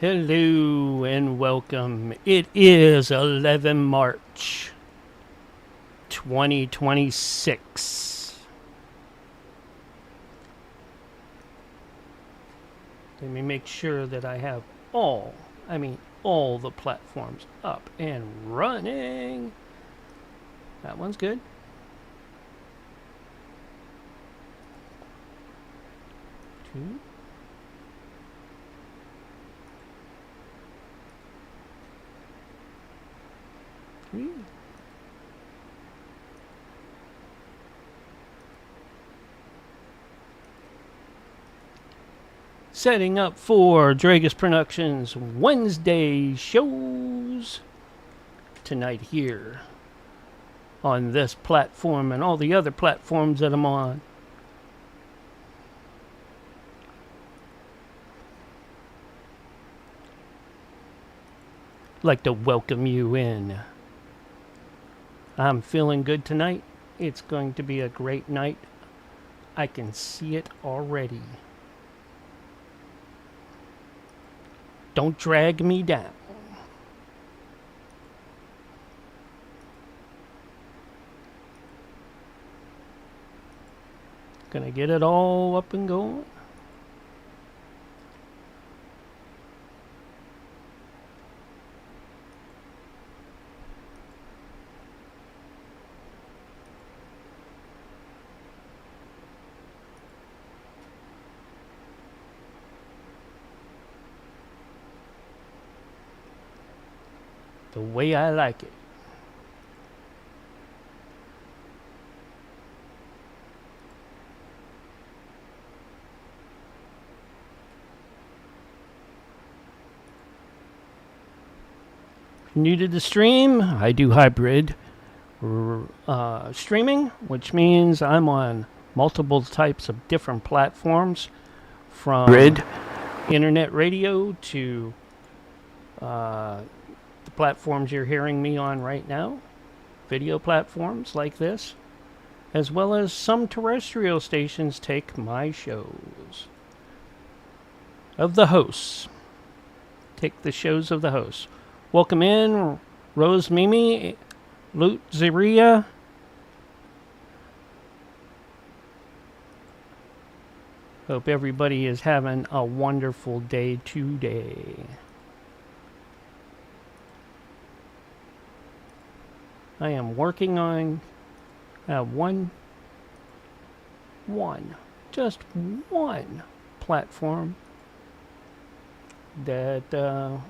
Hello and welcome. It is 11 March 2026. Let me make sure that I have all the platforms up and running. That one's good. Two. Three. Setting up for DREAGUS Productions Wednesday shows tonight here on this platform and all the other platforms that I'm on. Like to welcome you in. I'm feeling good tonight. It's going to be a great night. I can see it already. Don't drag me down. Gonna get it all up and going. The way I like it. If you're new to the stream, I do hybrid streaming, which means I'm on multiple types of different platforms, from internet radio to the platforms you're hearing me on right now, video platforms like this, as well as some terrestrial stations take my shows of the hosts. Take the shows of the hosts. Welcome in, Rose Mimi, Loot Zeria. Hope everybody is having a wonderful day today. I am working on just one platform that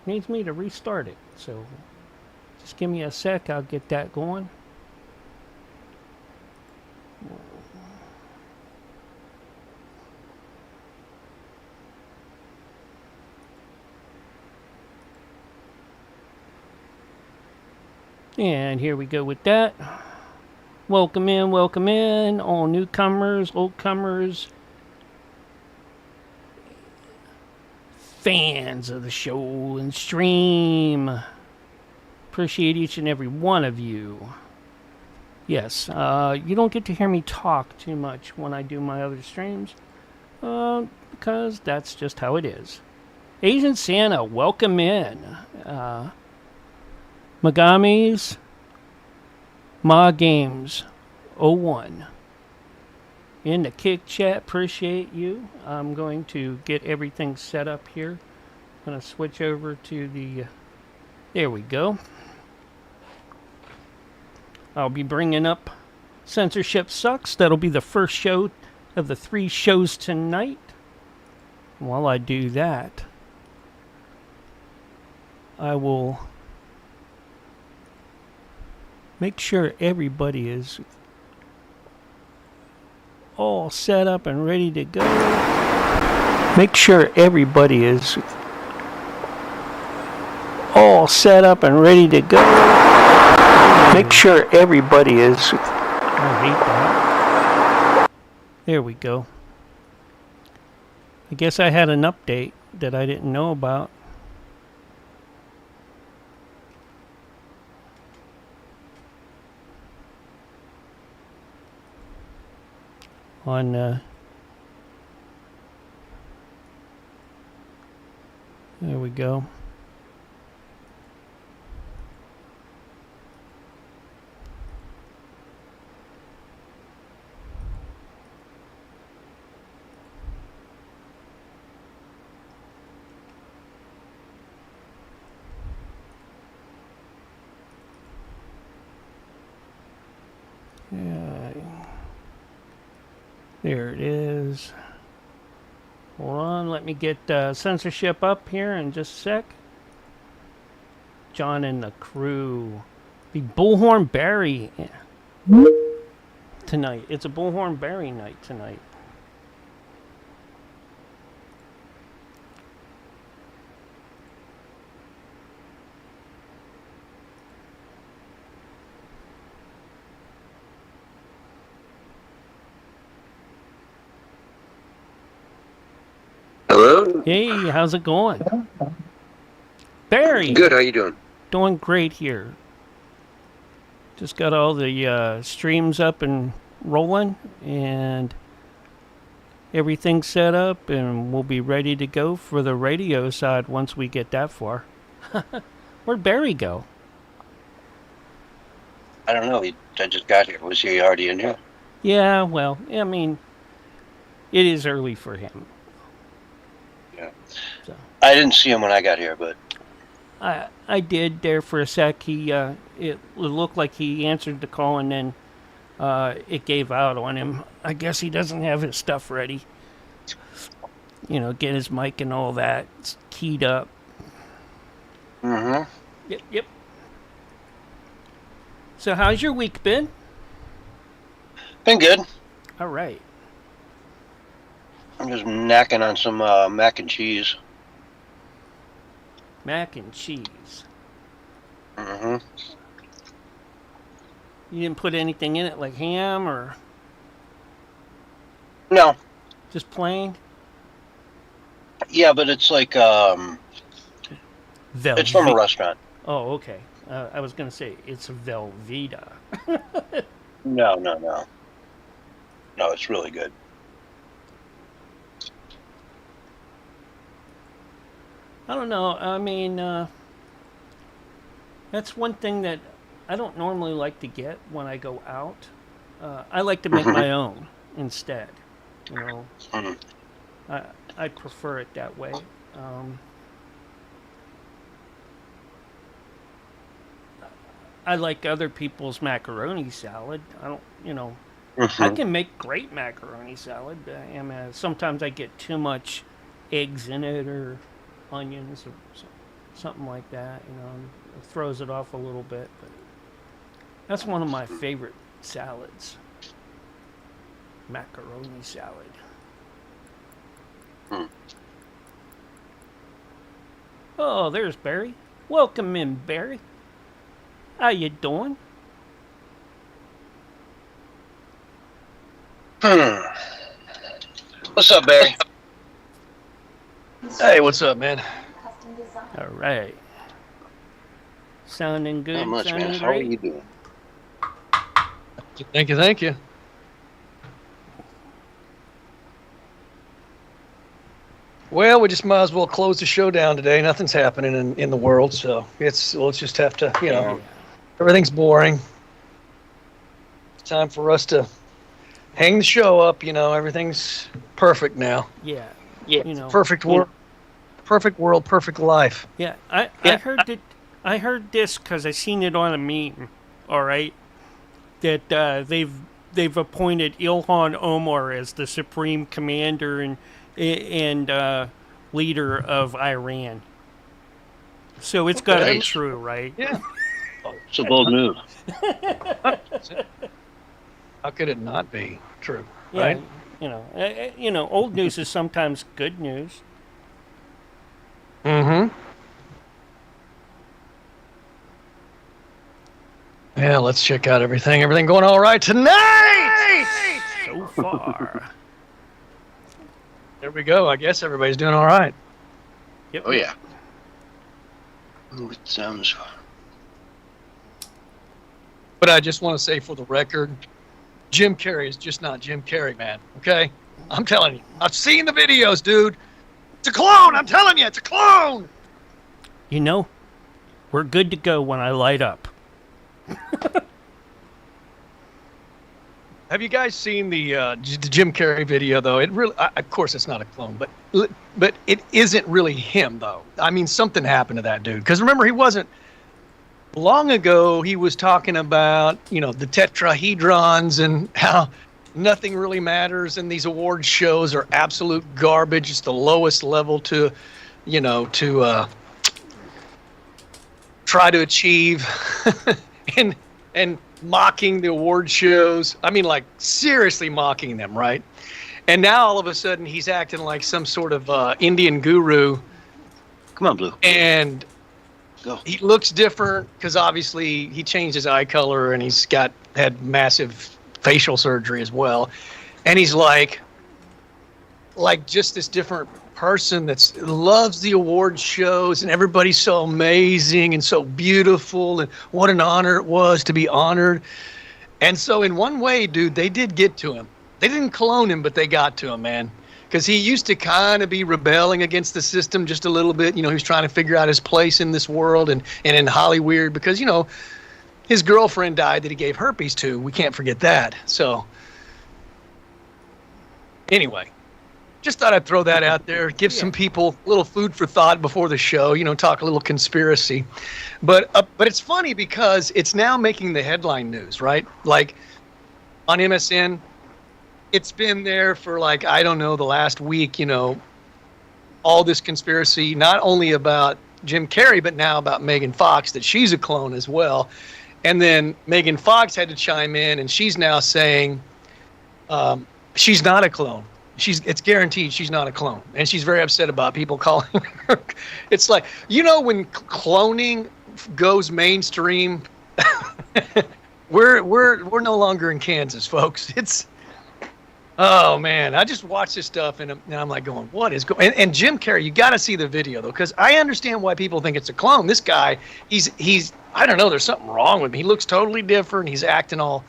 needs me to restart it. So just give me a sec, I'll get that going. And here we go with that. Welcome in, all newcomers, old comers, fans of the show and stream. Appreciate each and every one of you. Yes, you don't get to hear me talk too much when I do my other streams, because that's just how it is. Asian Santa, welcome in. Megami's Ma Games 01 in the kick chat. Appreciate you. I'm going to get everything set up here. I'm going to switch over to the there we go. I'll be bringing up Censorship Sucks. That'll be the first show of the 3 shows tonight. While I do that, I will make sure everybody is all set up and ready to go. Make sure everybody is all set up and ready to go. Make sure everybody is... I hate that. There we go. I guess I had an update that I didn't know about. On There we go. Yeah. There it is. Hold on, let me get censorship up here in just a sec. John and the crew. The Bullhorn Berry tonight. It's a Bullhorn Berry night tonight. Hello? Hey, how's it going? Barry! Good, how you doing? Doing great here. Just got all the streams up and rolling, and everything's set up, and we'll be ready to go for the radio side once we get that far. Where'd Barry go? I don't know. I just got here. Was he already in here? Yeah, well, I mean, it is early for him. Yeah. So. I didn't see him when I got here, but... I did there for a sec. It looked like he answered the call, and then it gave out on him. I guess he doesn't have his stuff ready. You know, get his mic and all that keyed up. Mm-hmm. Yep. So how's your week been? Been good. All right. I'm just knacking on some mac and cheese. Mac and cheese. Mm-hmm. You didn't put anything in it like ham or No. just plain? Yeah, but it's like, it's from a restaurant. Oh, okay. I was going to say, it's Velveeta. No. No, it's really good. I don't know. I mean, that's one thing that I don't normally like to get when I go out. I like to make my own instead. You know, I prefer it that way. I like other people's macaroni salad. I don't, you know, I can make great macaroni salad. Sometimes I get too much eggs in it or onions or something like that. You know, it throws it off a little bit. But that's one of my favorite salads. Macaroni salad. Oh, there's Barry. Welcome in, Barry. How you doing? What's up, Barry? Hey, what's up, man? All right. Sounding good. Not much, sounding man. How great. are you doing? Thank you. Well, we just might as well close the show down today. Nothing's happening in the world, so we'll just have to, you know, everything's boring. It's time for us to hang the show up. You know, everything's perfect now. Yeah. You know. Perfect world, perfect life. Yeah. I heard that. I heard this because I seen it on a meme. All right. That they've appointed Ilhan Omar as the supreme commander and leader of Iran. So it's got to be true, right? Yeah. It's a bold move. How could it not be true? Yeah, right? You know, old news is sometimes good news. Mm-hmm. Yeah, let's check out everything. Everything going all right tonight? So far. There we go. I guess everybody's doing all right. Yep. Oh, yeah. Ooh, it sounds... But I just want to say for the record, Jim Carrey is just not Jim Carrey, man. Okay? I'm telling you. I've seen the videos, dude. It's a clone. I'm telling you, it's a clone. You know, we're good to go when I light up. Have you guys seen the Jim Carrey video though? It really, of course, it's not a clone, but it isn't really him though. I mean, something happened to that dude. Because remember, he wasn't. Long ago, he was talking about the tetrahedrons and how nothing really matters, and these award shows are absolute garbage. It's the lowest level to try to achieve, and mocking the award shows. I mean, like, seriously mocking them, right? And now all of a sudden he's acting like some sort of Indian guru. Come on, Blue. And Go. he looks different because obviously he changed his eye color and he's had massive facial surgery as well. And he's like just this different person that loves the award shows, and everybody's so amazing and so beautiful, and what an honor it was to be honored. And so in one way, dude, they did get to him. They didn't clone him, but they got to him, man. Because he used to kind of be rebelling against the system just a little bit. He was trying to figure out his place in this world and in Hollywood, because, his girlfriend died that he gave herpes to. We can't forget that. So anyway, just thought I'd throw that out there, give some people a little food for thought before the show, talk a little conspiracy. But it's funny because it's now making the headline news, right? Like on MSN, it's been there for I don't know, the last week, all this conspiracy, not only about Jim Carrey, but now about Megan Fox, that she's a clone as well. And then Megan Fox had to chime in, and she's now saying she's not a clone. It's guaranteed she's not a clone, and she's very upset about people calling her. It's like, when cloning goes mainstream, we're no longer in Kansas, folks. Oh man, I just watched this stuff and I'm like going, what is going? And Jim Carrey, you got to see the video though, because I understand why people think it's a clone. This guy, he's I don't know, there's something wrong with him. He looks totally different. He's acting all,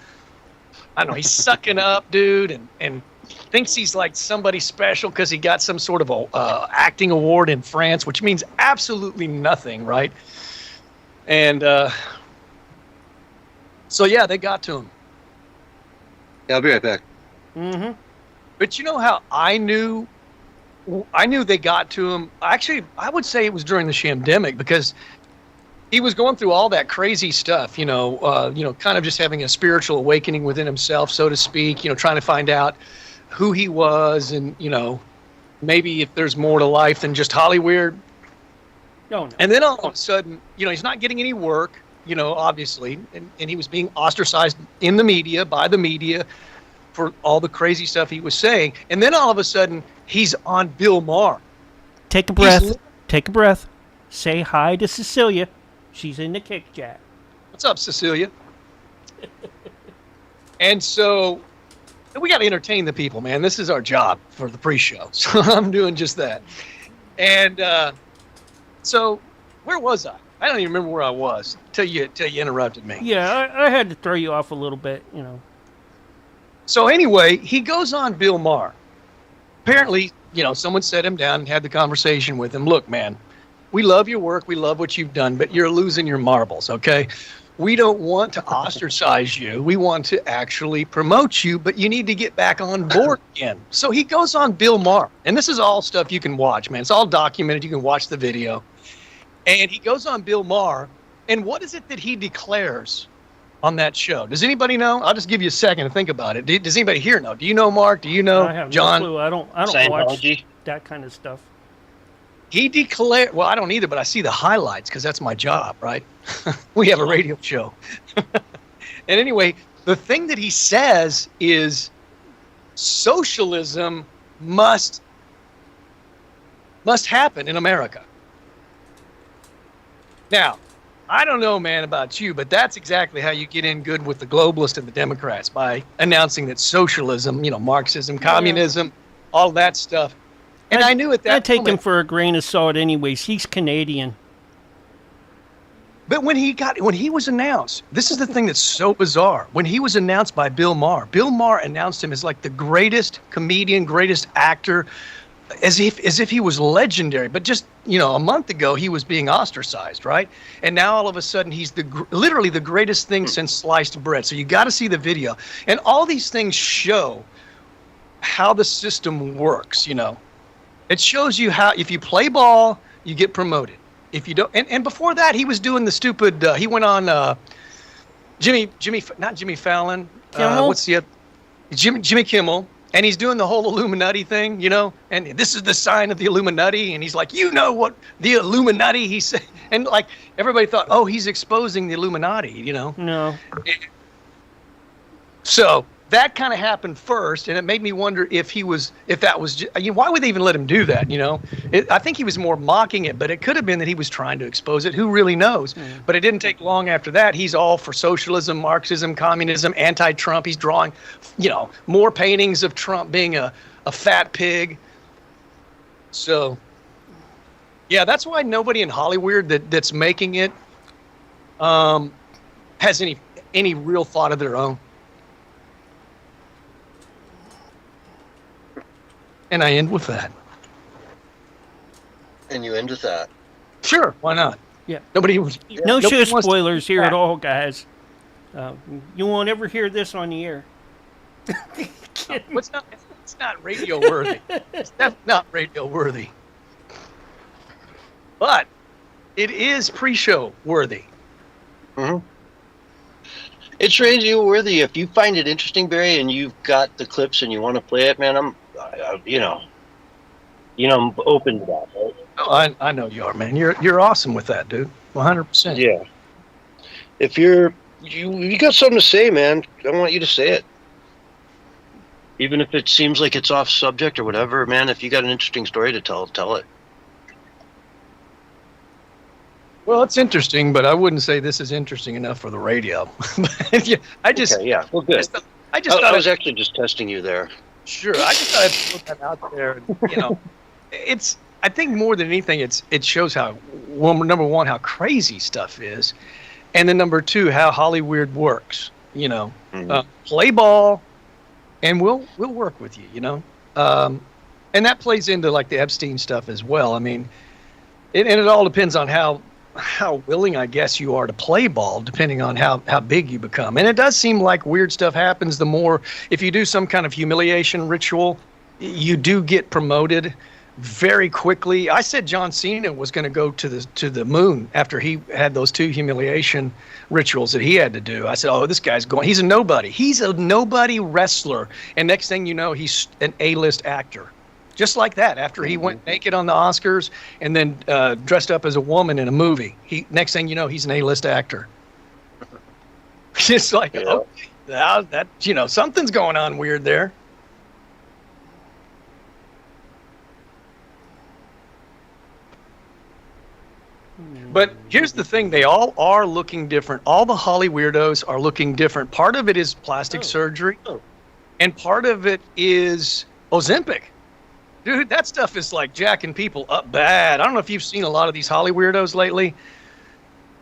I don't know, he's sucking up, dude, and thinks he's like somebody special because he got some sort of a acting award in France, which means absolutely nothing, right? And so yeah, they got to him. Yeah, I'll be right back. Mm-hmm. But you know how I knew they got to him? Actually, I would say it was during the shamdemic, because he was going through all that crazy stuff, kind of just having a spiritual awakening within himself, so to speak, trying to find out who he was, and, maybe if there's more to life than just Hollywood. Oh, no. And then all of a sudden, he's not getting any work, obviously, and he was being ostracized in the media, by the media, for all the crazy stuff he was saying. And then all of a sudden, he's on Bill Maher. Take a breath. Take a breath. Say hi to Cecilia. She's in the kick jack. What's up, Cecilia? And so we got to entertain the people, man. This is our job for the pre-show. So I'm doing just that. And so where was I? I don't even remember where I was till you interrupted me. Yeah, I had to throw you off a little bit, So anyway, he goes on Bill Maher. Apparently, someone sat him down and had the conversation with him. Look, man, we love your work. We love what you've done, but you're losing your marbles, okay? We don't want to ostracize you. We want to actually promote you, but you need to get back on board again. So he goes on Bill Maher. And this is all stuff you can watch, man. It's all documented. You can watch the video. And he goes on Bill Maher. And what is it that he declares on that show? Does anybody know? I'll just give you a second to think about it. Does anybody here know? Do you know, Mark? Do you know, I have John? no clue. I don't watch Scientology. that kind of stuff. He declared, well, I don't either, but I see the highlights because that's my job, right? We have a radio show. And anyway, the thing that he says is socialism must happen in America. Now, I don't know, man, about you, but that's exactly how you get in good with the globalists and the Democrats, by announcing that socialism, Marxism, communism, all that stuff. And I knew at that I take moment, him for a grain of salt anyways. He's Canadian. But when he was announced, this is the thing that's so bizarre. When he was announced by Bill Maher announced him as like the greatest comedian, greatest actor, as if he was legendary. But just, a month ago, he was being ostracized, right? And now all of a sudden, he's literally the greatest thing since sliced bread. So you got to see the video. And all these things show how the system works, It shows you how, if you play ball, you get promoted. If you don't, and before that, he was doing the stupid, he went on not Jimmy Fallon. Kimmel? What's the other? Jimmy Kimmel. And he's doing the whole Illuminati thing, and this is the sign of the Illuminati. And he's like, what the Illuminati, he said. And like, everybody thought, oh, he's exposing the Illuminati, No. So that kind of happened first. And it made me wonder if that was, why would they even let him do that? I think he was more mocking it, but it could have been that he was trying to expose it. Who really knows? But it didn't take long after that. He's all for socialism, Marxism, communism, anti-Trump. He's drawing, more paintings of Trump being a fat pig. So, yeah, that's why nobody in Hollywood that's making it has any real thought of their own. And I end with that. And you end with that. Sure, why not? Yeah. Nobody No show wants to- spoilers here at all, guys. You won't ever hear this on the air. It's not radio worthy. It's not radio worthy. But it is pre-show worthy. Mm-hmm. It's radio worthy. If you find it interesting, Barry, and you've got the clips and you want to play it, man, I'm open to that. Right? Oh, I know you are, man. You're awesome with that, dude. 100%. Yeah. If you got something to say, man, I want you to say it. Even if it seems like it's off subject or whatever, man, if you got an interesting story to tell it. Well, it's interesting, but I wouldn't say this is interesting enough for the radio. Okay, yeah. Well, good. I was actually just testing you there. Sure, I just thought I'd put that out there. It's. I think more than anything, it shows how, well, number one, how crazy stuff is, and then number two, how Hollywood works. Play ball, and we'll work with you. And that plays into like the Epstein stuff as well. I mean, and it all depends on how willing, I guess, you are to play ball, depending on how big you become. And it does seem like weird stuff happens the more, if you do some kind of humiliation ritual, you do get promoted very quickly. I said John Cena was going to go to the moon after he had those 2 humiliation rituals that he had to do. I said, oh, this guy's going, he's a nobody. He's a nobody wrestler. And next thing you know, he's an A-list actor. Just like that, after he went naked on the Oscars and then dressed up as a woman in a movie, next thing you know, he's an A-list actor. It's like, okay, that something's going on weird there. But here's the thing, they all are looking different. All the Holly weirdos are looking different. Part of it is plastic surgery, and part of it is Ozempic. Dude, that stuff is like jacking people up bad. I don't know if you've seen a lot of these Holly weirdos lately.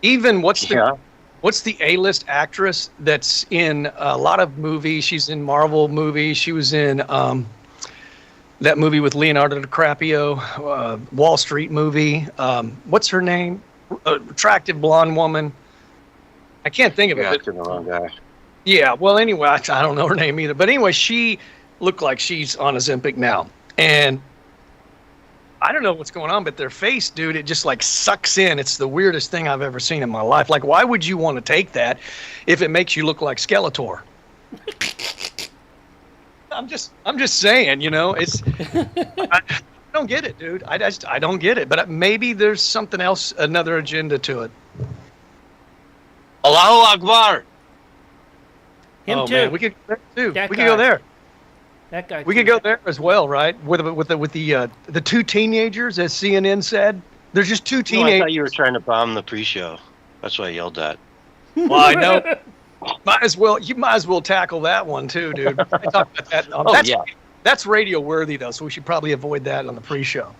Even what's the A-list actress that's in a lot of movies? She's in Marvel movies. She was in that movie with Leonardo DiCaprio, Wall Street movie. What's her name? Attractive blonde woman. I can't think of it. That's the wrong guy. Yeah, well, anyway, I don't know her name either. But anyway, she looked like she's on Ozempic now. And I don't know what's going on, but their face, dude, it just like sucks in. It's the weirdest thing I've ever seen in my life. Like, why would you want to take that if it makes you look like Skeletor? I'm just saying, it's, I don't get it, dude. I don't get it. But maybe there's something else, another agenda to it. Allahu Akbar. Him too. Man, we could go there too. That We guy. could go there. That guy. We could go there as well, right? With the 2 teenagers, as CNN said. There's just 2 No, I teenagers. thought you were trying to bomb the pre-show. That's why I yelled that. Well, I know. You might as well tackle that one too, dude. I talk about that. That's radio worthy though, so we should probably avoid that on the pre-show.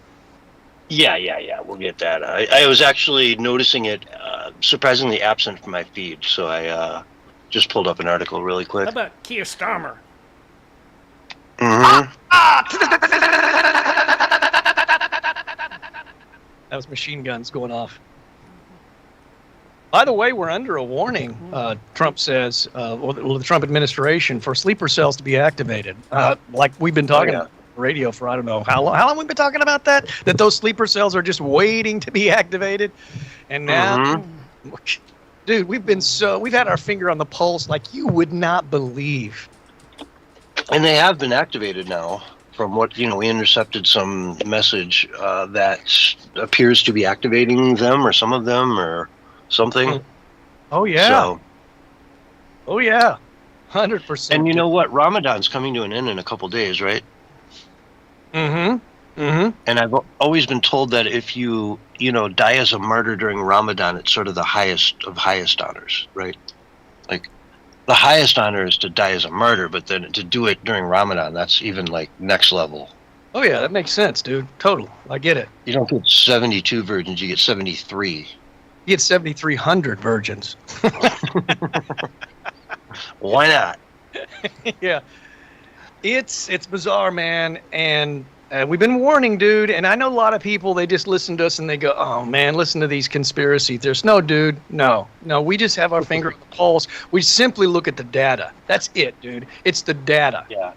Yeah. We'll get that. I was actually noticing it surprisingly absent from my feed, so I just pulled up an article really quick. How about Keir Starmer? Mm-hmm. That was machine guns going off. By the way, we're under a warning, Trump says, or the Trump administration, for sleeper cells to be activated. Like we've been talking about on the radio for I don't know how long. How long we've been talking about that? That those sleeper cells are just waiting to be activated. And now, dude, we've had our finger on the pulse like you would not believe. And they have been activated now. From what, we intercepted some message that appears to be activating them or some of them or something. Oh, yeah. So, oh, yeah. 100%. And you know what? Ramadan's coming to an end in a couple days, right? Mm-hmm. Mm-hmm. And I've always been told that if you die as a martyr during Ramadan, it's sort of the highest of highest honors, right? Like, the highest honor is to die as a martyr, but then to do it during Ramadan, that's even like next level. Oh, yeah, that makes sense, dude. Total. I get it. You don't get 72 virgins, you get 73. You get 7,300 virgins. Why not? Yeah. It's bizarre, man. And we've been warning, dude. And I know a lot of people, they just listen to us and they go, oh, man, listen to these conspiracy theorists. No, dude. No. We just have our finger on the pulse. We simply look at the data. That's it, dude. It's the data. Yeah.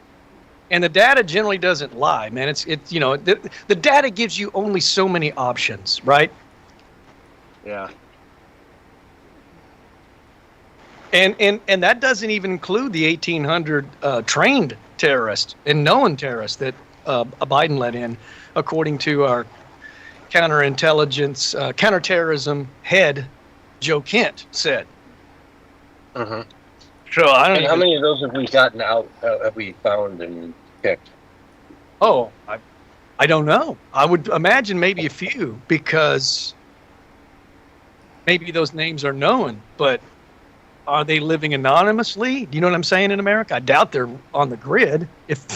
And the data generally doesn't lie, man. It's the data gives you only so many options, right? Yeah. And that doesn't even include the 1,800 trained terrorists and known terrorists that Biden let in, according to our counterterrorism head, Joe Kent, said. Uh-huh. So I don't know. How many of those have we gotten out, have we found and picked? Oh, I don't know. I would imagine maybe a few, because maybe those names are known, but are they living anonymously? Do you know what I'm saying, in America? I doubt they're on the grid. If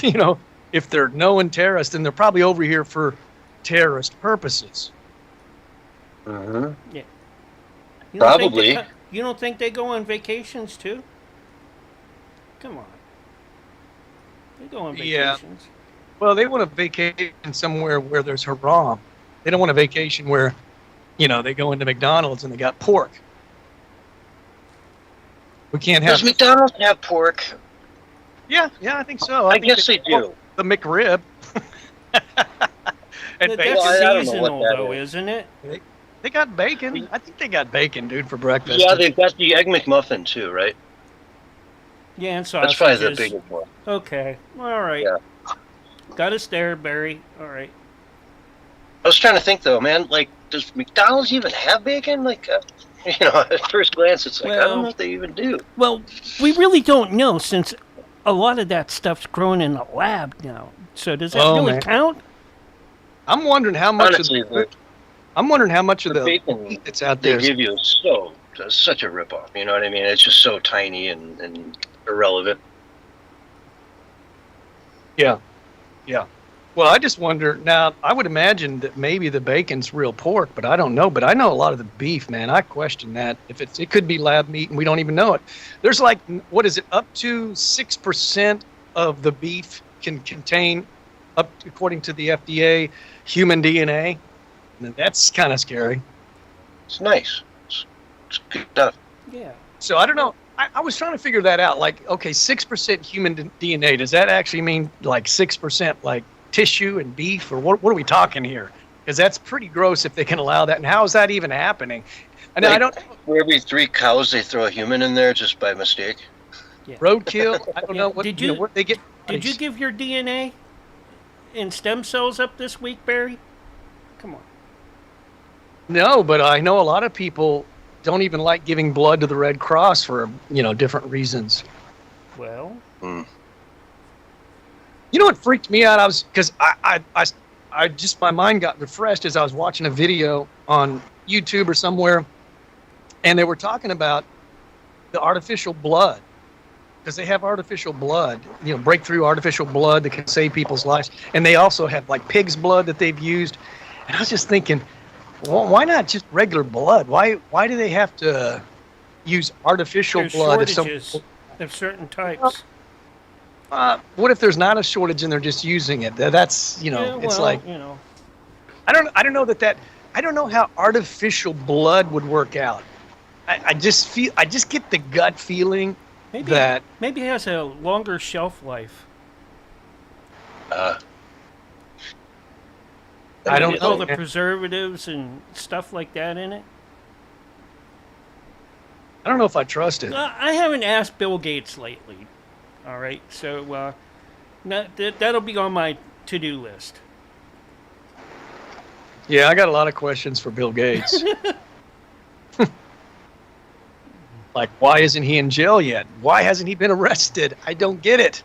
they're known terrorists, then they're probably over here for terrorist purposes. Uh-huh. Yeah. Probably. You don't think they go on vacations too? Come on. They go on Yeah. vacations. Well, they want a vacation somewhere where there's haram. They don't want a vacation where, they go into McDonald's and they got pork. We can't have. Does McDonald's have pork? Yeah, I think so. I think guess they do. The McRib. And That's bacon. Well, I don't know seasonal, what that though, is. isn't it? They got bacon. I think they got bacon, dude, for breakfast. Yeah, they've got the Egg McMuffin too, right? Yeah, and That's sausages. probably the biggest one. Okay, all right. Yeah. Got us there, Barry. All right. I was trying to think though, man. Like, does McDonald's even have bacon? Like, at first glance, it's like I don't know if they even do. Well, we really don't know, since a lot of that stuff's grown in a lab now. So does that really count? I'm wondering how much. Honestly, I'm wondering how much of the bacon meat that's out they there. give you is such a ripoff. You know what I mean? It's just so tiny and irrelevant. Yeah. Well, I just wonder. Now, I would imagine that maybe the bacon's real pork, but I don't know. But I know a lot of the beef, man. I question that if it could be lab meat and we don't even know it. There's like, what is it? Up to 6% of the beef can contain, according to the FDA, human DNA. And that's kind of scary. It's nice. It's good stuff. Yeah. So I don't know. I was trying to figure that out. Like, okay, 6% human DNA. Does that actually mean like 6% like tissue and beef, or what are we talking here? Because that's pretty gross if they can allow that. And how is that even happening? And I don't. For every 3 cows, they throw a human in there just by mistake. Yeah. Roadkill. I don't know what. Did you? What they get? Did you give your DNA and stem cells up this week, Barry? Come on. No, but I know a lot of people don't even like giving blood to the Red Cross for different reasons. Well. You know what freaked me out? Because I just, my mind got refreshed as I was watching a video on YouTube or somewhere, and they were talking about the artificial blood, because they have artificial blood, breakthrough artificial blood that can save people's lives, and they also have like pig's blood that they've used, and I was just thinking, well, why not just regular blood? Why do they have to use artificial There's blood? shortages of certain types. What if there's not a shortage and they're just using it? That's Yeah, it's well, like I don't know that I don't know how artificial blood would work out. I just get the gut feeling that maybe it has a longer shelf life. I don't With all know. the preservatives and stuff like that in it. I don't know if I trust it. I haven't asked Bill Gates lately. All right, so that'll be on my to-do list. Yeah, I got a lot of questions for Bill Gates. Like, why isn't he in jail yet? Why hasn't he been arrested? I don't get it.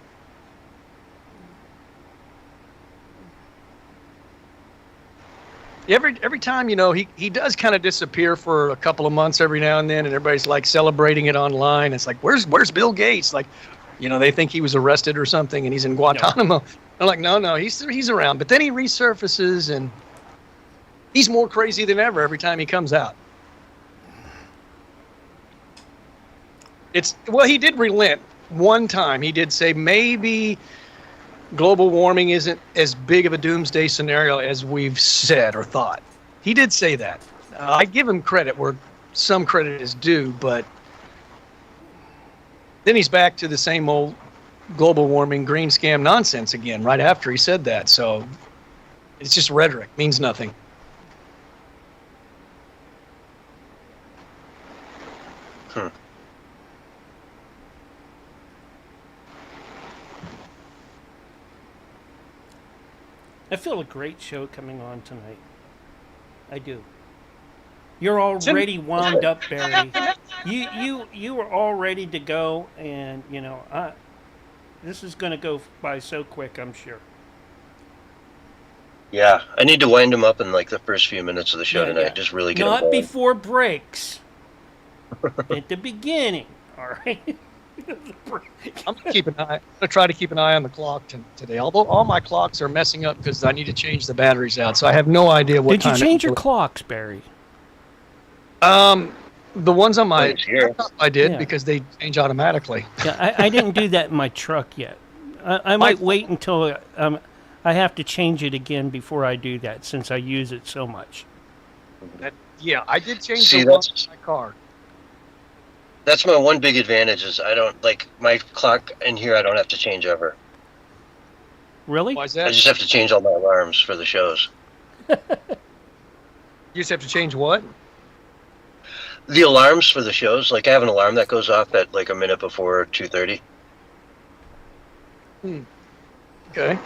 Every time, he does kind of disappear for a couple of months every now and then, and everybody's like celebrating it online. It's like, where's Bill Gates? Like, they think he was arrested or something, and he's in Guantanamo. No. I'm like, no, he's around. But then he resurfaces, and he's more crazy than ever every time he comes out. He did relent one time. He did say maybe global warming isn't as big of a doomsday scenario as we've said or thought. He did say that. I give him credit where some credit is due, but then he's back to the same old global warming green scam nonsense again right after he said that. So it's just rhetoric, means nothing. I feel a great show coming on tonight. I do. You're already wound up, Barry. You are all ready to go, and this is going to go by so quick, I'm sure. Yeah, I need to wind him up in like the first few minutes of the show tonight. Yeah. Just really get Not him going. before breaks. At the beginning, all right. I'm gonna try to keep an eye on the clock today. Although all my clocks are messing up because I need to change the batteries out, so I have no idea what time. Did you change your clocks, Barry? The ones on my laptop I did, Yeah. because they change automatically. Yeah, I didn't do that in my truck yet. I might wait until I have to change it again before I do that, since I use it so much. Yeah, I did change the one on my car. That's my one big advantage is I don't like my clock in here. I don't have to change ever. Really? Why is I that? just have to change all my alarms for the shows. You just have to change what? The alarms for the shows, like I have an alarm that goes off at like a minute before 2:30. Okay.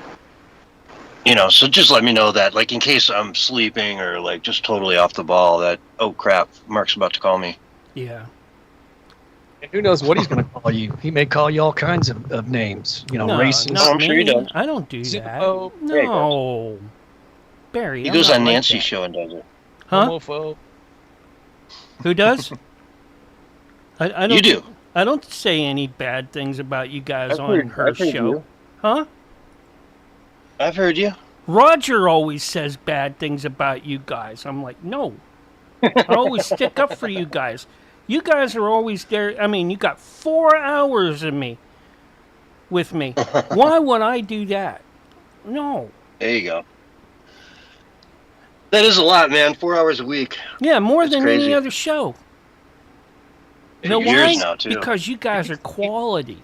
So just let me know that, like in case I'm sleeping or like just totally off the ball, that, oh crap, Mark's about to call me. Yeah. And who knows what he's going to call you? He may call you all kinds of names. No, racist. not I'm sure he me. does. I don't do that. Zippo. No. Barry, He I'm goes not on like Nancy's that. show and does it. Huh? Homophobe. Who does? I don't. You do. I don't say any bad things about you guys on her I've heard show. you. Huh? I've heard you. Roger always says bad things about you guys. I'm like, no. I always stick up for you guys. You guys are always there. I mean, you got 4 hours with me. Why would I do that? No. There you go. That is a lot, man. 4 hours a week. Yeah, more That's than crazy. any other show. You know Years why? now, too. Because you guys are quality.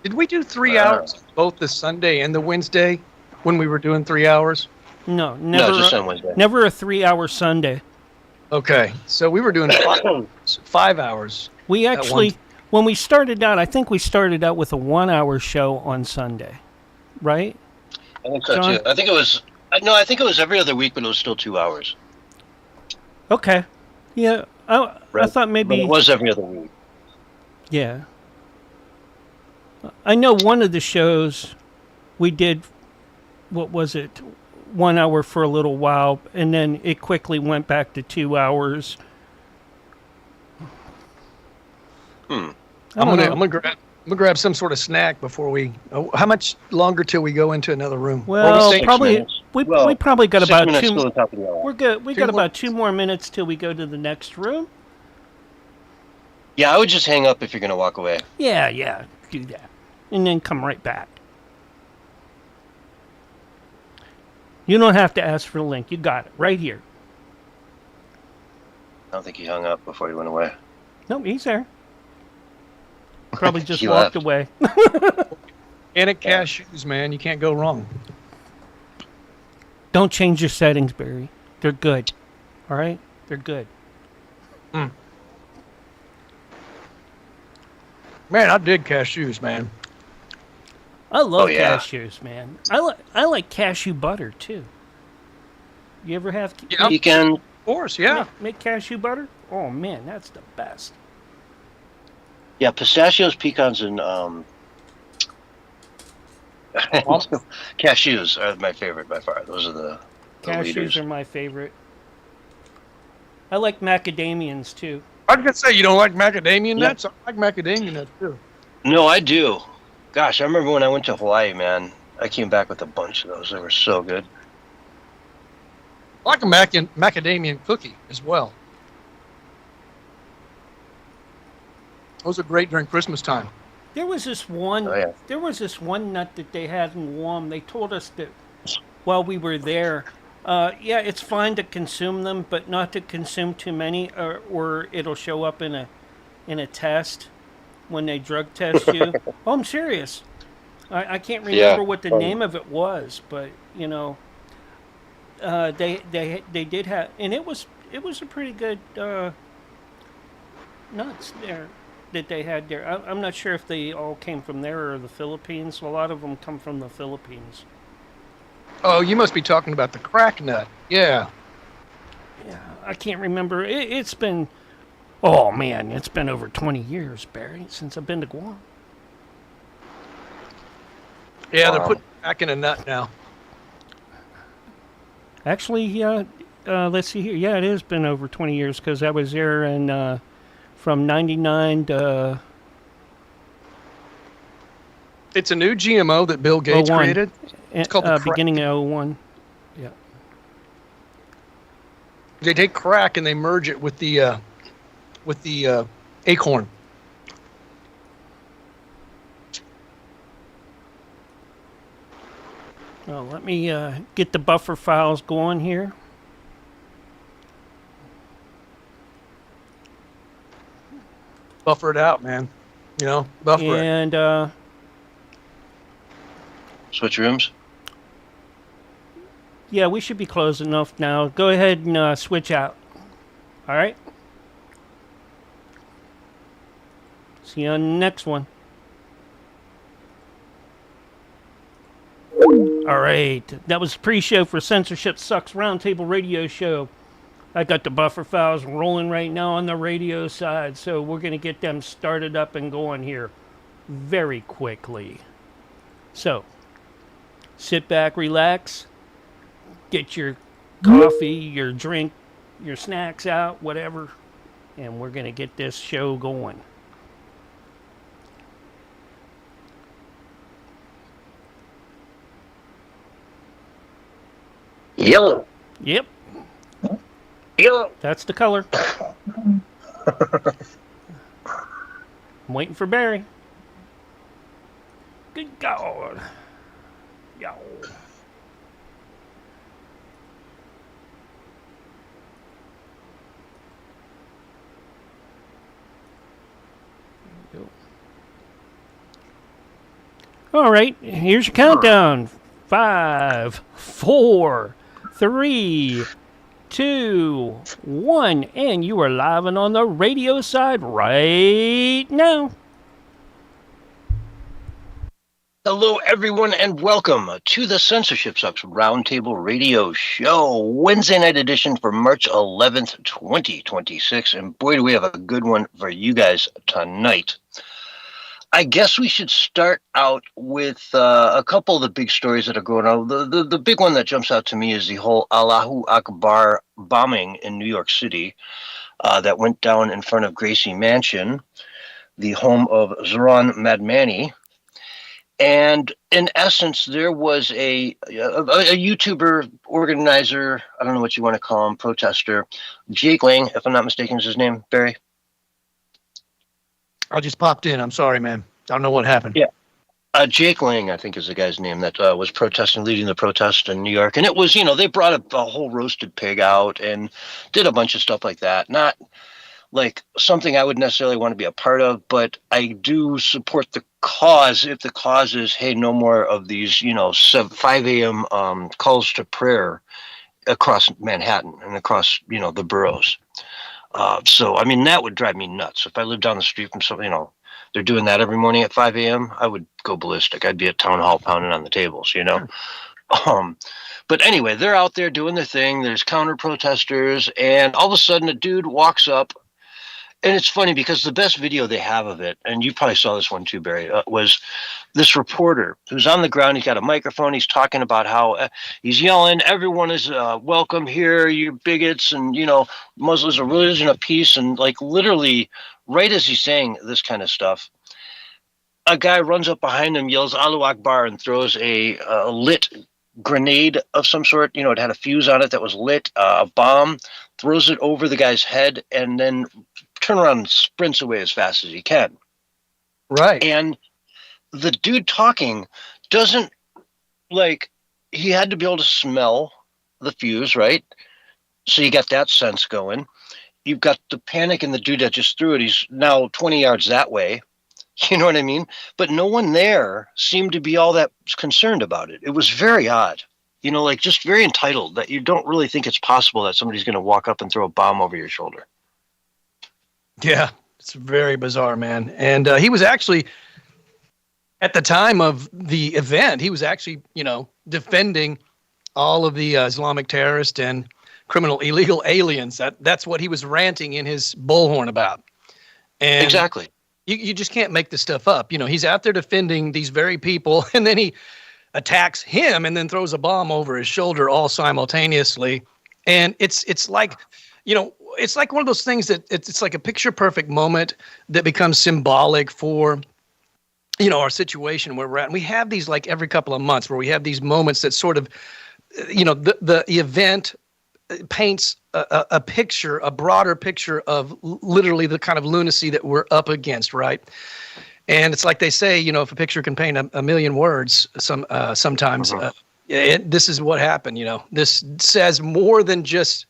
Did we do 3 hours both the Sunday and the Wednesday when we were doing 3 hours? No, never. No, just on Wednesday. Never a 3-hour Sunday. Okay, so we were doing 5 hours. We actually, when we started out, I think we started out with a 1-hour show on Sunday, right? I think so John? too. I think it was. No, I think it was every other week, but it was still 2 hours. Okay. Yeah, I thought maybe. But it was every other week. Yeah. I know one of the shows we did, what was it, 1 hour for a little while, and then it quickly went back to 2 hours. I'm gonna grab some sort of snack before we. How much longer till we go into another room? Well, 6 probably minutes. we Well, probably got 6 about minutes two. till the top of the hour. We're good. We 2 got more about 2 more minutes till we go to the next room. Yeah, I would just hang up if you're gonna walk away. Yeah, do that, and then come right back. You don't have to ask for the link. You got it right here. don't think he hung up before he went away. Nope, he's there. Probably just He walked left. away. Organic cashews, man. You can't go wrong. Don't change your settings, Barry. They're good. All right? They're good. Man, I dig cashews, man. I love yeah. cashews, man. I like cashew butter, too. You ever have... Yeah. You can. Of course, yeah. Make cashew butter? Oh, man, that's the best. Yeah, pistachios, pecans, and cashews are my favorite by far. Those are the Cashews leaders. are my favorite. I like macadamians, too. I was going to say, you don't like macadamia nuts? I like macadamia nuts, too. No, I do. Gosh, I remember when I went to Hawaii, man. I came back with a bunch of those. They were so good. I like a macadamia cookie as well. Those are great during Christmas time. There was this one. Oh, yeah. There was this one nut that they had in Guam. They told us that while we were there, yeah, it's fine to consume them, but not to consume too many, or it'll show up in a test when they drug test you. Oh, I'm serious. I can't remember what the name of it was, but you know, they did have, and it was a pretty good nuts there that they had there. I'm not sure if they all came from there or the Philippines. A lot of them come from the Philippines. Oh, you must be talking about the crack nut. Yeah. Yeah, I can't remember. It's been, oh man, it's been over 20 years, Barry, since I've been to Guam. Yeah, they're putting it back in a nut now. Actually, yeah, let's see here. Yeah, it has been over 20 years because I was there in, from 99 to... It's a new GMO that Bill Gates 01. created. It's called the beginning of 01. Yeah. They take crack and they merge it with the acorn. Well, let me get the buffer files going here. Buffer it out, man. You know, buffer it. And Switch rooms. yeah, we should be close enough now. Go ahead and switch out. All right? See you on the next one. All right. That was pre-show for Censorship Sucks Roundtable Radio Show. I got the buffer files rolling right now on the radio side, so we're going to get them started up and going here very quickly. So, sit back, relax, get your coffee, your drink, your snacks out, whatever, and we're going to get this show going. Yellow. Yep, Yellow. that's the color. I'm waiting for Barry. Good God. Yo. All right, here's your countdown. 5, 4, 3, 2, 1, and you are live and on the radio side right now. Hello, everyone, and welcome to the Censorship Sucks Roundtable Radio Show, Wednesday night edition for March 11th, 2026. And boy, do we have a good one for you guys tonight. I guess we should start out with a couple of the big stories that are going on. The big one that jumps out to me is the whole Allahu Akbar bombing in New York City that went down in front of Gracie Mansion, the home of Zohran Madmani. And in essence, there was a YouTuber, organizer, I don't know what you want to call him, protester, Jake Lang, if I'm not mistaken is his name, Barry? I just popped in. I'm sorry, man. I don't know what happened. Yeah. Jake Lang, I think is the guy's name that was protesting, leading the protest in New York. And it was, they brought a whole roasted pig out and did a bunch of stuff like that. Not like something I would necessarily want to be a part of, but I do support the cause if the cause is, hey, no more of these, 5 a.m. Calls to prayer across Manhattan and across, the boroughs. So, I mean, that would drive me nuts. If I lived down the street from something, they're doing that every morning at 5 a.m., I would go ballistic. I'd be at town hall pounding on the tables, But anyway, they're out there doing their thing. There's counter protesters, and all of a sudden a dude walks up. And it's funny because the best video they have of it, and you probably saw this one too, Barry, was this reporter who's on the ground. He's got a microphone. He's talking about how he's yelling, everyone is welcome here, you bigots, and, Muslims are religion of peace. And like literally right as he's saying this kind of stuff, a guy runs up behind him, yells Allahu Akbar, and throws a lit grenade of some sort. It had a fuse on it that was lit, a bomb, throws it over the guy's head, and then turn around and sprints away as fast as he can. Right. And the dude talking doesn't, he had to be able to smell the fuse, right? So you got that sense going. You've got the panic in the dude that just threw it. He's now 20 yards that way. You know what I mean? But no one there seemed to be all that concerned about it. It was very odd. Just very entitled that you don't really think it's possible that somebody's going to walk up and throw a bomb over your shoulder. Yeah, it's very bizarre, man. And he was actually, at the time of the event, he was actually, defending all of the Islamic terrorists and criminal illegal aliens. That's what he was ranting in his bullhorn about. And exactly. You just can't make this stuff up. He's out there defending these very people, and then he attacks him and then throws a bomb over his shoulder all simultaneously. And it's like, it's like one of those things that it's like a picture perfect moment that becomes symbolic for, our situation where we're at. And we have these like every couple of months where we have these moments that sort of, the event paints a picture, a broader picture of literally the kind of lunacy that we're up against, right? And it's like they say, if a picture can paint a million words, sometimes this is what happened. This says more than just,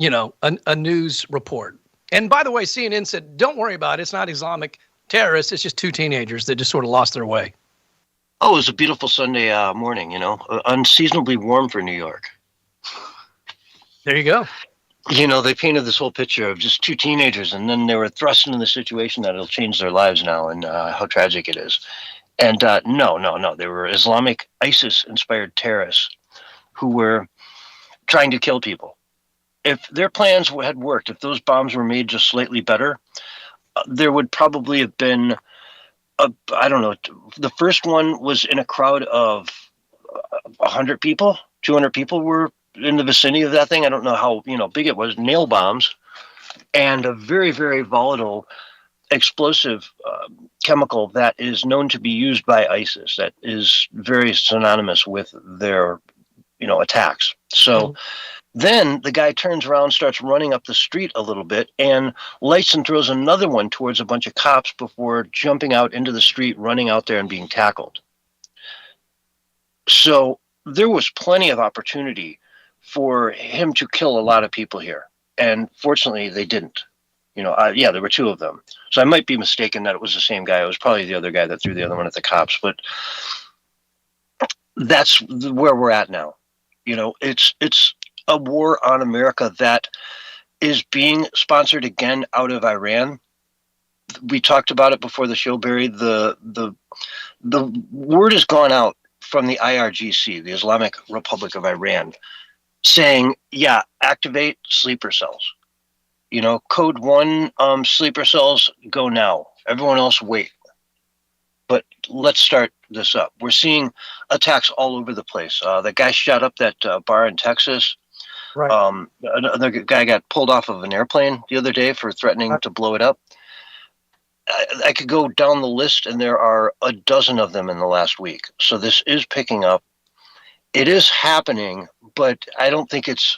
a news report. And by the way, CNN said, don't worry about it. It's not Islamic terrorists. It's just two teenagers that just sort of lost their way. Oh, it was a beautiful Sunday morning, unseasonably warm for New York. There you go. They painted this whole picture of just two teenagers, and then they were thrust into the situation that it'll change their lives now, and how tragic it is. And no. They were Islamic ISIS-inspired terrorists who were trying to kill people. If their plans had worked, if those bombs were made just slightly better, there would probably have been, I don't know, the first one was in a crowd of 100 people, 200 people were in the vicinity of that thing. I don't know how big it was. Nail bombs and a very, very volatile explosive chemical that is known to be used by ISIS, that is very synonymous with their attacks. So then the guy turns around, starts running up the street a little bit, and lights and throws another one towards a bunch of cops before jumping out into the street, running out there and being tackled. So there was plenty of opportunity for him to kill a lot of people here. And fortunately, they didn't. There were two of them. So I might be mistaken that it was the same guy. It was probably the other guy that threw the other one at the cops. But that's where we're at now. It's a war on America that is being sponsored again out of Iran. We talked about it before the show, Barry. The word has gone out from the IRGC, the Islamic Republic of Iran, saying, activate sleeper cells. Code 1, sleeper cells, go now. Everyone else, wait. But let's start this up. We're seeing attacks all over the place. The guy shot up that bar in Texas. Right. Another guy got pulled off of an airplane the other day for threatening to blow it up. I could go down the list, and there are a dozen of them in the last week. So this is picking up. It is happening, but I don't think it's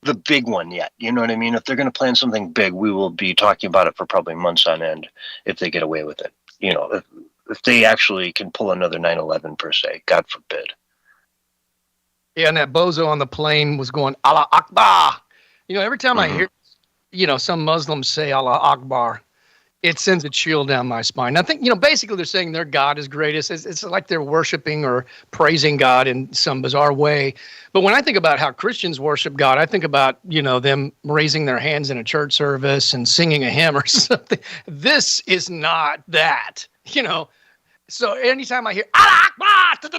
the big one yet. You know what I mean? If they're going to plan something big, we will be talking about it for probably months on end if they get away with it. if they actually can pull another 9/11 per se, God forbid. Yeah, and that bozo on the plane was going, Allah Akbar. Every time I hear, some Muslims say Allah Akbar, it sends a chill down my spine. I think, basically they're saying their God is greatest. It's like they're worshiping or praising God in some bizarre way. But when I think about how Christians worship God, I think about, them raising their hands in a church service and singing a hymn or something. This is not that, So anytime I hear Allah Akbar,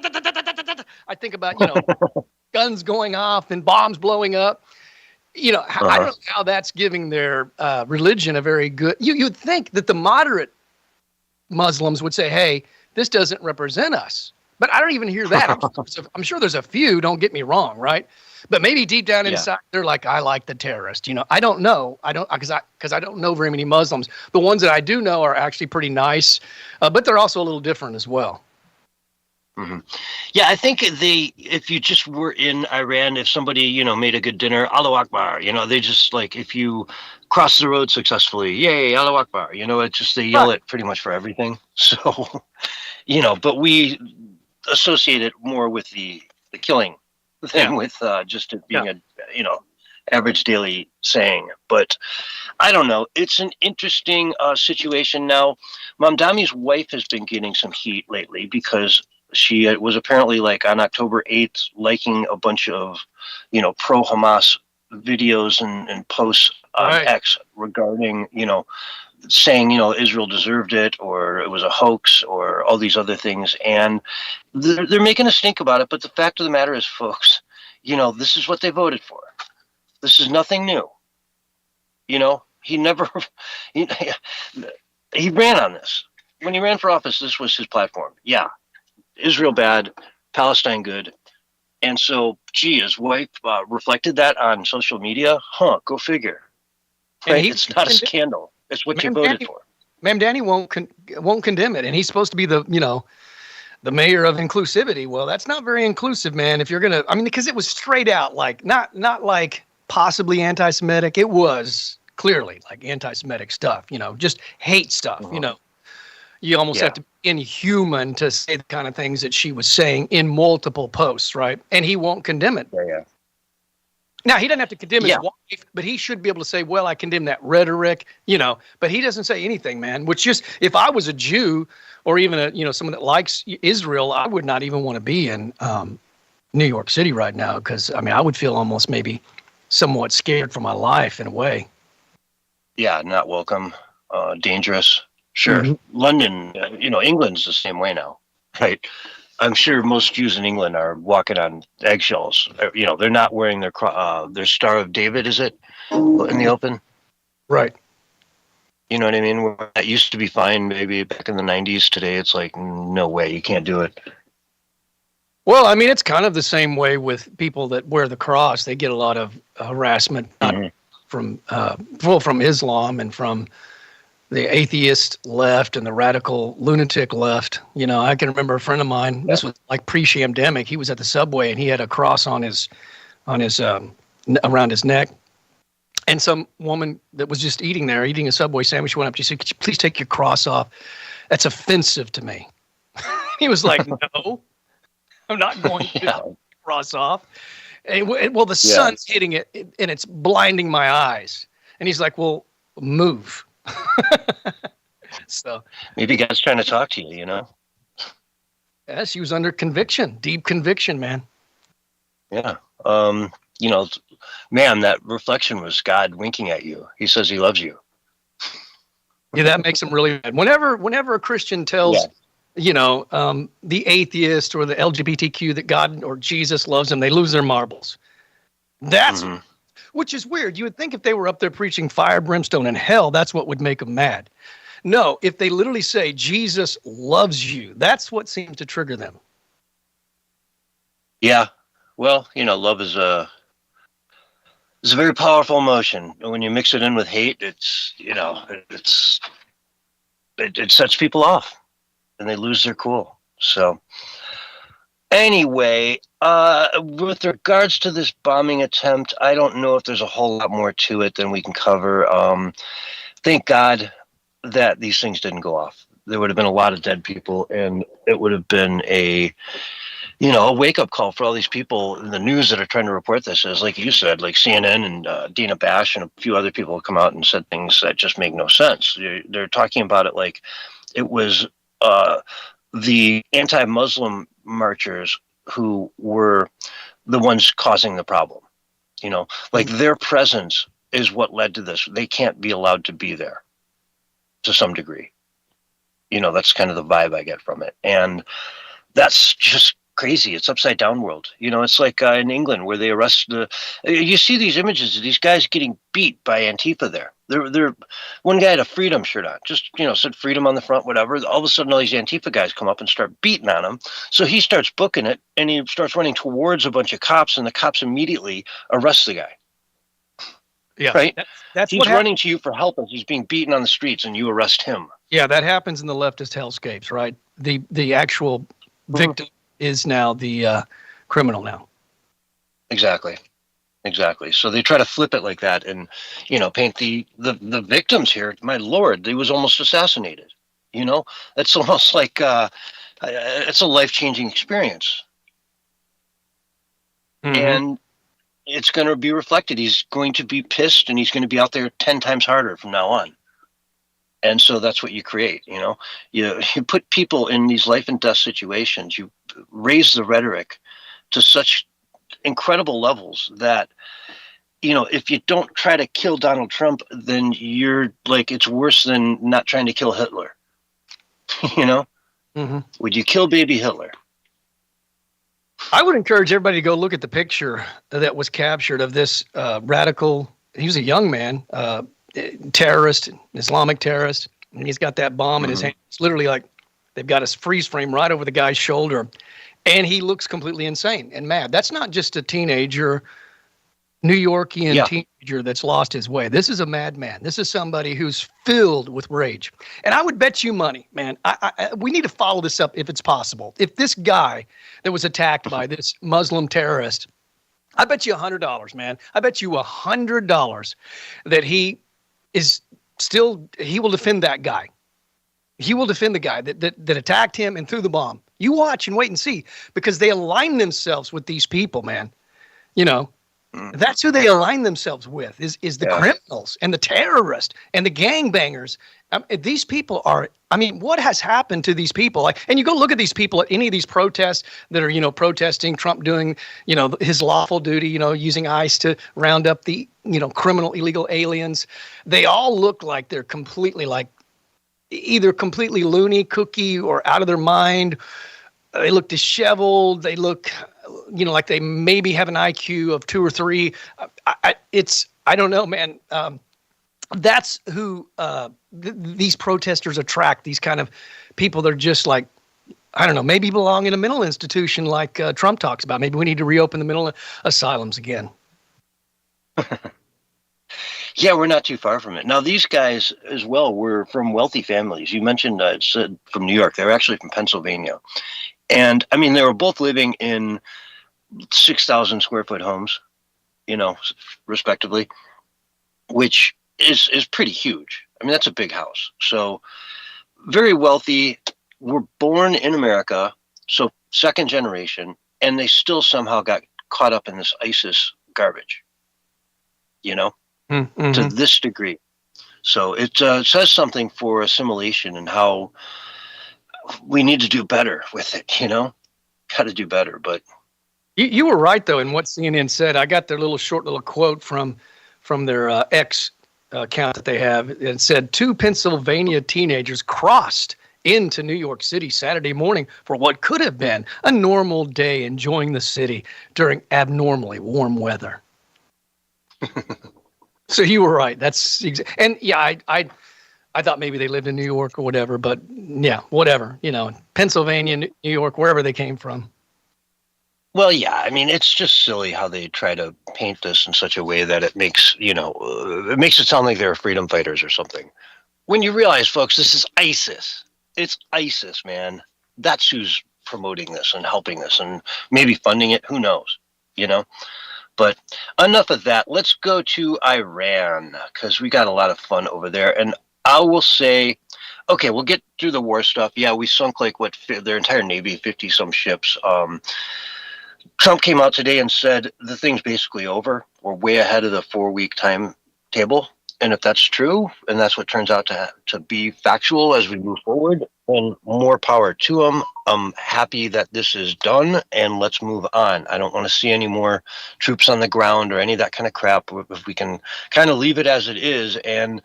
I think about, guns going off and bombs blowing up. I don't know how that's giving their religion a very good. You'd think that the moderate Muslims would say, "Hey, this doesn't represent us," but I don't even hear that. I'm sure there's a few. Don't get me wrong, right? But maybe deep down inside, they're like, "I like the terrorist." I don't know. I don't because I don't know very many Muslims. The ones that I do know are actually pretty nice, but they're also a little different as well. Mm-hmm. Yeah, I think if you just were in Iran, if somebody, made a good dinner, Allahu Akbar, they just like, if you cross the road successfully, yay, Allahu Akbar, it's just, they yell it pretty much for everything. So, but we associate it more with the killing than with just it being a, average daily saying. But I don't know. It's an interesting situation now. Mamdani's wife has been getting some heat lately because she was apparently, like, on October 8th, liking a bunch of, pro-Hamas videos and posts on X regarding, saying, Israel deserved it, or it was a hoax, or all these other things. And they're making a stink about it. But the fact of the matter is, folks, this is what they voted for. This is nothing new. He never, he ran on this. When he ran for office, this was his platform. Yeah. Israel bad, Palestine good. And so, his wife reflected that on social media. Go figure. Right? It's not a scandal. It's what you voted for. Mamdani won't condemn it, and he's supposed to be the the mayor of inclusivity. Well, that's not very inclusive, man. If you're gonna, because it was straight out like not like possibly anti-Semitic. It was clearly like anti-Semitic stuff. Just hate stuff. You almost have to be inhuman to say the kind of things that she was saying in multiple posts, right? And he won't condemn it. Yeah. Now, he doesn't have to condemn his wife, but he should be able to say, well, I condemn that rhetoric, but he doesn't say anything, man, which just, if I was a Jew or even someone that likes Israel, I would not even want to be in New York City right now because, I would feel almost maybe somewhat scared for my life in a way. Yeah, not welcome, dangerous. Sure. Mm-hmm. London, England's the same way now, right? I'm sure most Jews in England are walking on eggshells. They're not wearing their Star of David, is it, in the open? Right. You know what I mean? Where that used to be fine maybe back in the 90s. Today it's like, no way, you can't do it. Well, it's kind of the same way with people that wear the cross. They get a lot of harassment from Islam and from the atheist left and the radical lunatic left. I can remember a friend of mine, this was like pre-shamdemic. He was at the subway and he had a cross on his around his neck. And some woman that was just eating a Subway sandwich went up to him. She said, "Could you please take your cross off? That's offensive to me." He was like, "No, I'm not going to take the cross off." And, the sun's hitting it and it's blinding my eyes. And he's like, "Well, move." So maybe God's trying to talk to you, Yeah, she was under conviction, deep conviction, man. Yeah. Man, that reflection was God winking at you. He says he loves you. Yeah, that makes him really mad. Whenever a Christian tells, the atheist or the LGBTQ that God or Jesus loves them, they lose their marbles. That's which is weird. You would think if they were up there preaching fire, brimstone, and hell, that's what would make them mad. No, if they literally say Jesus loves you, that's what seems to trigger them. Yeah. Well, love is a very powerful emotion. When you mix it in with hate, it sets people off and they lose their cool. So anyway, with regards to this bombing attempt, I don't know if there's a whole lot more to it than we can cover. Thank God that these things didn't go off. there would have been a lot of dead people, and it would have been a wake-up call for all these people in the news that are trying to report this. As like you said, like CNN and Dina Bash and a few other people have come out and said things that just make no sense. They're talking about it like it was the anti-Muslim marchers who were the ones causing the problem. Like their presence is what led to this. They can't be allowed to be there to some degree. That's kind of the vibe I get from it. And that's just crazy. It's upside down world. It's like in England where they arrest you see these images of these guys getting beat by Antifa there. They're one guy had a freedom shirt on, just, said freedom on the front, whatever. All of a sudden, all these Antifa guys come up and start beating on him. So he starts booking it and he starts running towards a bunch of cops, and the cops immediately arrest the guy. Yeah. Right. That's he's running to you for help and he's being beaten on the streets and you arrest him. Yeah. That happens in the leftist hellscapes, right? The actual victim is now the criminal now. Exactly. So they try to flip it like that and, paint the victims here. My Lord, they was almost assassinated. That's almost like it's a life-changing experience. Mm-hmm. And it's going to be reflected. He's going to be pissed and he's going to be out there 10 times harder from now on. And so that's what you create, You put people in these life and death situations. You raise the rhetoric to such incredible levels that, if you don't try to kill Donald Trump, then you're like, it's worse than not trying to kill Hitler. Mm-hmm. Would you kill baby Hitler? I would encourage everybody to go look at the picture that was captured of this radical. He was a young man, terrorist, Islamic terrorist, and he's got that bomb in his hand. It's literally like they've got a freeze frame right over the guy's shoulder, and he looks completely insane and mad. That's not just a teenager, New Yorkian teenager that's lost his way. This is a madman. This is somebody who's filled with rage. And I would bet you money, man, we need to follow this up if it's possible. If this guy that was attacked by this Muslim terrorist, I bet you $100, man. I bet you $100 that he will defend that guy. He will defend the guy that attacked him and threw the bomb. You watch and wait and see, because they align themselves with these people, man. That's who they align themselves with is the criminals and the terrorists and the gangbangers. These people are, what has happened to these people? And you go look at these people at any of these protests that are, protesting Trump doing, his lawful duty, using ICE to round up the, criminal illegal aliens. They all look like they're completely either completely loony, kooky, or out of their mind. They look disheveled. They look, like they maybe have an IQ of 2 or 3. I don't know, man. That's who these protesters attract. These kind of people. They're just like, I don't know, maybe belong in a mental institution like Trump talks about. Maybe we need to reopen the mental asylums again. Yeah, we're not too far from it. Now, these guys as well were from wealthy families. You mentioned said from New York. They were actually from Pennsylvania. And, they were both living in 6,000 square foot homes, respectively, which is pretty huge. That's a big house. So very wealthy, were born in America, so second generation, and they still somehow got caught up in this ISIS garbage, Mm-hmm. to this degree. So it says something for assimilation and how we need to do better with it, got to do better. But you were right, though, in what CNN said. I got their short little quote from their X account that they have. It said 2 Pennsylvania teenagers crossed into New York City Saturday morning for what could have been a normal day, enjoying the city during abnormally warm weather. So you were right. And yeah, I thought maybe they lived in New York or whatever, but yeah, whatever, Pennsylvania, New York, wherever they came from. Well, yeah, it's just silly how they try to paint this in such a way that it makes, it makes it sound like they're freedom fighters or something. When you realize, folks, this is ISIS. It's ISIS, man. That's who's promoting this and helping this and maybe funding it. Who knows, But enough of that. Let's go to Iran, because we got a lot of fun over there. And I will say okay, we'll get through the war stuff. Yeah, we sunk like their entire Navy, 50 some ships. Trump came out today and said the thing's basically over. We're way ahead of the 4-week timetable. And if that's true, and that's what turns out to be factual as we move forward, then more power to them. I'm happy that this is done, and let's move on. I don't want to see any more troops on the ground or any of that kind of crap. If we can kind of leave it as it is and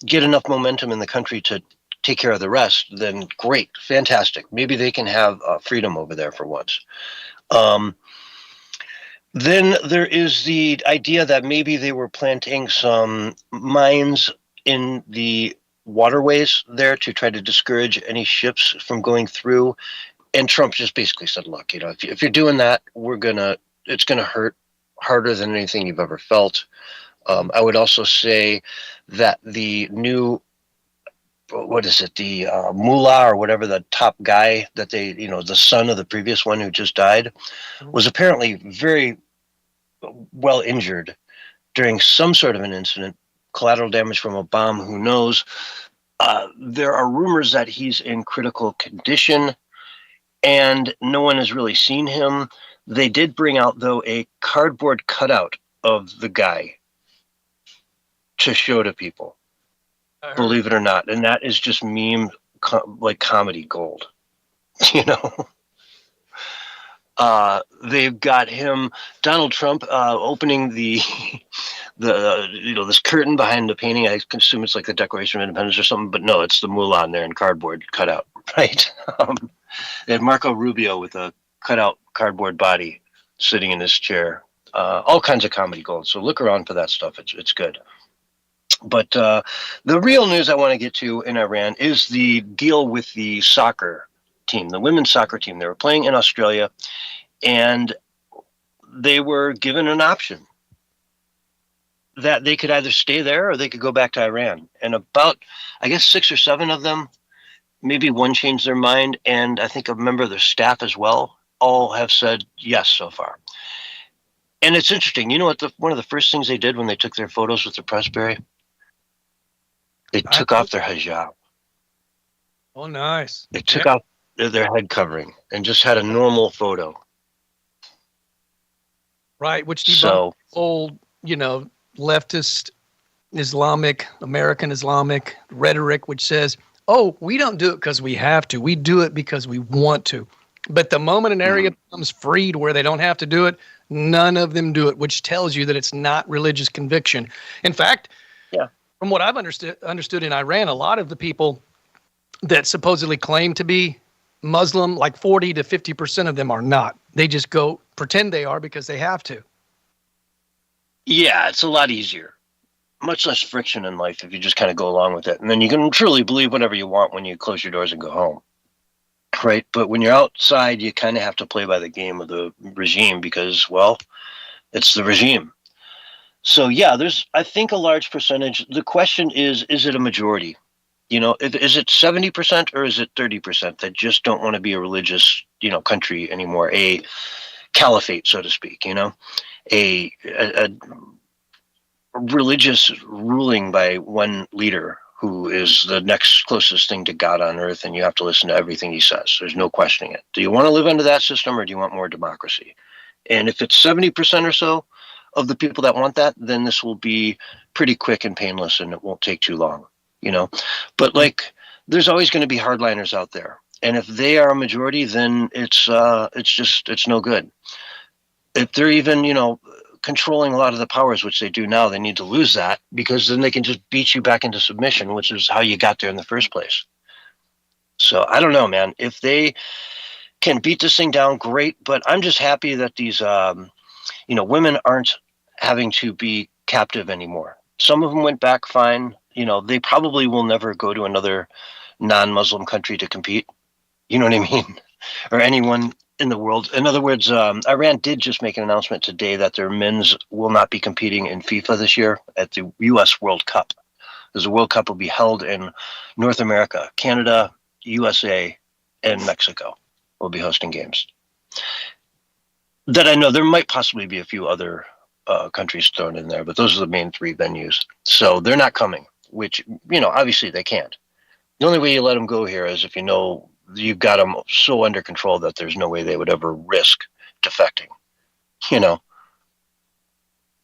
get enough momentum in the country to take care of the rest, then great, fantastic. Maybe they can have freedom over there for once. Then there is the idea that maybe they were planting some mines in the waterways there to try to discourage any ships from going through. And Trump just basically said, look, you know, if you're doing that, it's going to hurt harder than anything you've ever felt. I would also say that the new, what is it, the mullah or whatever, the top guy that they, you know, the son of the previous one who just died, was apparently very well injured during some sort of an incident, collateral damage from a bomb, who knows. There are rumors that he's in critical condition, and no one has really seen him. They did bring out, though, a cardboard cutout of the guy to show to people, believe it or not. And that is just meme, like comedy gold, you know? They've got him, Donald Trump, opening the you know, this curtain behind the painting. I assume it's like the Declaration of Independence or something, but no, it's the mullah on there in cardboard cutout, right? They had Marco Rubio with a cutout cardboard body sitting in his chair. All kinds of comedy gold. So look around for that stuff. It's good. But the real news I want to get to in Iran is the deal with the soccer team, the women's soccer team. They were playing in Australia, and they were given an option that they could either stay there or they could go back to Iran. And about, I guess, 6 or 7 of them, maybe one changed their mind, and I think a member of their staff as well, all have said yes so far. And it's interesting. You know what? One of the first things they did when they took their photos with the press, Barry? They took off their hijab. Oh, nice. They took off their head covering and just had a normal photo. Right, which debunked old, you know, leftist Islamic, American Islamic rhetoric, which says, oh, we don't do it because we have to. We do it because we want to. But the moment an area becomes freed where they don't have to do it, none of them do it, which tells you that it's not religious conviction. In fact, from what I've understood in Iran, a lot of the people that supposedly claim to be Muslim, like 40 to 50% of them are not. They just go pretend they are because they have to. Yeah, it's a lot easier. Much less friction in life if you just kind of go along with it. And then you can truly believe whatever you want when you close your doors and go home. Right? But when you're outside, you kind of have to play by the game of the regime because, well, it's the regime. So, yeah, there's, I think, a large percentage. The question is it a majority? You know, is it 70% or is it 30% that just don't want to be a religious, you know, country anymore, a caliphate, so to speak, you know, a religious ruling by one leader who is the next closest thing to God on earth, and you have to listen to everything he says. There's no questioning it. Do you want to live under that system or do you want more democracy? And if it's 70% or so of the people that want that, then this will be pretty quick and painless and it won't take too long, you know. But like, there's always going to be hardliners out there. And if they are a majority, then it's no good. If they're even, you know, controlling a lot of the powers, which they do now, they need to lose that because then they can just beat you back into submission, which is how you got there in the first place. So I don't know, man. If they can beat this thing down, great. But I'm just happy that these, you know, women aren't having to be captive anymore. Some of them went back fine. You know, they probably will never go to another non-Muslim country to compete. You know what I mean? Or anyone in the world. In other words, Iran did just make an announcement today that their men's will not be competing in FIFA this year at the U.S. World Cup. Because the World Cup will be held in North America, Canada, USA, and Mexico will be hosting games. That I know there might possibly be a few other countries thrown in there, but those are the main 3 venues. So they're not coming, which, you know, obviously they can't. The only way you let them go here is if you know you've got them so under control that there's no way they would ever risk defecting. You know,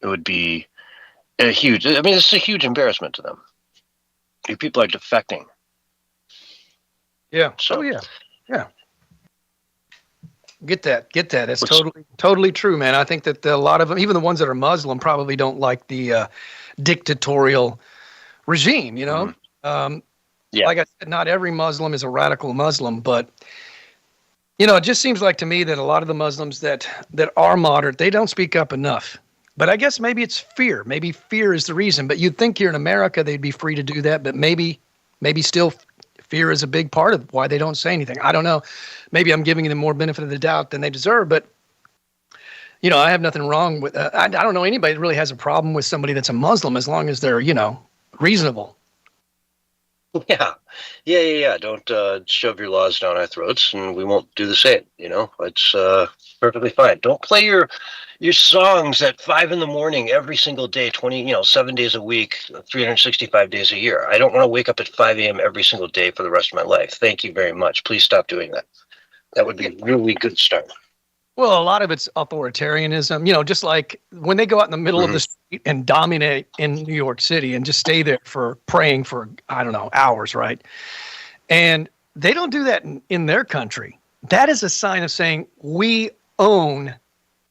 it would be a huge. I mean, it's a huge embarrassment to them. If people are defecting. Yeah. So, oh yeah. Yeah. Get that. It's totally true, man. I think that a lot of them, even the ones that are Muslim, probably don't like the dictatorial regime. You know, yeah. Like I said, not every Muslim is a radical Muslim, but you know, it just seems like to me that a lot of the Muslims that are moderate, they don't speak up enough. But I guess maybe it's fear. Maybe fear is the reason. But you'd think here in America they'd be free to do that. But maybe still fear is a big part of why they don't say anything. I don't know. Maybe I'm giving them more benefit of the doubt than they deserve. But, you know, I have nothing wrong with I don't know anybody that really has a problem with somebody that's a Muslim as long as they're, you know, reasonable. Yeah. Don't shove your laws down our throats, and we won't do the same. You know, it's perfectly fine. Don't play your songs at 5 a.m. every single day, 7 days a week, 365 days a year. I don't want to wake up at 5 a.m. every single day for the rest of my life. Thank you very much. Please stop doing that. That would be a really good start. Well, a lot of it's authoritarianism, you know, just like when they go out in the middle of the street and dominate in New York City and just stay there for praying for, I don't know, hours, right? And they don't do that in their country. That is a sign of saying we own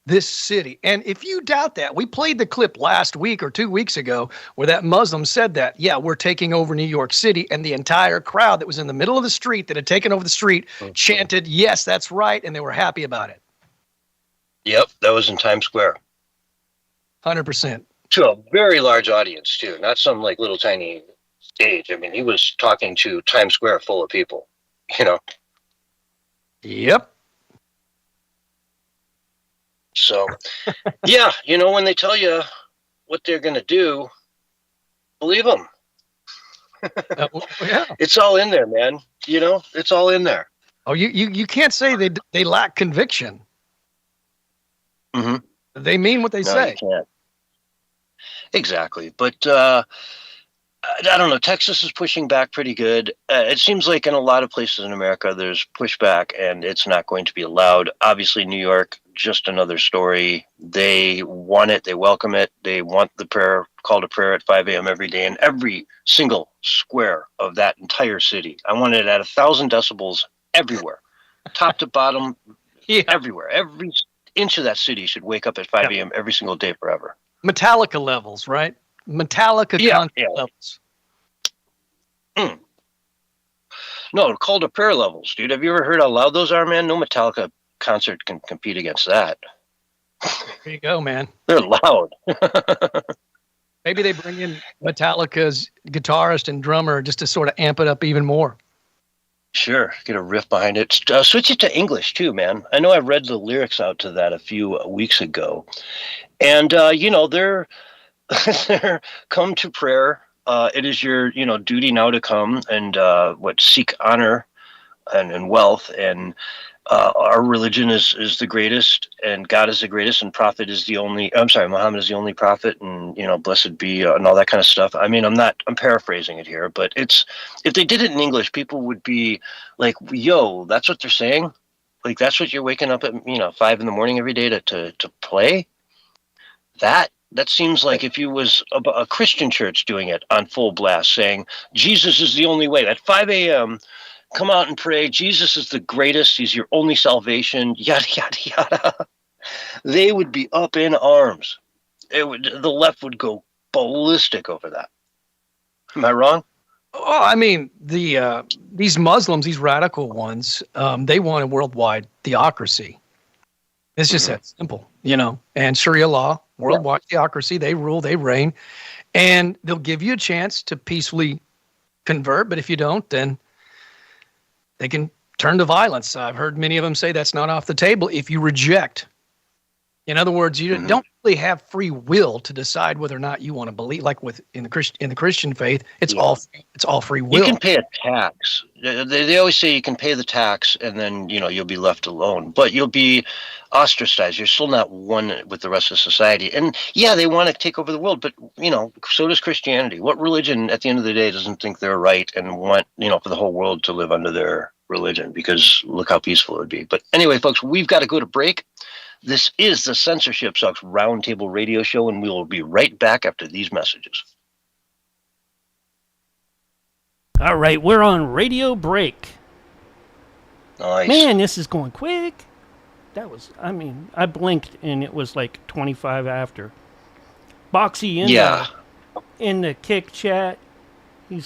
this city. And if you doubt that, we played the clip last week or 2 weeks ago where that Muslim said that, yeah, we're taking over New York City. And the entire crowd that was in the middle of the street that had taken over the street chanted, yes, that's right. And they were happy about it. Yep, that was in Times Square. 100%. To a very large audience, too. Not some, like, little tiny stage. I mean, he was talking to Times Square full of people, you know. Yep. So, yeah, you know, when they tell you what they're going to do, believe them. Yeah. It's all in there, man. You know, it's all in there. Oh, you can't say they lack conviction. Mm-hmm. They mean what they say. You can't. Exactly. But I don't know. Texas is pushing back pretty good. It seems like in a lot of places in America, there's pushback and it's not going to be allowed. Obviously, New York, just another story. They want it. They welcome it. They want the call to prayer at 5 a.m. every day in every single square of that entire city. I want it at 1,000 decibels everywhere, top to bottom, everywhere. Every inch of that city should wake up at 5 a.m. every single day forever. Metallica levels, right? Metallica levels. No, call to prayer levels, dude. Have you ever heard how loud those are, man? No Metallica concert can compete against that. There you go, man. They're loud. Maybe they bring in Metallica's guitarist and drummer just to sort of amp it up even more. Sure, get a riff behind it. Switch it to English too, man. I know I read the lyrics out to that a few weeks ago, and you know they're come to prayer. It is your duty now to come and seek honor and wealth, and our religion is the greatest, and God is the greatest, and prophet is the only. I'm sorry, Muhammad is the only prophet, and blessed be, and all that kind of stuff. I mean, I'm paraphrasing it here, but it's if they did it in English, people would be like, "Yo, that's what they're saying." Like that's what you're waking up at 5 a.m. every day to play. That seems like if you was a Christian church doing it on full blast, saying Jesus is the only way at 5 a.m. Come out and pray. Jesus is the greatest. He's your only salvation. Yada yada yada. They would be up in arms. The left would go ballistic over that. Am I wrong? Oh, I mean, these Muslims, these radical ones, they want a worldwide theocracy. It's just that simple, And Sharia law, worldwide theocracy, they rule, they reign, and they'll give you a chance to peacefully convert. But if you don't, then they can turn to violence. I've heard many of them say that's not off the table if you reject In other words, you don't really have free will to decide whether or not you want to believe. Like in the Christian faith, it's all free will. You can pay a tax. They always say you can pay the tax, and then you'll be left alone. But you'll be ostracized. You're still not one with the rest of society. And yeah, they want to take over the world, but so does Christianity. What religion, at the end of the day, doesn't think they're right and want for the whole world to live under their religion? Because look how peaceful it would be. But anyway, folks, we've got to go to break. This is the Censorship Sucks Roundtable Radio Show, and we will be right back after these messages. All right, we're on radio break. Nice. Man, this is going quick. I blinked and it was like 25 after. Boxy in the kick chat, he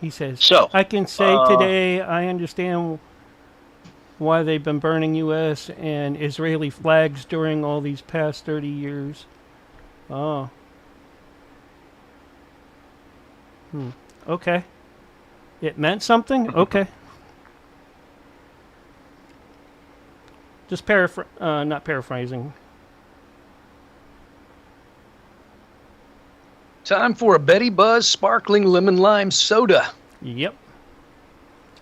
says, so, I can say today I understand why they've been burning U.S. and Israeli flags during all these past 30 years. Oh. Okay. It meant something? Okay. Just not paraphrasing. Time for a Betty Buzz sparkling lemon lime soda. Yep.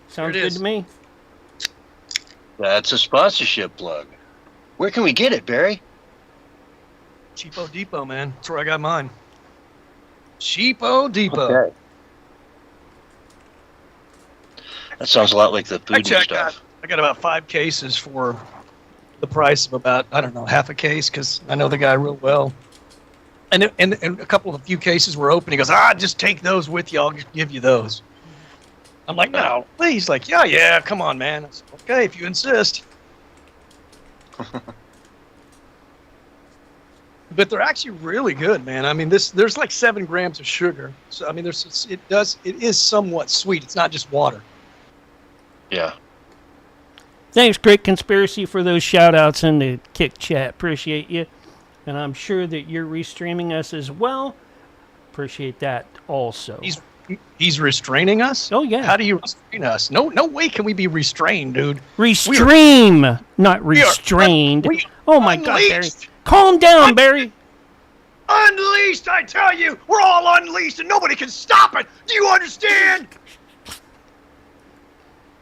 Sounds good to me. That's a sponsorship plug. Where can we get it, Barry? Cheapo Depot, man. That's where I got mine. Cheapo Depot. Okay. That sounds a lot like the food and stuff. I got about 5 cases for the price of about, half a case, because I know the guy real well. And a few cases were open. He goes, just take those with you. I'll just give you those. I'm like, no, please. Like, yeah, come on, man. I said, okay, if you insist. But they're actually really good, man. I mean, there's like 7 grams of sugar. So I mean, it is somewhat sweet. It's not just water. Yeah. Thanks, Great Conspiracy, for those shout-outs in the Kick Chat. Appreciate you. And I'm sure that you're restreaming us as well. Appreciate that also. He's restraining us? Oh, yeah. How do you restrain us? No way can we be restrained, dude. Restream, not restrained. Oh, my God, Barry. Calm down, Barry. Unleashed, I tell you. We're all unleashed and nobody can stop it. Do you understand?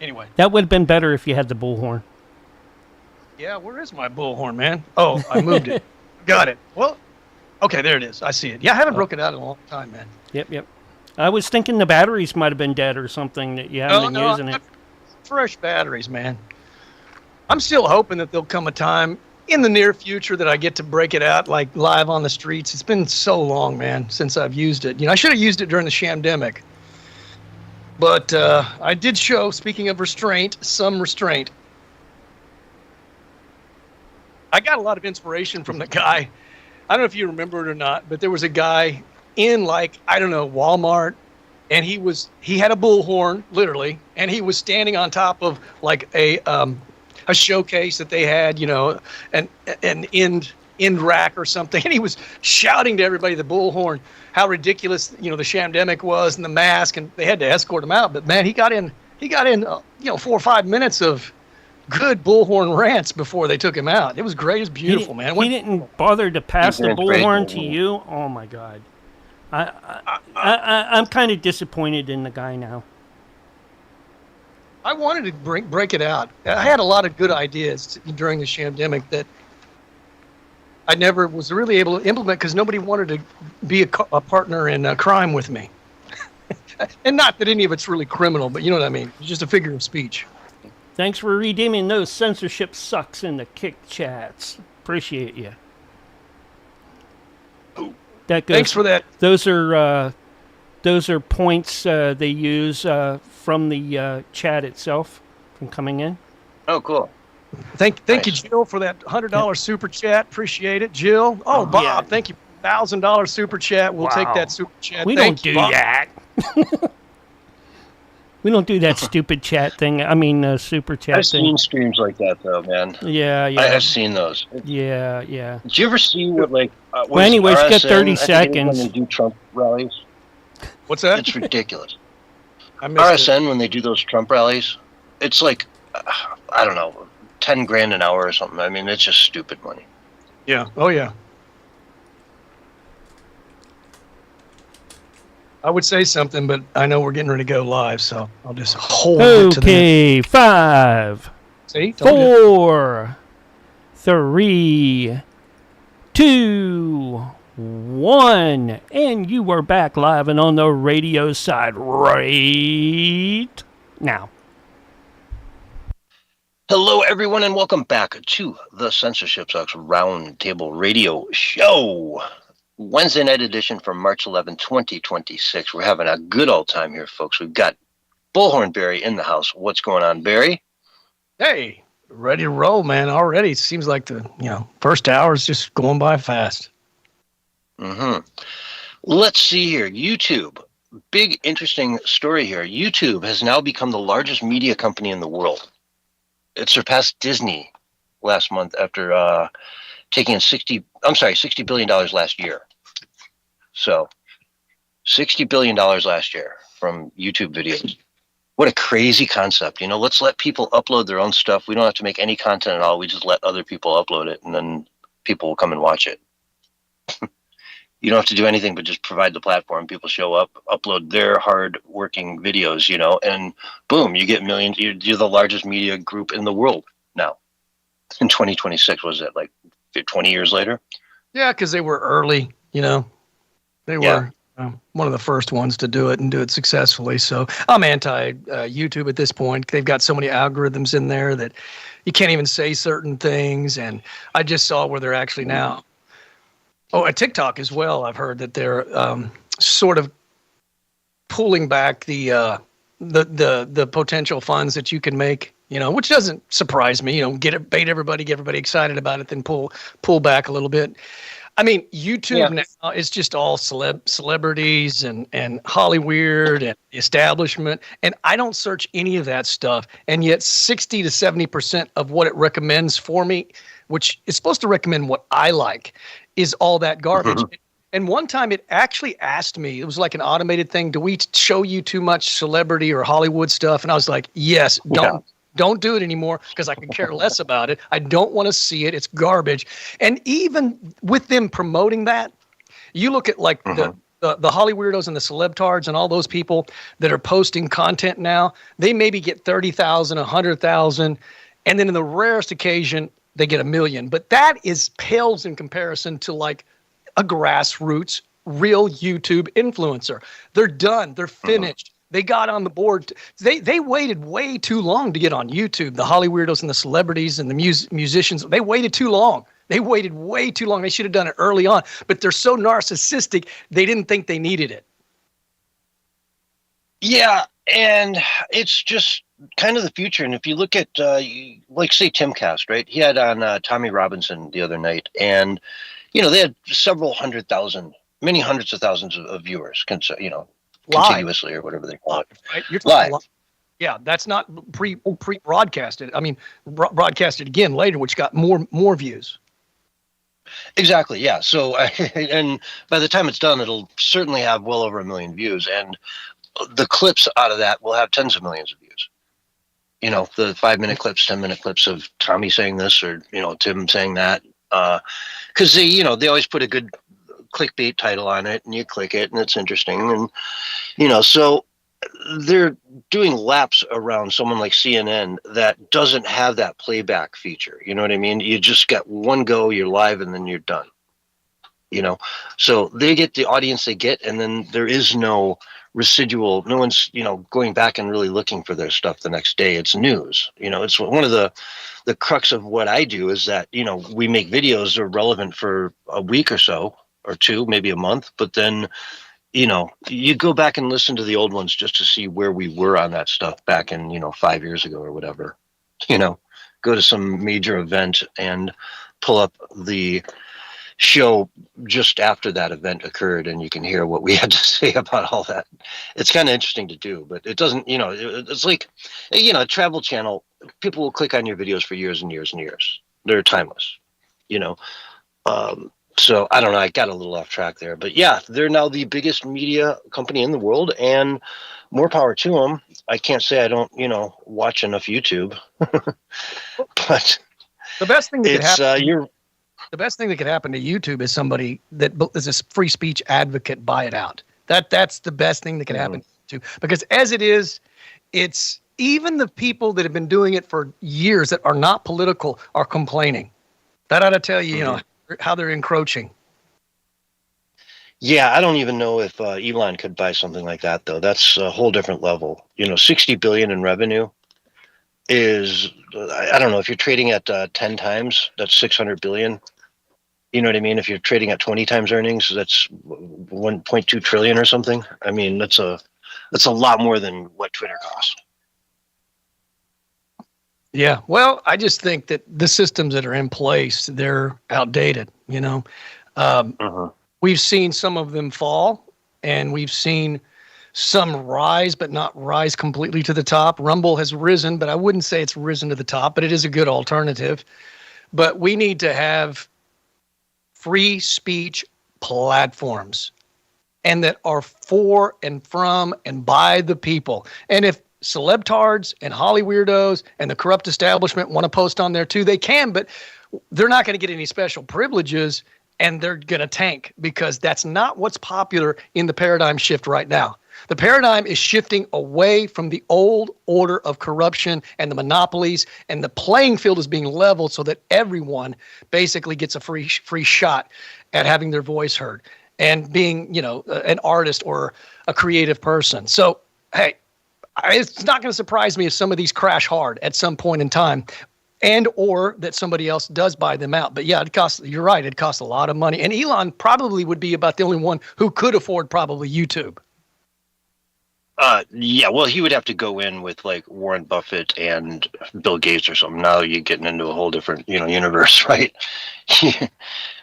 Anyway. That would have been better if you had the bullhorn. Yeah, where is my bullhorn, man? Oh, I moved it. Got it. Well, okay, there it is. I see it. Yeah, I haven't broken it out in a long time, man. Yep. I was thinking the batteries might have been dead or something that you haven't been using it. Fresh batteries, man. I'm still hoping that there'll come a time in the near future that I get to break it out like live on the streets. It's been so long, man, since I've used it. I should have used it during the shamdemic. But I did show, speaking of restraint, some restraint. I got a lot of inspiration from the guy. I don't know if you remember it or not, but there was a guy in Walmart, and he had a bullhorn, literally, and he was standing on top of like a showcase that they had, an end rack or something, and he was shouting to everybody the bullhorn how ridiculous the shamdemic was and the mask, and they had to escort him out. But man, he got in 4 or 5 minutes of good bullhorn rants before they took him out. It was great. It was beautiful, man. He didn't bother to pass the bullhorn to you. Oh my God, I'm kind of disappointed in the guy now. I wanted to break it out. I had a lot of good ideas during the shamdemic that I never was really able to implement because nobody wanted to be a partner in crime with me. And not that any of it's really criminal, but you know what I mean. It's just a figure of speech. Thanks for redeeming those censorship sucks in the Kick Chats. Appreciate you. Thanks for that. Those are points they use from the chat itself from coming in. Oh, cool. Thank you, Jill, for that $100 super chat. Appreciate it, Jill. Oh, Bob, yeah. Thank you. $1,000 super chat. We'll take that super chat. We don't do that. We don't do that stupid chat thing. I mean, super chat I've thing. I've seen streams like that, though, man. Yeah. I've seen those. Yeah. Did you ever see what, well, anyways, you got 30 seconds. When they do Trump rallies? What's that? It's ridiculous. I missed RSN, when they do those Trump rallies, it's like I don't know, 10 grand an hour or something. I mean, it's just stupid money. Yeah. Oh, yeah. I would say something, but I know we're getting ready to go live, so I'll just hold it to the Okay, 5, See? Told you. 4, 3, 2, 1, and you are back live and on the radio side right now. Hello, everyone, and welcome back to the Censorship Sucks Roundtable Radio Show. Wednesday night edition for March 11, 2026. We're having a good old time here, folks. We've got Bullhorn Barry in the house. What's going on, Barry? Hey, ready to roll, man. Already seems like the first hour is just going by fast. Let's see here. YouTube. Big, interesting story here. YouTube has now become the largest media company in the world. It surpassed Disney last month after taking $60 billion last year. So, $60 billion last year from YouTube videos. What a crazy concept. Let's let people upload their own stuff. We don't have to make any content at all. We just let other people upload it, and then people will come and watch it. You don't have to do anything but just provide the platform. People show up, upload their hard-working videos, and boom, you get millions. You're the largest media group in the world now. In 2026, was it like 20 years later? Yeah, because they were early, They were one of the first ones to do it and do it successfully. So I'm anti YouTube at this point. They've got so many algorithms in there that you can't even say certain things. And I just saw where they're actually now. Oh, at TikTok as well. I've heard that they're sort of pulling back the potential funds that you can make. Which doesn't surprise me. Bait everybody, get everybody excited about it, then pull back a little bit. I mean, YouTube now is just all celebrities and Hollywood and establishment, and I don't search any of that stuff. And yet, 60 to 70% of what it recommends for me, which is supposed to recommend what I like, is all that garbage. Mm-hmm. And one time it actually asked me, it was like an automated thing, do we show you too much celebrity or Hollywood stuff? And I was like, yes, don't do it anymore because I could care less about it. I don't want to see it. It's garbage. And even with them promoting that, you look at like the Hollyweirdos and the celebtards and all those people that are posting content now, they maybe get 30,000, 100,000, and then in the rarest occasion, they get 1 million. But that pales in comparison to like a grassroots, real YouTube influencer. They're done. They're finished. They got on the board. They waited way too long to get on YouTube. The Hollyweirdos and the celebrities and the musicians, they waited too long. They waited way too long. They should have done it early on. But they're so narcissistic, they didn't think they needed it. Yeah, and it's just kind of the future. And if you look at, like, say, Timcast, right? He had on Tommy Robinson the other night. And, they had several hundred thousand, many hundreds of thousands of viewers, continuously or whatever they call it. Right? You're live. Yeah, that's not pre-broadcasted. I mean, broadcasted again later, which got more views. Exactly, yeah. So, and by the time it's done, it'll certainly have well over 1 million views. And the clips out of that will have tens of millions of views. The 5-minute clips, 10-minute clips of Tommy saying this or, Tim saying that. Because they always put a good clickbait title on it and you click it and it's interesting. And, so they're doing laps around someone like CNN that doesn't have that playback feature. You know what I mean? You just got one go, you're live, and then you're done. So they get the audience they get, and then there is no residual. No one's, going back and really looking for their stuff the next day. It's news. It's one of the crux of what I do is that, we make videos that are relevant for a week or so, or two, maybe a month, but then, you go back and listen to the old ones just to see where we were on that stuff back in, 5 years ago or whatever. Go to some major event and pull up the show just after that event occurred, and you can hear what we had to say about all that. It's kind of interesting to do, but it doesn't, it's like, a Travel Channel, people will click on your videos for years and years and years. They're timeless, So I don't know. I got a little off track there, but yeah, they're now the biggest media company in the world, and more power to them. I can't say I don't, watch enough YouTube, but The best thing that could it's happen. The best thing that could happen to YouTube is somebody that is a free speech advocate buy it out. That's the best thing that can happen to, because as it is, it's even the people that have been doing it for years that are not political are complaining. That ought to tell you, you know, how they're encroaching. Yeah, I don't even know if Elon could buy something like that, though. That's a whole different level. 60 billion in revenue is, I don't know, if you're trading at 10 times, that's 600 billion. You know what I mean? If you're trading at 20 times earnings, that's 1.2 trillion or something. I mean, that's a lot more than what Twitter costs. Yeah, well, I just think that the systems that are in place, they're outdated, you know. We've seen some of them fall, and we've seen some rise, but not rise completely to the top. Rumble has risen, but I wouldn't say it's risen to the top, but it is a good alternative. But we need to have free speech platforms, and that are for and from and by the people. And if celebtards and Holly weirdos and the corrupt establishment want to post on there too, they can, but they're not going to get any special privileges, and they're going to tank, because that's not what's popular in the paradigm shift right now. The paradigm is shifting away from the old order of corruption and the monopolies, and the playing field is being leveled so that everyone basically gets a free shot at having their voice heard and being, you know, an artist or a creative person. So, hey, it's not going to surprise me if some of these crash hard at some point in time, and or that somebody else does buy them out. But yeah, you're right, it costs a lot of money. And Elon probably would be about the only one who could afford probably YouTube. Yeah, well, he would have to go in with like Warren Buffett and Bill Gates or something. Now you're getting into a whole different, universe, right?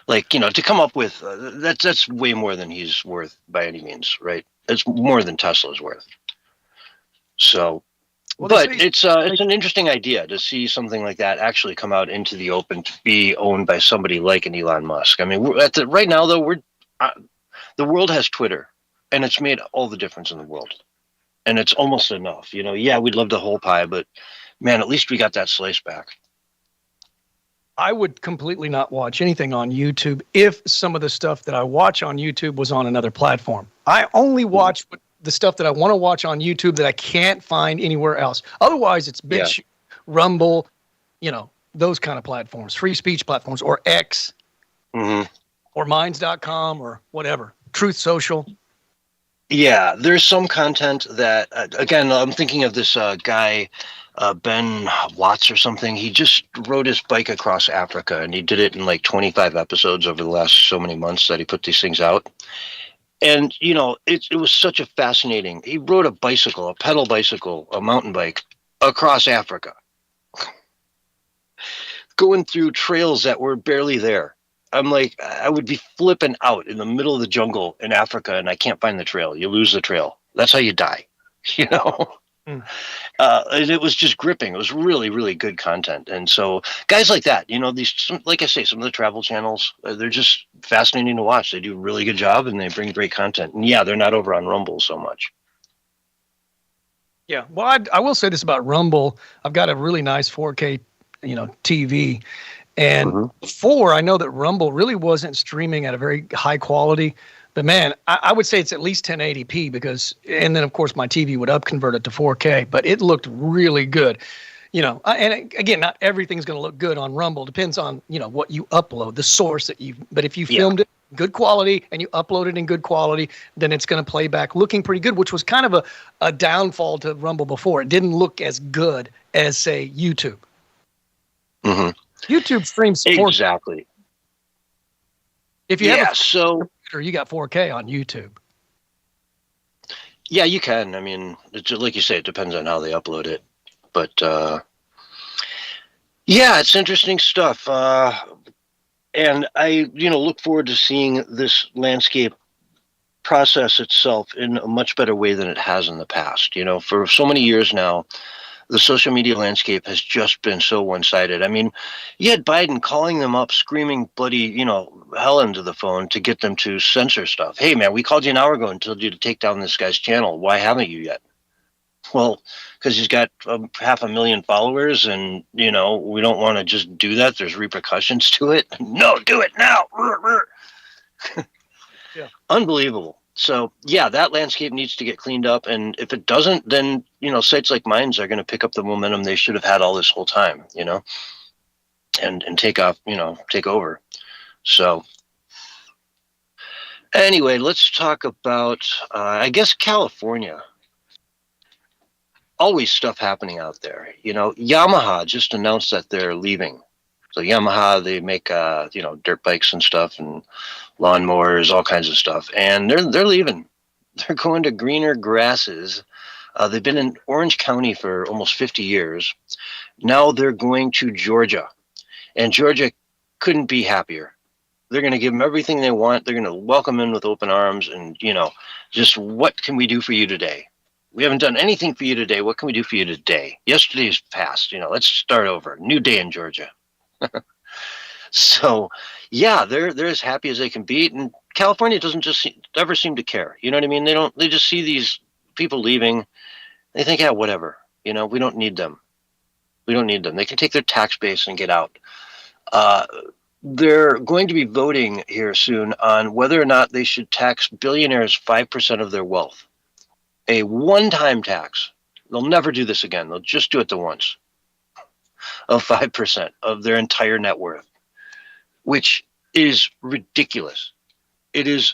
Like, to come up with that's way more than he's worth by any means, right? It's more than Tesla's worth. So, well, but it's an interesting idea to see something like that actually come out into the open, to be owned by somebody like an Elon Musk. I mean, right now though, the world has Twitter, and it's made all the difference in the world. And it's almost enough, Yeah, we'd love the whole pie, but man, at least we got that slice back. I would completely not watch anything on YouTube if some of the stuff that I watch on YouTube was on another platform. I only watch the stuff that I want to watch on YouTube that I can't find anywhere else. Otherwise, it's BitChute, Rumble, those kind of platforms, free speech platforms, or X, or Minds.com, or whatever, Truth Social. Yeah, there's some content that, again, I'm thinking of this guy, Ben Watts or something. He just rode his bike across Africa, and he did it in like 25 episodes over the last so many months that he put these things out. And, it was such a fascinating, he rode a pedal bicycle, a mountain bike across Africa, going through trails that were barely there. I'm like, I would be flipping out in the middle of the jungle in Africa, and I can't find the trail. You lose the trail. That's how you die, And it was just gripping. It was really, really good content. And so guys like that, like I say, some of the travel channels, they're just fascinating to watch. They do a really good job, and they bring great content. And yeah, they're not over on Rumble so much. Yeah. Well, I will say this about Rumble. I've got a really nice 4K, TV. And before, I know that Rumble really wasn't streaming at a very high quality. But man, I would say it's at least 1080p and then of course my TV would convert it to 4K, but it looked really good. And again, not everything's going to look good on Rumble. Depends on, what you upload, the source but if you filmed it in good quality and you upload it in good quality, then it's going to play back looking pretty good, which was kind of a downfall to Rumble before. It didn't look as good as, say, YouTube. YouTube streams 4K. Exactly. If you have a computer, you got 4K on YouTube. Yeah, you can. I mean, it's like you say, it depends on how they upload it. But yeah, it's interesting stuff. And I, look forward to seeing this landscape process itself in a much better way than it has in the past. For so many years now, the social media landscape has just been so one-sided. I mean, you had Biden calling them up, screaming bloody, hell into the phone to get them to censor stuff. Hey, man, we called you an hour ago and told you to take down this guy's channel. Why haven't you yet? Well, because he's got 500,000 followers, and we don't want to just do that. There's repercussions to it. No, do it now. Yeah. Unbelievable. So yeah, that landscape needs to get cleaned up, and if it doesn't, then sites like mine are going to pick up the momentum they should have had all this whole time, and take off, take over. So anyway, let's talk about I guess California. Always stuff happening out there. Yamaha just announced that they're leaving. So Yamaha, they make dirt bikes and stuff and lawnmowers, all kinds of stuff, and they're leaving. They're going to greener grasses. They've been in Orange County for almost 50 years. Now they're going to Georgia, and Georgia couldn't be happier. They're going to give them everything they want. They're going to welcome them with open arms, and just what can we do for you today? We haven't done anything for you today. What can we do for you today? Yesterday's past. Let's start over. New day in Georgia. So, yeah, they're as happy as they can be, and California doesn't ever seem to care. You know what I mean? They just see these people leaving. They think, yeah, whatever. We don't need them. We don't need them. They can take their tax base and get out. They're going to be voting here soon on whether or not they should tax billionaires 5% of their wealth. A one-time tax. They'll never do this again. They'll just do it the once. Of 5% of their entire net worth, which is ridiculous. It is.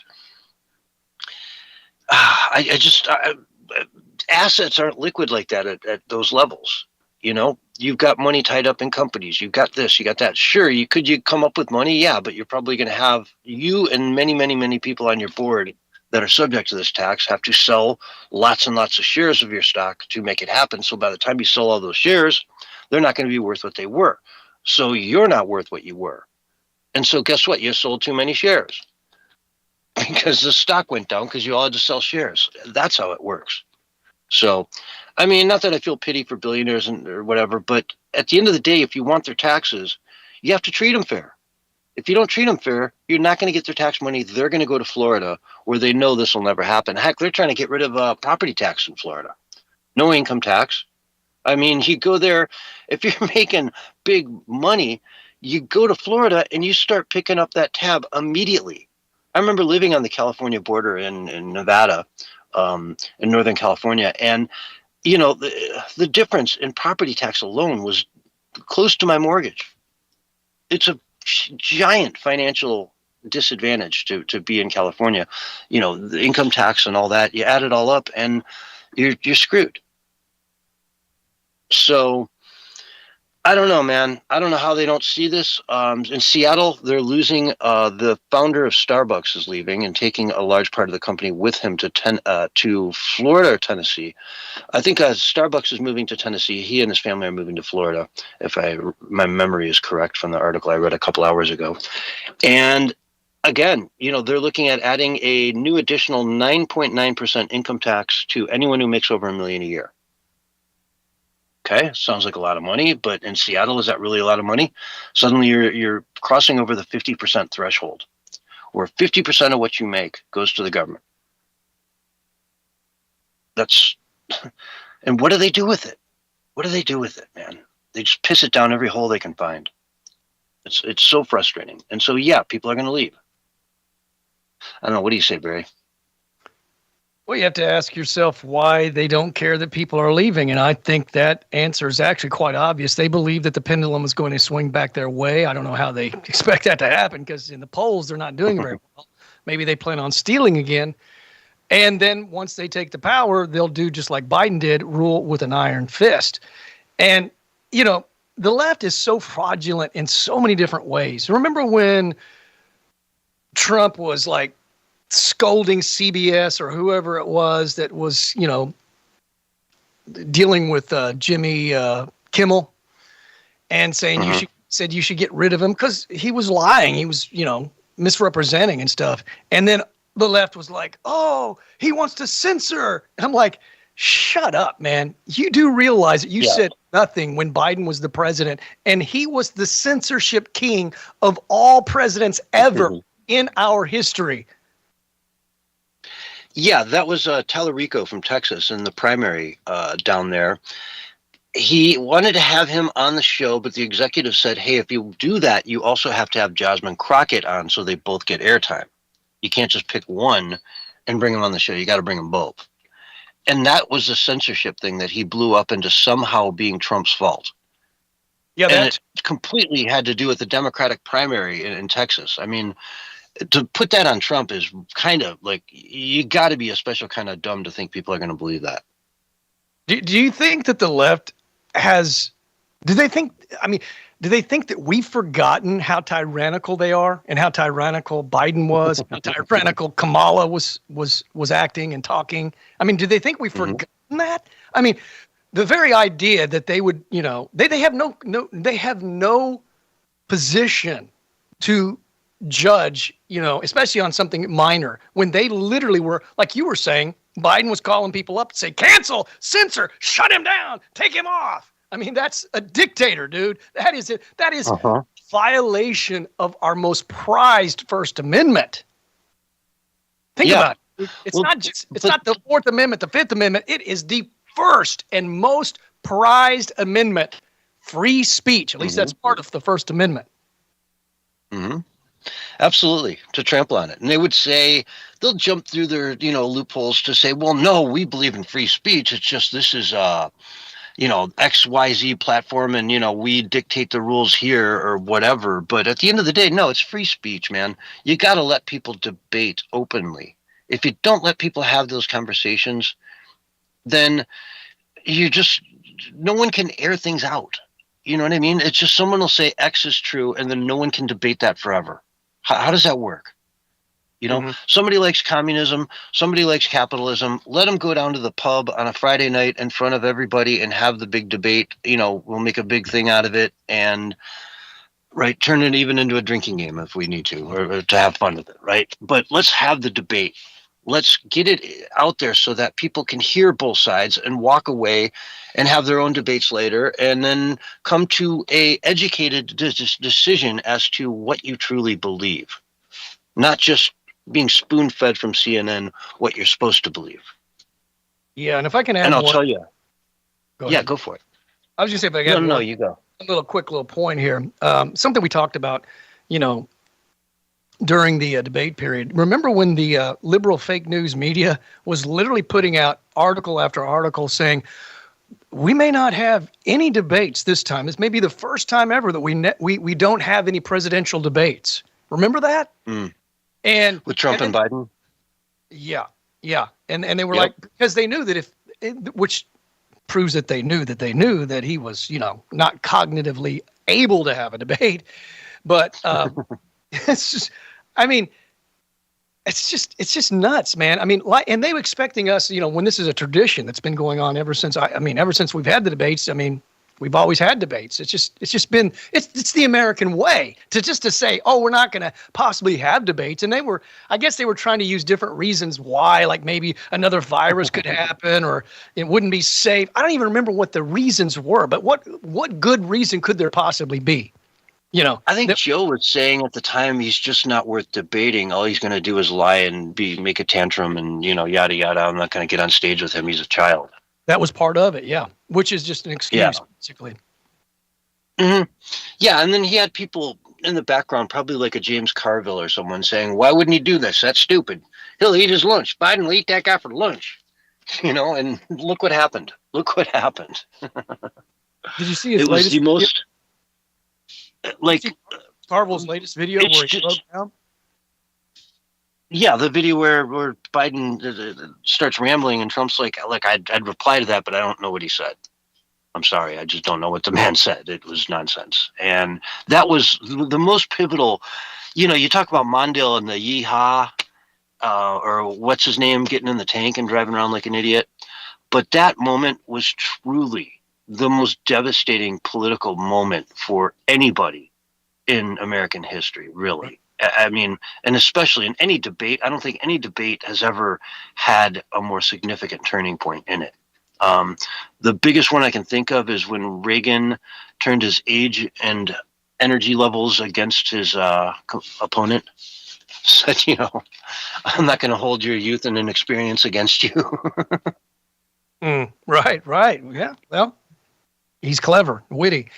Assets aren't liquid like that at those levels. You've got money tied up in companies. You've got this, you got that. Sure, you come up with money, yeah, but you're probably going to have you and many, many, many people on your board that are subject to this tax have to sell lots and lots of shares of your stock to make it happen. So by the time you sell all those shares, they're not going to be worth what they were. So you're not worth what you were. And so guess what? You sold too many shares because the stock went down because you all had to sell shares. That's how it works. So, I mean, not that I feel pity for billionaires or whatever, but at the end of the day, if you want their taxes, you have to treat them fair. If you don't treat them fair, you're not going to get their tax money. They're going to go to Florida where they know this will never happen. Heck, they're trying to get rid of property tax in Florida. No income tax. I mean, you go there, if you're making big money, you go to Florida and you start picking up that tab immediately. I remember living on the California border in Nevada, in Northern California, and the difference in property tax alone was close to my mortgage. It's a giant financial disadvantage to be in California. The income tax and all that, you add it all up and you're screwed. So I don't know, man. I don't know how they don't see this. In Seattle, they're losing. The founder of Starbucks is leaving and taking a large part of the company with him to Florida or Tennessee. I think Starbucks is moving to Tennessee. He and his family are moving to Florida, if my memory is correct from the article I read a couple hours ago. And again, they're looking at adding a new additional 9.9% income tax to anyone who makes over $1 million a year. Okay, sounds like a lot of money, but in Seattle, is that really a lot of money? Suddenly you're crossing over the 50% threshold, where 50% of what you make goes to the government. And what do they do with it? What do they do with it, man? They just piss it down every hole they can find. It's so frustrating. And so, yeah, people are going to leave. I don't know. What do you say, Barry? Well, you have to ask yourself why they don't care that people are leaving. And I think that answer is actually quite obvious. They believe that the pendulum is going to swing back their way. I don't know how they expect that to happen because in the polls, they're not doing very well. Maybe they plan on stealing again. And then once they take the power, they'll do just like Biden did, rule with an iron fist. And, the left is so fraudulent in so many different ways. Remember when Trump was like, scolding CBS or whoever it was that was, dealing with Jimmy Kimmel and saying you should get rid of him because he was lying. He was, misrepresenting and stuff. And then the left was like, oh, he wants to censor. And I'm like, shut up, man. You do realize that you said nothing when Biden was the president, and he was the censorship king of all presidents ever in our history. Yeah, that was Tallarico from Texas in the primary down there. He wanted to have him on the show, but the executive said, hey, if you do that, you also have to have Jasmine Crockett on so they both get airtime. You can't just pick one and bring them on the show. You got to bring them both. And that was a censorship thing that he blew up into somehow being Trump's fault. Yeah, and it completely had to do with the Democratic primary in Texas. I mean, to put that on Trump is kind of like, you got to be a special kind of dumb to think people are going to believe that. Do you think that the left has, do they think that we've forgotten how tyrannical they are and how tyrannical Biden was, how tyrannical Kamala was acting and talking? I mean, do they think we've forgotten that? I mean, the very idea that they would, you know, they have no position to judge, you know, especially on something minor, when they literally were, like you were saying, Biden was calling people up to say, cancel, censor, shut him down, take him off. I mean, that's a dictator, dude. That is it. That is violation of our most prized First Amendment. Think about it. It's not the Fourth Amendment, the Fifth Amendment. It is the first and most prized amendment, free speech. At least that's part of the First Amendment. Absolutely, to trample on it. And they would say, they'll jump through their, you know, loopholes to say, well, no, we believe in free speech. It's just, this is, you know, XYZ platform and, you know, we dictate the rules here or whatever. But at the end of the day, no, it's free speech, man. You got to let people debate openly. If you don't let people have those conversations, then no one can air things out. You know what I mean? It's just someone will say X is true and then no one can debate that forever. How does that work? You know, somebody likes communism, somebody likes capitalism. Let them go down to the pub on a Friday night in front of everybody and have the big debate. You know, we'll make a big thing out of it and, right, turn it even into a drinking game if we need to, or to have fun with it, right? But let's have the debate. Let's get it out there so that people can hear both sides and walk away and have their own debates later and then come to a educated decision as to what you truly believe, not just being spoon-fed from CNN what you're supposed to believe. Yeah, and if I can add, and I'll tell you. Go for it. I was just saying, if I can no, you go. A quick point here. Something we talked about, you know, during the debate period. Remember when the liberal fake news media was literally putting out article after article saying, we may not have any debates this time. This may be the first time ever that we don't have any presidential debates. Remember that? And with Trump and Biden? Yeah. And they were like, because they knew that which proves that they knew that he was, you know, not cognitively able to have a debate. But it's just, I mean, it's just nuts, man. I mean, and they were expecting us, you know, when this is a tradition that's been going on ever since we've had the debates. I mean, we've always had debates. It's just been the American way to say, oh, we're not going to possibly have debates. And I guess they were trying to use different reasons why, like maybe another virus could happen or it wouldn't be safe. I don't even remember what the reasons were, but what good reason could there possibly be? You know, I think Joe was saying at the time he's just not worth debating. All he's going to do is lie and make a tantrum and, you know, yada yada. I'm not going to get on stage with him. He's a child. That was part of it, yeah. Which is just an excuse, basically. Yeah, and then he had people in the background, probably like a James Carville or someone, saying, "Why wouldn't he do this? That's stupid. He'll eat his lunch. Biden will eat that guy for lunch." You know, and look what happened. Did you see his latest? It was the most. Like Carville's latest video where he broke down? Yeah, the video where Biden starts rambling and Trump's like I'd reply to that, but I don't know what he said. I'm sorry, I just don't know what the man said. It was nonsense. And that was the most pivotal. You know, you talk about Mondale and the yeehaw, or what's his name, getting in the tank and driving around like an idiot. But that moment was truly the most devastating political moment for anybody in American history, really. I mean, and especially in any debate, I don't think any debate has ever had a more significant turning point in it. The biggest one I can think of is when Reagan turned his age and energy levels against his opponent. said, you know, I'm not going to hold your youth and inexperience against you. Right. Yeah. Well, he's clever, witty.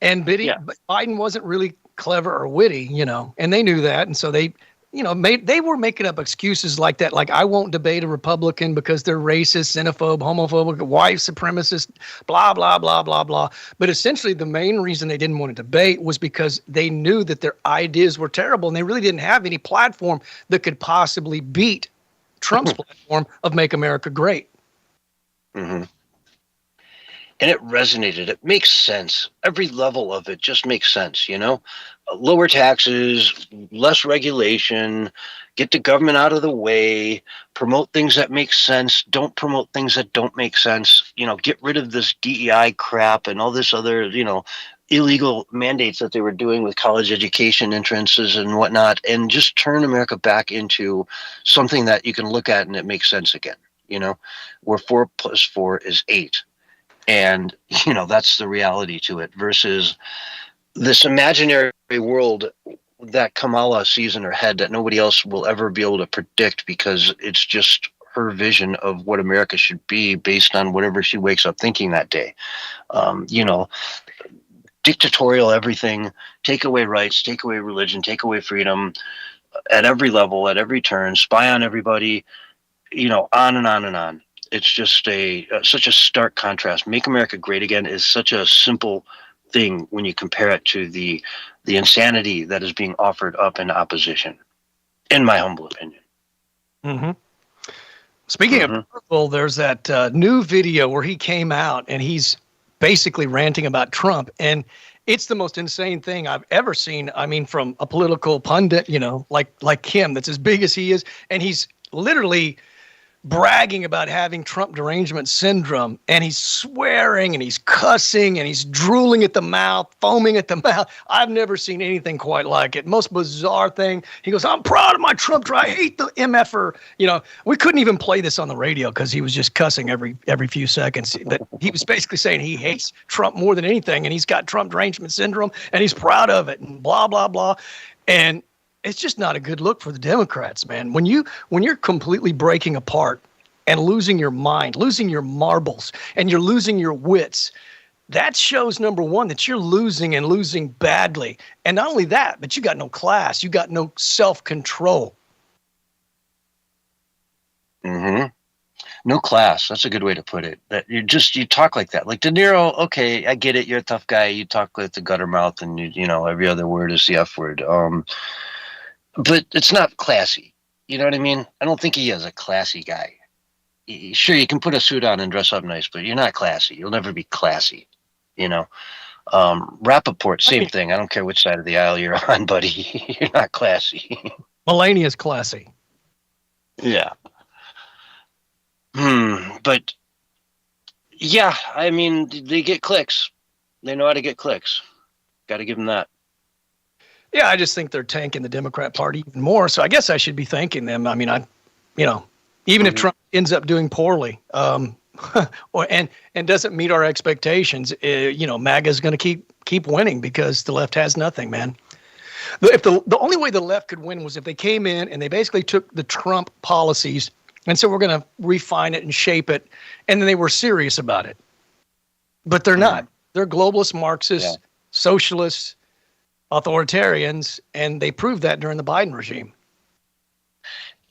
And Yeah. Biden wasn't really clever or witty, you know, and they knew that. And so they, you know, they were making up excuses like that. Like, I won't debate a Republican because they're racist, xenophobe, homophobic, white supremacist, blah, blah, blah, blah, blah. But essentially, the main reason they didn't want to debate was because they knew that their ideas were terrible and they really didn't have any platform that could possibly beat Trump's platform of Make America Great. Mm-hmm. And it resonated. It makes sense. Every level of it just makes sense, you know? Lower taxes, less regulation, get the government out of the way, promote things that make sense, don't promote things that don't make sense, you know, get rid of this DEI crap and all this other, you know, illegal mandates that they were doing with college education entrances and whatnot, and just turn America back into something that you can look at and it makes sense again, you know, where 4 + 4 is 8. And, you know, that's the reality to it versus this imaginary world that Kamala sees in her head that nobody else will ever be able to predict because it's just her vision of what America should be based on whatever she wakes up thinking that day. You know, dictatorial everything, take away rights, take away religion, take away freedom at every level, at every turn, spy on everybody, you know, on and on and on. It's just such a stark contrast. Make America Great Again is such a simple thing when you compare it to the insanity that is being offered up in opposition, in my humble opinion. Mm-hmm. Speaking of purple, there's that new video where he came out and he's basically ranting about Trump. And it's the most insane thing I've ever seen. I mean, from a political pundit, you know, like him, that's as big as he is. And he's literally bragging about having Trump derangement syndrome, and he's swearing and he's cussing and he's drooling at the mouth, foaming at the mouth. I've never seen anything quite like it. Most bizarre thing. He goes, I'm proud of my Trump. I hate the MFer. You know, we couldn't even play this on the radio because he was just cussing every few seconds. But he was basically saying he hates Trump more than anything, and he's got Trump derangement syndrome, and he's proud of it, and blah, blah, blah. And it's just not a good look for the Democrats, man. When you're completely breaking apart and losing your mind, losing your marbles, and you're losing your wits, that shows, number one, that you're losing and losing badly. And not only that, but you got no class, you got no self-control. Mm-hmm. No class. That's a good way to put it. That you talk like that. Like De Niro, okay, I get it. You're a tough guy. You talk with the gutter mouth, and you know every other word is the F word. But it's not classy. You know what I mean? I don't think he is a classy guy. Sure, you can put a suit on and dress up nice, but you're not classy. You'll never be classy. You know? Rappaport, same thing. I don't care which side of the aisle you're on, buddy. You're not classy. Melania's classy. Yeah. But, yeah, I mean, they get clicks. They know how to get clicks. Got to give them that. Yeah, I just think they're tanking the Democrat Party even more. So I guess I should be thanking them. I mean, even if Trump ends up doing poorly, and doesn't meet our expectations, MAGA is going to keep winning because the left has nothing, man. If the only way the left could win was if they came in and they basically took the Trump policies and said, we're going to refine it and shape it, and then they were serious about it. But they're not. They're globalist, Marxists, socialists, authoritarians, and they proved that during the Biden regime.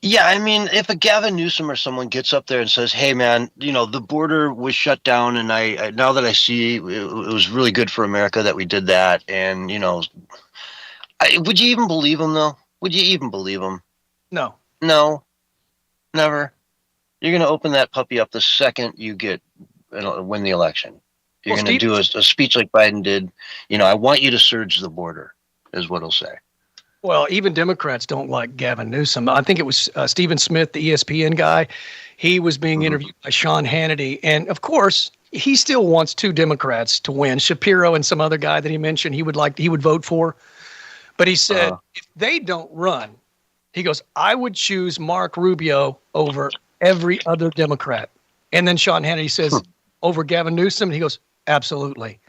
Yeah, I mean, if a Gavin Newsom or someone gets up there and says, hey, man, you know, the border was shut down, and I now that I see it was really good for America that we did that, and, you know, would you even believe him, though? Would you even believe him? No. No, never. You're going to open that puppy up the second you win the election. You're going to do a speech like Biden did. You know, I want you to surge the border, is what he'll say. Well, even Democrats don't like Gavin Newsom. I think it was Stephen Smith, the ESPN guy. He was being interviewed by Sean Hannity. And, of course, he still wants two Democrats to win, Shapiro and some other guy that he mentioned he would vote for. But he said, if they don't run, he goes, I would choose Mark Rubio over every other Democrat. And then Sean Hannity says, over Gavin Newsom? And he goes, absolutely.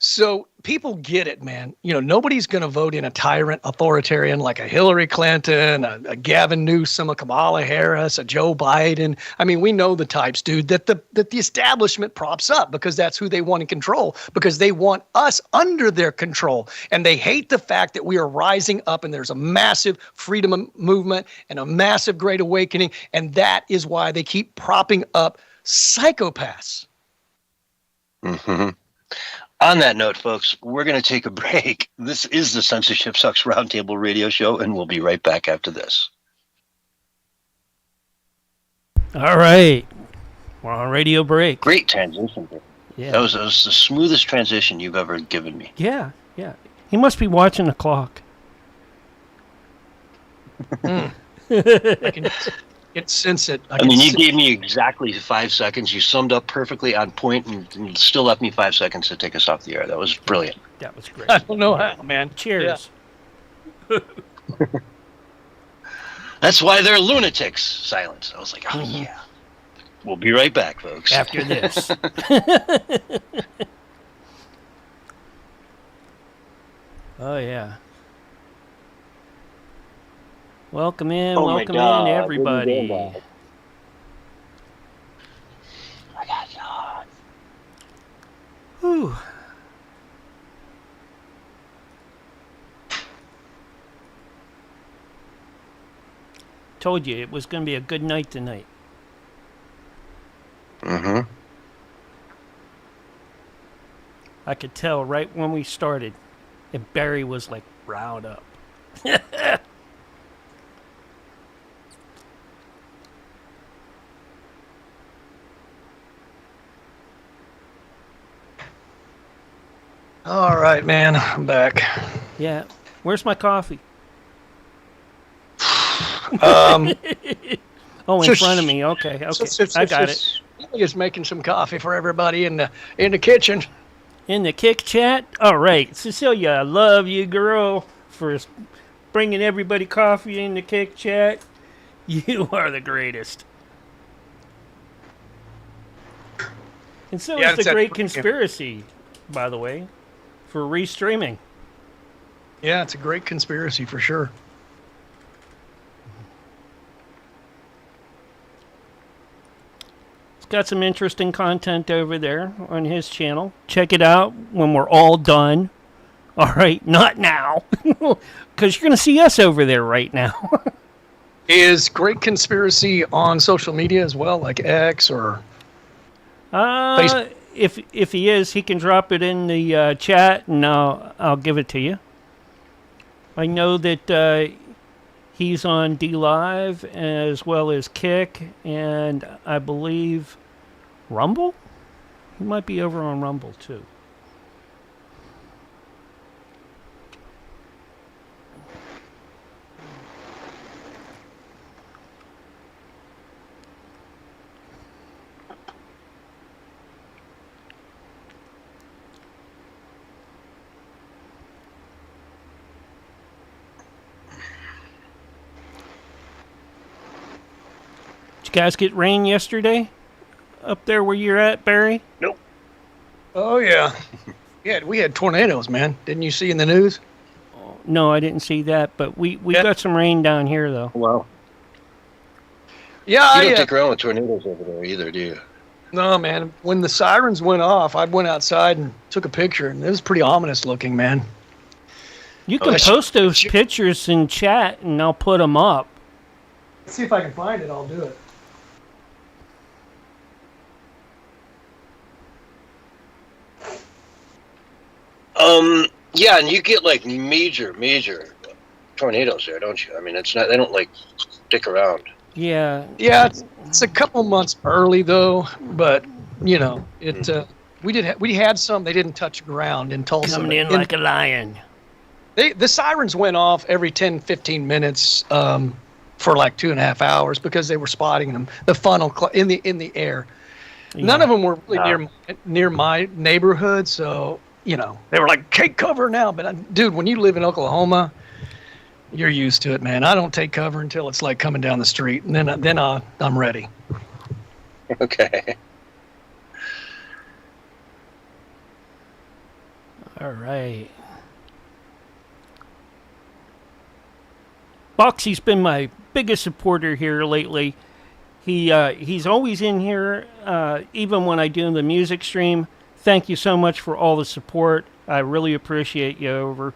So people get it, man. You know, nobody's going to vote in a tyrant authoritarian like a Hillary Clinton, a Gavin Newsom, a Kamala Harris, a Joe Biden. I mean, we know the types, dude, that the establishment props up because that's who they want in control, because they want us under their control. And they hate the fact that we are rising up and there's a massive freedom movement and a massive great awakening. And that is why they keep propping up psychopaths. Mm-hmm. On that note, folks, we're going to take a break. This is the Censorship Sucks Roundtable radio show, and we'll be right back after this. All right. We're on radio break. Great transition. Yeah. That was the smoothest transition you've ever given me. Yeah. He must be watching the clock. I can sense it. I mean, you gave me exactly 5 seconds. You summed up perfectly on point, and still left me 5 seconds to take us off the air. That was brilliant. That was great. I don't know how, man. Cheers. Yeah. That's why they're lunatics. Silence. I was like, oh, yeah. We'll be right back, folks. After this. Oh, yeah. Welcome in, welcome in, everybody. I got shot. Whew. Told you it was going to be a good night tonight. Mm-hmm. I could tell right when we started, and Barry was like riled up. All right, man. I'm back. Yeah. Where's my coffee? Um, Oh, in Just- front of me. Okay. I got it. Just making some coffee for everybody in the kitchen. In the kick chat? All right. Cecilia, I love you, girl, for bringing everybody coffee in the kick chat. You are the greatest. And so Yeah, is it's the that Great premium. Conspiracy, by the way, for restreaming. Yeah, it's a great conspiracy for sure. He's got some interesting content over there on his channel. Check it out when we're all done. All right, not now, because you're going to see us over there right now. Is Great Conspiracy on social media as well, like X or? Facebook. If he is, he can drop it in the chat, and I'll give it to you. I know that he's on D Live as well as Kick, and I believe Rumble. He might be over on Rumble too. Did you guys get rain yesterday? Up there where you're at, Barry? Nope. Oh yeah, yeah. We had tornadoes, man. Didn't you see in the news? No, I didn't see that, but we Yeah. got some rain down here, though. Wow. Yeah, You don't stick around with tornadoes over there either, do you? No, man. When the sirens went off, I went outside and took a picture, and it was pretty ominous looking, man. You can that's- post those pictures in chat, and I'll put them up. Let's see if I can find it. I'll do it. Yeah, and you get like major tornadoes there, don't you? I mean, it's not, they don't like stick around. Yeah. Yeah, it's a couple months early though, but you know it. We had some. They didn't touch ground in Tulsa. Coming in like a lion. The sirens went off every 10, 15 minutes for like 2.5 hours because they were spotting them. The funnel in the air. None of them were really near my neighborhood, so you know they were like take cover now. But dude, when you live in Oklahoma, you're used to it, man. I don't take cover until it's like coming down the street, and then I'm ready. Okay. All right. Boxy's been my biggest supporter here lately. He's always in here, even when I do the music stream. Thank you so much for all the support. I really appreciate you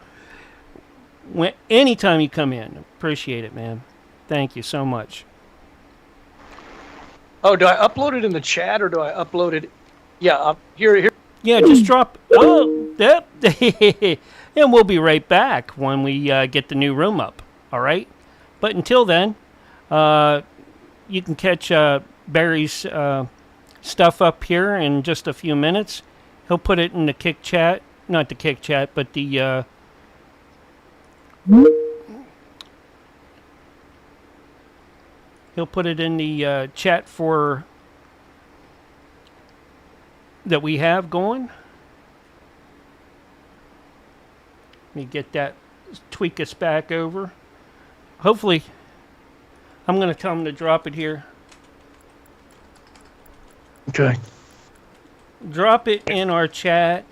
anytime you come in. Appreciate it, man. Thank you so much. Oh, do I upload it in the chat or do I upload it? Yeah, here. Yeah, just drop. Oh, yep. And we'll be right back when we get the new room up. All right. But until then, you can catch Barry's stuff up here in just a few minutes. He'll put it in the Kick Chat, not the Kick Chat, but the. He'll put it in the chat for that we have going. Let me get that, tweak us back over. Hopefully, I'm going to tell him to drop it here. Okay. Drop it in our chat.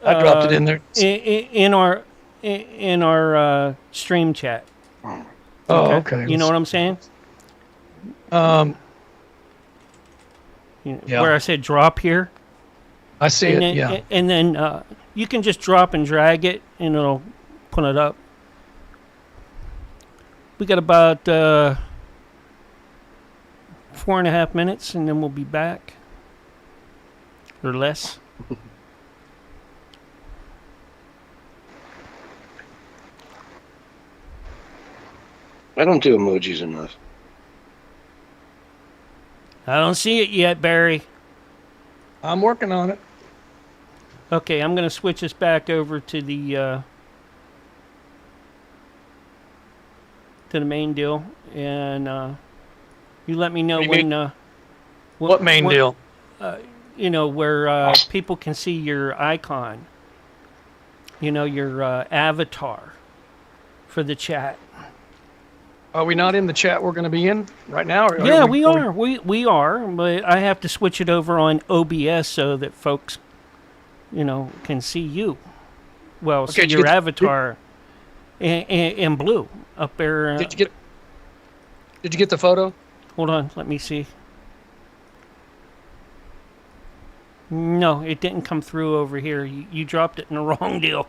I dropped it in there. In our stream chat. Oh, okay. You know what I'm saying? Yeah. Where I said drop here. I see and it. Then, yeah. And then you can just drop and drag it, and it'll put it up. We got about 4.5 minutes, and then we'll be back. Or less. I don't do emojis enough. I don't see it yet, Barry. I'm working on it. Okay, I'm going to switch us back over to the main deal, and you let me know when. What main deal? You know, where people can see your icon. You know, your avatar for the chat. Are we not in the chat we're going to be in right now? Or Yeah, we are. We are, but I have to switch it over on OBS so that folks, you know, can see you. Well, Okay, see your avatar in blue up there. Did you get the photo? Hold on, let me see. No, it didn't come through over here. You dropped it in the wrong deal.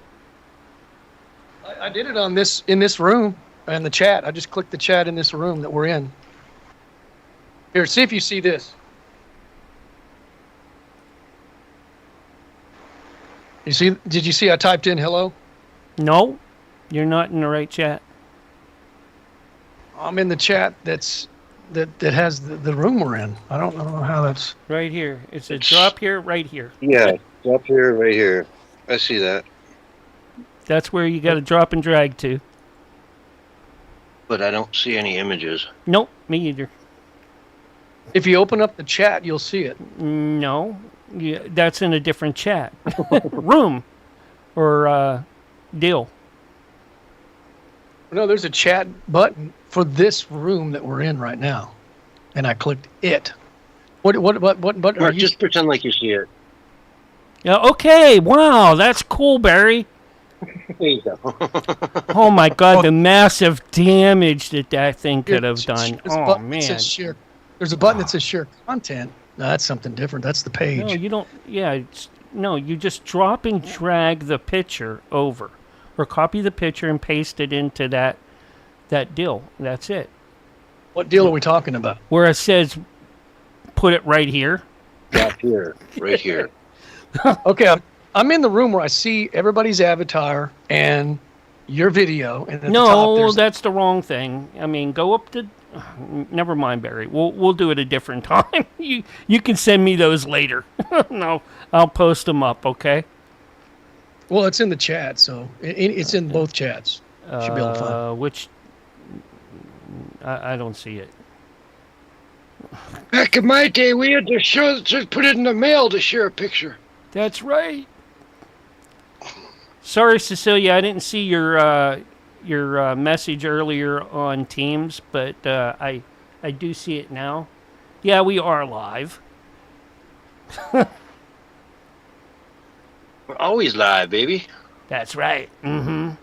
I did it on in this room in the chat. I just clicked the chat in this room that we're in. Here, see if you see this. You see? Did you see I typed in hello? No, you're not in the right chat. I'm in the chat that has the room we're in. I don't know how that's right here. It's a drop here, right here. Yeah, drop here, right here. I see that. That's where you got to drop and drag to. But I don't see any images. Nope, me either. If you open up the chat, you'll see it. No, that's in a different chat. Room or deal. No, there's a chat button for this room that we're in right now, and I clicked it. What Mark, just pretend like you see it. Yeah. Okay. Wow, that's cool, Barry. There you go. Oh my God, the massive damage that thing could have done. Oh man. There's a button that says share content. No, that's something different. That's the page. No, you don't. Yeah. No, you just drop and drag the picture over, or copy the picture and paste it into that deal. That's it. What deal are we talking about? Where it says, put it right here. Drop here, right here. Okay, I'm in the room where I see everybody's avatar and your video. And at the top, that's the wrong thing. I mean, go up to. Never mind, Barry. We'll do it a different time. You can send me those later. No, I'll post them up. Okay. Well, it's in the chat, so it's in both chats. Should be able to find. Which I don't see it. Back in my day, we had to put it in the mail to share a picture. That's right. Sorry, Cecilia, I didn't see your message earlier on Teams, but I do see it now. Yeah, we are live. We're always live, baby. That's right. Mm-hmm.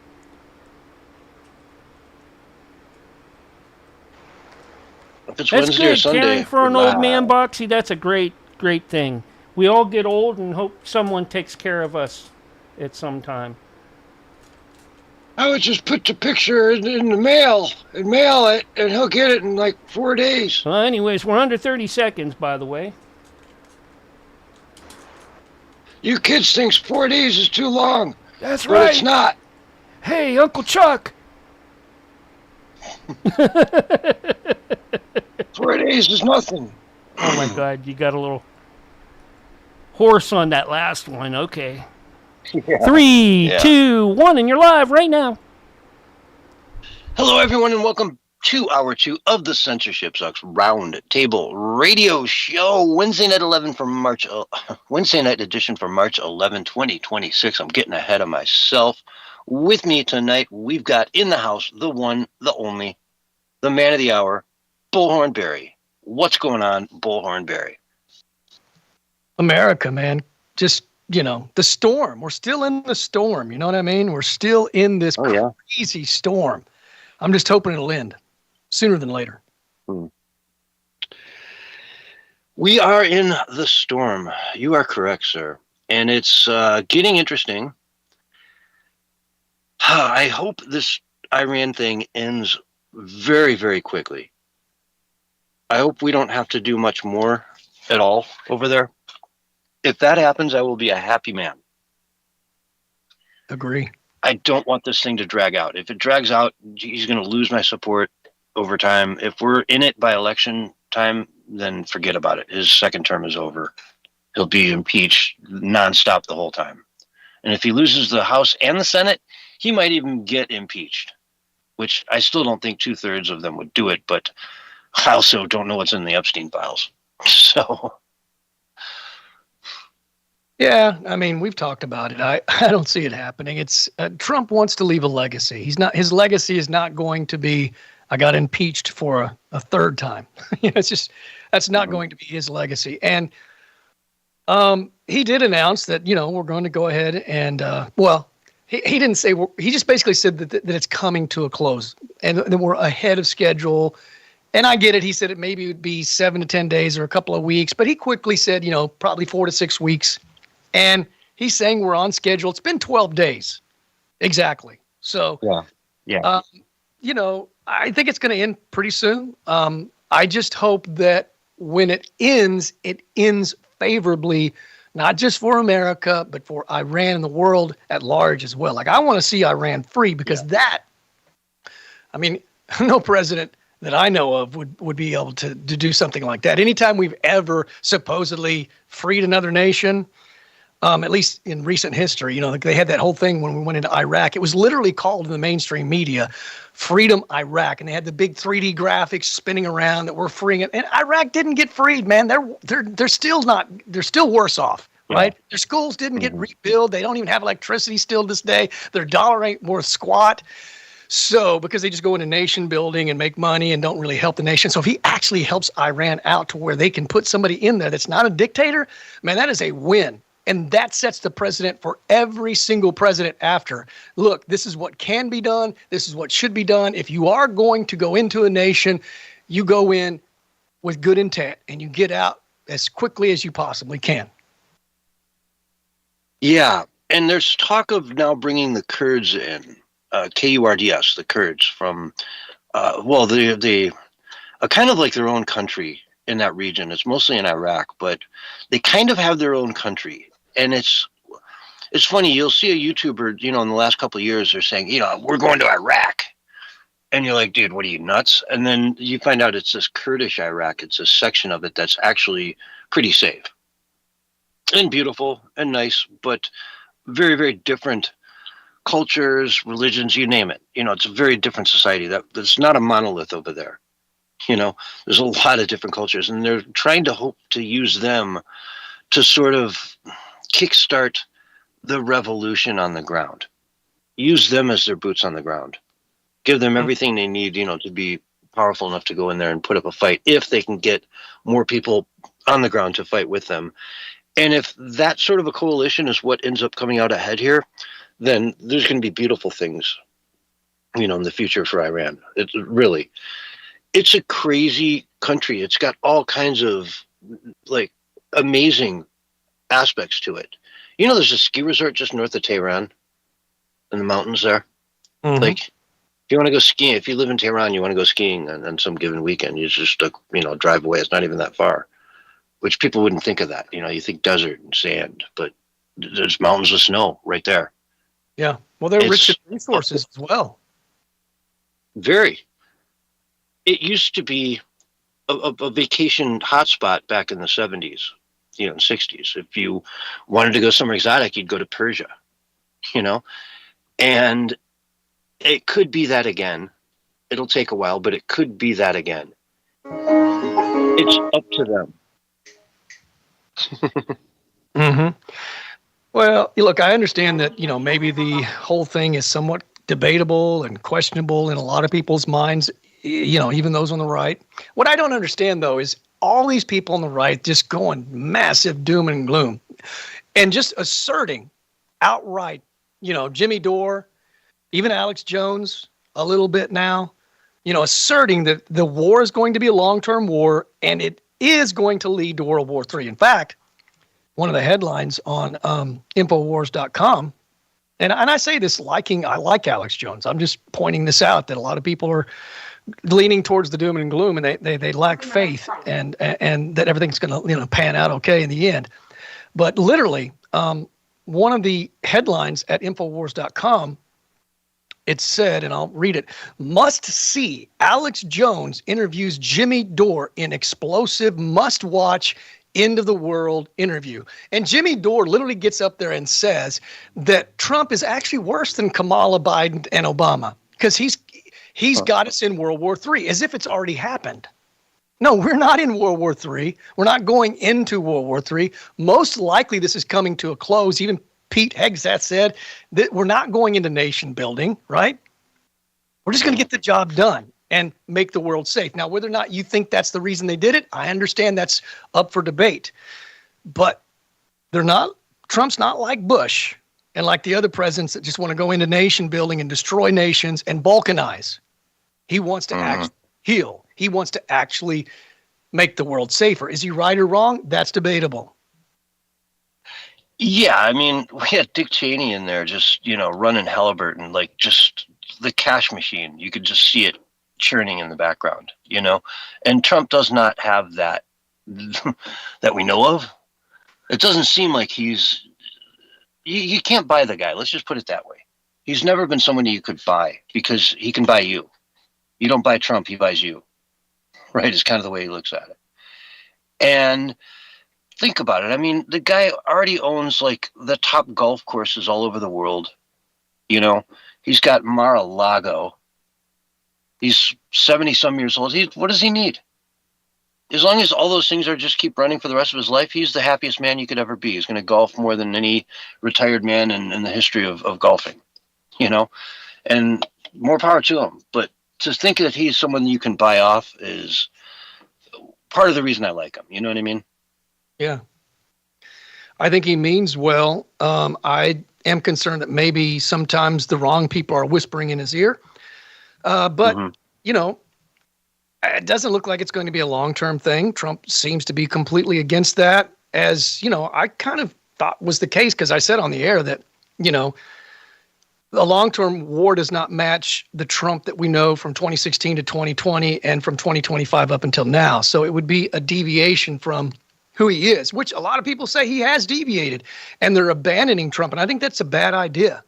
If it's That's Wednesday or good. Caring Sunday, for we're an old man, live. Boxy, that's a great, great thing. We all get old and hope someone takes care of us at some time. I would just put the picture in the mail and mail it, and he'll get it in like 4 days. Well, anyways, we're under 30 seconds, by the way. You kids think 4 days is too long. That's But it's not. Hey, Uncle Chuck. 4 days is nothing. Oh my God, you got a little horse on that last one. Okay. Yeah. 3, Yeah. 2, 1, and you're live right now. Hello, everyone, and welcome to hour 2 of the Censorship Sucks Round Table Radio Show. Wednesday night edition for March 11, 2026. I'm getting ahead of myself. With me tonight, we've got in the house the one, the only, the man of the hour, Bullhorn Barry. What's going on, Bullhorn Barry? America, man. Just, the storm. We're still in the storm. You know what I mean? We're still in this crazy storm. I'm just hoping it'll end sooner than later. We are in the storm. You are correct, sir. And it's getting interesting. I hope this Iran thing ends very, very quickly. I hope we don't have to do much more at all over there. If that happens, I will be a happy man. Agree. I don't want this thing to drag out. If it drags out, he's going to lose my support over time. If we're in it by election time, then forget about it. His second term is over. He'll be impeached nonstop the whole time. And if he loses the House and the Senate, he might even get impeached, which I still don't think 2/3 of them would do it, but I also don't know what's in the Epstein files. So... Yeah, I mean, we've talked about it. I don't see it happening. It's Trump wants to leave a legacy. His legacy is not going to be, I got impeached for a third time. That's not going to be his legacy. And he did announce that, we're going to go ahead and, he didn't say, he just basically said that it's coming to a close and that we're ahead of schedule. And I get it. He said it maybe would be 7 to 10 days or a couple of weeks, but he quickly said, probably 4 to 6 weeks. And he's saying we're on schedule. It's been 12 days. Exactly. So, yeah. I think it's going to end pretty soon. I just hope that when it ends favorably, not just for America, but for Iran and the world at large as well. Like, I want to see Iran free because no president that I know of would be able to do something like that. Anytime we've ever supposedly freed another nation, at least in recent history, they had that whole thing when we went into Iraq. It was literally called in the mainstream media, Freedom Iraq. And they had the big 3D graphics spinning around that we're freeing it. And Iraq didn't get freed, man. They're still worse off, right? Their schools didn't get rebuilt. They don't even have electricity still to this day. Their dollar ain't worth squat. So, because they just go into nation building and make money and don't really help the nation. So if he actually helps Iran out to where they can put somebody in there that's not a dictator, man, that is a win. And that sets the precedent for every single president after. Look, this is what can be done. This is what should be done. If you are going to go into a nation, you go in with good intent and you get out as quickly as you possibly can. Yeah, and there's talk of now bringing the Kurds in, Kurds, the Kurds from, they kind of like their own country in that region. It's mostly in Iraq, but they kind of have their own country. And it's funny. You'll see a YouTuber, in the last couple of years, they're saying, we're going to Iraq. And you're like, dude, what are you, nuts? And then you find out it's this Kurdish Iraq. It's a section of it that's actually pretty safe and beautiful and nice, but very, very different cultures, religions, you name it. It's a very different society. There's not a monolith over there. There's a lot of different cultures, and they're trying to hope to use them to sort of kickstart the revolution on the ground. Use them as their boots on the ground. Give them everything they need, to be powerful enough to go in there and put up a fight if they can get more people on the ground to fight with them. And if that sort of a coalition is what ends up coming out ahead here, then there's going to be beautiful things, in the future for Iran. It's a crazy country. It's got all kinds of like amazing aspects to it. There's a ski resort just north of Tehran in the mountains there. Mhm. Like, if you want to go skiing, if you live in Tehran, you want to go skiing on some given weekend, you just, drive away. It's not even that far, which people wouldn't think of that. You think desert and sand, but there's mountains of snow right there. Yeah. Well, they're rich in resources as well. Very. It used to be a vacation hotspot back in the 70s, and 60s. If you wanted to go somewhere exotic, you'd go to Persia, and it could be that again. It'll take a while, but it could be that again. It's up to them. Mm-hmm. Well, look, I understand that, maybe the whole thing is somewhat debatable and questionable in a lot of people's minds, even those on the right. What I don't understand, though, is all these people on the right just going massive doom and gloom and just asserting outright, Jimmy Dore, even Alex Jones a little bit now, asserting that the war is going to be a long-term war and it is going to lead to World War III. In fact, one of the headlines on Infowars.com, and I say this I like Alex Jones. I'm just pointing this out that a lot of people are leaning towards the doom and gloom, and they lack faith and that everything's going to pan out okay in the end. But literally, one of the headlines at Infowars.com, it said, and I'll read it, must see Alex Jones interviews Jimmy Dore in explosive must-watch end of the world interview. And Jimmy Dore literally gets up there and says that Trump is actually worse than Kamala, Biden, and Obama because he's got us in World War III, as if it's already happened. No, we're not in World War III. We're not going into World War III. Most likely this is coming to a close. Even Pete Hegseth said that we're not going into nation building, right? We're just going to get the job done and make the world safe. Now, whether or not you think that's the reason they did it, I understand that's up for debate. But Trump's not like Bush and like the other presidents that just want to go into nation building and destroy nations and balkanize. He wants to actually heal. He wants to actually make the world safer. Is he right or wrong? That's debatable. Yeah, I mean, we had Dick Cheney in there just, running Halliburton, like just the cash machine. You could just see it churning in the background, and Trump does not have that that we know of. It doesn't seem like you can't buy the guy. Let's just put it that way. He's never been someone you could buy because he can buy you. You don't buy Trump, he buys you, right? It's kind of the way he looks at it. And think about it. I mean, the guy already owns like the top golf courses all over the world. He's got Mar-a-Lago. He's 70 some years old. What does he need? As long as all those things just keep running for the rest of his life, he's the happiest man you could ever be. He's going to golf more than any retired man in the history of golfing, and more power to him. But to think that he's someone you can buy off is part of the reason I like him. You know what I mean? Yeah. I think he means well. I am concerned that maybe sometimes the wrong people are whispering in his ear. But, it doesn't look like it's going to be a long-term thing. Trump seems to be completely against that, as, I kind of thought was the case because I said on the air that, the long-term war does not match the Trump that we know from 2016 to 2020 and from 2025 up until now. So it would be a deviation from who he is, which a lot of people say he has deviated, and they're abandoning Trump. And I think that's a bad idea.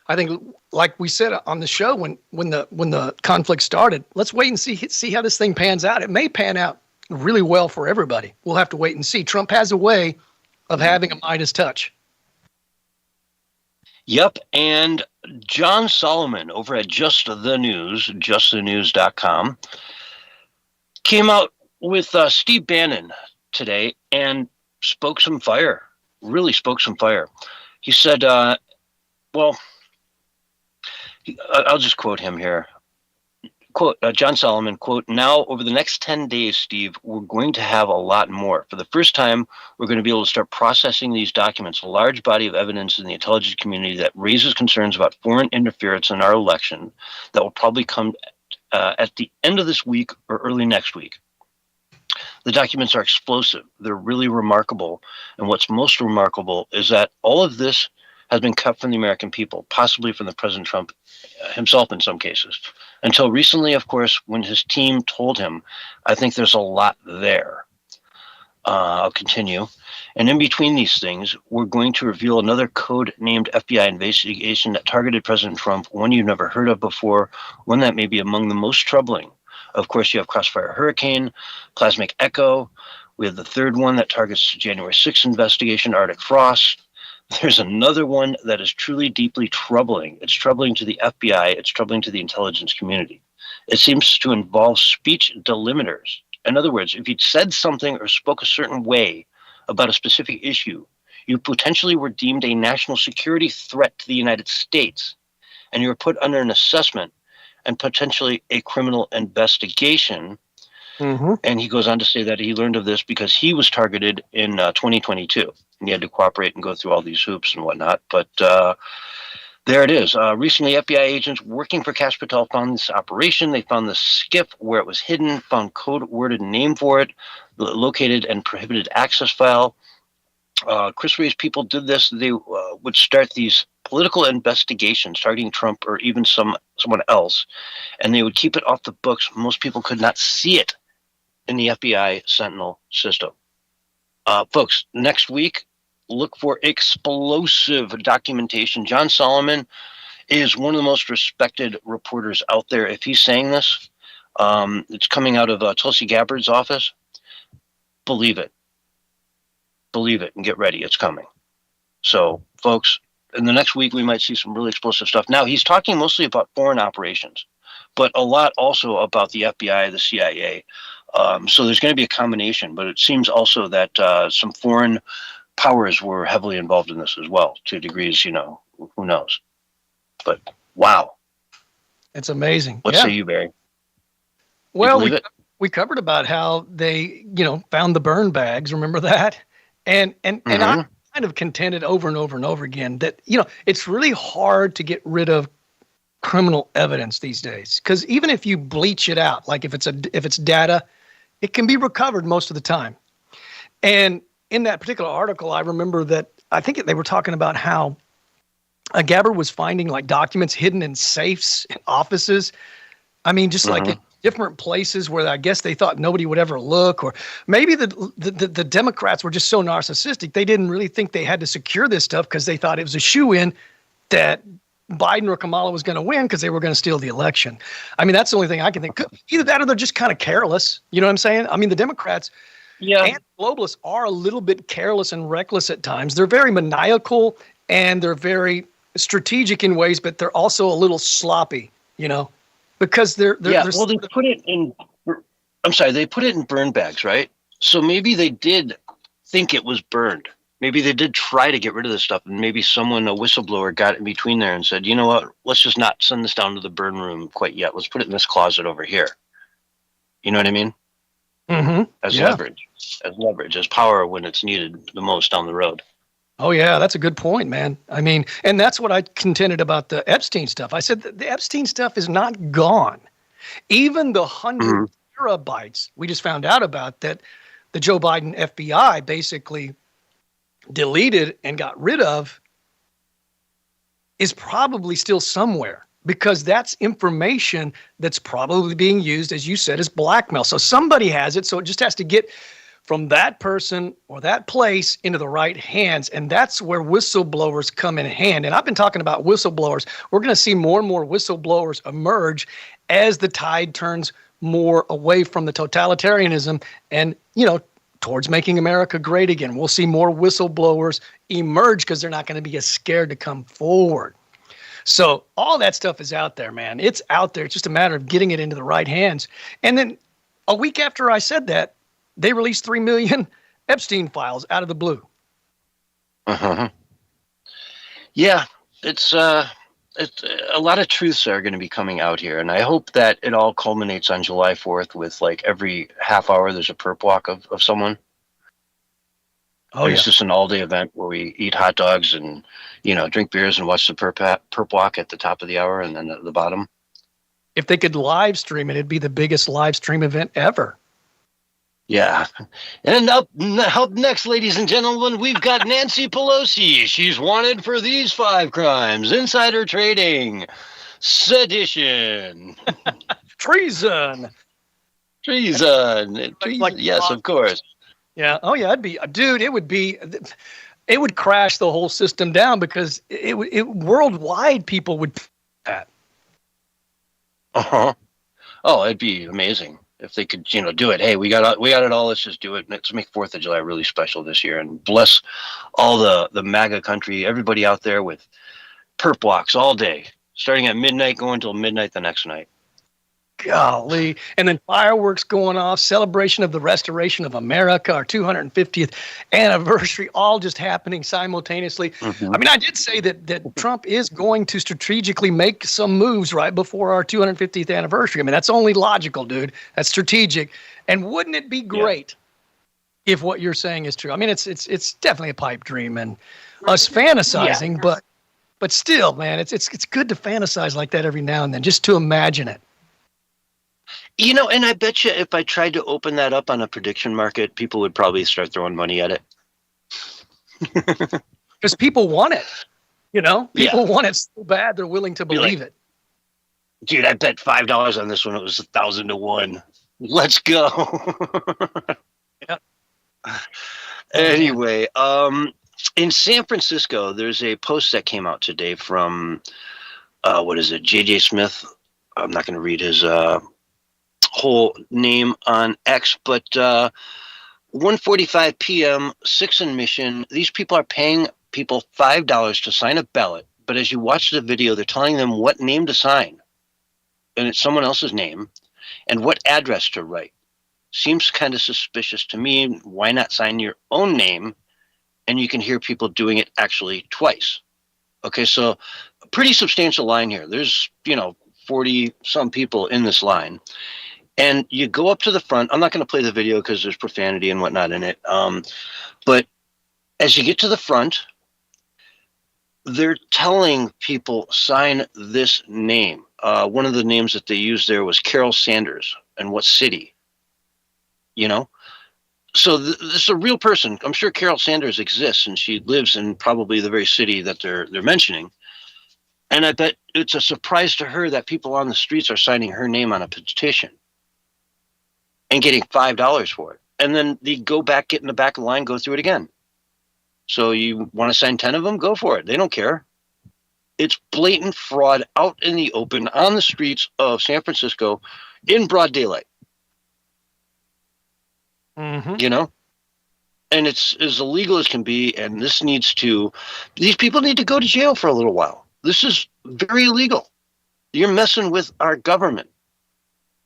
I think, like we said on the show when the conflict started, let's wait and see how this thing pans out. It may pan out really well for everybody. We'll have to wait and see. Trump has a way of having a Midas touch. Yep, and John Solomon over at Just the News, justthenews.com, came out with Steve Bannon today and spoke some fire, really spoke some fire. He said, I'll just quote him here. quote, John Solomon, quote, "Now, over the next 10 days, Steve, we're going to have a lot more. For the first time, we're going to be able to start processing these documents, a large body of evidence in the intelligence community that raises concerns about foreign interference in our election that will probably come at the end of this week or early next week. The documents are explosive. They're really remarkable. And what's most remarkable is that all of this has been cut from the American people, possibly from the President Trump himself in some cases. Until recently, of course, when his team told him, I think there's a lot there." I'll continue. "And in between these things, we're going to reveal another code-named FBI investigation that targeted President Trump, one you've never heard of before, one that may be among the most troubling. Of course, you have Crossfire Hurricane, Plasmic Echo. We have the third one that targets January 6th investigation, Arctic Frost. There's another one that is truly deeply troubling. It's troubling to the FBI. It's troubling to the intelligence community. It seems to involve speech delimiters. In other words, if you'd said something or spoke a certain way about a specific issue, you potentially were deemed a national security threat to the United States, and you were put under an assessment and potentially a criminal investigation." Mm-hmm. And he goes on to say that he learned of this because he was targeted in 2022. And he had to cooperate and go through all these hoops and whatnot. But there it is. Recently, FBI agents working for Kash Patel found this operation. They found the SCIF where it was hidden, found code-worded name for it, located and prohibited access file. Chris Wray's people did this. They would start these political investigations targeting Trump or even someone else, and they would keep it off the books. Most people could not see it in the FBI Sentinel system. Folks, next week, look for explosive documentation. John Solomon is one of the most respected reporters out there. If he's saying this, it's coming out of Tulsi Gabbard's office. Believe it. Believe it and get ready. It's coming. So, folks, in the next week, we might see some really explosive stuff. Now, he's talking mostly about foreign operations, but a lot also about the FBI, the CIA. So there's going to be a combination, but it seems also that some foreign powers were heavily involved in this as well, to degrees, who knows. But wow. It's amazing. What say you, Barry? Well, we covered about how they, found the burn bags. Remember that? And I kind of contended over and over and over again that, it's really hard to get rid of criminal evidence these days, because even if you bleach it out, like if it's data, it can be recovered most of the time. And in that particular article, I remember that I think they were talking about how Gabbard was finding like documents hidden in safes in offices. I mean, just like in different places where I guess they thought nobody would ever look, or maybe the Democrats were just so narcissistic they didn't really think they had to secure this stuff because they thought it was a shoo-in that Biden or Kamala was going to win because they were going to steal the election. I mean, that's the only thing I can think. Either that or they're just kind of careless. You know what I'm saying? I mean, the Democrats and globalists are a little bit careless and reckless at times. They're very maniacal and they're very strategic in ways, but they're also a little sloppy, because they're well, they put it in. I'm sorry, they put it in burn bags, right? So maybe they did think it was burned. Maybe they did try to get rid of this stuff, and maybe a whistleblower, got in between there and said, you know what, let's just not send this down to the burn room quite yet. Let's put it in this closet over here. You know what I mean? Mm-hmm. As leverage, as power when it's needed the most down the road. Oh, yeah, that's a good point, man. I mean, and that's what I contended about the Epstein stuff. I said that the Epstein stuff is not gone. Even the 100 terabytes we just found out about that the Joe Biden FBI basically deleted and got rid of is probably still somewhere, because that's information that's probably being used, as you said, as blackmail. So somebody has it, so it just has to get from that person or that place into the right hands, and that's where whistleblowers come in hand. And I've been talking about whistleblowers. We're going to see more and more whistleblowers emerge as the tide turns more away from the totalitarianism and, towards making America great again. We'll see more whistleblowers emerge because they're not going to be as scared to come forward. So all that stuff is out there, man. It's out there. It's just a matter of getting it into the right hands. And then a week after I said that, they released 3 million Epstein files out of the blue. Yeah, it's a lot of truths are going to be coming out here, and I hope that it all culminates on July 4th with like every half hour there's a perp walk of someone. Oh, And yeah. it's just an all-day event where we eat hot dogs and, drink beers and watch the perp walk at the top of the hour and then at the bottom. If they could live stream it, it'd be the biggest live stream event ever. Yeah. And up next, ladies and gentlemen, we've got Nancy Pelosi. She's wanted for these 5 crimes: insider trading, sedition, Treason. treason. Yes, of course. Yeah. Oh, yeah. It would crash the whole system down because worldwide people would that. Uh-huh. Oh, it'd be amazing if they could, do it. Hey, we got it all. Let's just do it. Let's make 4th of July really special this year and bless all the MAGA country, everybody out there with perp walks all day, starting at midnight, going till midnight the next night. Golly. And then fireworks going off, celebration of the restoration of America, our 250th anniversary, all just happening simultaneously. Mm-hmm. I mean, I did say that Trump is going to strategically make some moves right before our 250th anniversary. I mean, that's only logical, dude. That's strategic. And wouldn't it be great if what you're saying is true? I mean, it's definitely a pipe dream and us fantasizing, but still, man, it's good to fantasize like that every now and then, just to imagine it. And I bet you if I tried to open that up on a prediction market, people would probably start throwing money at it. Because people want it. People want it so bad they're willing to believe it. Dude, I bet $5 on this one. It was 1,000 to 1. Let's go. Yeah. Anyway, in San Francisco, there's a post that came out today from, JJ Smith. I'm not going to read his whole name on X, but 1:45 p.m., 6 in Mission. These people are paying people $5 to sign a ballot, but as you watch the video, they're telling them what name to sign, and it's someone else's name, and what address to write. Seems kind of suspicious to me. Why not sign your own name? And you can hear people doing it actually twice. Okay, so a pretty substantial line here. There's, 40 some people in this line. And you go up to the front. I'm not going to play the video because there's profanity and whatnot in it. But as you get to the front, they're telling people sign this name. One of the names that they used there was Carol Sanders, and what city, So this is a real person. I'm sure Carol Sanders exists, and she lives in probably the very city that they're mentioning. And I bet it's a surprise to her that people on the streets are signing her name on a petition and getting $5 for it. And then they go back, get in the back of the line, go through it again. So you want to sign 10 of them? Go for it. They don't care. It's blatant fraud out in the open on the streets of San Francisco in broad daylight. Mm-hmm. And it's as illegal as can be. And these people need to go to jail for a little while. This is very illegal. You're messing with our government,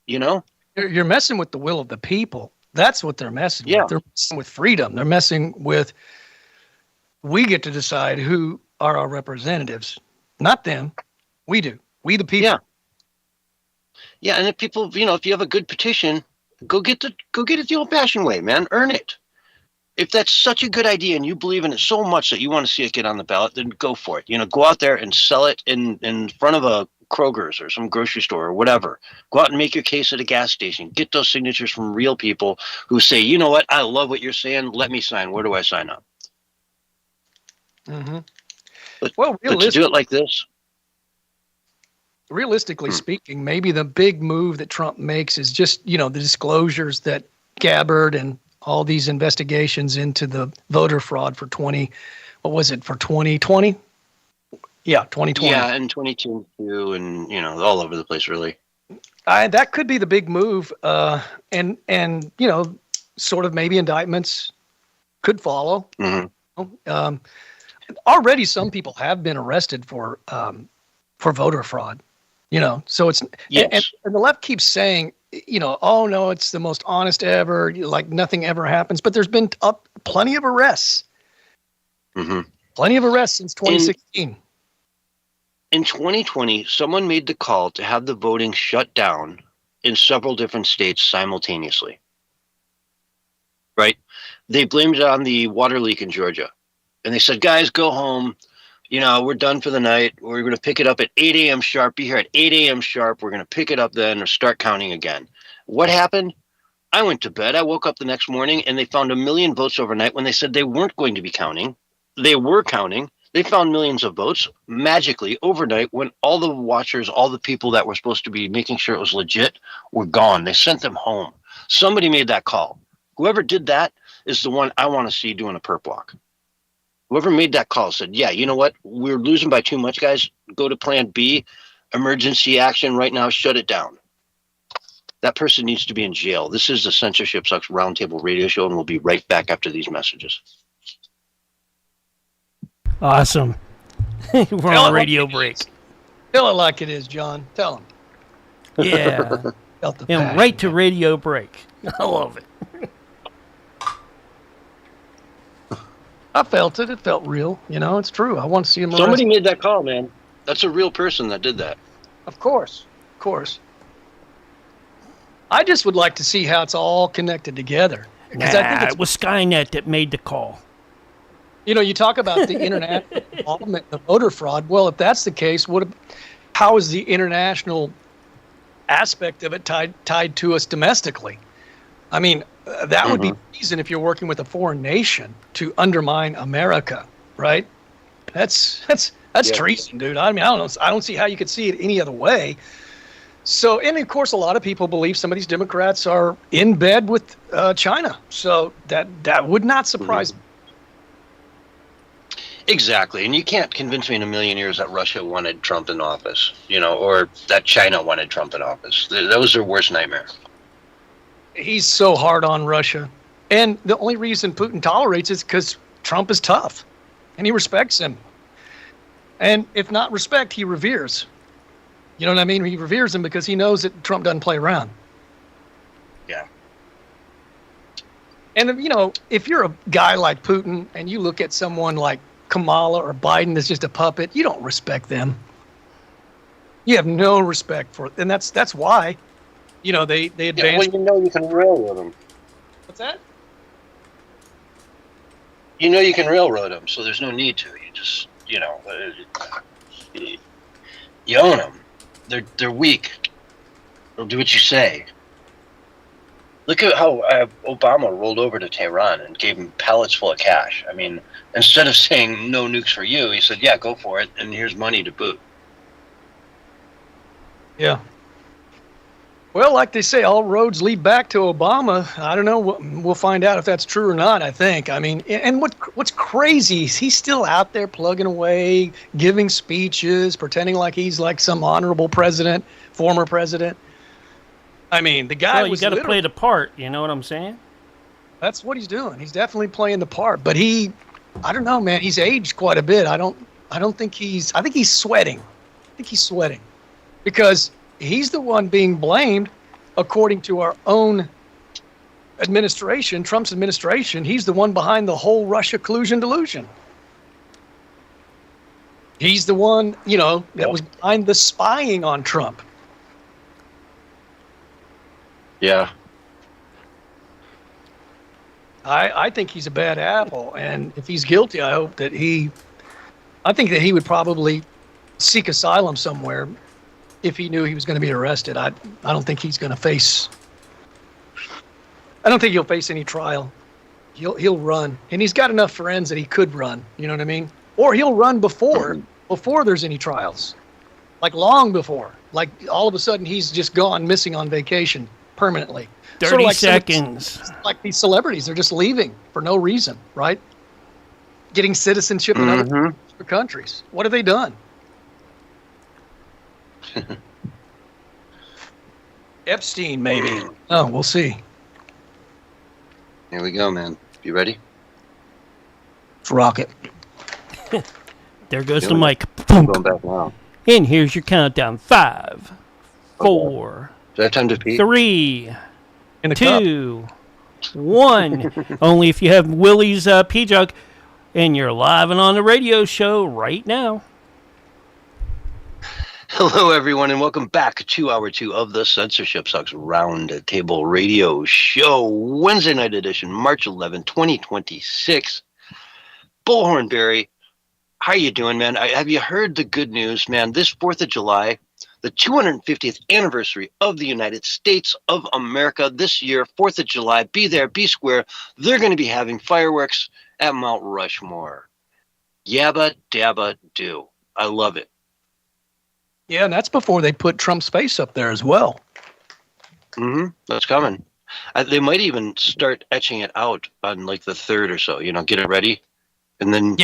You're messing with the will of the people. That's what they're messing with. They're messing with freedom. They're messing with, we get to decide who are our representatives. Not them. We do. We the people. Yeah, and if people, if you have a good petition, go get it the old-fashioned way, man. Earn it. If that's such a good idea and you believe in it so much that you want to see it get on the ballot, then go for it. Go out there and sell it in front of a Kroger's or some grocery store or whatever. Go out and make your case at a gas station. Get those signatures from real people who say, you know what, I love what you're saying. Let me sign. Where do I sign up? Mm-hmm. But to do it like this. Realistically speaking, maybe the big move that Trump makes is just, the disclosures that Gabbard and all these investigations into the voter fraud for 2020? Yeah, 2020. Yeah, and 2022 and, all over the place, really. That could be the big move. And sort of maybe indictments could follow. Mm-hmm. Already some people have been arrested for voter fraud, so it's, yes. and the left keeps saying, oh no, it's the most honest ever, like nothing ever happens, but there's been plenty of arrests. Mm-hmm. Plenty of arrests since 2016. In 2020, someone made the call to have the voting shut down in several different states simultaneously. Right? They blamed it on the water leak in Georgia. And they said, guys, go home. We're done for the night. We're going to pick it up at 8 a.m. sharp. Be here at 8 a.m. sharp. We're going to pick it up then or start counting again. What happened? I went to bed. I woke up the next morning and they found 1 million votes overnight when they said they weren't going to be counting. They were counting. They found millions of votes magically overnight when all the watchers, all the people that were supposed to be making sure it was legit were gone. They sent them home. Somebody made that call. Whoever did that is the one I want to see doing a perp walk. Whoever made that call said, yeah, you know what? We're losing by too much, guys. Go to plan B, emergency action right now, shut it down. That person needs to be in jail. This is the Censorship Sucks Roundtable radio show, and we'll be right back after these messages. Awesome. We're on a radio break. Tell it like it is, John. Tell him. Yeah. Felt the And passion. right to radio break. I love it. I felt it. It felt real. It's true. I want to see him Somebody arrested. made that call, man. That's a real person that did that. Of course. Of course. I just would like to see how it's all connected together. Because I think It was Skynet that made the call. you talk about the international involvement in the voter fraud. Well, if that's the case, how is the international aspect of it tied to us domestically? I mean, that would be the reason if you're working with a foreign nation to undermine America, right? That's treason, dude. I mean, I don't know. I don't see how you could see it any other way. So, and of course, a lot of people believe some of these Democrats are in bed with China. So that would not surprise me. Exactly. And you can't convince me in a million years that Russia wanted Trump in office, or that China wanted Trump in office. That was their worst nightmare. He's so hard on Russia. And the only reason Putin tolerates is because Trump is tough and he respects him. And if not respect, he reveres. You know what I mean? He reveres him because he knows that Trump doesn't play around. Yeah. And, if you're a guy like Putin and you look at someone like Kamala or Biden that's just a puppet, you don't respect them. You have no respect for it. And that's why, they advance. Well, you can railroad them. What's that? You can railroad them, so there's no need to. You just, you own them. They're weak. They'll do what you say. Look at how Obama rolled over to Tehran and gave him pallets full of cash. I mean, instead of saying no nukes for you, he said, yeah, go for it, and here's money to boot. Yeah. Well, like they say, all roads lead back to Obama. I don't know. We'll find out if that's true or not, I think. I mean, and what's crazy is he's still out there plugging away, giving speeches, pretending like he's like some honorable president, former president. I mean, the guy Well, you got to play the part. You know what I'm saying? That's what he's doing. He's definitely playing the part. But I don't know, man. He's aged quite a bit. I think he's sweating. I think he's sweating because he's the one being blamed, according to our own administration, Trump's administration. He's the one behind the whole Russia collusion delusion. He's the one, that was behind the spying on Trump. Yeah. I think he's a bad apple, and if he's guilty, I think that he would probably seek asylum somewhere if he knew he was going to be arrested. I don't think he's going to face. I don't think he'll face any trial. He'll run, and he's got enough friends that he could run. You know what I mean? Or he'll run before there's any trials, like long before. Like all of a sudden he's just gone missing on vacation permanently. 30 like seconds. Like these celebrities, they're just leaving for no reason, right? Getting citizenship in other countries. What have they done? Epstein, maybe. Oh, we'll see. Here we go, man. You ready? Let's rock it. There goes the we go. mic. I'm going back now. And here's your countdown. 5, 4, Do I have time to pee? 3, In the cup. 2, 1. Only if you have Willie's pee jug. And you're live and on the radio show right now. Hello, everyone, and welcome back to hour 2 of the Censorship Sucks Round Table Radio Show, Wednesday night edition, March 11, 2026. Bullhorn Barry, how you doing, man? Have you heard the good news, man? This 4th of July, the 250th anniversary of the United States of America this year, 4th of July, be there, be square. They're going to be having fireworks at Mount Rushmore. Yabba dabba do. I love it. Yeah, and that's before they put Trump's face up there as well. That's coming. They might even start etching it out on like the 3rd or so, get it ready. And then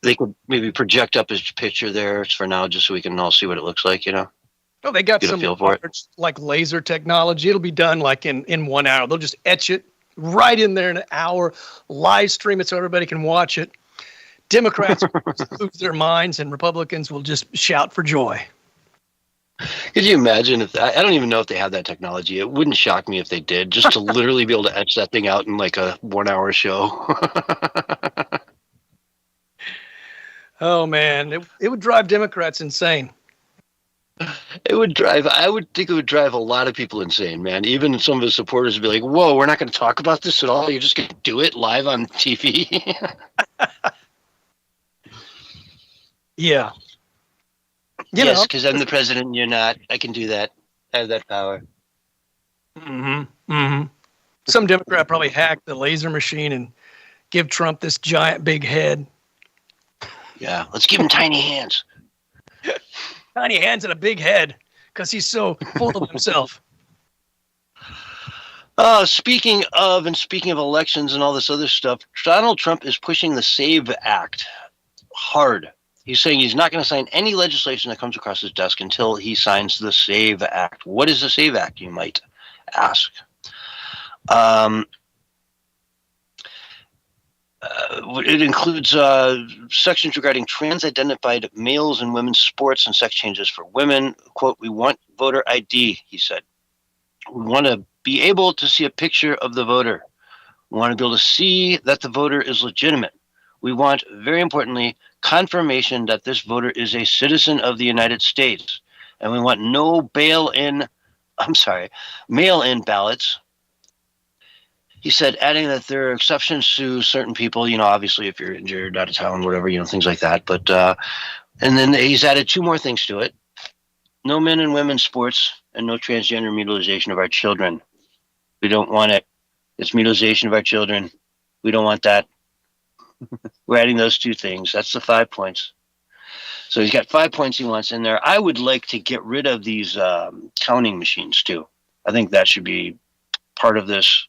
they could maybe project up his picture there for now just so we can all see what it looks like, Oh, they got Get a some feel for it. like laser technology. It'll be done like in 1 hour. They'll just etch it right in there in an hour, live stream it so everybody can watch it. Democrats will lose their minds and Republicans will just shout for joy. Could you imagine if I don't even know if they have that technology. It wouldn't shock me if they did, just to literally be able to etch that thing out in like a 1 hour show. Oh, man. It would drive Democrats insane. I would think it would drive a lot of people insane, man. Even some of his supporters would be like, whoa, we're not going to talk about this at all? You're just going to do it live on TV? Yeah. Yes, because I'm the president and you're not. I can do that. I have that power. Some Democrat probably hacked the laser machine and give Trump this giant big head. Yeah, let's give him tiny hands. Tiny hands and a big head because he's so full of himself. Speaking of elections and all this other stuff, Donald Trump is pushing the SAVE Act hard. He's saying he's not going to sign any legislation that comes across his desk until he signs the SAVE Act. What is the SAVE Act, you might ask? It includes sections regarding trans-identified males and women's sports and sex changes for women. Quote, we want voter ID, he said. We want to be able to see a picture of the voter. We want to be able to see that the voter is legitimate. We want, very importantly, confirmation that this voter is a citizen of the United States. And we want no mail-in ballots. He said, adding that there are exceptions to certain people, obviously if you're injured, out of town, whatever, things like that. But, and then he's added 2 more things to it. No men and women's sports and no transgender mutilization of our children. We don't want it. It's mutilization of our children. We don't want that. We're adding those 2 things. That's the 5 points. So he's got 5 points he wants in there. I would like to get rid of these counting machines too. I think that should be part of this.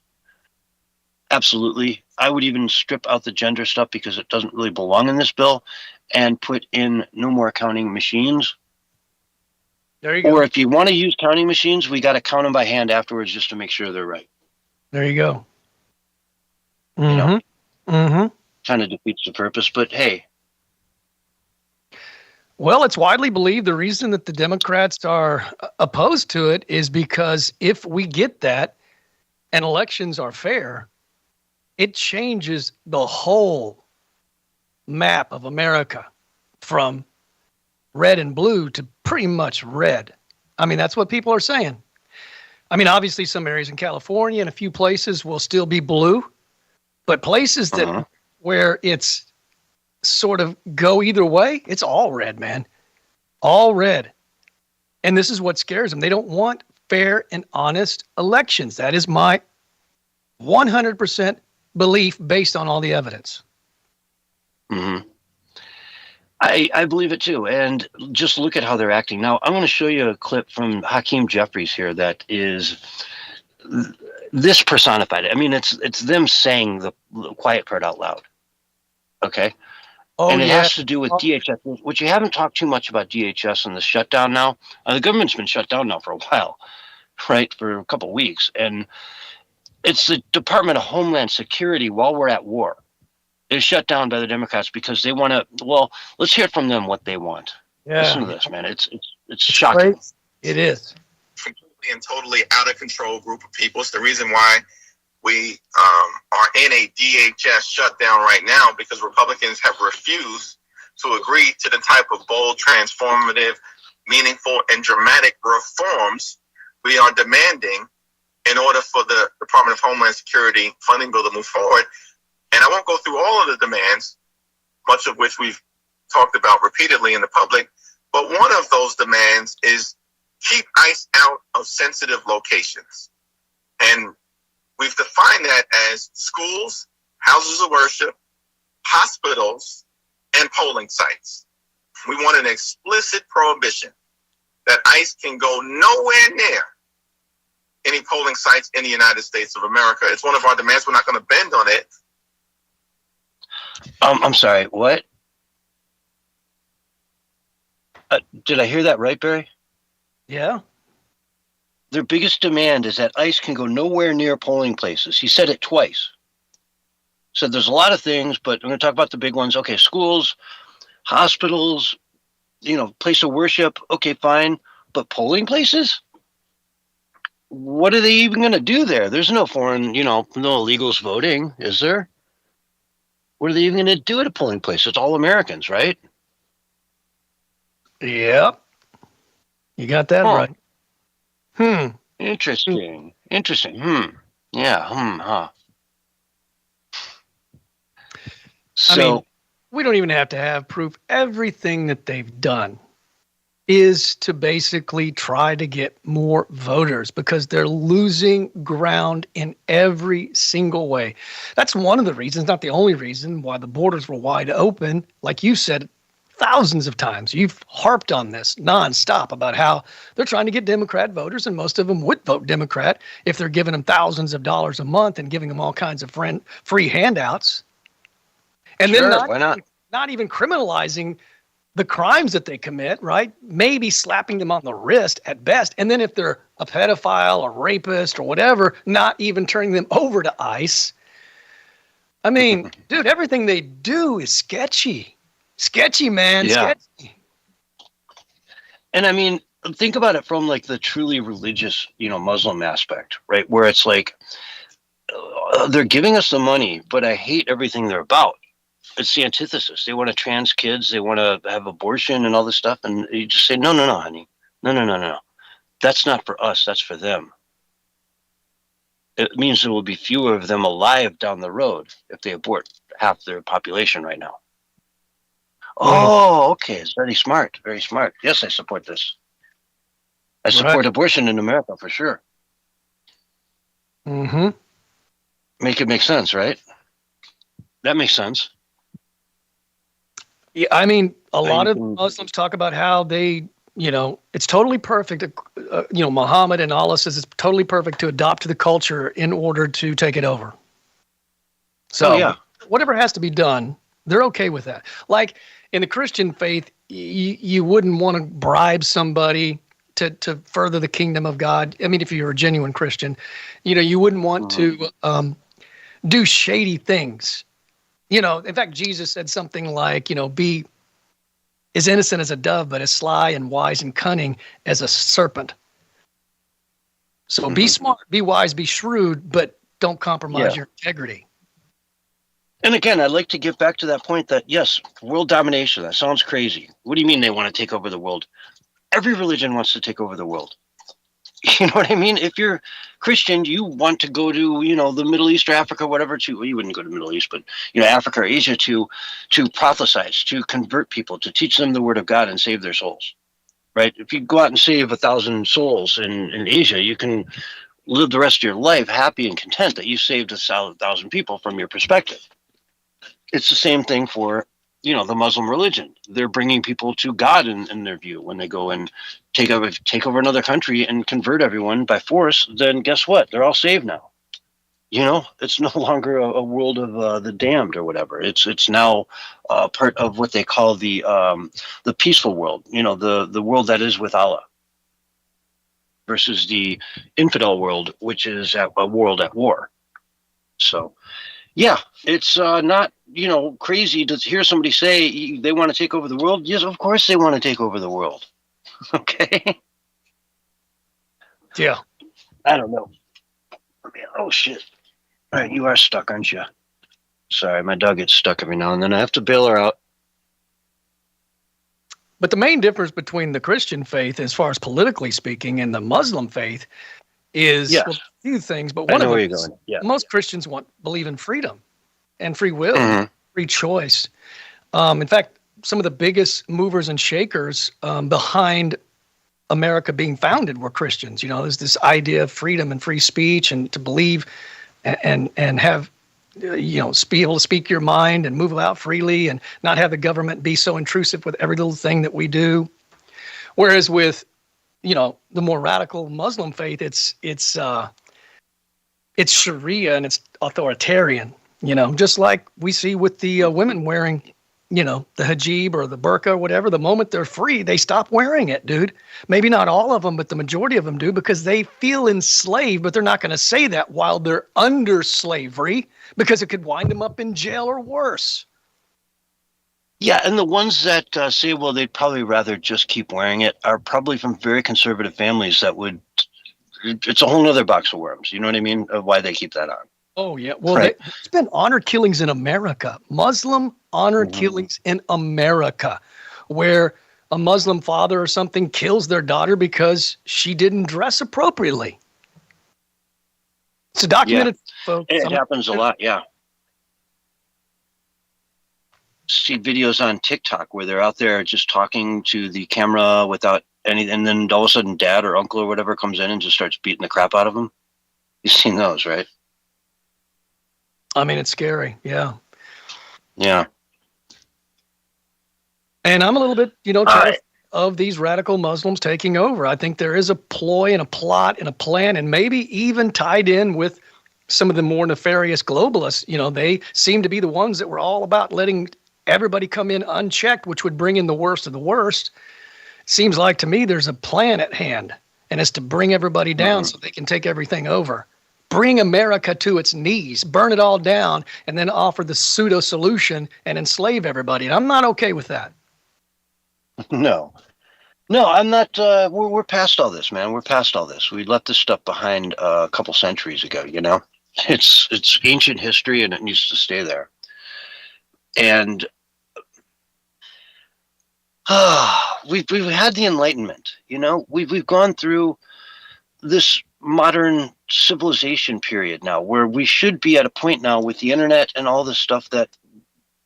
Absolutely. I would even strip out the gender stuff because it doesn't really belong in this bill and put in no more counting machines. There you go. Or if you want to use counting machines, we got to count them by hand afterwards just to make sure they're right. There you go. Kind of defeats the purpose, but hey. Well, it's widely believed the reason that the Democrats are opposed to it is because if we get that and elections are fair, it changes the whole map of America from red and blue to pretty much red. I mean, that's what people are saying. I mean, obviously some areas in California and a few places will still be blue, but places that where it's sort of go either way, it's all red, man. All red. And this is what scares them. They don't want fair and honest elections. That is my 100% belief based on all the evidence. I believe it too. And just look at how they're acting. Now, I'm going to show you a clip from Hakeem Jeffries here that is this personified. I mean, it's them saying the quiet part out loud. Okay? And it has to do with DHS, which you haven't talked too much about DHS and the shutdown now. The government's been shut down now for a while, right? For a couple of weeks. And it's the Department of Homeland Security while we're at war. It's shut down by the Democrats because they want to, well, let's hear from them what they want. Yeah. Listen to this, man. It's shocking. Great. It is. Completely and totally out of control group of people. It's the reason why we are in a DHS shutdown right now, because Republicans have refused to agree to the type of bold, transformative meaningful, and dramatic reforms we are demanding in order for the Department of Homeland Security funding bill to move forward. And I won't go through all of the demands, much of which we've talked about repeatedly in the public, but one of those demands is keep ICE out of sensitive locations. And we've defined that as schools, houses of worship, hospitals, and polling sites. We want an explicit prohibition that ICE can go nowhere near any polling sites in the United States of America. It's one of our demands. We're not going to bend on it. I'm sorry, what? Did I hear that right, Barry? Yeah. Their biggest demand is that ICE can go nowhere near polling places. He said it twice. So there's a lot of things, but I'm going to talk about the big ones. Okay, schools, hospitals, place of worship. Okay, fine. But polling places? What are they even going to do there? There's no foreign, no illegals voting, is there? What are they even going to do at a polling place? It's all Americans, right? Yep. You got that right. Interesting. Yeah. So we don't even have to have proof. Everything that they've done is to basically try to get more voters because they're losing ground in every single way. That's one of the reasons, not the only reason, why the borders were wide open. Like you said, thousands of times, you've harped on this nonstop about how they're trying to get Democrat voters, and most of them would vote Democrat if they're giving them thousands of dollars a month and giving them all kinds of free handouts. And sure, then why not? Not even criminalizing the crimes that they commit, right? Maybe slapping them on the wrist at best. And then if they're a pedophile or rapist or whatever, not even turning them over to ICE. I mean, dude, everything they do is sketchy. Sketchy, man. Yeah. Sketchy. And I mean, think about it from like the truly religious, Muslim aspect, right? Where it's like, they're giving us the money, but I hate everything they're about. It's the antithesis. They want to trans kids. They want to have abortion and all this stuff. And you just say, no, honey. No. That's not for us. That's for them. It means there will be fewer of them alive down the road if they abort half their population right now. Oh, okay. It's very smart. Very smart. Yes, I support this. I support abortion in America for sure. Mm-hmm. Make it make sense, right? That makes sense. Yeah, I mean, a lot of Muslims talk about how they, it's totally perfect. Muhammad and Allah says it's totally perfect to adopt to the culture in order to take it over. So whatever has to be done, they're okay with that. Like in the Christian faith, you wouldn't want to bribe somebody to further the kingdom of God. I mean, if you're a genuine Christian, you wouldn't want to do shady things. In fact, Jesus said something like, be as innocent as a dove, but as sly and wise and cunning as a serpent. So be smart, be wise, be shrewd, but don't compromise your integrity. And again, I'd like to get back to that point that, yes, world domination, that sounds crazy. What do you mean they want to take over the world? Every religion wants to take over the world. You know what I mean? If you're Christian, you want to go to, the Middle East or Africa, whatever, you wouldn't go to the Middle East, but, Africa or Asia to prophesize, to convert people, to teach them the word of God and save their souls, right? If you go out and save 1,000 souls in Asia, you can live the rest of your life happy and content that you saved 1,000 people from your perspective. It's the same thing for, the Muslim religion. They're bringing people to God in their view. When they go and take over another country and convert everyone by force, then guess what? They're all saved now. It's no longer a world of the damned or whatever. It's now part of what they call the peaceful world. The world that is with Allah, versus the infidel world, which is a world at war. So, yeah, it's not crazy to hear somebody say they want to take over the world. Yes, of course they want to take over the world. Okay. Yeah. I don't know. Oh shit. All right, you are stuck, aren't you? Sorry, my dog gets stuck every now and then. I have to bail her out. But the main difference between the Christian faith, as far as politically speaking, and the Muslim faith is Yes. well, a few things. But I one know of where them you're is going. Yeah. most Christians believe in freedom and free will, Mhm. free choice. In fact, some of the biggest movers and shakers behind America being founded were Christians. You know, there's this idea of freedom and free speech, and to believe and have be able to speak your mind and move about freely, and not have the government be so intrusive with every little thing that we do. Whereas with the more radical Muslim faith, it's Sharia and it's authoritarian. Just like we see with the women wearing the hijab or the burqa or whatever. The moment they're free, they stop wearing it, dude. Maybe not all of them, but the majority of them do, because they feel enslaved, but they're not going to say that while they're under slavery, because it could wind them up in jail or worse. Yeah, and the ones that say, well, they'd probably rather just keep wearing it are probably from very conservative families that would, it's a whole nother box of worms, you know what I mean, of why they keep that on. Oh, yeah. Well, Right. there's been honor killings in America, Muslim honor killings in America, where a Muslim father or something kills their daughter because she didn't dress appropriately. It's a documented, folks. It happens a lot, yeah. See videos on TikTok where they're out there just talking to the camera without any, and then all of a sudden dad or uncle or whatever comes in and just starts beating the crap out of them. You've seen those, right? I mean, it's scary. Yeah. Yeah. And I'm a little bit, terrified of these radical Muslims taking over. I think there is a ploy and a plot and a plan, and maybe even tied in with some of the more nefarious globalists. They seem to be the ones that were all about letting everybody come in unchecked, which would bring in the worst of the worst. Seems like to me there's a plan at hand, and it's to bring everybody down so they can take everything over. Bring America to its knees, burn it all down, and then offer the pseudo solution and enslave everybody. And I'm not okay with that. No, I'm not. We're past all this, man. We're past all this. We left this stuff behind a couple centuries ago. It's ancient history, and it needs to stay there. And we've had the Enlightenment. We've gone through this modern civilization period now, where we should be at a point now with the internet and all this stuff that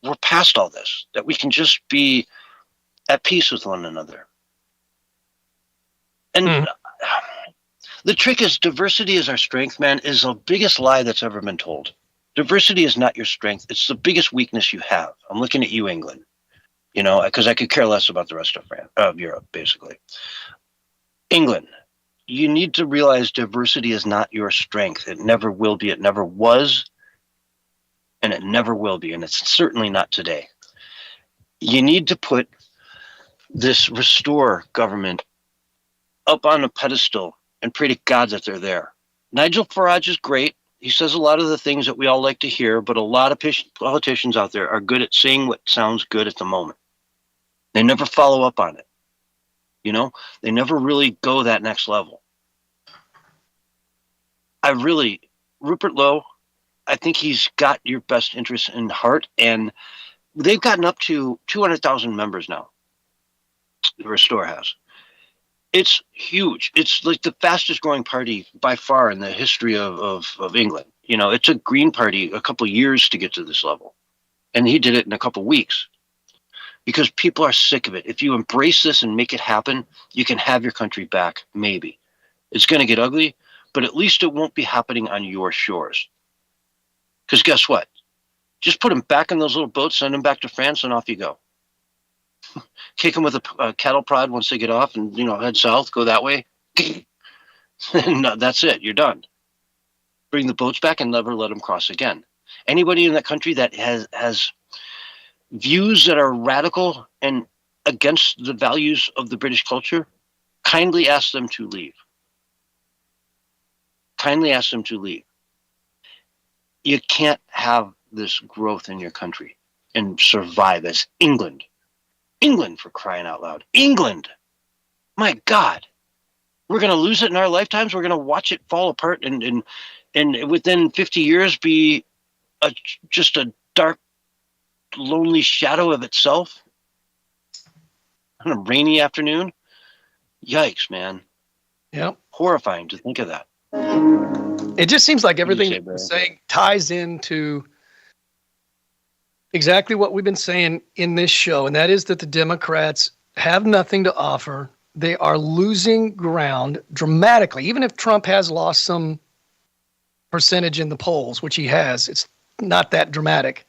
we're past all this, that we can just be at peace with one another. And the trick is, diversity is our strength, man, is the biggest lie that's ever been told. Diversity is not your strength. It's the biggest weakness you have. I'm looking at you, England, because I could care less about the rest of Europe, basically. England, you need to realize diversity is not your strength. It never will be. It never was, and it never will be, and it's certainly not today. You need to put this restore government up on a pedestal and pray to God that they're there. Nigel Farage is great. He says a lot of the things that we all like to hear, but a lot of politicians out there are good at saying what sounds good at the moment. They never follow up on it. They never really go that next level. Rupert Lowe, I think he's got your best interest in heart, and they've gotten up to 200,000 members now. The Restore has. It's huge. It's like the fastest growing party by far in the history of England. It took Green Party a couple of years to get to this level, and he did it in a couple of weeks because people are sick of it. If you embrace this and make it happen, you can have your country back. Maybe it's going to get ugly, but at least it won't be happening on your shores. Because guess what? Just put them back in those little boats, send them back to France, and off you go. Kick them with a cattle prod once they get off, and head south, go that way. And that's it. You're done. Bring the boats back and never let them cross again. Anybody in that country that has views that are radical and against the values of the British culture, kindly ask them to leave. Kindly ask them to leave. You can't have this growth in your country and survive as England. England, for crying out loud. England! My God. We're going to lose it in our lifetimes. We're going to watch it fall apart and within 50 years be just a dark, lonely shadow of itself. on a rainy afternoon. Yikes, man. Yep. Horrifying to think of that. It just seems like What do you everything say, that we're Barry? saying ties into exactly what we've been saying in this show, and that is that the Democrats have nothing to offer. They are losing ground dramatically. Even if Trump has lost some percentage in the polls, which he has, it's not that dramatic.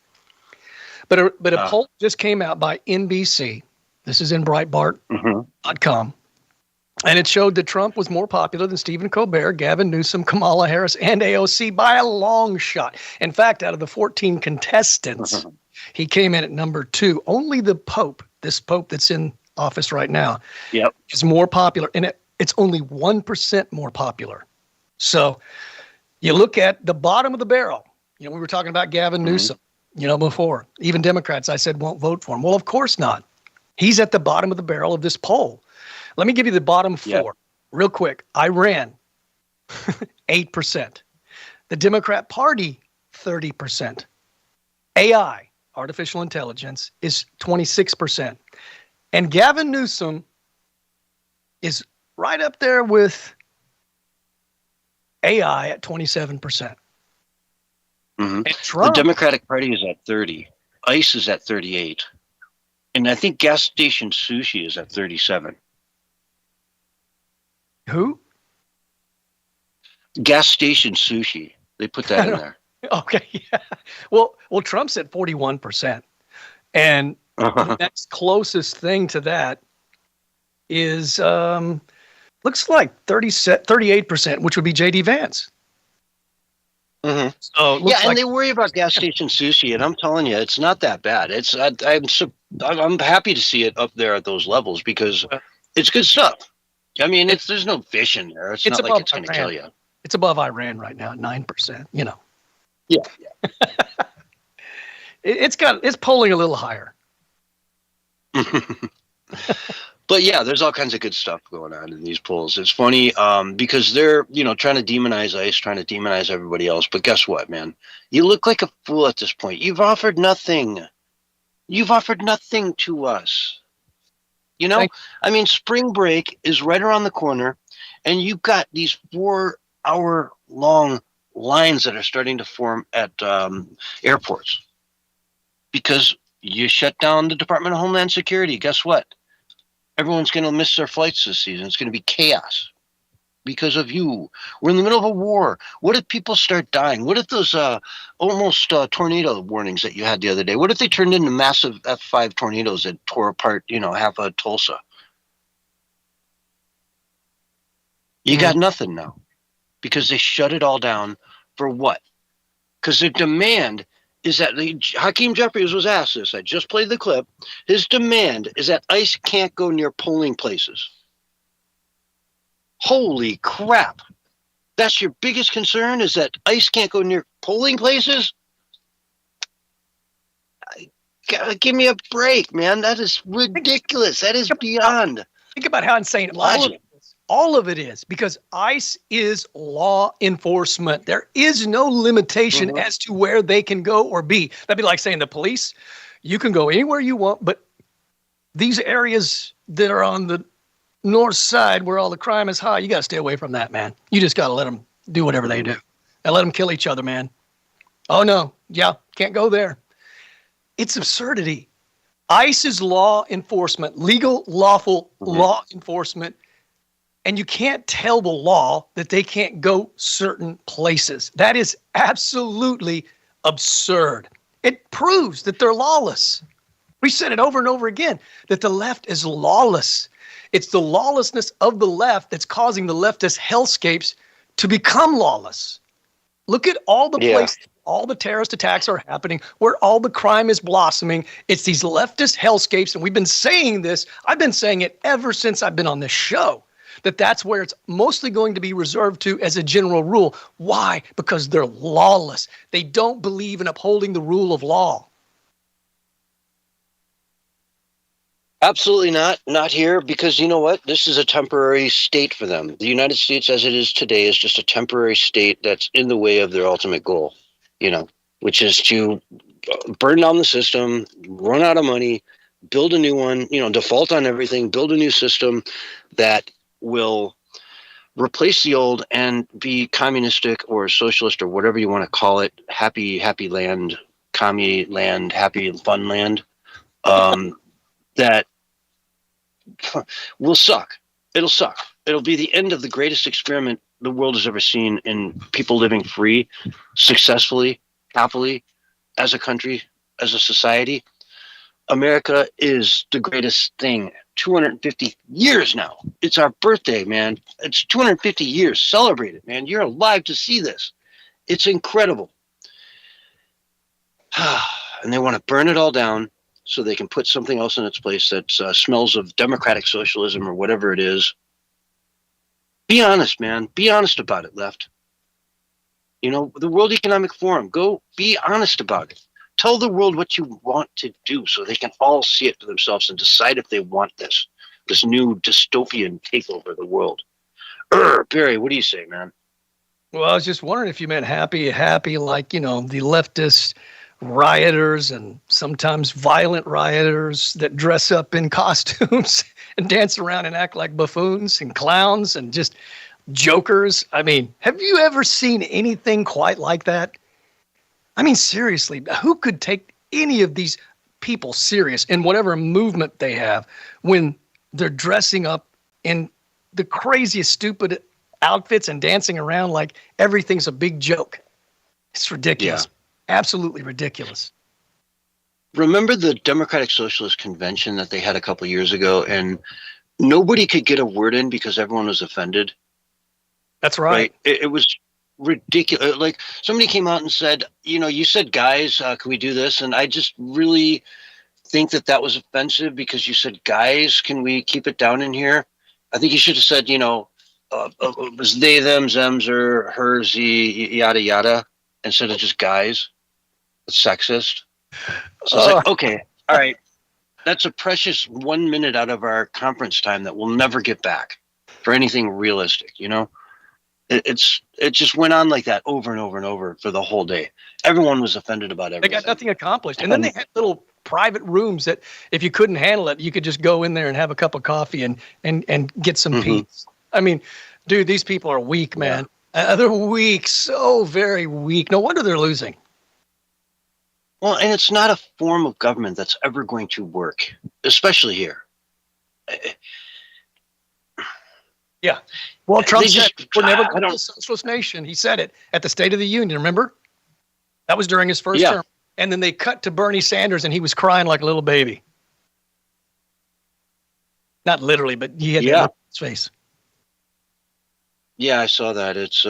But a poll just came out by NBC. This is in Breitbart.com. And it showed that Trump was more popular than Stephen Colbert, Gavin Newsom, Kamala Harris, and AOC by a long shot. In fact, out of the 14 contestants, he came in at number 2. Only the Pope, this Pope that's in office right now, is more popular. And it's only 1% more popular. So you look at the bottom of the barrel. You know, we were talking about Gavin Newsom, you know, before. Even Democrats, I said, won't vote for him. Well, of course not. He's at the bottom of the barrel of this poll. Let me give you the bottom 4 real quick. Iran, 8%. The Democrat Party, 30%. AI, artificial intelligence, is 26%. And Gavin Newsom is right up there with AI at 27%. And Trump, The Democratic Party is at 30. ICE is at 38. And I think gas station sushi is at 37. who? Gas station sushi. They put that in there. Okay, yeah. Well, Trump's at 41%. And the next closest thing to that is looks like 38%, which would be JD Vance. So it looks And they worry about gas station sushi, and I'm telling you, it's not that bad. I'm happy to see it up there at those levels because it's good stuff. I mean, there's no fish in there. It's not like it's going to kill you. It's above Iran right now at 9%. You know. Yeah. It's polling a little higher. But yeah, there's all kinds of good stuff going on in these polls. It's funny because they're, trying to demonize ICE, trying to demonize everybody else. But guess what, man? You look like a fool at this point. You've offered nothing. You've offered nothing to us. I mean, spring break is right around the corner, and you've got these 4-hour-long lines that are starting to form at airports because you shut down the Department of Homeland Security. Guess what? Everyone's going to miss their flights this season. It's going to be chaos because of you. We're in the middle of a war. What if people start dying? What if those almost tornado warnings that you had the other day, what if they turned into massive F5 tornadoes that tore apart, half of Tulsa? You got nothing now because they shut it all down for what? Because their demand is that Hakeem Jeffries was asked this. I just played the clip. His demand is that ICE can't go near polling places. Holy crap. That's your biggest concern, is that ICE can't go near polling places? Give me a break, man. That is ridiculous. That is beyond. Think about how insane all of it is, because ICE is law enforcement. There is no limitation as to where they can go or be. That'd be like saying the police, you can go anywhere you want, but these areas that are on the north side where all the crime is high, you got to stay away from that, man. You just got to let them do whatever they do and let them kill each other, man. Oh, no. Yeah, can't go there. It's absurdity. ICE is law enforcement, legal, lawful law enforcement. And you can't tell the law that they can't go certain places. That is absolutely absurd. It proves that they're lawless. We said it over and over again, that the left is lawless. It's the lawlessness of the left that's causing the leftist hellscapes to become lawless. Look at all the places, all the terrorist attacks are happening, where all the crime is blossoming. It's these leftist hellscapes, and we've been saying this. I've been saying it ever since I've been on this show, that's where it's mostly going to be reserved to as a general rule. Why? Because they're lawless. They don't believe in upholding the rule of law. Absolutely not. Not here, because you know what? This is a temporary state for them. The United States as it is today is just a temporary state that's in the way of their ultimate goal, which is to burn down the system, run out of money, build a new one, default on everything, build a new system that will replace the old and be communistic or socialist or whatever you want to call it. Happy land, commie land, happy fun land. That will suck. It'll suck. It'll be the end of the greatest experiment the world has ever seen in people living free, successfully, happily, as a country, as a society. America is the greatest thing. 250 years now. It's our birthday, man. It's 250 years. Celebrate it, man. You're alive to see this. It's incredible. And they want to burn it all down so they can put something else in its place that smells of democratic socialism or whatever it is. Be honest, man. Be honest about it, left. The World Economic Forum, go be honest about it. Tell the world what you want to do so they can all see it for themselves and decide if they want this new dystopian takeover of the world. Barry, what do you say, man? Well, I was just wondering if you meant happy like, the leftist rioters and sometimes violent rioters that dress up in costumes and dance around and act like buffoons and clowns and just jokers. I mean, have you ever seen anything quite like that? I mean, seriously, who could take any of these people serious in whatever movement they have when they're dressing up in the craziest, stupid outfits and dancing around like everything's a big joke? It's ridiculous. Yeah. Absolutely ridiculous. Remember the Democratic Socialist Convention that they had a couple of years ago, and nobody could get a word in because everyone was offended? That's right. It was ridiculous. Like, somebody came out and said, you said, guys, can we do this? And I just really think that was offensive because you said, guys, can we keep it down in here? I think you should have said, it was they, them, zems, or hers, yada, yada, instead of just guys. It's sexist. So it's like, okay, all right. That's a precious 1 minute out of our conference time that we'll never get back for anything realistic, It just went on like that over and over and over for the whole day. Everyone was offended about everything. They got nothing accomplished. And then they had little private rooms that if you couldn't handle it, you could just go in there and have a cup of coffee and get some peace. I mean, dude, these people are weak, man. Yeah. They're weak, so very weak. No wonder they're losing. Well, and it's not a form of government that's ever going to work, especially here. Yeah. Well, Trump said we're never going to be a socialist nation. He said it at the State of the Union, remember? That was during his first term. And then they cut to Bernie Sanders, and he was crying like a little baby. Not literally, but he had that look on his face. Yeah, I saw that. It's,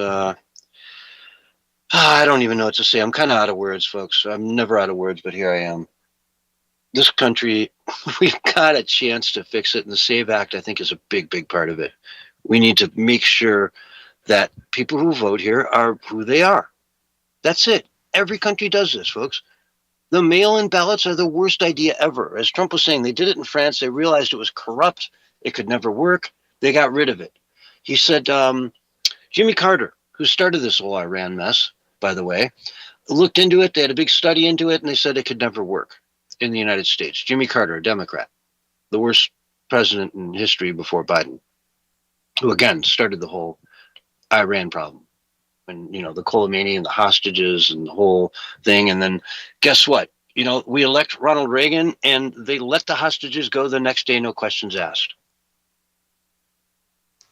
I don't even know what to say. I'm kind of out of words, folks. I'm never out of words, but here I am. This country, we've got a chance to fix it, and the SAVE Act, I think, is a big, big part of it. We need to make sure that people who vote here are who they are. That's it. Every country does this, folks. The mail-in ballots are the worst idea ever. As Trump was saying, they did it in France. They realized it was corrupt. It could never work. They got rid of it. He said, Jimmy Carter, who started this whole Iran mess, by the way, looked into it. They had a big study into it, and they said it could never work in the United States. Jimmy Carter, a Democrat, the worst president in history before Biden, who, again, started the whole Iran problem. And, the Khomeini and the hostages and the whole thing. And then guess what? We elect Ronald Reagan, and they let the hostages go the next day, no questions asked.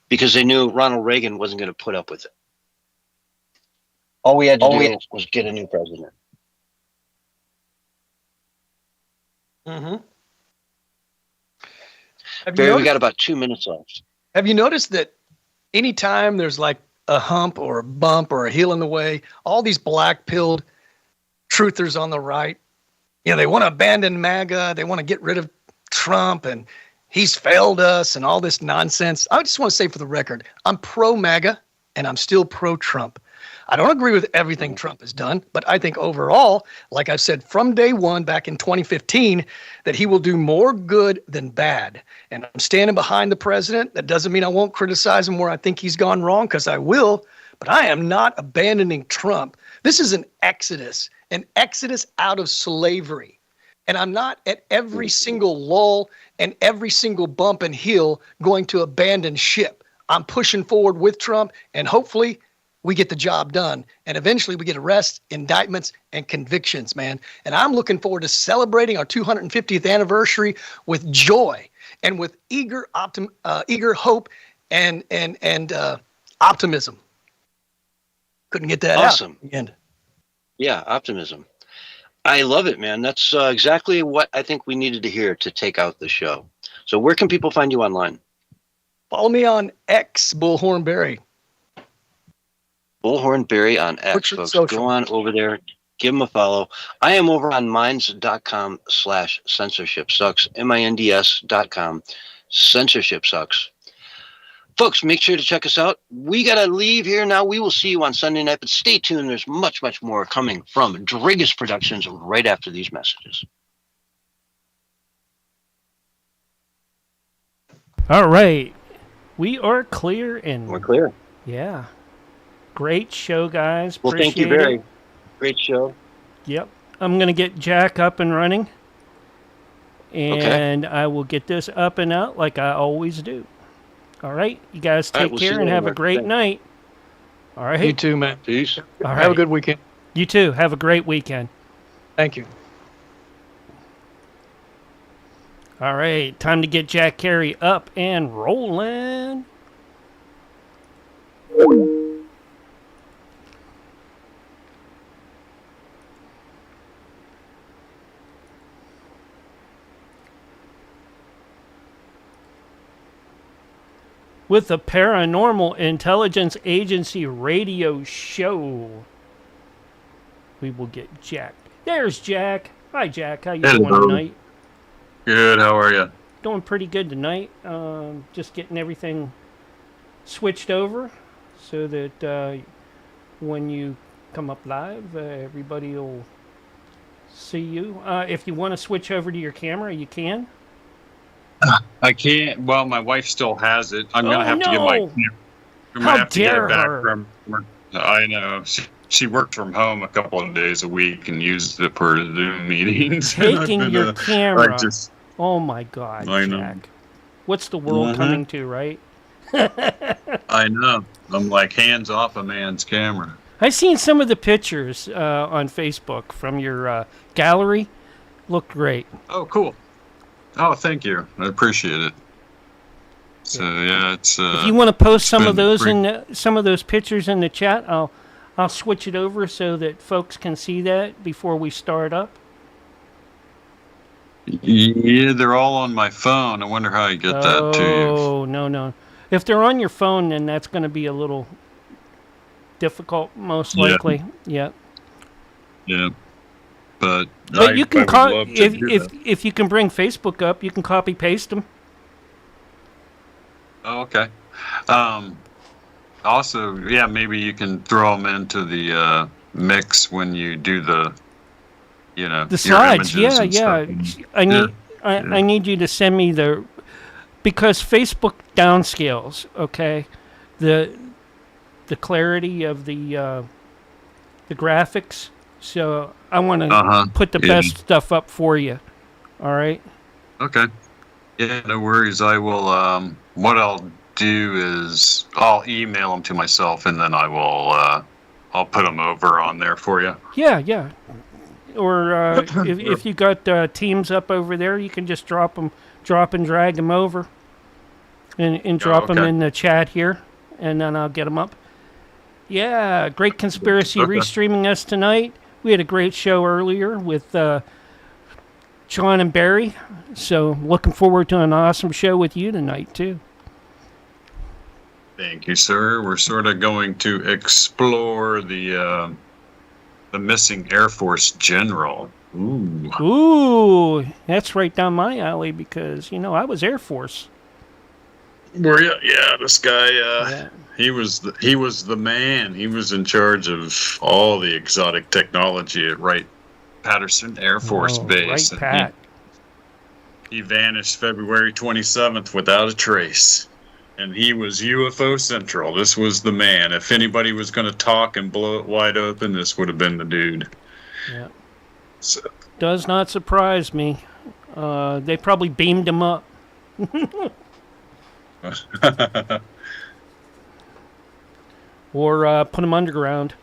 Because they knew Ronald Reagan wasn't going to put up with it. All we had to do was get a new president. Mm-hmm. Barry, we got about 2 minutes left. Have you noticed that anytime there's like a hump or a bump or a hill in the way, all these black-pilled truthers on the right, they want to abandon MAGA, they want to get rid of Trump, and he's failed us and all this nonsense. I just want to say for the record, I'm pro-MAGA and I'm still pro-Trump. I don't agree with everything Trump has done, but I think overall, like I've said from day one back in 2015, that he will do more good than bad. And I'm standing behind the president. That doesn't mean I won't criticize him where I think he's gone wrong, because I will, but I am not abandoning Trump. This is an exodus out of slavery. And I'm not at every single lull and every single bump and hill going to abandon ship. I'm pushing forward with Trump, and hopefully we get the job done. And eventually we get arrests, indictments, and convictions, man. And I'm looking forward to celebrating our 250th anniversary with joy and with eager hope and optimism. Couldn't get that Awesome. out in the end. Yeah, optimism. I love it, man. That's exactly what I think we needed to hear to take out the show. So where can people find you online? Follow me on X, Bullhorn Barry. Bullhorn Barry on X, Which folks. social? Go on over there. Give them a follow. I am over on minds.com/censorshipsucks, minds.com/censorshipsucks. Folks, make sure to check us out. We got to leave here now. We will see you on Sunday night, but stay tuned. There's much, much more coming from DREAGUS Productions right after these messages. All right. We are clear and We're clear. yeah. Great show, guys. Well, thank you, Appreciate Barry. it. Great show. Yep. I'm going to get Jack up and running. And I will get this up and out like I always do. All right. You guys All right, take we'll see care you and have a later. great Thanks. night. All right. You too, man. Peace. All Have a right. good weekend. You too. Have a great weekend. Thank you. All right. Time to get Jack Carey up and rolling. With the Paranormal Intelligence Agency radio show, we will get Jack. There's Jack. Hi, Jack. How you doing Hello. tonight? Good. How are you? Doing pretty good tonight. Just getting everything switched over so that when you come up live, everybody will see you. If you want to switch over to your camera, you can. I can't. Well, my wife still has it. I'm Oh, gonna have to get my. no. I'm How gonna have to get dare it back her. from her. I know. She worked from home a couple of days a week and used it for Zoom meetings. And I've Taking been, your camera. I just. Oh my God, I know. Jack. What's the world Mhm. coming to, right? I know. I'm like hands off a man's camera. I've seen some of the pictures on Facebook from your gallery. Looked great. Oh, cool. Oh, thank you. I appreciate it. So yeah, it's. If you want to post some of been those pretty- some of those pictures in the chat, I'll switch it over so that folks can see that before we start up. Yeah, they're all on my phone. I wonder how I get that to you. Oh, no. If they're on your phone, then that's going to be a little difficult, most Yeah. likely. Yeah. Yeah. But You can if you can bring Facebook up, you can copy paste them. Oh, okay. Also, yeah, maybe you can throw them into the mix when you do the, The your slides, images yeah, and yeah. stuff. I need Yeah. I need you to send me because Facebook downscales, okay, the clarity of the graphics. So I want to put the yeah. best stuff up for you. All right. Okay. Yeah, no worries. I will. What I'll do is I'll email them to myself, and then I will. I'll put them over on there for you. Yeah. Or if you got Teams up over there, you can just drop and drag them over, and drop them okay. in the chat here, and then I'll get them up. Yeah, Great Conspiracy Okay. restreaming us tonight. We had a great show earlier with Sean and Barry, so looking forward to an awesome show with you tonight too. Thank you, sir. We're sort of going to explore the missing Air Force general. Ooh. Ooh, that's right down my alley because I was Air Force. Were you? Yeah, this guy. Yeah. He was the man. He was in charge of all the exotic technology at Wright-Patterson Air Force Oh, Base. Right, And Pat. He vanished February 27th without a trace. And he was UFO Central. This was the man. If anybody was going to talk and blow it wide open, this would have been the dude. Yeah. So, Does not surprise me. They probably beamed him up. Or put him underground.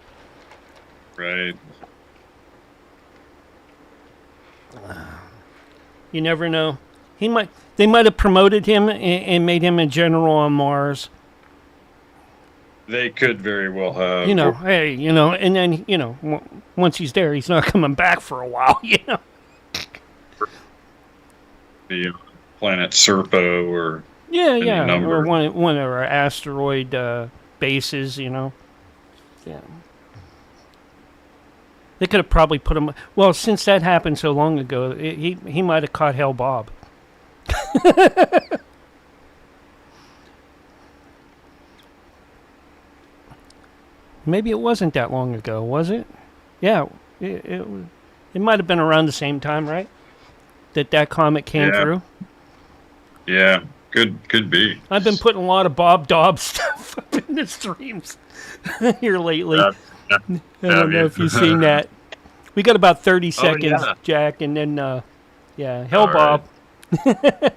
Right. You never know. They might have promoted him and made him a general on Mars. They could very well have. Hey, and then, once he's there, he's not coming back for a while, The planet Serpo or Yeah, number. or one of our asteroid bases, Yeah. They could have probably put him. Well, since that happened so long ago, he might have caught Hell Bob. Maybe it wasn't that long ago, was it? Yeah, it might have been around the same time, right? That comet came through. Yeah, could be. I've been putting a lot of Bob Dobb stuff up in the streams here lately. I don't know if you've seen that. We got about 30 seconds, Jack, and then, Hell All Bob. Right.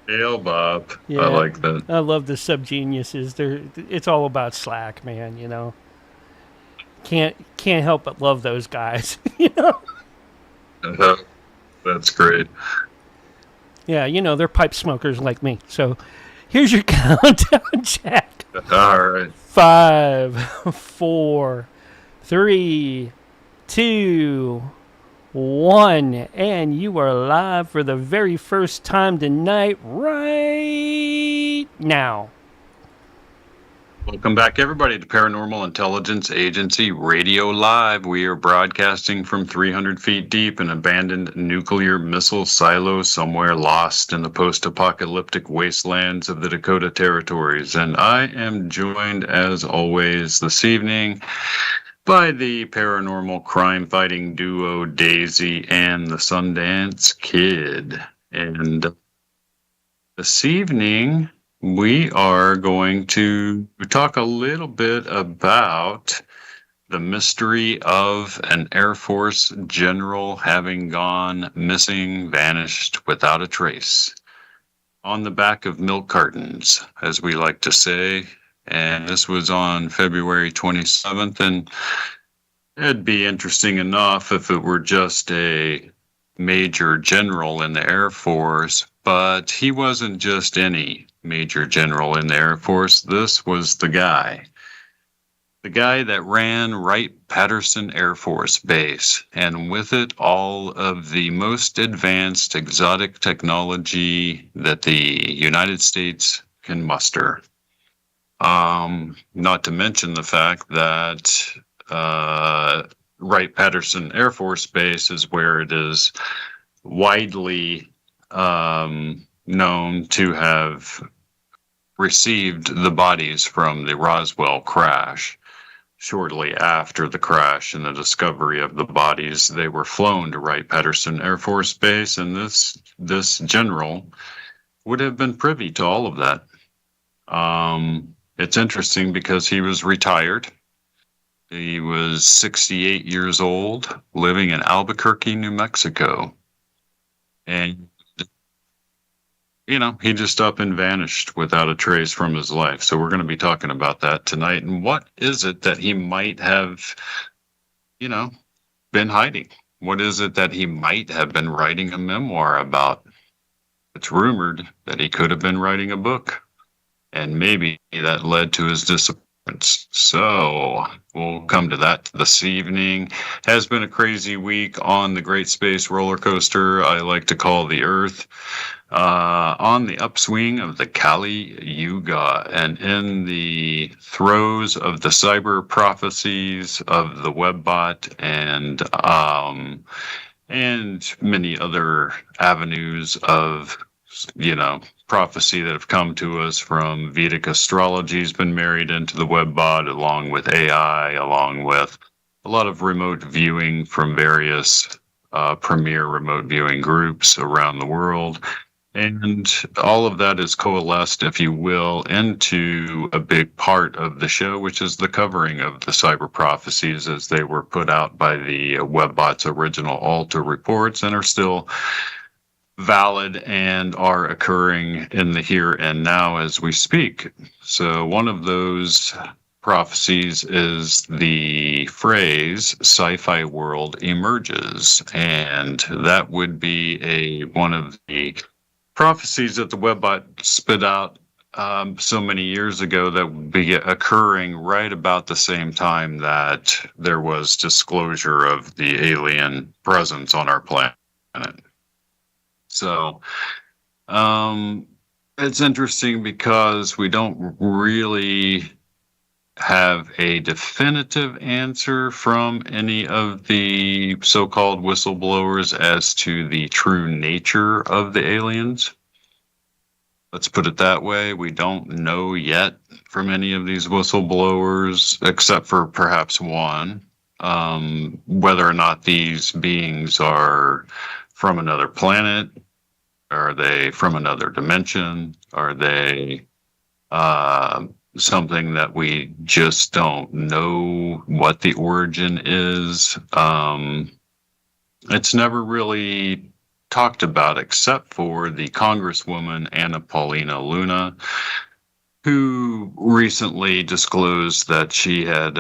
Hail Bob. Yeah, I like that. I love the subgeniuses. It's all about Slack, man, Can't help but love those guys, That's great. Yeah, they're pipe smokers like me. So here's your countdown, Jack. All right. 5, 4, 3, 2, 1. And you are live for the very first time tonight, right now. Welcome back, everybody, to Paranormal Intelligence Agency Radio Live. We are broadcasting from 300 feet deep in an abandoned nuclear missile silo somewhere lost in the post-apocalyptic wastelands of the Dakota Territories. And I am joined, as always, this evening by the paranormal crime-fighting duo Daisy and the Sundance Kid. And this evening, we are going to talk a little bit about the mystery of an Air Force general having gone missing, vanished without a trace. On the back of milk cartons, as we like to say. And this was on February 27th. And it'd be interesting enough if it were just a major general in the Air Force, but he wasn't just any major general in the Air Force. This was the guy that ran Wright-Patterson Air Force Base, and with it all of the most advanced exotic technology that the United States can muster. Not to mention the fact that Wright-Patterson Air Force Base is where it is widely known to have received the bodies from the Roswell crash. Shortly after the crash and the discovery of the bodies, they were flown to Wright-Patterson Air Force Base, and this general would have been privy to all of that. It's interesting because he was retired. He was 68 years old, living in Albuquerque, New Mexico. And he just up and vanished without a trace from his life. So we're going to be talking about that tonight. And what is it that he might have, been hiding? What is it that he might have been writing a memoir about? It's rumored that he could have been writing a book. And maybe that led to his disappearance. So we'll come to that this evening. Has been a crazy week on the Great Space Roller Coaster I like to call the Earth. On the upswing of the Kali Yuga and in the throes of the cyber prophecies of the Webbot and many other avenues of, prophecy that have come to us from Vedic astrology has been married into the Webbot, along with AI, along with a lot of remote viewing from various premier remote viewing groups around the world. And all of that is coalesced, if you will, into a big part of the show, which is the covering of the cyber prophecies as they were put out by the WebBot's original Alta reports and are still valid and are occurring in the here and now as we speak. So one of those prophecies is the phrase sci-fi world emerges, and that would be one of the prophecies that the WebBot spit out so many years ago that would be occurring right about the same time that there was disclosure of the alien presence on our planet. So it's interesting because we don't really have a definitive answer from any of the so-called whistleblowers as to the true nature of the aliens. Let's put it that way. We don't know yet from any of these whistleblowers, except for perhaps one, whether or not these beings are from another planet. Are they from another dimension? Are they something that we just don't know what the origin is? It's never really talked about except for the Congresswoman Anna Paulina Luna, who recently disclosed that she had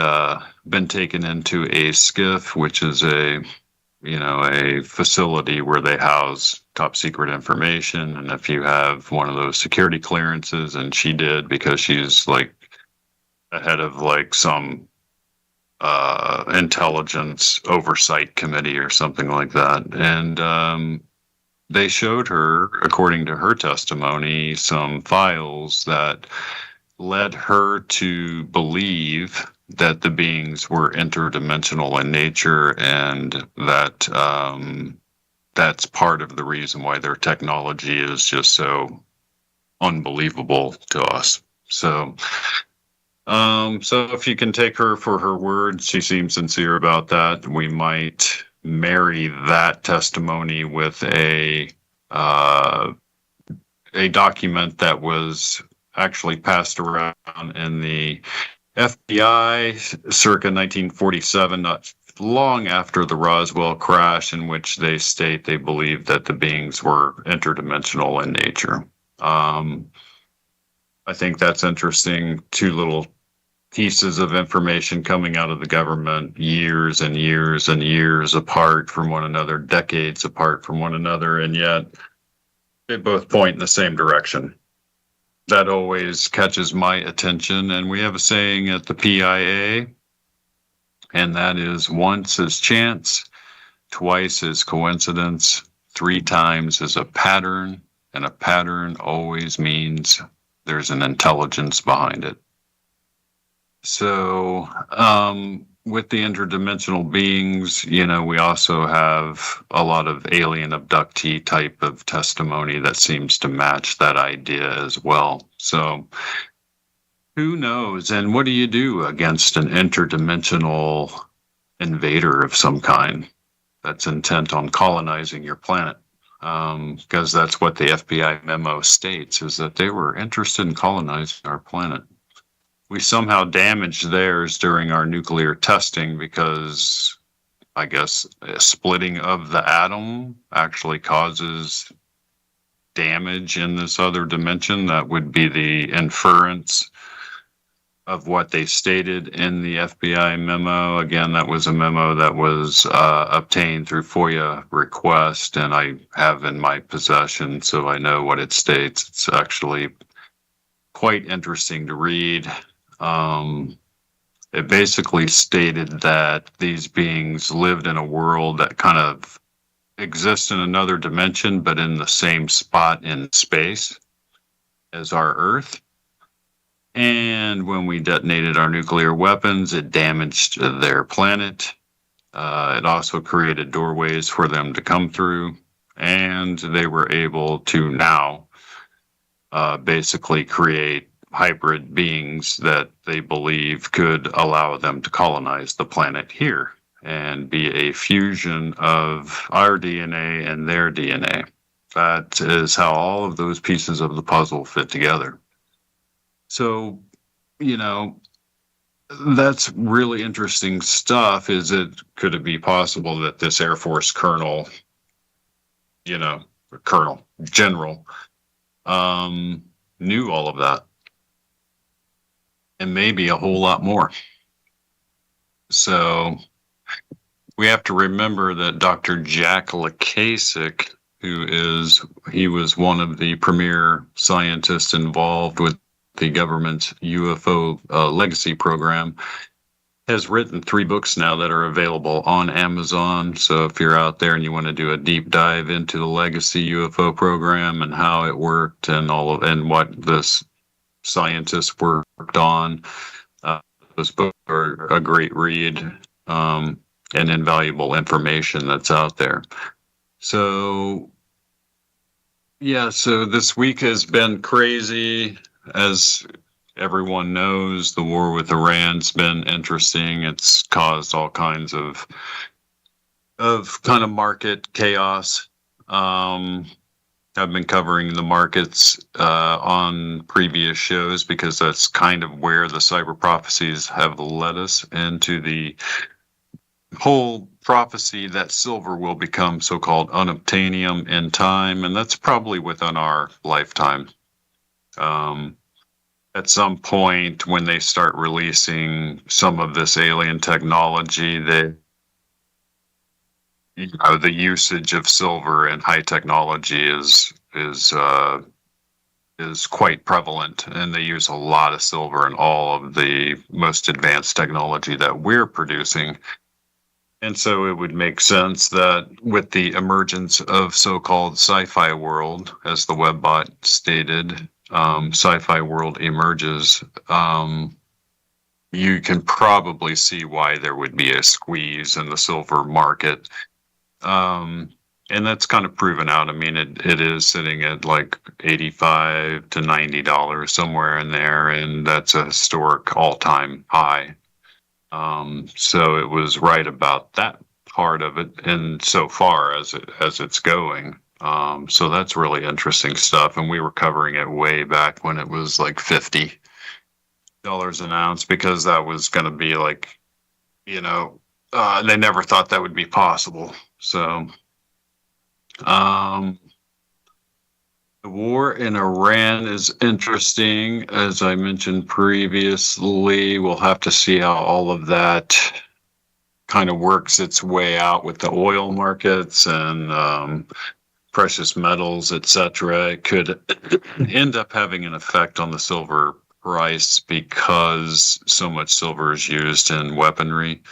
been taken into a SCIF, which is a facility where they house top secret information. And if you have one of those security clearances, and she did because she's like ahead of like some intelligence oversight committee or something like that. And they showed her, according to her testimony, some files that led her to believe that the beings were interdimensional in nature, and that that's part of the reason why their technology is just so unbelievable to us. So if you can take her for her word, she seems sincere about that. We might marry that testimony with a document that was actually passed around in the FBI circa 1947, not long after the Roswell crash, in which they state they believe that the beings were interdimensional in nature. I think that's interesting. Two little pieces of information coming out of the government years and years and years apart from one another, decades apart from one another, and yet they both point in the same direction. That always catches my attention. And we have a saying at the PIA, and that is once is chance, twice is coincidence, three times is a pattern, and a pattern always means there's an intelligence behind it. So with the interdimensional beings, we also have a lot of alien abductee type of testimony that seems to match that idea as well. So who knows? And what do you do against an interdimensional invader of some kind that's intent on colonizing your planet? Because that's what the FBI memo states, is that they were interested in colonizing our planet. We somehow damaged theirs during our nuclear testing because, I guess, a splitting of the atom actually causes damage in this other dimension. That would be the inference of what they stated in the FBI memo. Again, that was a memo that was obtained through FOIA request, and I have in my possession, so I know what it states. It's actually quite interesting to read. It basically stated that these beings lived in a world that kind of exists in another dimension, but in the same spot in space as our Earth. And when we detonated our nuclear weapons, it damaged their planet. It also created doorways for them to come through, and they were able to now basically create hybrid beings that they believe could allow them to colonize the planet here and be a fusion of our DNA and their DNA. That is how all of those pieces of the puzzle fit together. So, that's really interesting stuff. Could it be possible that this Air Force colonel, general, knew all of that? And maybe a whole lot more. So we have to remember that Dr. Jack Lukasik, he was one of the premier scientists involved with the government's UFO legacy program, has written 3 books now that are available on Amazon. So if you're out there and you want to do a deep dive into the legacy UFO program and how it worked and and what this scientists worked on, those books are a great read, and invaluable information that's out there. So this week has been crazy. As everyone knows, the war with Iran's been interesting. It's caused all kinds of kind of market chaos. I've been covering the markets on previous shows because that's kind of where the cyber prophecies have led us into the whole prophecy that silver will become so-called unobtainium in time, and that's probably within our lifetime. At some point when they start releasing some of this alien technology, the usage of silver in high technology is quite prevalent, and they use a lot of silver in all of the most advanced technology that we're producing. And so it would make sense that with the emergence of so-called sci-fi world, as the Webbot stated, sci-fi world emerges, you can probably see why there would be a squeeze in the silver market. And that's kind of proven out. I mean, it is sitting at like $85 to $90, somewhere in there, and that's a historic all-time high. So it was right about that part of it, and so far as it's going. So that's really interesting stuff, and we were covering it way back when it was like $50 an ounce, because that was going to be like, they never thought that would be possible. So, the war in Iran is interesting. As I mentioned previously, we'll have to see how all of that kind of works its way out with the oil markets and precious metals, etc. It could end up having an effect on the silver price because so much silver is used in weaponry.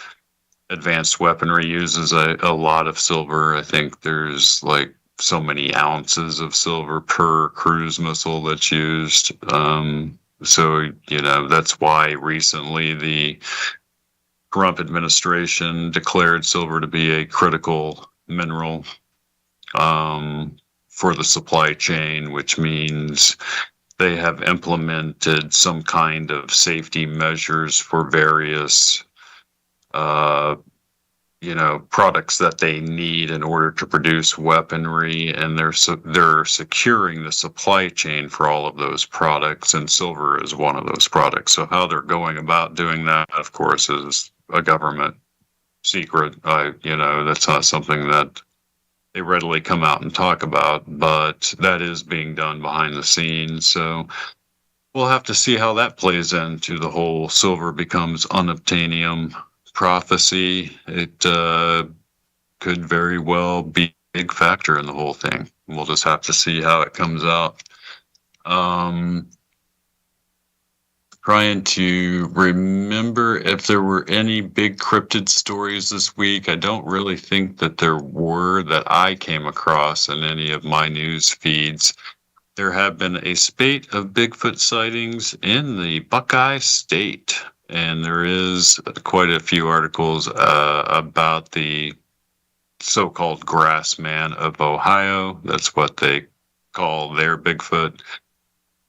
Advanced weaponry uses a lot of silver. I think there's like so many ounces of silver per cruise missile that's used. So, that's why recently the Trump administration declared silver to be a critical mineral for the supply chain, which means they have implemented some kind of safety measures for various products that they need in order to produce weaponry, and they're securing the supply chain for all of those products, and silver is one of those products. So how they're going about doing that, of course, is a government secret. That's not something that they readily come out and talk about, but that is being done behind the scenes. So we'll have to see how that plays into the whole silver becomes unobtainium prophecy. It could very well be a big factor in the whole thing. We'll just have to see how it comes out. Trying to remember if there were any big cryptid stories this week. I don't really think that there were, that I came across in any of my news feeds. There have been a spate of Bigfoot sightings in the Buckeye State, and there is quite a few articles about the so-called grass man of Ohio. That's what they call their Bigfoot.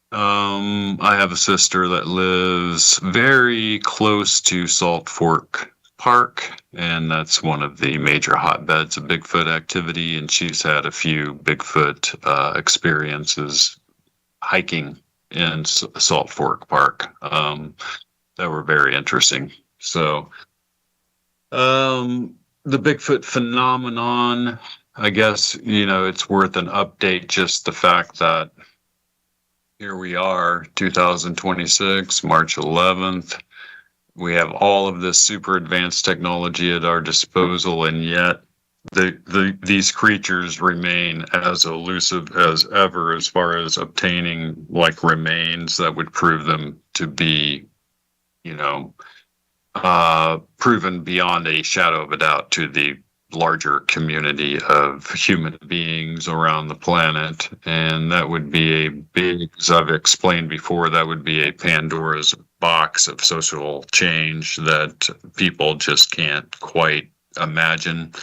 I have a sister that lives very close to Salt Fork, Park, and that's one of the major hotbeds of Bigfoot activity. And she's had a few Bigfoot experiences hiking in Salt Fork Park that were very interesting. So, the Bigfoot phenomenon, I guess, it's worth an update. Just the fact that here we are, 2026, March 11th. We have all of this super advanced technology at our disposal, and yet these creatures remain as elusive as ever as far as obtaining like remains that would prove them to be, proven beyond a shadow of a doubt to the larger community of human beings around the planet. And that would be a big, as I've explained before, that would be a Pandora's box of social change that people just can't quite imagine.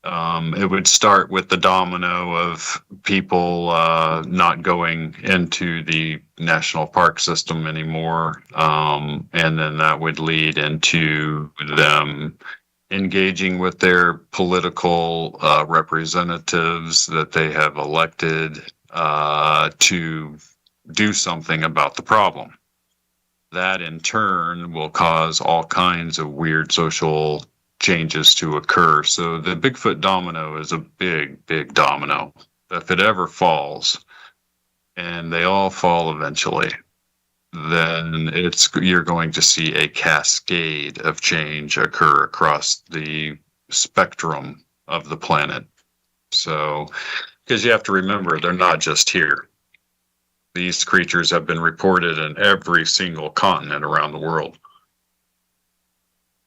It would start with the domino of people not going into the national park system anymore. And then that would lead into them engaging with their political representatives that they have elected to do something about the problem. That in turn will cause all kinds of weird social changes to occur. So the Bigfoot domino is a big, big domino. If it ever falls, and they all fall eventually, then you're going to see a cascade of change occur across the spectrum of the planet. So, because you have to remember, they're not just here. These creatures have been reported in every single continent around the world,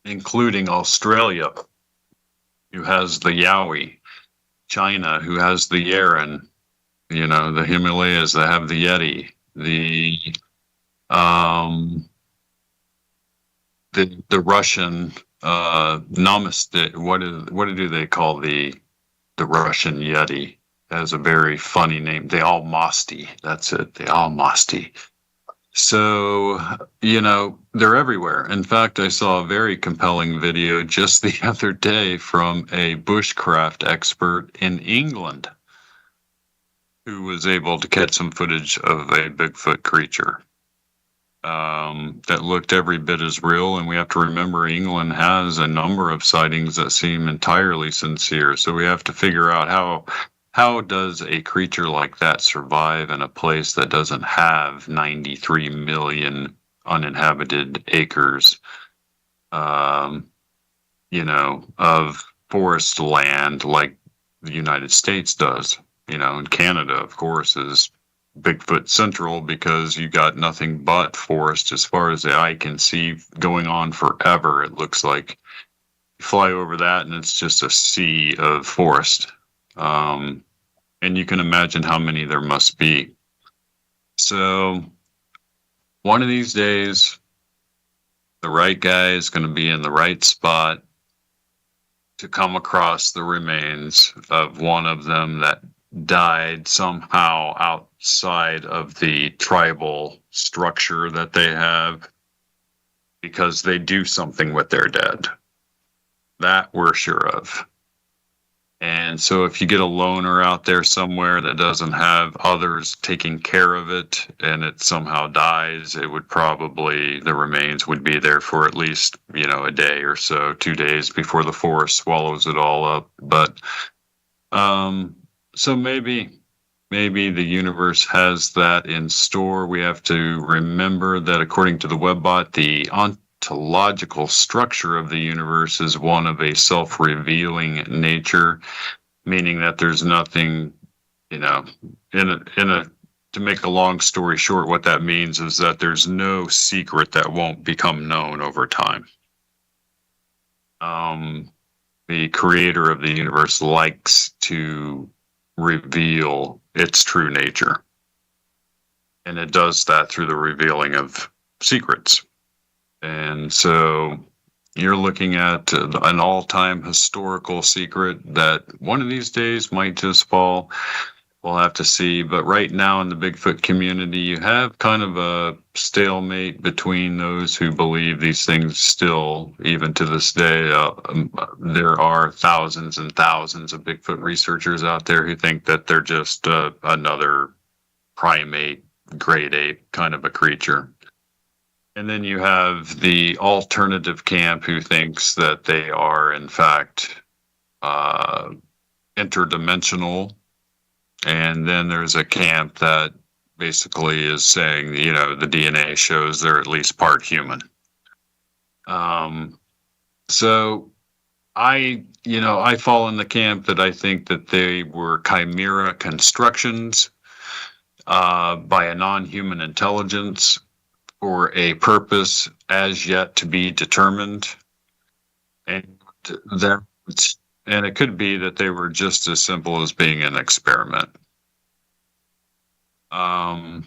including Australia, who has the Yowie, China, who has the Yeren, the Himalayas that have the Yeti, the Russian Namaste. What do they call the Russian Yeti? It has a very funny name. The Almasty. That's it. The Almasty. So, they're everywhere. In fact, I saw a very compelling video just the other day from a bushcraft expert in England who was able to catch some footage of a Bigfoot creature that looked every bit as real. And we have to remember England has a number of sightings that seem entirely sincere. So we have to figure out how does a creature like that survive in a place that doesn't have 93 million uninhabited acres, of forest land like the United States does? And Canada, of course, is Bigfoot Central because you got nothing but forest as far as the eye can see going on forever. It looks like you fly over that and it's just a sea of forest. And you can imagine how many there must be. So one of these days, the right guy is going to be in the right spot to come across the remains of one of them that died somehow outside of the tribal structure that they have because they do something with their dead. That we're sure of. And so if you get a loner out there somewhere that doesn't have others taking care of it and it somehow dies, the remains would be there for at least, a day or so, 2 days before the forest swallows it all up. But, so maybe the universe has that in store. We have to remember that according to the Webbot, the ontological structure of the universe is one of a self-revealing nature, meaning that there's nothing, to make a long story short, what that means is that there's no secret that won't become known over time. The creator of the universe likes to reveal its true nature, and it does that through the revealing of secrets. And so you're looking at an all-time historical secret that one of these days might just fall. we'll have to see. But right now in the Bigfoot community, you have kind of a stalemate between those who believe these things still, even to this day. There are thousands and thousands of Bigfoot researchers out there who think that they're just another primate, great ape kind of a creature. And then you have the alternative camp who thinks that they are, in fact, interdimensional. And then there's a camp that basically is saying, you know, the DNA shows they're at least part human. So I fall in the camp that I think that they were chimera constructions by a non-human intelligence for a purpose as yet to be determined. And it could be that they were just as simple as being an experiment. And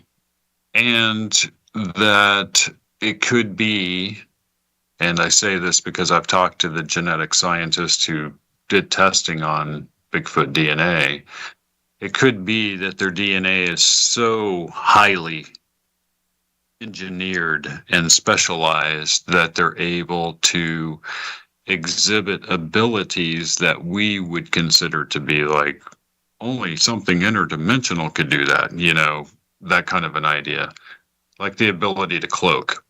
that it could be, and I say this because I've talked to the genetic scientists who did testing on Bigfoot DNA, it could be that their DNA is so highly engineered and specialized that they're able to exhibit abilities that we would consider to be like only something interdimensional could do that, you know, that kind of an idea, like the ability to cloak.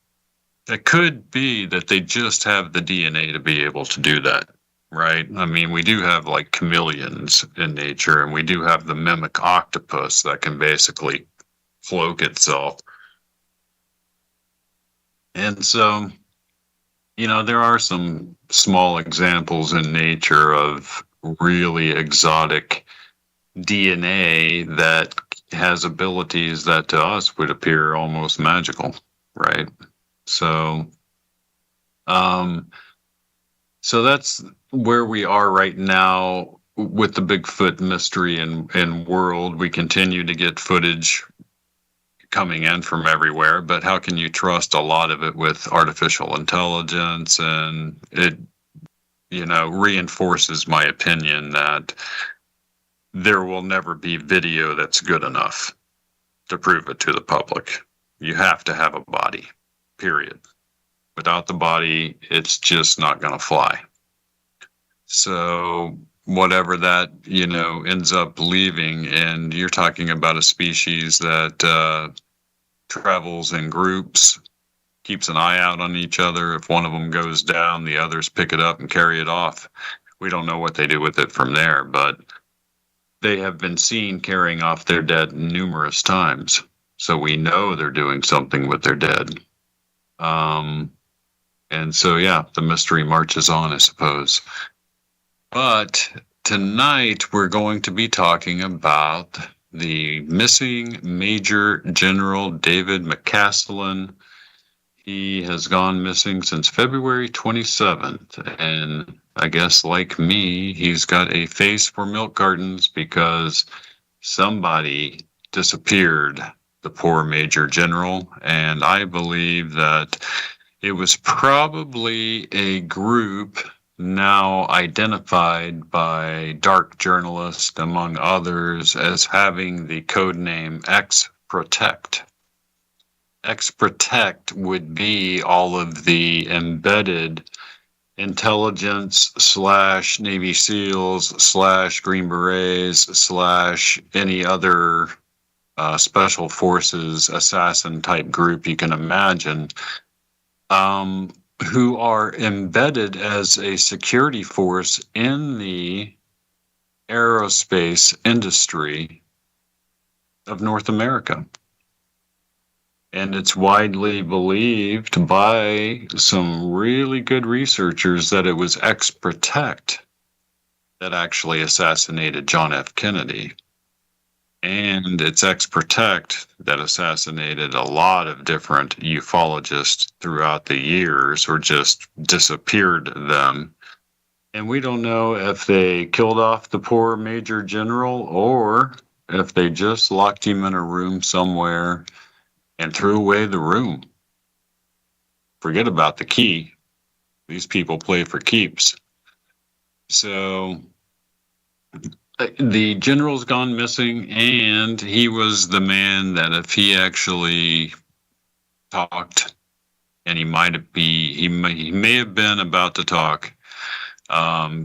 It could be that they just have the DNA to be able to do that, right? I mean, we do have like chameleons in nature, and we do have the mimic octopus that can basically cloak itself. And so, you know, there are some small examples in nature of really exotic DNA that has abilities that to us would appear almost magical, right? So, so that's where we are right now with the Bigfoot mystery and world. We continue to get footage coming in from everywhere, but how can you trust a lot of it with artificial intelligence? And it, you know, reinforces my opinion that there will never be video that's good enough to prove it to the public. You have to have a body, period. Without the body, it's just not going to fly. So whatever that, you know, ends up leaving, and you're talking about a species that travels in groups, keeps an eye out on each other. If one of them goes down, the others pick it up and carry it off. We don't know what they do with it from there, but they have been seen carrying off their dead numerous times. So we know they're doing something with their dead. And so, yeah, the mystery marches on, I suppose. But tonight we're going to be talking about the missing Major General David McCaslin. He has gone missing since February 27th. And I guess like me, he's got a face for milk cartons because somebody disappeared the poor Major General. And I believe that it was probably a group now identified by dark journalists, among others, as having the code name X-Protect. X-Protect would be all of the embedded intelligence / Navy SEALs / Green Berets / any other special forces assassin type group you can imagine, who are embedded as a security force in the aerospace industry of North America. And it's widely believed by some really good researchers that it was X-Protect that actually assassinated John F. Kennedy. And it's X-Protect that assassinated a lot of different ufologists throughout the years, or just disappeared them. And we don't know if they killed off the poor Major General or if they just locked him in a room somewhere and threw away the room. Forget about the key. These people play for keeps. So The general's gone missing, and he was the man that if he actually talked, and he may have been about to talk,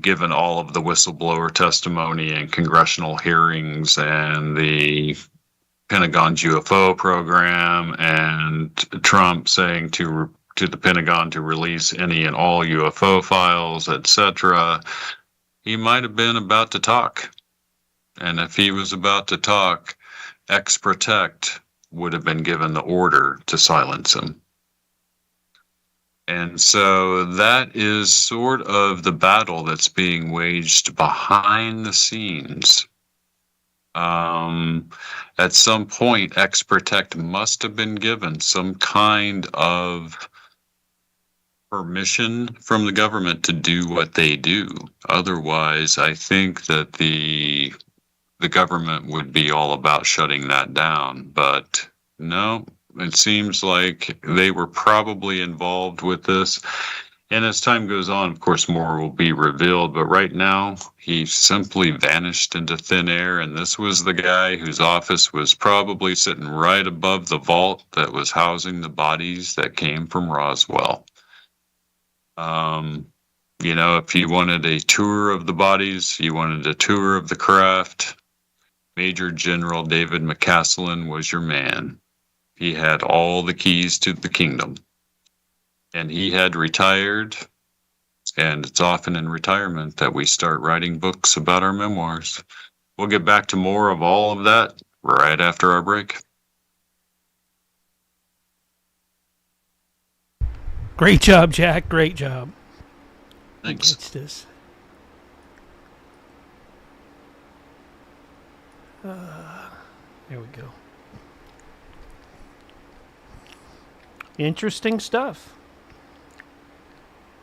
given all of the whistleblower testimony and congressional hearings and the Pentagon's UFO program and Trump saying to the Pentagon to release any and all UFO files, etc. He might have been about to talk. And if he was about to talk, Ex-Protect would have been given the order to silence him. And so that is sort of the battle that's being waged behind the scenes. At some point, Ex-Protect must have been given some kind of permission from the government to do what they do. Otherwise, I think that the government would be all about shutting that down. But no, it seems like they were probably involved with this. And as time goes on, of course, more will be revealed. But right now, he simply vanished into thin air. And this was the guy whose office was probably sitting right above the vault that was housing the bodies that came from Roswell. You know, if you wanted a tour of the bodies, you wanted a tour of the craft, Major General David McCaslin was your man. He had all the keys to the kingdom. And he had retired, and it's often in retirement that we start writing books about our memoirs. We'll get back to more of all of that right after our break. Great job, Jack. Great job. Thanks. What's this? There we go. Interesting stuff.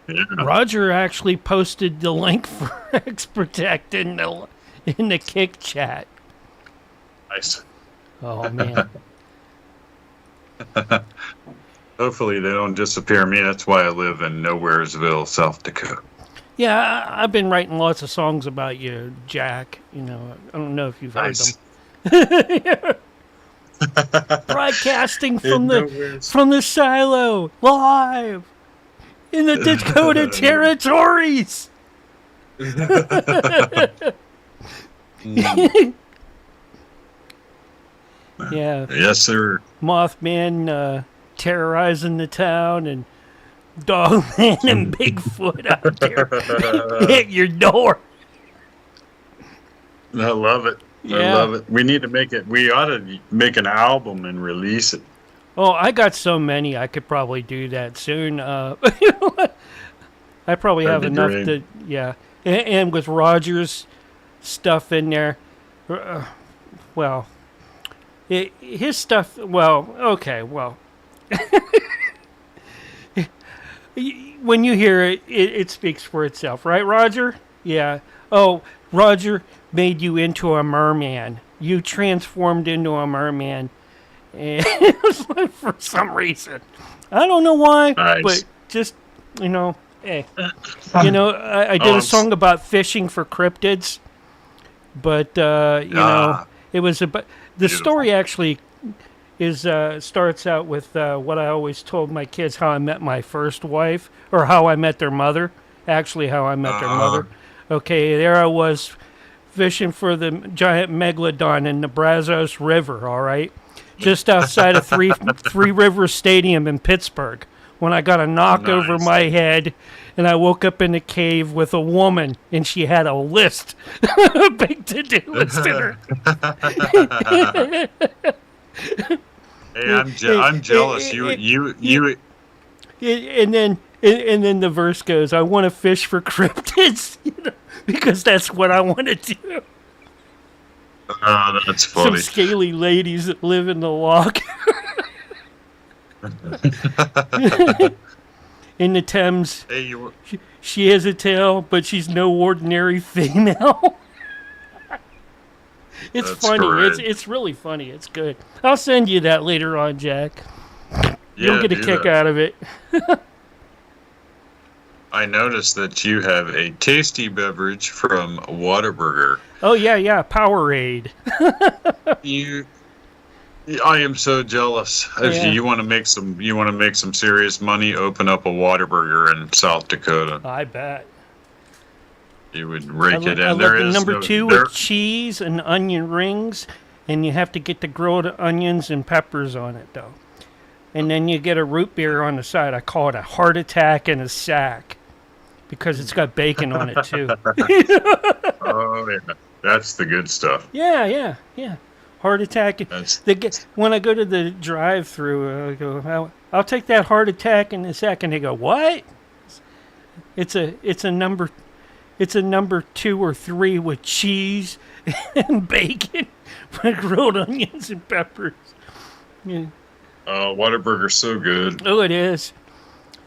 Yeah. Roger actually posted the link for Ex-Protect in the Kick chat. Nice. Oh man. Hopefully they don't disappear me. That's why I live in Nowheresville, South Dakota. Yeah, I've been writing lots of songs about you, Jack. You know, I don't know if you've heard them. Broadcasting from the silo, live in the Dakota territories. Yeah. Yes, sir. Mothman terrorizing the town, and Dogman and Bigfoot out there hit your door. I love it. Yeah. I love it. We need to make it. We ought to make an album and release it. Oh, I got so many. I could probably do that soon. I probably have enough to, yeah. And with Roger's stuff in there, well, his stuff, well, okay, well. When you hear it, it speaks for itself, right, Roger? Yeah. Oh, Roger made you into a merman. You transformed into a merman. And for some reason. I don't know why, nice. But just, you know, I did a song about fishing for cryptids. But, know, it was about... The story actually is starts out with what I always told my kids, how I met my first wife, or how I met their mother. Actually, how I met their mother. Okay, there I was fishing for the giant megalodon in the Brazos River, all right? Just outside of Three Rivers Stadium in Pittsburgh, when I got a knock over my head, and I woke up in a cave with a woman, and she had a list, a big to-do list in her. Hey, I'm jealous. You. And then the verse goes, "I want to fish for cryptids," because that's what I want to do. Oh, that's funny. Some scaly ladies that live in the loch. In the Thames. Hey, she has a tail, but she's no ordinary female. It's That's funny. correct. It's really funny. It's good. I'll send you that later on, Jack. You'll get a kick out of it. I noticed that you have a tasty beverage from Whataburger. Oh yeah, Powerade. I am so jealous. Yeah. If you want to make some serious money, open up a Whataburger in South Dakota. I bet. You would rake it in. I There love the is number no, 2 there, with cheese and onion rings, and you have to get the grilled onions and peppers on it though. And then you get a root beer on the side. I call it a heart attack in a sack because it's got bacon on it too. Oh yeah, that's the good stuff. Yeah. Heart attack. When I go to the drive-through, I go, I'll take that heart attack in a sack, and they go, what? It's a number 2 or 3 with cheese and bacon, with grilled onions and peppers. Yeah. Whataburger's so good. Oh, it is.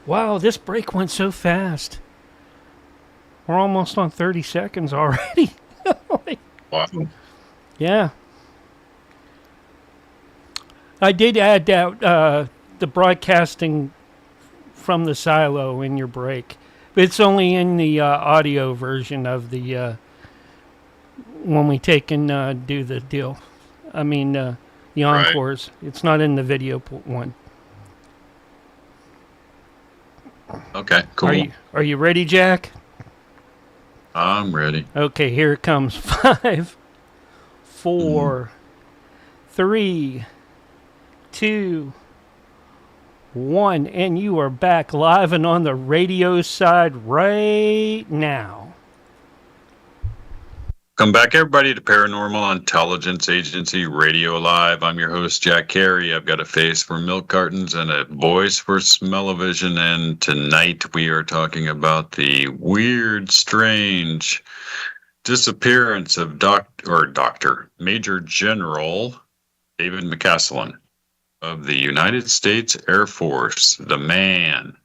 Wow, this break went so fast. We're almost on 30 seconds already. Wow. Yeah. I did add that the broadcasting from the silo in your break. But it's only in the audio version of the when we take and do the deal. I mean, the encores. Right. It's not in the video one. Okay, cool. Are you ready, Jack? I'm ready. Okay, here it comes. 5, 4, 3, 2, 1, and you are back live and on the radio side right now. Come back, everybody, to Paranormal Intelligence Agency Radio Live. I'm your host, Jack Carey. I've got a face for milk cartons and a voice for smell-o-vision, and tonight we are talking about the weird, strange disappearance of Major General David McCaslin of the United States Air Force. The man.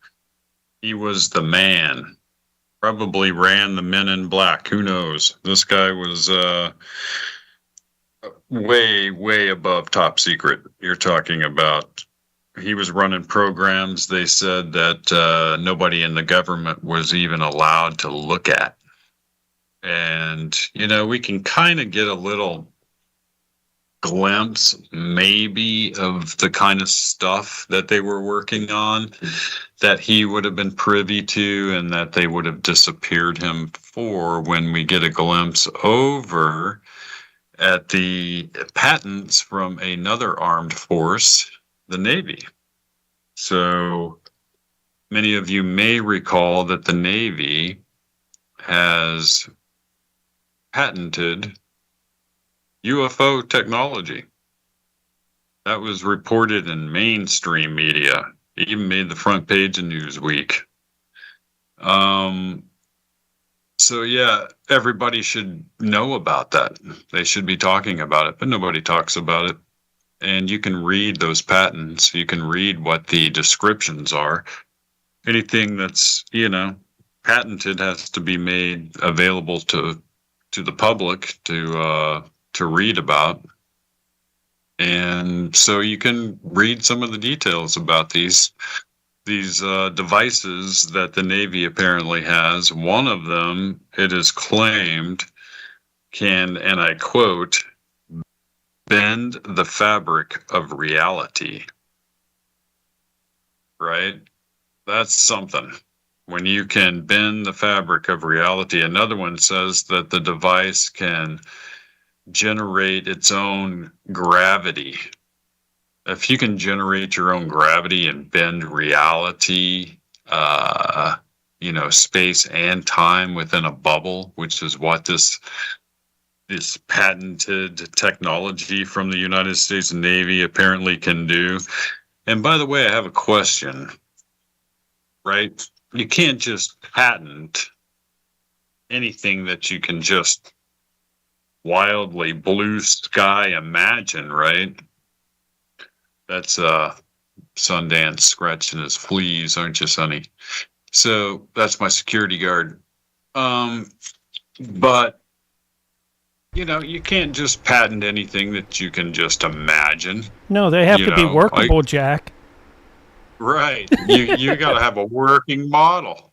He was the man. Probably ran the Men in Black. Who knows? This guy was way, way above top secret. You're talking about, he was running programs they said that nobody in the government was even allowed to look at. And, you know, we can kind of get a little glimpse maybe of the kind of stuff that they were working on that he would have been privy to and that they would have disappeared him for when we get a glimpse over at the patents from another armed force, the Navy. So many of you may recall that the Navy has patented UFO technology. That was reported in mainstream media. It even made the front page of Newsweek. So yeah, everybody should know about that. They should be talking about it, but nobody talks about it. And you can read those patents. You can read what the descriptions are. Anything that's, you know, patented has to be made available to the public to read about. And so you can read some of the details about these devices that the Navy apparently has. One of them, it is claimed, can, and I quote, bend the fabric of reality. Right? That's something. When you can bend the fabric of reality. Another one says that the device can generate its own gravity. If you can generate your own gravity and bend reality, you know, space and time within a bubble, which is what this patented technology from the United States Navy apparently can do. And by the way, I have a question, right? You can't just patent anything that you can just wildly blue sky imagine, right? That's Sundance scratching his fleas, aren't you, Sonny? So that's my security guard. But, you know, you can't just patent anything that you can just imagine. No, they have to be workable, Jack. Right. You got to have a working model.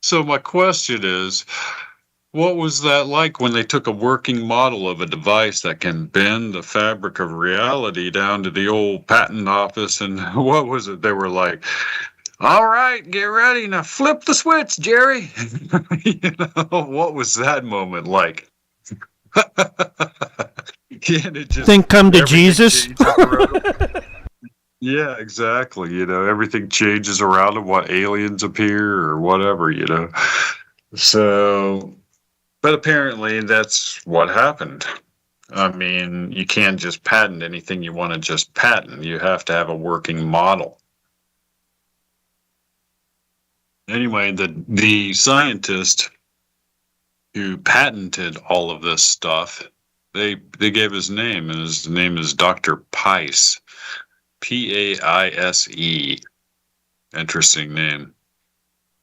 So my question is, what was that like when they took a working model of a device that can bend the fabric of reality down to the old patent office? And what was it? They were like, all right, get ready. Now flip the switch, Jerry. What was that moment like? And it just, Think come to everything Jesus. changes around. Yeah, exactly. Everything changes around them, what aliens appear or whatever, So, but apparently that's what happened. I mean, you can't just patent anything you want to just patent. You have to have a working model. Anyway, the scientist who patented all of this stuff, they gave his name, and his name is Dr. Pice. Paise. Interesting name.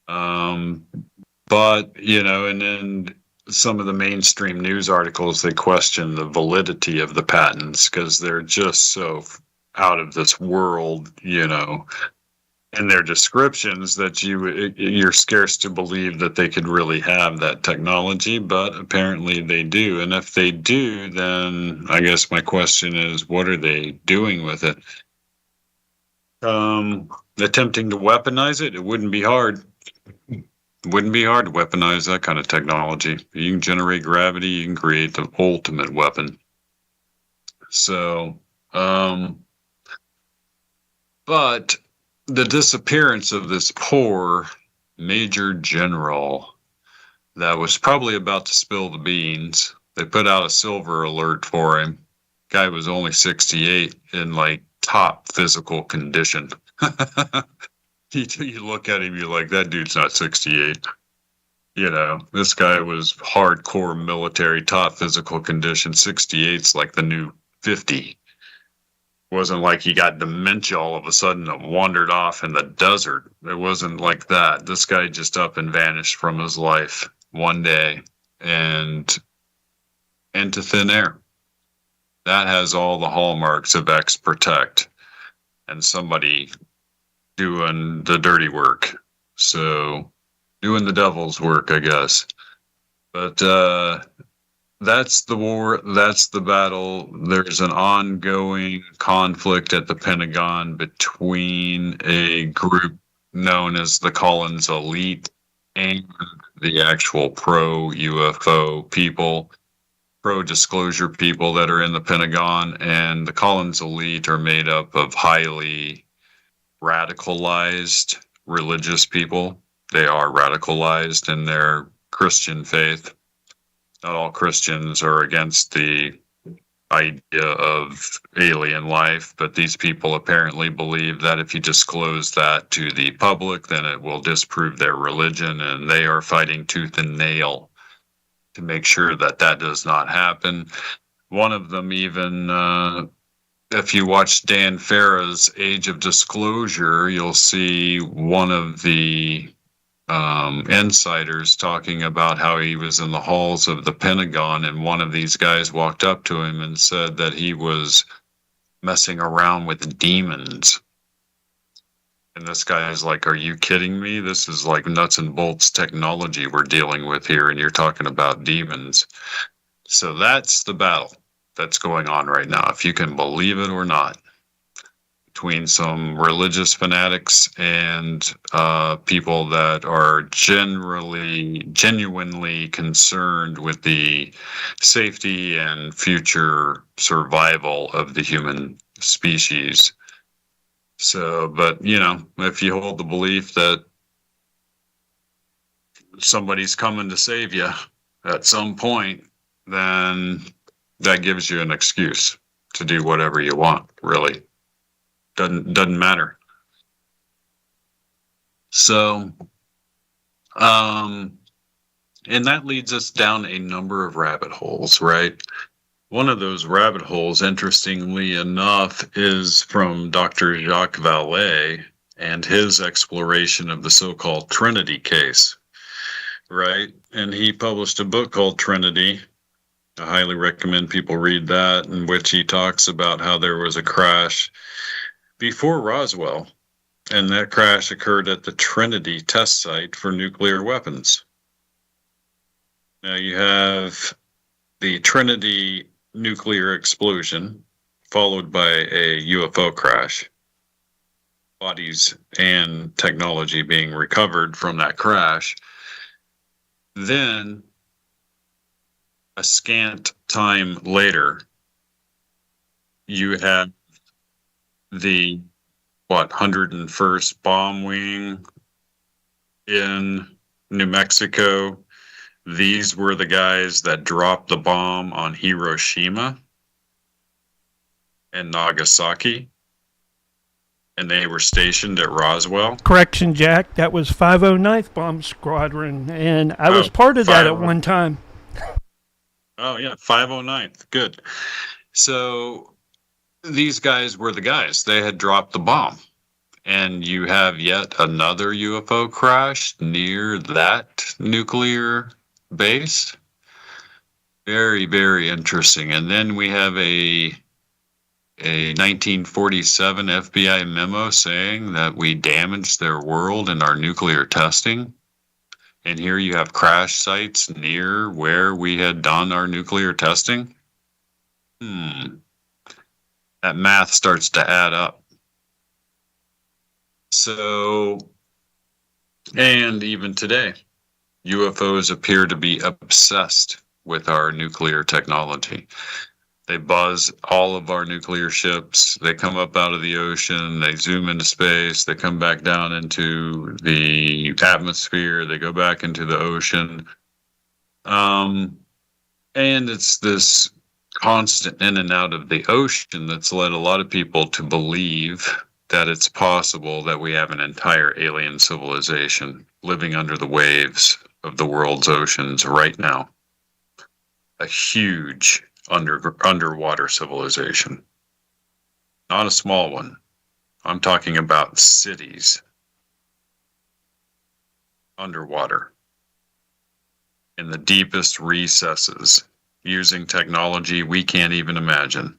But, and then some of the mainstream news articles, they question the validity of the patents because they're just so out of this world, in their descriptions that you're scarce to believe that they could really have that technology, but apparently they do. And if they do, then I guess my question is, what are they doing with it? Attempting to weaponize it, it wouldn't be hard. It wouldn't be hard to weaponize that kind of technology. You can generate gravity, you can create the ultimate weapon. So, but the disappearance of this poor major general that was probably about to spill the beans, they put out a silver alert for him. Guy was only 68 in top physical condition. You look at him, you're like, that dude's not 68. This guy was hardcore military, top physical condition. 68's like the new 50. Wasn't like he got dementia all of a sudden and wandered off in the desert. It wasn't like that. This guy just up and vanished from his life one day and into thin air. That has all the hallmarks of X Protect and somebody doing the dirty work. So doing the devil's work, I guess. But that's the war. That's the battle. There's an ongoing conflict at the Pentagon between a group known as the Collins Elite and the actual pro-UFO people, pro-disclosure people that are in the Pentagon. And the Collins Elite are made up of highly radicalized religious people. They are radicalized in their Christian faith. Not all Christians are against the idea of alien life, but these people apparently believe that if you disclose that to the public, then it will disprove their religion, and they are fighting tooth and nail to make sure that that does not happen. One of them even, if you watch Dan Farah's Age of Disclosure, you'll see one of the insiders talking about how he was in the halls of the Pentagon, and one of these guys walked up to him and said that he was messing around with demons. And this guy is like, are you kidding me? This is like nuts and bolts technology we're dealing with here, and you're talking about demons. So that's the battle that's going on right now, if you can believe it or not, between some religious fanatics and people that are genuinely concerned with the safety and future survival of the human species. So, but, if you hold the belief that somebody's coming to save you at some point, then that gives you an excuse to do whatever you want, really. Doesn't matter. So, and that leads us down a number of rabbit holes, right? One of those rabbit holes, interestingly enough, is from Dr. Jacques Vallée and his exploration of the so-called Trinity case, right? And he published a book called Trinity. I highly recommend people read that, in which he talks about how there was a crash before Roswell, And that crash occurred at the Trinity test site for nuclear weapons. Now you have the Trinity nuclear explosion, followed by a UFO crash. Bodies and technology being recovered from that crash. Then, a scant time later, you have the 101st bomb wing in New Mexico. These were the guys that dropped the bomb on Hiroshima and Nagasaki, and they were stationed at Roswell. Correction, Jack. That was 509th Bomb Squadron, and I was part of that at one time. Oh, yeah, 509th. Good. So these guys were the guys. They had dropped the bomb. And you have yet another UFO crash near that nuclear base. Very, very interesting. And then we have a 1947 FBI memo saying that we damaged their world in our nuclear testing. And here you have crash sites near where we had done our nuclear testing. That math starts to add up. So, and even today, UFOs appear to be obsessed with our nuclear technology. They buzz all of our nuclear ships. They come up out of the ocean. They zoom into space. They come back down into the atmosphere. They go back into the ocean. And it's this constant in and out of the ocean that's led a lot of people to believe that it's possible that we have an entire alien civilization living under the waves of the world's oceans right now. A huge underwater civilization. Not a small one. I'm talking about cities underwater in the deepest recesses using technology we can't even imagine.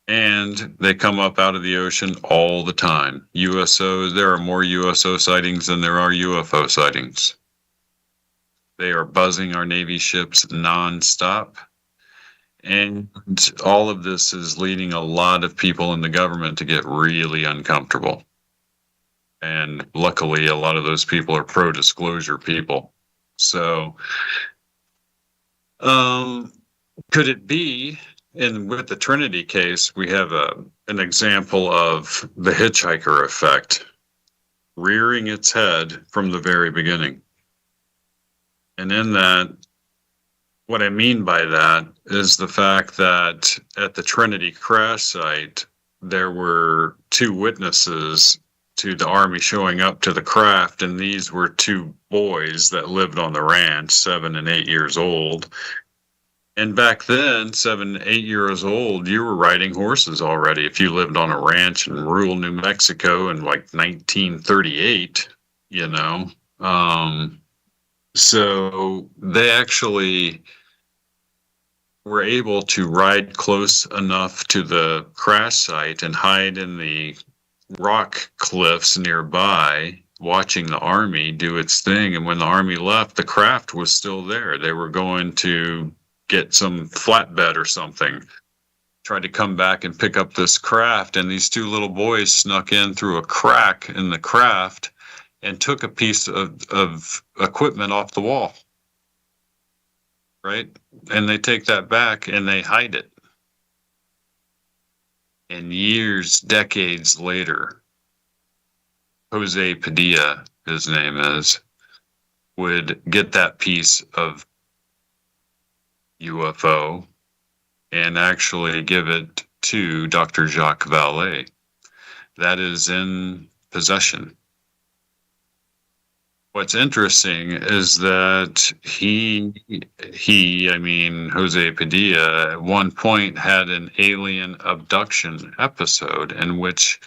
And they come up out of the ocean all the time. USOs, there are more USO sightings than there are UFO sightings. They are buzzing our Navy ships nonstop. And all of this is leading a lot of people in the government to get really uncomfortable. And luckily, a lot of those people are pro-disclosure people. So, could it be, and with the Trinity case, we have an example of the hitchhiker effect rearing its head from the very beginning. And in that, what I mean by that is the fact that at the Trinity crash site, there were two witnesses to the Army showing up to the craft, and these were two boys that lived on the ranch, 7 and 8 years old. And back then, 7, 8 years old, you were riding horses already. If you lived on a ranch in rural New Mexico in like 1938, you know. So they actually were able to ride close enough to the crash site and hide in the rock cliffs nearby, watching the Army do its thing. And when the Army left, the craft was still there. They were going to get some flatbed or something, tried to come back and pick up this craft, and these two little boys snuck in through a crack in the craft and took a piece of equipment off the wall, right? And they take that back and they hide it. And years, decades later, Jose Padilla, his name is, would get that piece of UFO and actually give it to Dr. Jacques Vallée. That is in possession. What's interesting is that Jose Padilla, at one point had an alien abduction episode in which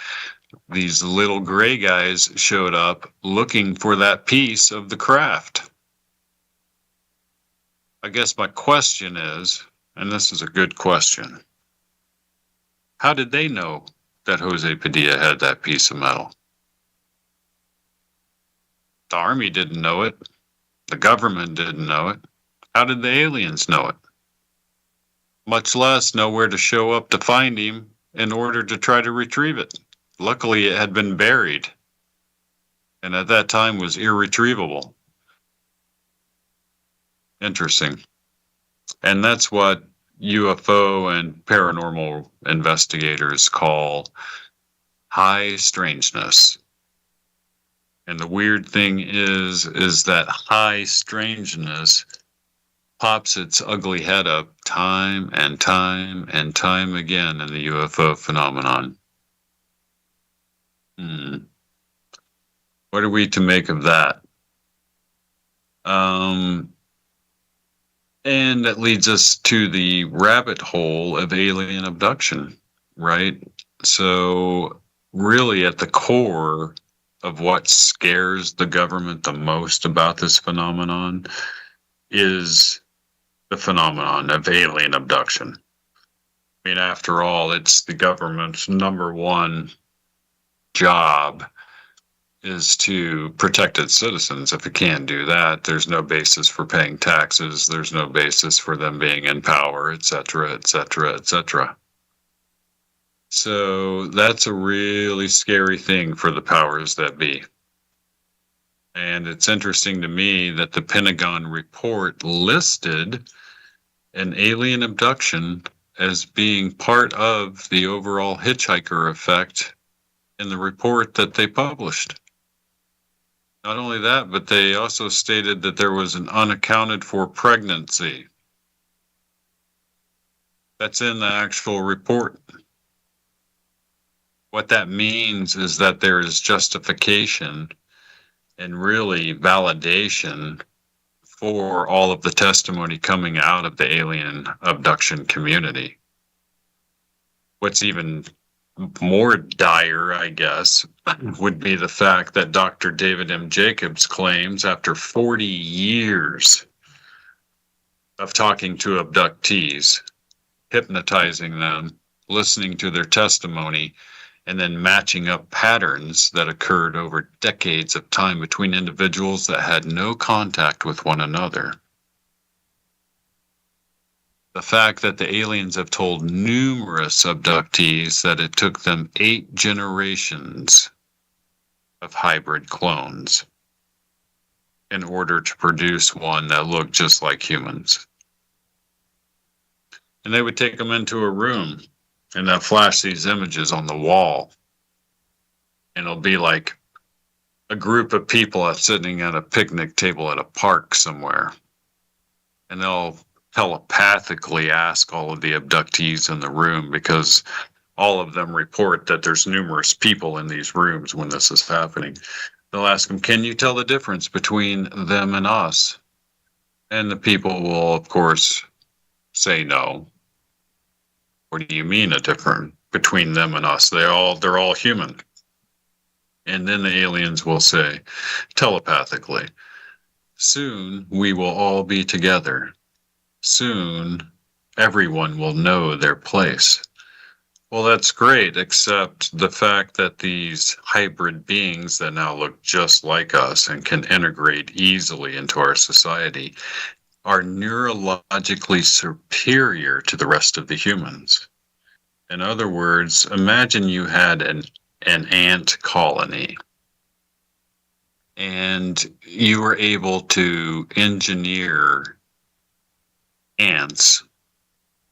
these little gray guys showed up looking for that piece of the craft. I guess my question is, and this is a good question, how did they know that Jose Padilla had that piece of metal. The Army didn't know it. The government didn't know it. How did the aliens know it? Much less know where to show up to find him in order to try to retrieve it. Luckily, it had been buried, and at that time was irretrievable. Interesting. And that's what UFO and paranormal investigators call high strangeness. And the weird thing is that high strangeness pops its ugly head up time and time and time again in the UFO phenomenon. What are we to make of that? And that leads us to the rabbit hole of alien abduction, right? So really at the core of what scares the government the most about this phenomenon is the phenomenon of alien abduction. I mean, after all, it's the government's number one job is to protect its citizens. If it can't do that, there's no basis for paying taxes. There's no basis for them being in power, et cetera, et cetera, et cetera. So that's a really scary thing for the powers that be. And it's interesting to me that the Pentagon report listed an alien abduction as being part of the overall hitchhiker effect in the report that they published. Not only that, but they also stated that there was an unaccounted for pregnancy. That's in the actual report. What that means is that there is justification and really validation for all of the testimony coming out of the alien abduction community. What's even more dire, I guess, would be the fact that Dr. David M. Jacobs claims after 40 years of talking to abductees, hypnotizing them, listening to their testimony, and then matching up patterns that occurred over decades of time between individuals that had no contact with one another. The fact that the aliens have told numerous abductees that it took them 8 generations of hybrid clones in order to produce one that looked just like humans. And they would take them into a room and they'll flash these images on the wall. And it'll be like a group of people sitting at a picnic table at a park somewhere. And they'll telepathically ask all of the abductees in the room, because all of them report that there's numerous people in these rooms when this is happening. They'll ask them, can you tell the difference between them and us? And the people will, of course, say no. What do you mean a difference between them and us? They're all human. And then the aliens will say telepathically, soon we will all be together. Soon everyone will know their place. Well, that's great, except the fact that these hybrid beings that now look just like us and can integrate easily into our society are neurologically superior to the rest of the humans. In other words, imagine you had an ant colony and you were able to engineer ants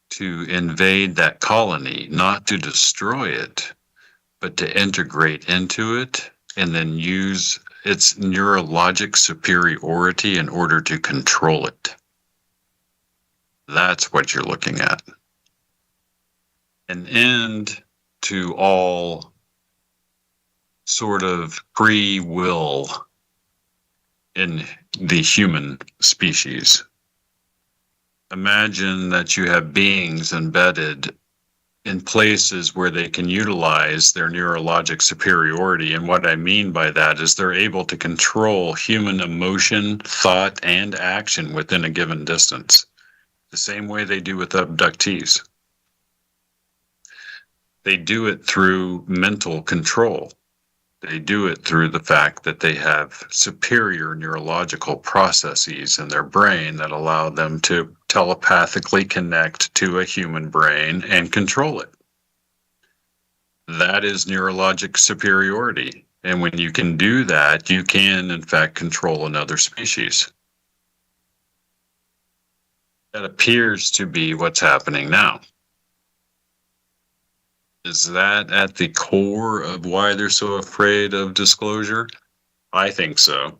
to invade that colony, not to destroy it, but to integrate into it and then use its neurologic superiority in order to control it. That's what you're looking at. An end to all sort of free will in the human species. Imagine that you have beings embedded in places where they can utilize their neurologic superiority. And what I mean by that is they're able to control human emotion, thought, and action within a given distance, the same way they do with abductees. They do it through mental control. They do it through the fact that they have superior neurological processes in their brain that allow them to telepathically connect to a human brain and control it. That is neurologic superiority. And when you can do that, you can, in fact, control another species. That appears to be what's happening now. Is that at the core of why they're so afraid of disclosure? I think so.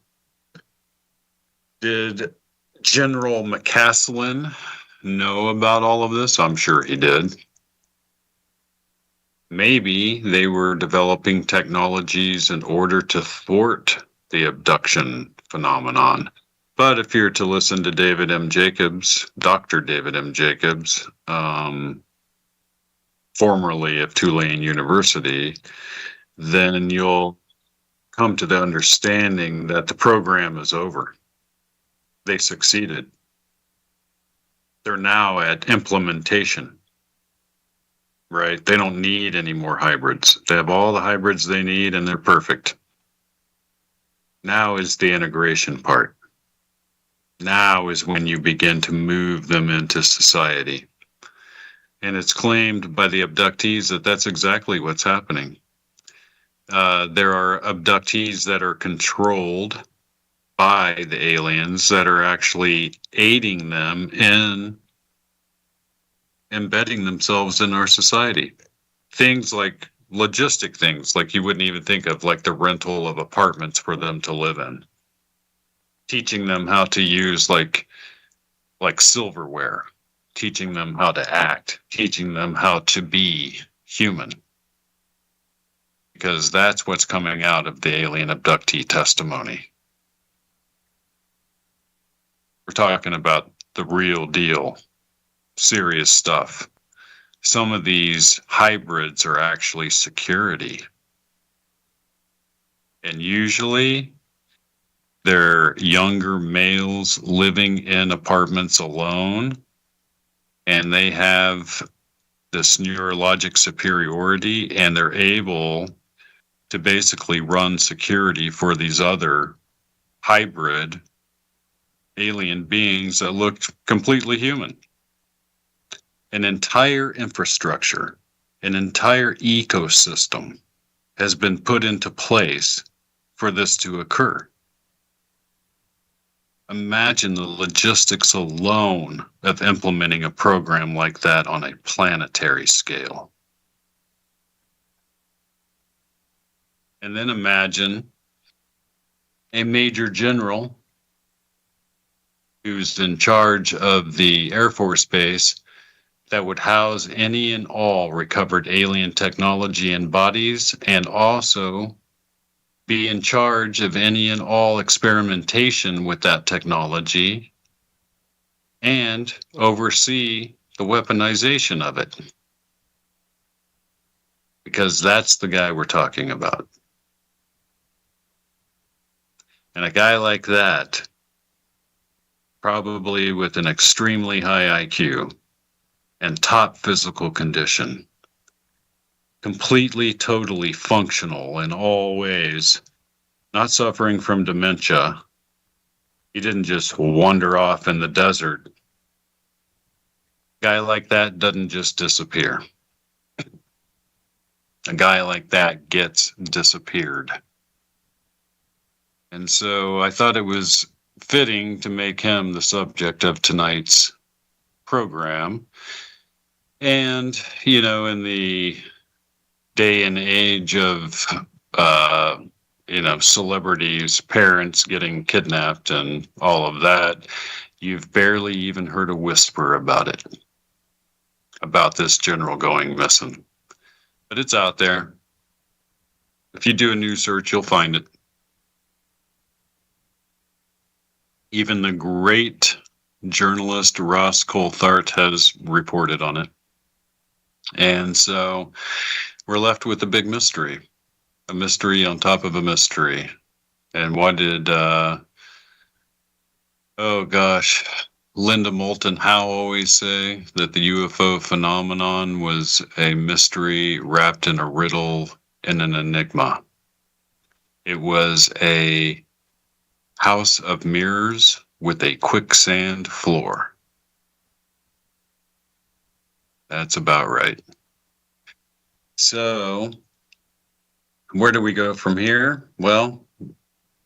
Did General McCaslin know about all of this? I'm sure he did. Maybe they were developing technologies in order to thwart the abduction phenomenon. But if you're to listen to David M. Jacobs, Dr. David M. Jacobs, formerly of Tulane University, then you'll come to the understanding that the program is over. They succeeded. They're now at implementation, right? They don't need any more hybrids. They have all the hybrids they need and they're perfect. Now is the integration part. Now is when you begin to move them into society. And it's claimed by the abductees that that's exactly what's happening. There are abductees that are controlled by the aliens that are actually aiding them in embedding themselves in our society. Things like logistic things, like you wouldn't even think of, like the rental of apartments for them to live in. Teaching them how to use like silverware. Teaching them how to act, teaching them how to be human. Because that's what's coming out of the alien abductee testimony. We're talking about the real deal, serious stuff. Some of these hybrids are actually security. And usually they're younger males living in apartments alone. And they have this neurologic superiority, and they're able to basically run security for these other hybrid alien beings that look completely human. An entire infrastructure, an entire ecosystem has been put into place for this to occur. Imagine the logistics alone of implementing a program like that on a planetary scale. And then imagine a major general who's in charge of the Air Force Base that would house any and all recovered alien technology and bodies, and also be in charge of any and all experimentation with that technology and oversee the weaponization of it. Because that's the guy we're talking about. And a guy like that, probably with an extremely high IQ and top physical condition, completely, totally functional in all ways, not suffering from dementia. He didn't just wander off in the desert. A guy like that doesn't just disappear. A guy like that gets disappeared. And so I thought it was fitting to make him the subject of tonight's program. And, you know, in the day and age of, celebrities, parents getting kidnapped and all of that, you've barely even heard a whisper about it, about this general going missing. But it's out there. If you do a news search, you'll find it. Even the great journalist Ross Coulthart has reported on it. And so we're left with a big mystery. A mystery on top of a mystery. And what did, Linda Moulton Howe always say that the UFO phenomenon was a mystery wrapped in a riddle and an enigma. It was a house of mirrors with a quicksand floor. That's about right. So, where do we go from here? Well,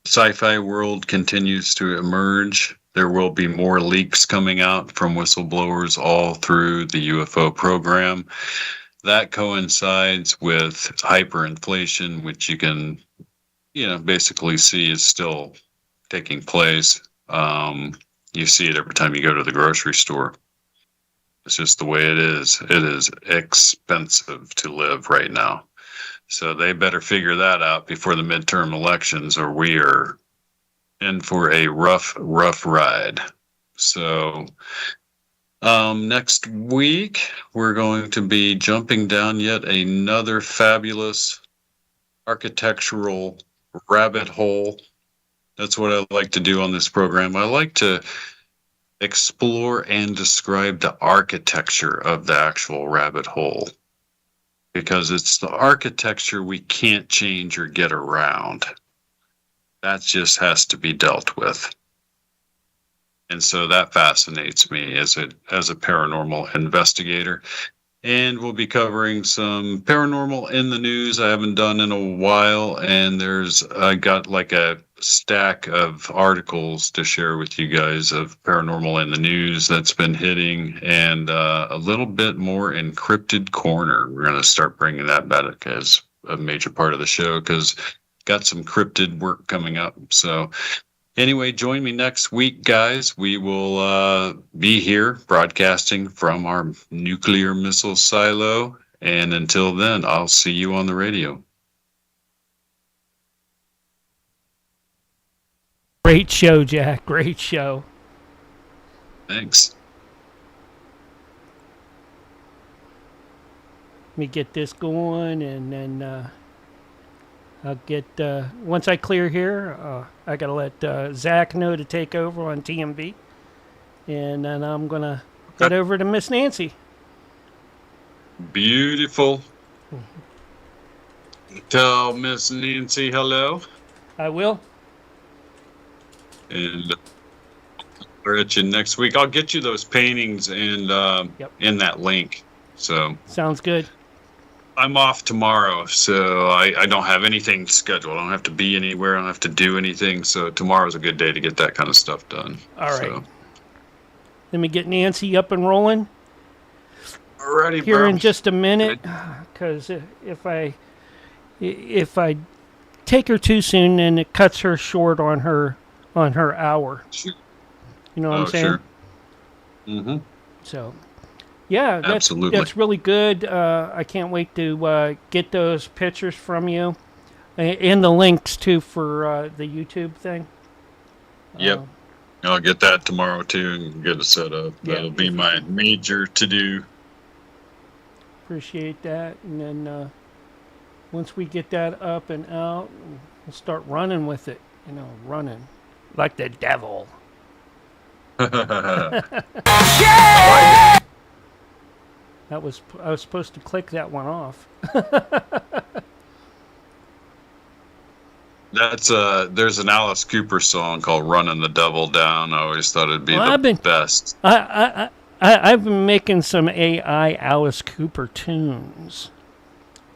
sci-fi world continues to emerge. There will be more leaks coming out from whistleblowers all through the UFO program. That coincides with hyperinflation, which you can, basically see is still taking place. You see it every time you go to the grocery store. It's just the way it is. It is expensive to live right now. So they better figure that out before the midterm elections, or we are in for a rough ride. So next week, we're going to be jumping down yet another fabulous architectural rabbit hole. That's what I like to do on this program. I like to explore and describe the architecture of the actual rabbit hole, because it's the architecture we can't change or get around. That just has to be dealt with. And so that fascinates me as a paranormal investigator. And we'll be covering some paranormal in the news I haven't done in a while. And I got like a stack of articles to share with you guys of paranormal in the news that's been hitting, and a little bit more encrypted corner. We're going to start bringing that back as a major part of the show, because got some cryptid work coming up. So anyway, join me next week, guys. We will be here broadcasting from our nuclear missile silo. And until then, I'll see you on the radio. Great show, Jack. Great show. Thanks. Let me get this going, and then I'll get, once I clear here, I got to let Zach know to take over on TMV. And then I'm going to head over to Miss Nancy. Beautiful. Tell Miss Nancy hello. I will. And we're at you next week. I'll get you those paintings and in that link. So sounds good. I'm off tomorrow, so I don't have anything scheduled. I don't have to be anywhere. I don't have to do anything. So tomorrow's a good day to get that kind of stuff done. All right. So. Let me get Nancy up and rolling. Alrighty, here bro. In just a minute, because if I take her too soon, then it cuts her short on her hour. Sure. You know what I'm saying? Sure. Mm-hmm. So, yeah, absolutely. That's really good. I can't wait to get those pictures from you, and the links too for the YouTube thing. Yep. I'll get that tomorrow too and get it set up. That'll be my major to-do. Appreciate that. And then once we get that up and out, we'll start running with it. Running like the devil. I was supposed to click that one off. That's there's an Alice Cooper song called "Running the Devil Down." I always thought it'd be the best. I've been making some AI Alice Cooper tunes.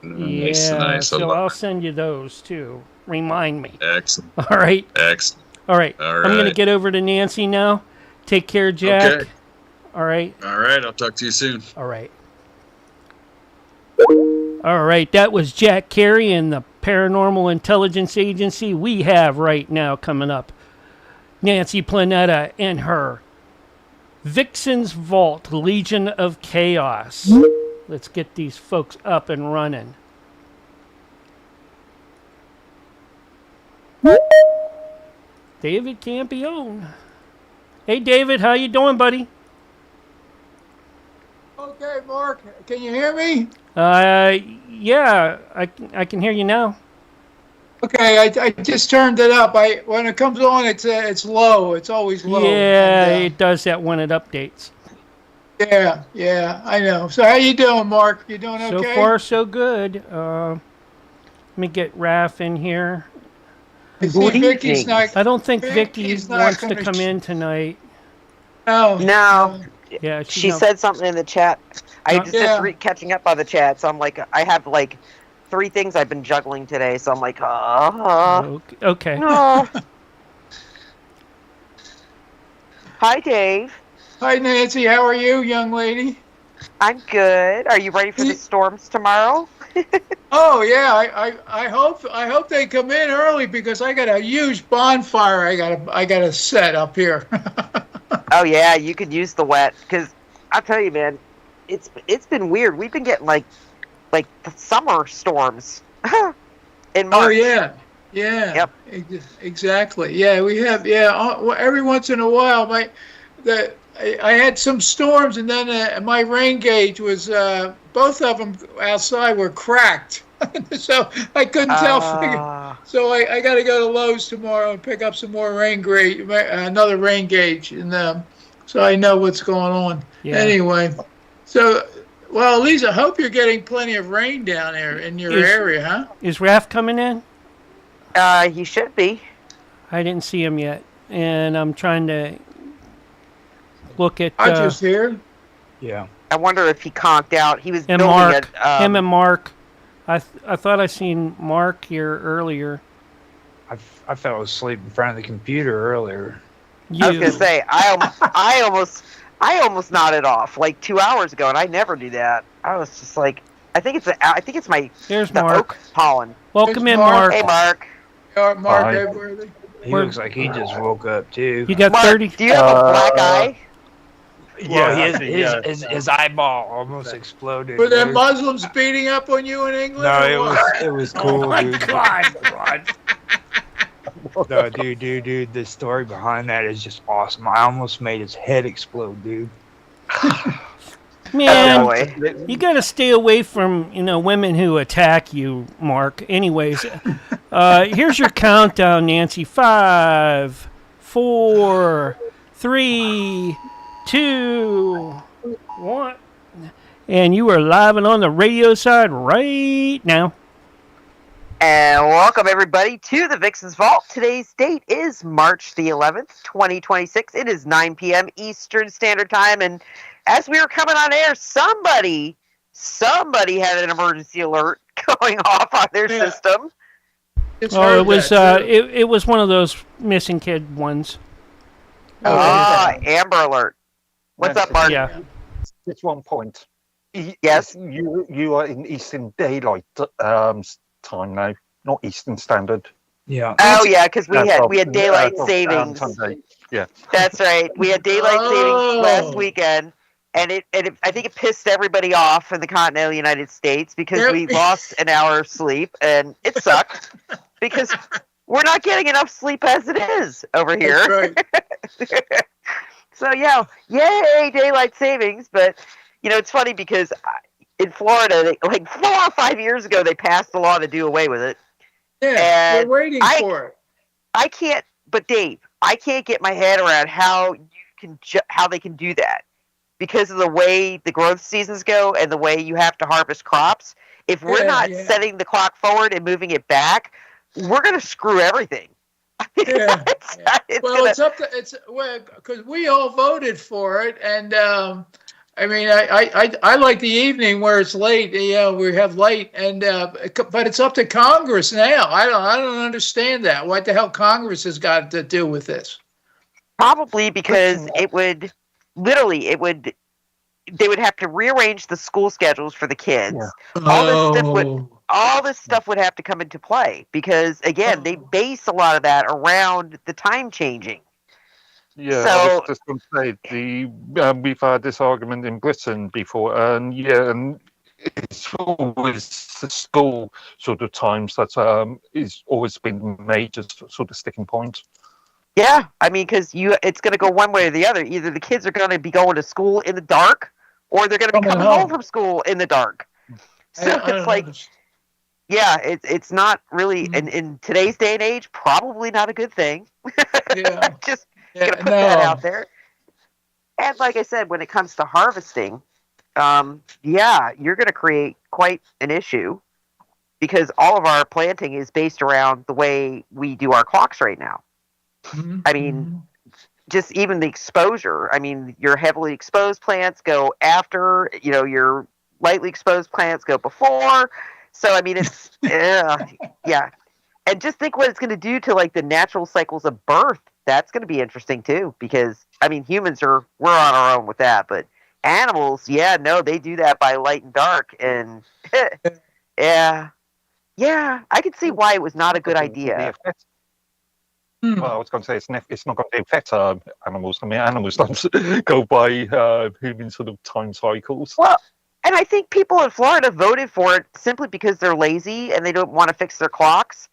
Nice. So I'll send you those too. Remind me. Excellent. All right. Excellent. All right. I'm going to get over to Nancy now. Take care, Jack. Okay. All right. All right. I'll talk to you soon. All right. All right. That was Jack Carey and the Paranormal Intelligence Agency. We have right now coming up Nancy Planetta and her VIXEN'S Vault, Legion of Chaos. Let's get these folks up and running. David Campione. Hey, David, how you doing, buddy? Okay, Mark, can you hear me? Yeah, I can hear you now. Okay, I just turned it up. When it comes on, it's low. It's always low. Yeah, And, it does that when it updates. yeah, I know. So how you doing, Mark? You doing So okay? far, so good. Let me get Raph in here. I see Vicky's not. I don't think Vicky Vicky's not wants to gonna come in tonight. No. Yeah, She said something in the chat. I was Yeah. just catching up on the chat, so I'm like, I have like 3 things I've been juggling today, so I'm like, Okay. no. Hi, Dave. Hi, Nancy. How are you, young lady? I'm good. Are you ready for the storms tomorrow? Oh yeah, I hope they come in early because I got a huge bonfire I gotta set up here. Oh yeah, you could use the wet, because I'll tell you, man, it's been weird. We've been getting like the summer storms in March. Oh yeah. Yep. Exactly. Yeah, we have. Yeah, every once in a while, I had some storms, and then my rain gauge was both of them outside were cracked, so I couldn't tell. So I got to go to Lowe's tomorrow and pick up some more another rain gauge, and so I know what's going on. Yeah. Anyway, so well, Lisa, I hope you're getting plenty of rain down there in your area, huh? Is Raph coming in? He should be. I didn't see him yet, and I'm trying to look at I just here. Yeah. I wonder if he conked out. He was and building Mark. it. Him and Mark. I thought I seen Mark here earlier. I fell asleep in front of the computer earlier. You. I was gonna say I almost nodded off like 2 hours ago, and I never do that. I was just like, I think it's There's the Mark. oak pollen. Welcome There's in, Mark. Mark. Hey, Mark. Mark Hi. Edworthy. He looks like he just woke up too. You got Mark, 30. do you have a black eye? Well, his eyeball almost exploded. Were there dude. Muslims beating up on you in England? No, or what? it was cool, Oh my dude. God. No, dude, the story behind that is just awesome. I almost made his head explode, dude. Man, boy. you got to stay away from women who attack you, Mark. Anyways, here's your countdown, Nancy. 5, 4, 3, 2, 1, and you are live and on the radio side right now. And welcome everybody to the Vixen's Vault. Today's date is March the 11th, 2026. It is 9 p.m. Eastern Standard Time, and as we were coming on air, somebody had an emergency alert going off on their system. Oh, it was one of those missing kid ones. Amber Alert. What's up, Mark? Yeah. Just 1 point. Yes? You are in Eastern Daylight time now, not Eastern Standard. Yeah. Oh yeah, because we had daylight savings. Yeah. That's right. We had daylight savings last weekend, and I think it pissed everybody off in the continental United States because we lost an hour of sleep, and it sucked because we're not getting enough sleep as it is over here. That's right. So yeah, yay daylight savings! But it's funny because in Florida, like 4 or 5 years ago, they passed a law to do away with it. Yeah, we're waiting for it. I can't, but Dave, I can't get my head around how they can do that because of the way the growth seasons go and the way you have to harvest crops. If we're not setting the clock forward and moving it back, we're going to screw everything. Yeah. It's because we all voted for it, and I mean, I like the evening where it's late. We have light, and but it's up to Congress now. I don't understand that. What the hell Congress has got to do with this? Probably because they would have to rearrange the school schedules for the kids. Yeah. All this stuff would have to come into play because, again, they base a lot of that around the time changing. Yeah, so, I was just going to say, we've had this argument in Britain before, and it's always the school sort of times that is always been major sort of sticking point. Yeah, I mean, because it's going to go one way or the other. Either the kids are going to be going to school in the dark, or they're going to be coming home from school in the dark. So it's like, Yeah, it's not really in today's day and age, probably not a good thing. Yeah. Just Yeah, gonna put that out no. there. And like I said, when it comes to harvesting, yeah, you're gonna create quite an issue because all of our planting is based around the way we do our clocks right now. Mhm, I mean, just even the exposure. I mean, your heavily exposed plants go after, your lightly exposed plants go before. So, I mean, it's, yeah. And just think what it's going to do to like the natural cycles of birth. That's going to be interesting too, because I mean, we're on our own with that, but animals, yeah, no, they do that by light and dark. And yeah, I could see why it was not a good idea. Hmm. Well, I was going to say it's not going to affect animals. I mean, animals don't go by human sort of time cycles. Well, and I think people in Florida voted for it simply because they're lazy and they don't want to fix their clocks.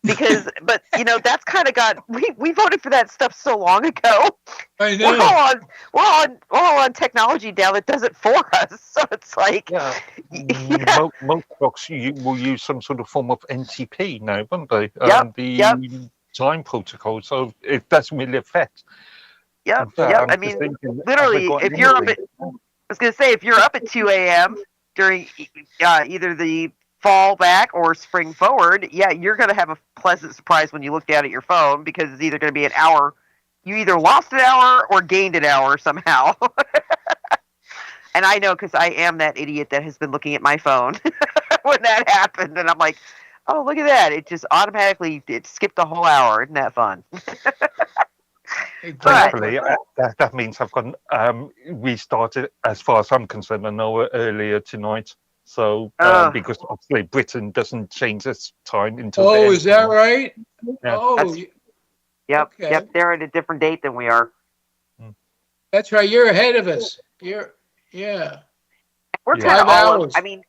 Because, but that's kind of we voted for that stuff so long ago. I know. We're all on technology now that does it for us. So it's like, Most clocks will use some sort of form of NTP now, won't they? Yep. Time protocol, so it doesn't really affect. Yep. I mean, literally, if you're up at, I was going to say, if you're up at 2 a.m. during either the fall back or spring forward, yeah, you're going to have a pleasant surprise when you look down at your phone because it's either going to be an hour. You either lost an hour or gained an hour somehow. And I know because I am that idiot that has been looking at my phone when that happened, and I'm like, oh, look at that. It just automatically skipped a whole hour. Isn't that fun? Thankfully, that means I've got we started, as far as I'm concerned, an hour earlier tonight. So because obviously Britain doesn't change its time until. Oh, is that right? Yeah. Oh, yep. okay. Yep. They're at a different date than we are. That's right. You're ahead of us. Yeah. We're kind of all. I mean,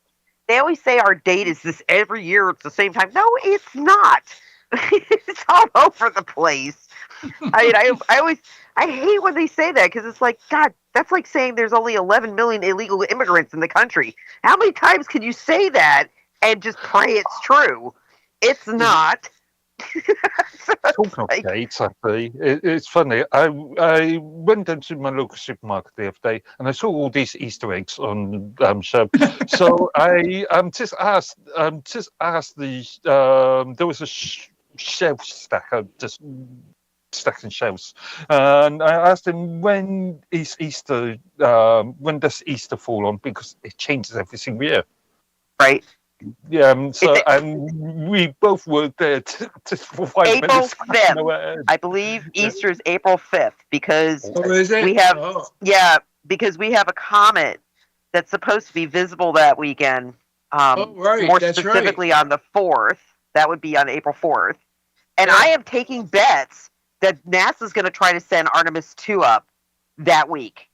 they always say our date is this every year. It's the same time. No, it's not. It's all over the place. I mean, I hate when they say that because it's like, God, that's like saying there's only 11 million illegal immigrants in the country. How many times can you say that and just pray it's true? It's not. Talking of dates, actually, it's funny. I went down to my local supermarket the other day, and I saw all these Easter eggs on show. So I just asked the there was a shelf stacker just stacking shelves, and I asked him when is Easter, when does Easter fall on, because it changes every single year. Right. Yeah, so we both worked there for 5 April minutes. 5th. I believe Easter is April 5th because we have because we have a comet that's supposed to be visible that weekend. Right. More That's specifically right. on the 4th. That would be on April 4th. And I am taking bets that NASA's going to try to send Artemis 2 up that week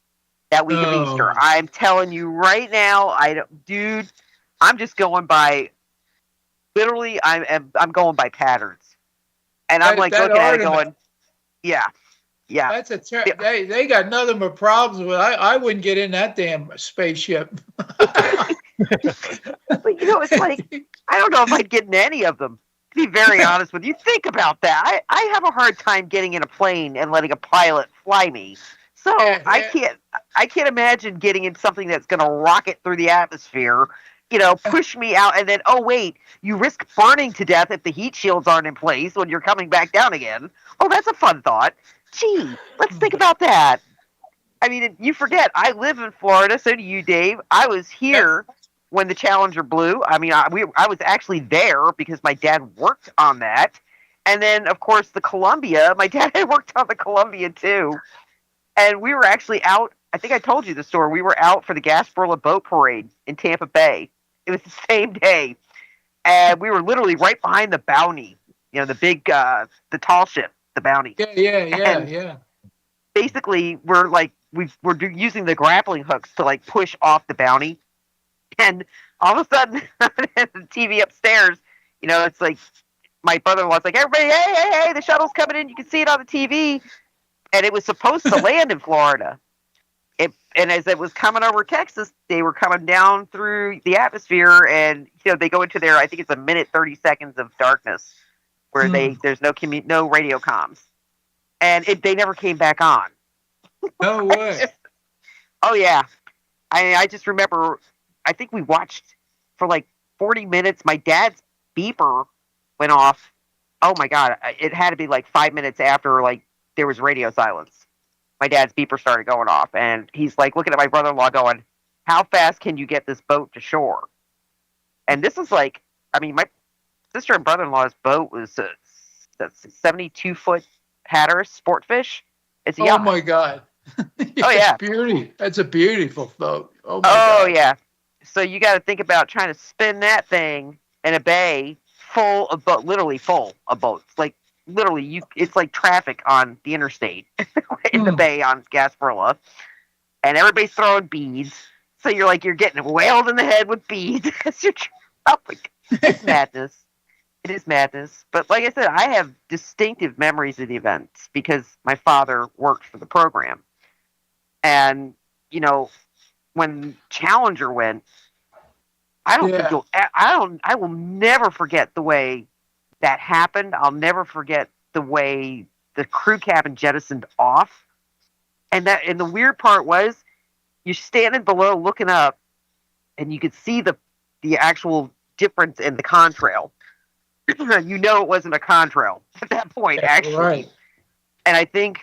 of Easter. I'm telling you right now, dude, I'm just going by, literally, I'm going by patterns. And I'm like looking at it going, yeah. That's they got nothing but problems with. I wouldn't get in that damn spaceship. But it's like, I don't know if I'd get in any of them. To be very honest with you, think about that. I have a hard time getting in a plane and letting a pilot fly me. So I can't imagine getting in something that's going to rocket through the atmosphere, push me out, and then, oh wait, you risk burning to death if the heat shields aren't in place when you're coming back down again. Oh, that's a fun thought. Gee, let's think about that. I mean, you forget, I live in Florida, so do you, Dave. I was here when the Challenger blew. I mean, I was actually there because my dad worked on that. And then, of course, the Columbia, my dad had worked on the Columbia too. And we were actually out, I think I told you the story, we were out for the Gasparilla Boat Parade in Tampa Bay. It was the same day. And we were literally right behind the Bounty, the big, the tall ship, the Bounty. Yeah. Basically, we're using the grappling hooks to like push off the Bounty. And all of a sudden, the TV upstairs, it's like my brother-in-law's like, everybody, hey, the shuttle's coming in. You can see it on the TV. And it was supposed to land in Florida. And as it was coming over Texas, they were coming down through the atmosphere, and they go into their, I think it's a minute 30 seconds of darkness, where there's no radio comms, and they never came back on. No way. Oh yeah, I just remember, I think we watched for like 40 minutes. My dad's beeper went off. Oh my God, it had to be like 5 minutes after like there was radio silence. My dad's beeper started going off, and he's like looking at my brother-in-law going, how fast can you get this boat to shore? And this is like, I mean, my sister and brother-in-law's boat was a 72-foot Hatteras sport fish. It's a yacht. Oh my God. Oh yeah. Beauty. That's a beautiful boat. Oh my Oh God. yeah. So you got to think about trying to spin that thing in a bay full of boats, literally full of boats. Like literally, it's like traffic on the interstate in the bay on Gasparilla, and everybody's throwing beads. So you're getting whaled in the head with beads as you're it's madness. It is madness. But like I said, I have distinctive memories of the events because my father worked for the program. And, when Challenger went, I will never forget the way that happened. I'll never forget the way the crew cabin jettisoned off. And the weird part was you're standing below looking up and you could see the actual difference in the contrail. It wasn't a contrail at that point, actually. Right. And I think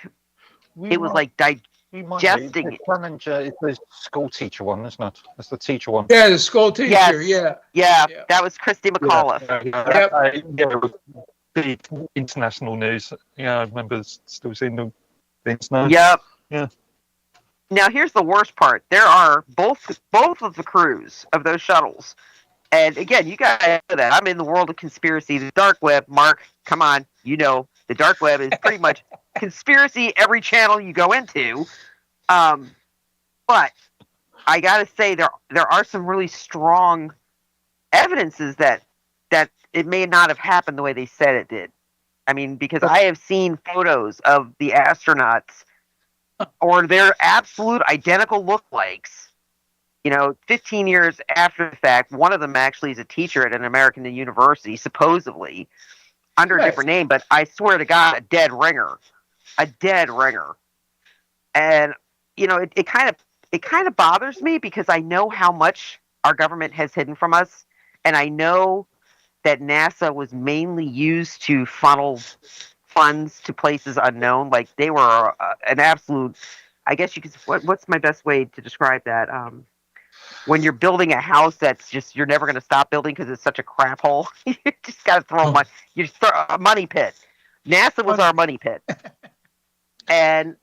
it was like digesting it. Challenger is the school teacher one, isn't it? That's the teacher one. Yeah, the school teacher, yes. Yeah, that was Christy McAuliffe. The international news. Yeah, I remember still seeing the international. Yep. Yeah. Now, here's the worst part. There are both of the crews of those shuttles. And again, you guys know that. I'm in the world of conspiracy. The dark web, Mark, come on. The dark web is pretty much conspiracy every channel you go into. But I got to say, there are some really strong evidences that it may not have happened the way they said it did. I mean, because I have seen photos of the astronauts or their absolute identical lookalikes. 15 years after the fact. One of them actually is a teacher at an American university, supposedly, under a different name, but I swear to God, a dead ringer. And, it kind of bothers me because I know how much our government has hidden from us, and I know that NASA was mainly used to funnel funds to places unknown. Like, they were an absolute, I guess you could, what's my best way to describe that? When you're building a house that's just, you're never going to stop building because it's such a crap hole. You just got to throw money. You just throw a money pit. NASA was our money pit. And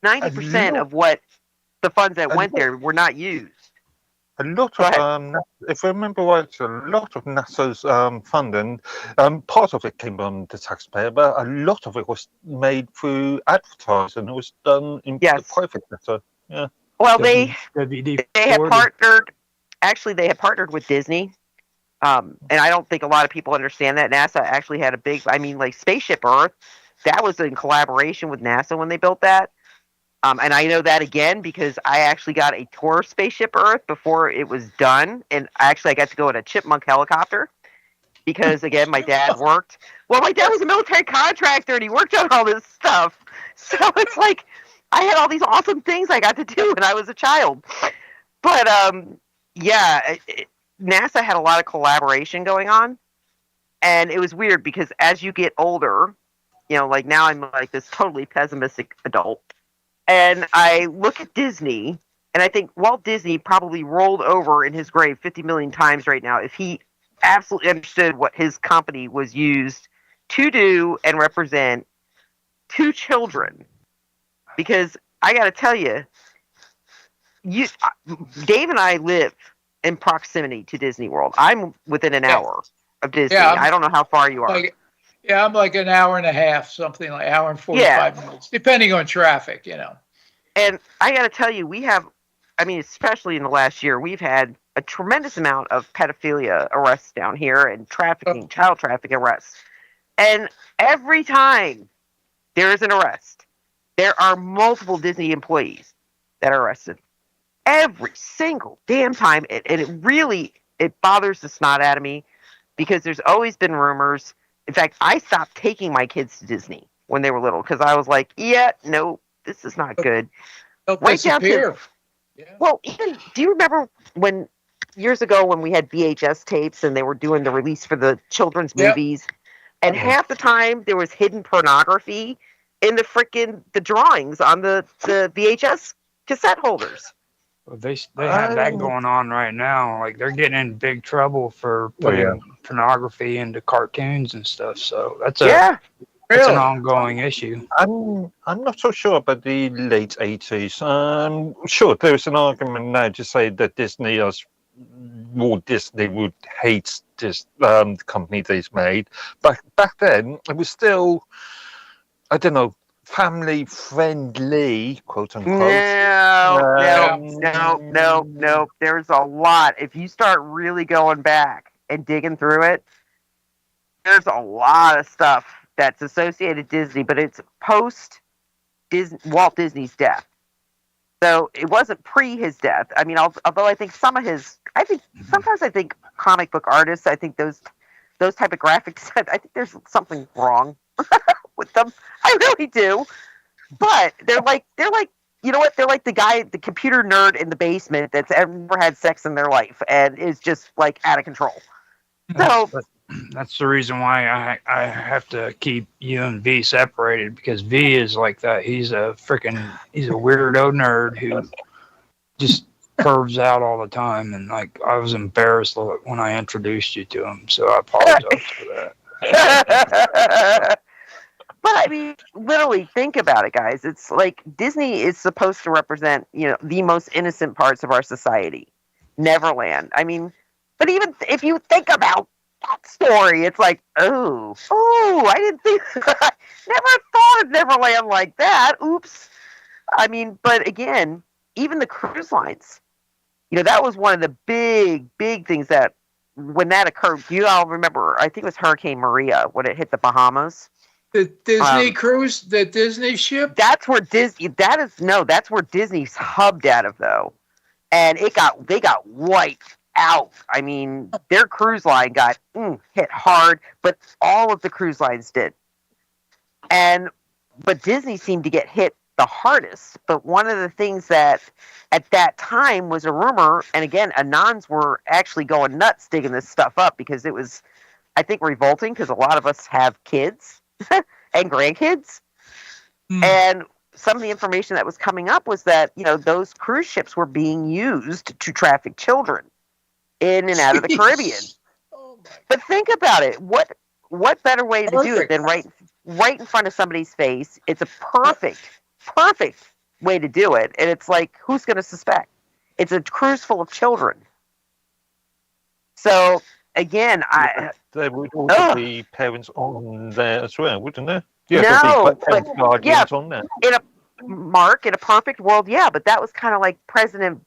90% of what the funds that went there were not used. A lot of, if I remember right, a lot of NASA's funding, part of it came from the taxpayer, but a lot of it was made through advertising. It was done in the private sector. Yeah. Well, they had partnered. Actually, they had partnered with Disney, and I don't think a lot of people understand that. NASA actually had a big. I mean, like Spaceship Earth, that was in collaboration with NASA when they built that. And I know that again because I actually got a tour of Spaceship Earth before it was done, and I got to go in a Chipmunk helicopter because again, my dad worked. Well, my dad was a military contractor, and he worked on all this stuff. So it's like. I had all these awesome things I got to do when I was a child. But, NASA had a lot of collaboration going on. And it was weird because as you get older, like now I'm like this totally pessimistic adult. And I look at Disney, and I think Walt Disney probably rolled over in his grave 50 million times right now if he absolutely understood what his company was used to do and represent to children. Because I got to tell you, Dave and I live in proximity to Disney World. I'm within an hour of Disney. Yeah, I don't know how far you are. I'm like an hour and a half, something like hour and 45 minutes, depending on traffic, And I got to tell you, especially in the last year, we've had a tremendous amount of pedophilia arrests down here and trafficking, child trafficking arrests. And every time there is an arrest, there are multiple Disney employees that are arrested. Every single damn time. And it bothers the snot out of me because there's always been rumors. In fact, I stopped taking my kids to Disney when they were little because I was like, yeah, no, this is not good. They'll Right down to, disappear. well, even, do you remember when years ago when we had VHS tapes and they were doing the release for the children's Yep. movies, and half the time there was hidden pornography in the drawings on the VHS cassette holders. Well, they have that going on right now. Like they're getting in big trouble for putting pornography into cartoons and stuff. So that's an ongoing issue. I'm not so sure about the late 80s. Sure, there's an argument now to say that Disney would hate this the company they've made. But back then, it was still, I don't know, family friendly, quote unquote. No. There's a lot. If you start really going back and digging through it, there's a lot of stuff that's associated Disney, but it's post Walt Disney's death. So it wasn't pre his death. I mean, although I think sometimes I think comic book artists, I think those type of graphics, I think there's something wrong with them. I really do. But they're like, you know what? They're like the computer nerd in the basement that's ever had sex in their life and is just like out of control. So that's the reason why I have to keep you and V separated, because V is like that. He's a weirdo nerd who just curves out all the time, and like I was embarrassed when I introduced you to him, so I apologize for that. But I mean, literally, think about it, guys. It's like Disney is supposed to represent, the most innocent parts of our society. Neverland. I mean, but even if you think about that story, it's like, oh, I didn't think, never thought of Neverland like that. Oops. I mean, but again, even the cruise lines, that was one of the big things that when that occurred, you all remember, I think it was Hurricane Maria when it hit the Bahamas. The Disney cruise, the Disney ship? That's where that's where Disney's hubbed out of, though. And they got wiped out. I mean, their cruise line got hit hard, but all of the cruise lines did. But Disney seemed to get hit the hardest. But one of the things that at that time was a rumor, and again, Anons were actually going nuts digging this stuff up because it was, I think, revolting because a lot of us have kids and grandkids. And some of the information that was coming up was that, those cruise ships were being used to traffic children in and out of the Caribbean. But think about it. What better way to do it than right in front of somebody's face? It's a perfect way to do it. And it's like, who's going to suspect? It's a cruise full of children. So, again, there would also be parents on there as well, wouldn't there? Yeah, on there. In a perfect world, but that was kind of like President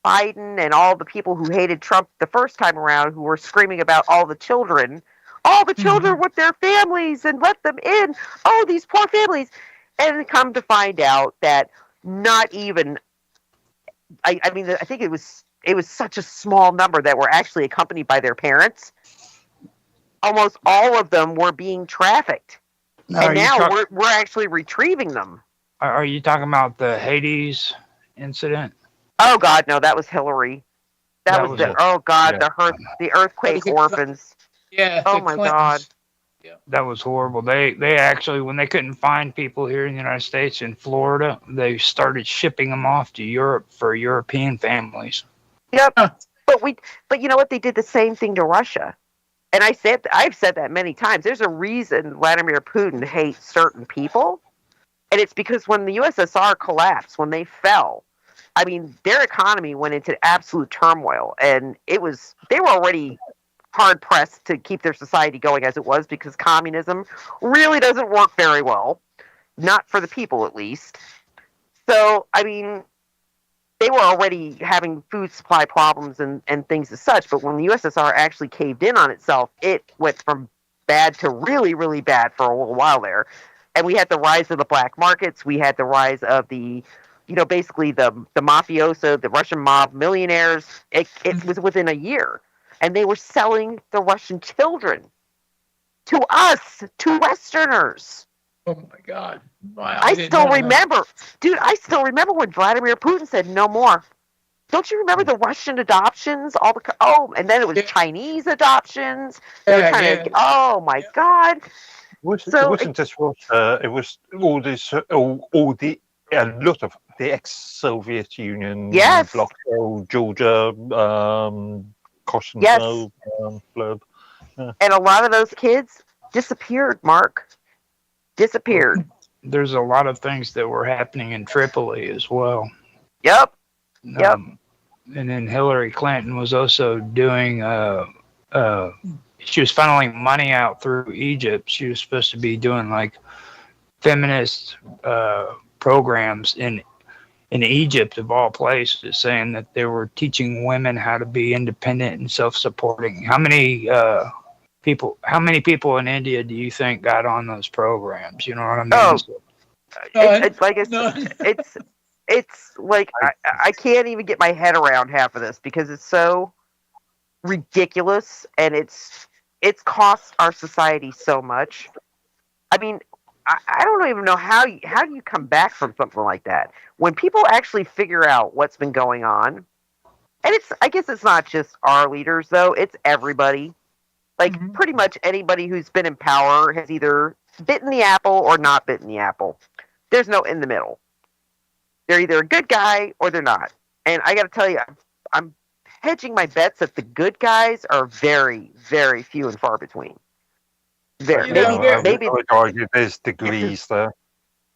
Biden and all the people who hated Trump the first time around, who were screaming about all the children with their families and let them in. Oh, these poor families. And come to find out that not even, I think it was such a small number that were actually accompanied by their parents. Almost all of them were being trafficked. And now we're actually retrieving them. Are you talking about the Hades incident? Oh, God, no, that was Hillary. That was the earthquake orphans. Yeah. Oh, my God. Yeah. That was horrible. They actually, when they couldn't find people here in the United States, in Florida, they started shipping them off to Europe for European families. Yep. But you know what? They did the same thing to Russia. And I've said that many times. There's a reason Vladimir Putin hates certain people. And it's because when the USSR collapsed, when they fell, I mean, their economy went into absolute turmoil. And they were already hard pressed to keep their society going as it was, because communism really doesn't work very well. Not for the people, at least. So, I mean, they were already having food supply problems and things as such, but when the USSR actually caved in on itself, it went from bad to really, really bad for a little while there. And we had the rise of the black markets, we had the rise of the basically the mafioso, the Russian mob millionaires. It was within a year, and they were selling the Russian children to us, to Westerners. Oh my God! Wow, I didn't still know that. remember, dude. I still remember when Vladimir Putin said no more. Don't you remember the Russian adoptions? And then it was Yeah. Chinese adoptions. They were Yeah, trying yeah. to. Oh my God! It So wasn't just Russia. It was all this, all the a lot of the ex-Soviet Union Yes. bloc, so Georgia, Kosovo, Yes. blurb. And a lot of those kids disappeared, Mark. Disappeared. There's a lot of things that were happening in Tripoli as well. Yep. Yep. And then Hillary Clinton was also doing, she was funneling money out through Egypt. She was supposed to be doing like feminist programs in Egypt, of all places, saying that they were teaching women how to be independent and self-supporting. How many people in India do you think got on those programs? You know what I mean? Oh, None. it's like I said, it's like I can't even get my head around half of this because it's so ridiculous, and it's cost our society so much. I mean, I don't even know how do you come back from something like that when people actually figure out what's been going on. And I guess it's not just our leaders though; it's everybody. Like pretty much anybody who's been in power has either bitten the apple or not bitten the apple. There's no in the middle. They're either a good guy or they're not. And I got to tell you, I'm hedging my bets that the good guys are very, very few and far between. There, maybe I would argue there's degrees there.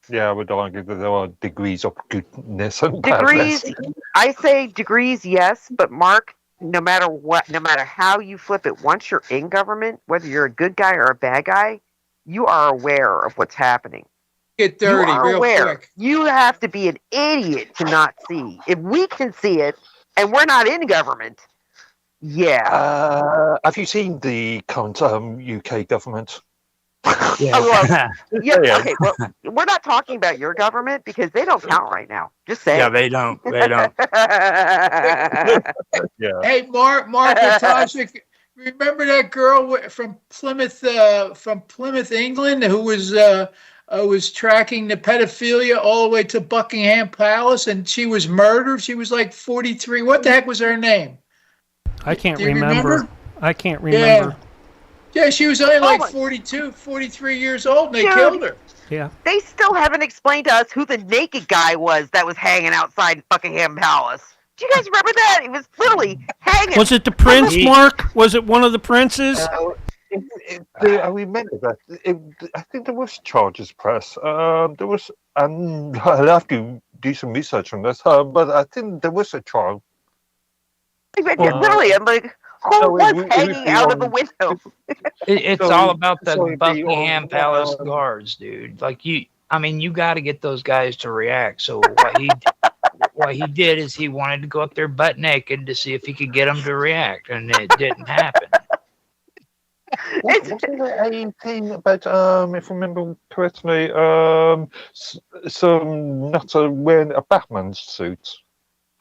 Yeah, I would argue that there are degrees of goodness and degrees. badness. I say degrees, yes, but Mark, no matter how you flip it, once you're in government, whether you're a good guy or a bad guy, you are aware of what's happening. Get dirty real quick. You have to be an idiot to not see. If we can see it, and we're not in government, yeah. Have you seen the current UK government? Yeah. Oh, well, yeah. Okay. Well, we're not talking about your government because they don't count right now. Just saying. Yeah, they don't. They don't. Yeah. Hey, Mark Natasha, remember that girl from Plymouth, England, who was tracking the pedophilia all the way to Buckingham Palace, and she was murdered. She was like 43. What the heck was her name? I can't Do you remember. I can't remember. Yeah, she was only like 42, 43 years old, and they killed her. Yeah. They still haven't explained to us who the naked guy was that was hanging outside Buckingham Palace. Do you guys remember that? He was literally hanging. Was it the prince, Mark? Was it one of the princes? I remember that. I think there was charges press. There was, and I'll have to do some research on this. But I think there was a trial. Literally, I'm like, who was hanging out of the window? It's all about the Buckingham Palace guards, dude. Like you got to get those guys to react. So what he did is he wanted to go up there butt naked to see if he could get them to react, and it didn't happen. Wasn't there a thing about, if I remember correctly, some nutter wearing a Batman suit?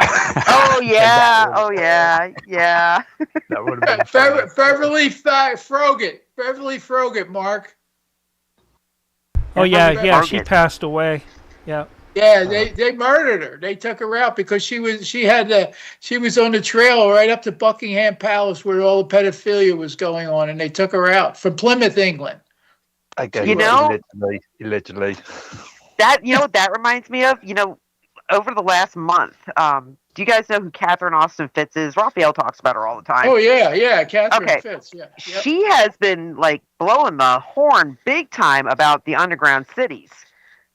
Oh yeah, yeah. That would have been Beverly Froggatt, Mark. Oh yeah. She passed away. Yeah. Yeah, they murdered her. They took her out because she was on the trail right up to Buckingham Palace where all the pedophilia was going on, and they took her out from Plymouth, England. Again, allegedly. That reminds me of, over the last month, do you guys know who Catherine Austin Fitz is? Raphael talks about her all the time. Oh, yeah, Catherine Fitz, yeah. Yep. She has been, blowing the horn big time about the underground cities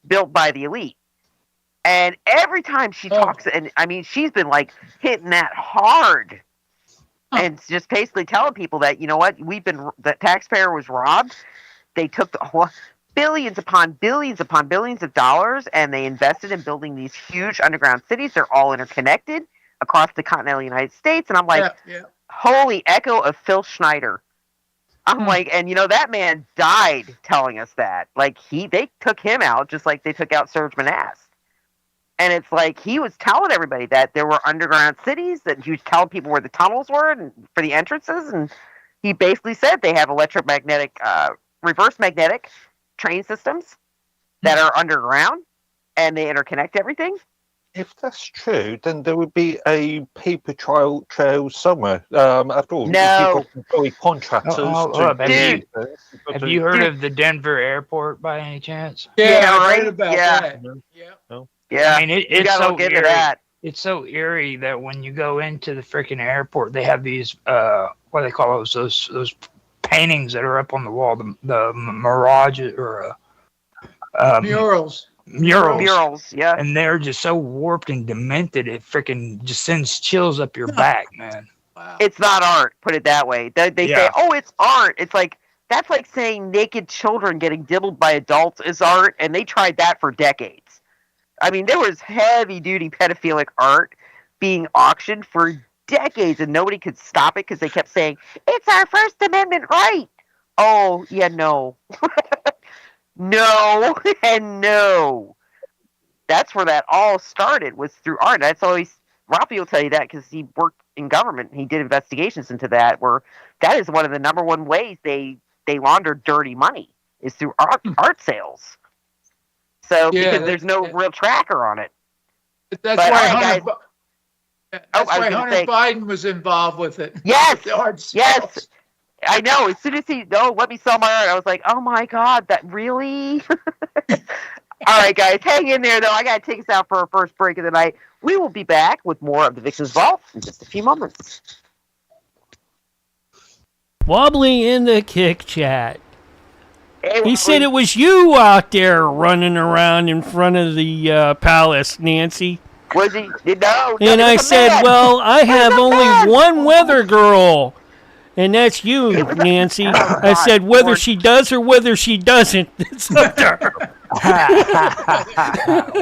built by the elite. And every time she talks, and she's been, hitting that hard. And just basically telling people that, you know what, the taxpayer was robbed. They took billions upon billions upon billions of dollars, and they invested in building these huge underground cities. They're all interconnected across the continental United States. And I'm like, holy echo of Phil Schneider. I'm like, and that man died telling us that. They took him out just like they took out Serge Manasse. And it's like he was telling everybody that there were underground cities, that he was telling people where the tunnels were and for the entrances. And he basically said they have electromagnetic, reverse magnetic train systems that are underground, and they interconnect everything. If that's true, then there would be a paper trail somewhere. After all, No. people employ contractors. Have you heard of the Denver airport by any chance? Yeah, I right? heard about Yeah. that. Yeah. Yeah, I mean, you it's gotta so look into eerie. that. It's so eerie that when you go into the freaking airport, they have these what do they call those paintings that are up on the wall, the mirage or Murals. murals, yeah. and they're just so warped and demented, it freaking just sends chills up your back, man. Wow. It's not art, put it that way. They say, Yeah. oh, it's art. It's like, that's like saying naked children getting dibbled by adults is art, and they tried that for decades. I mean, there was heavy-duty pedophilic art being auctioned for decades, and nobody could stop it because they kept saying, it's our First Amendment right. Oh, yeah, no. No, and no. That's where that all started, was through art. That's always, Rafi will tell you that because he worked in government. And he did investigations into that, where that is one of the number one ways they launder dirty money, is through art sales. So, because there's no real tracker on it. That's But, why all right, Hunter, guys. that's I was why gonna Hunter say- Biden was involved with it. Yes, The art yes. sales. I know. As soon as he let me sell my art, I was like, oh my God, that really? All right, guys, hang in there, though. I got to take us out for our first break of the night. We will be back with more of the Vixen's Vault in just a few moments. Wobbly in the kick chat. Hey, He said it was you out there running around in front of the palace, Nancy. Was he? No. And I said, well, I have only one weather girl, and that's you, Nancy. I said, whether she does or whether she doesn't, it's up to her.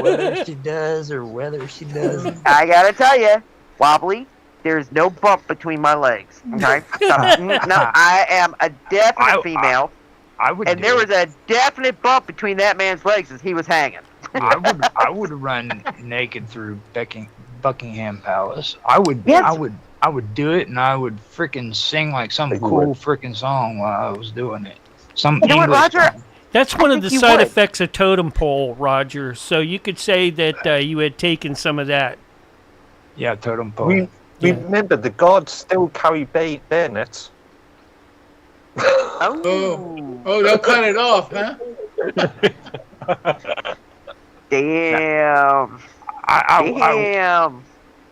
Whether she does or whether she doesn't. I got to tell you, Wobbly, there's no bump between my legs. Okay? No, I am a definite female. I would, and there was a definite bump between that man's legs as he was hanging. I would run naked through Buckingham Palace. I would do it, and I would freaking sing like some cool freaking song while I was doing it. Some You know what, English Roger? song. That's one of think the you side would. effects of totem pole, Roger. So you could say that you had taken some of that. Yeah, totem pole. Remember, the guards still carry bayonets. Oh, they'll cut it off, huh? Damn.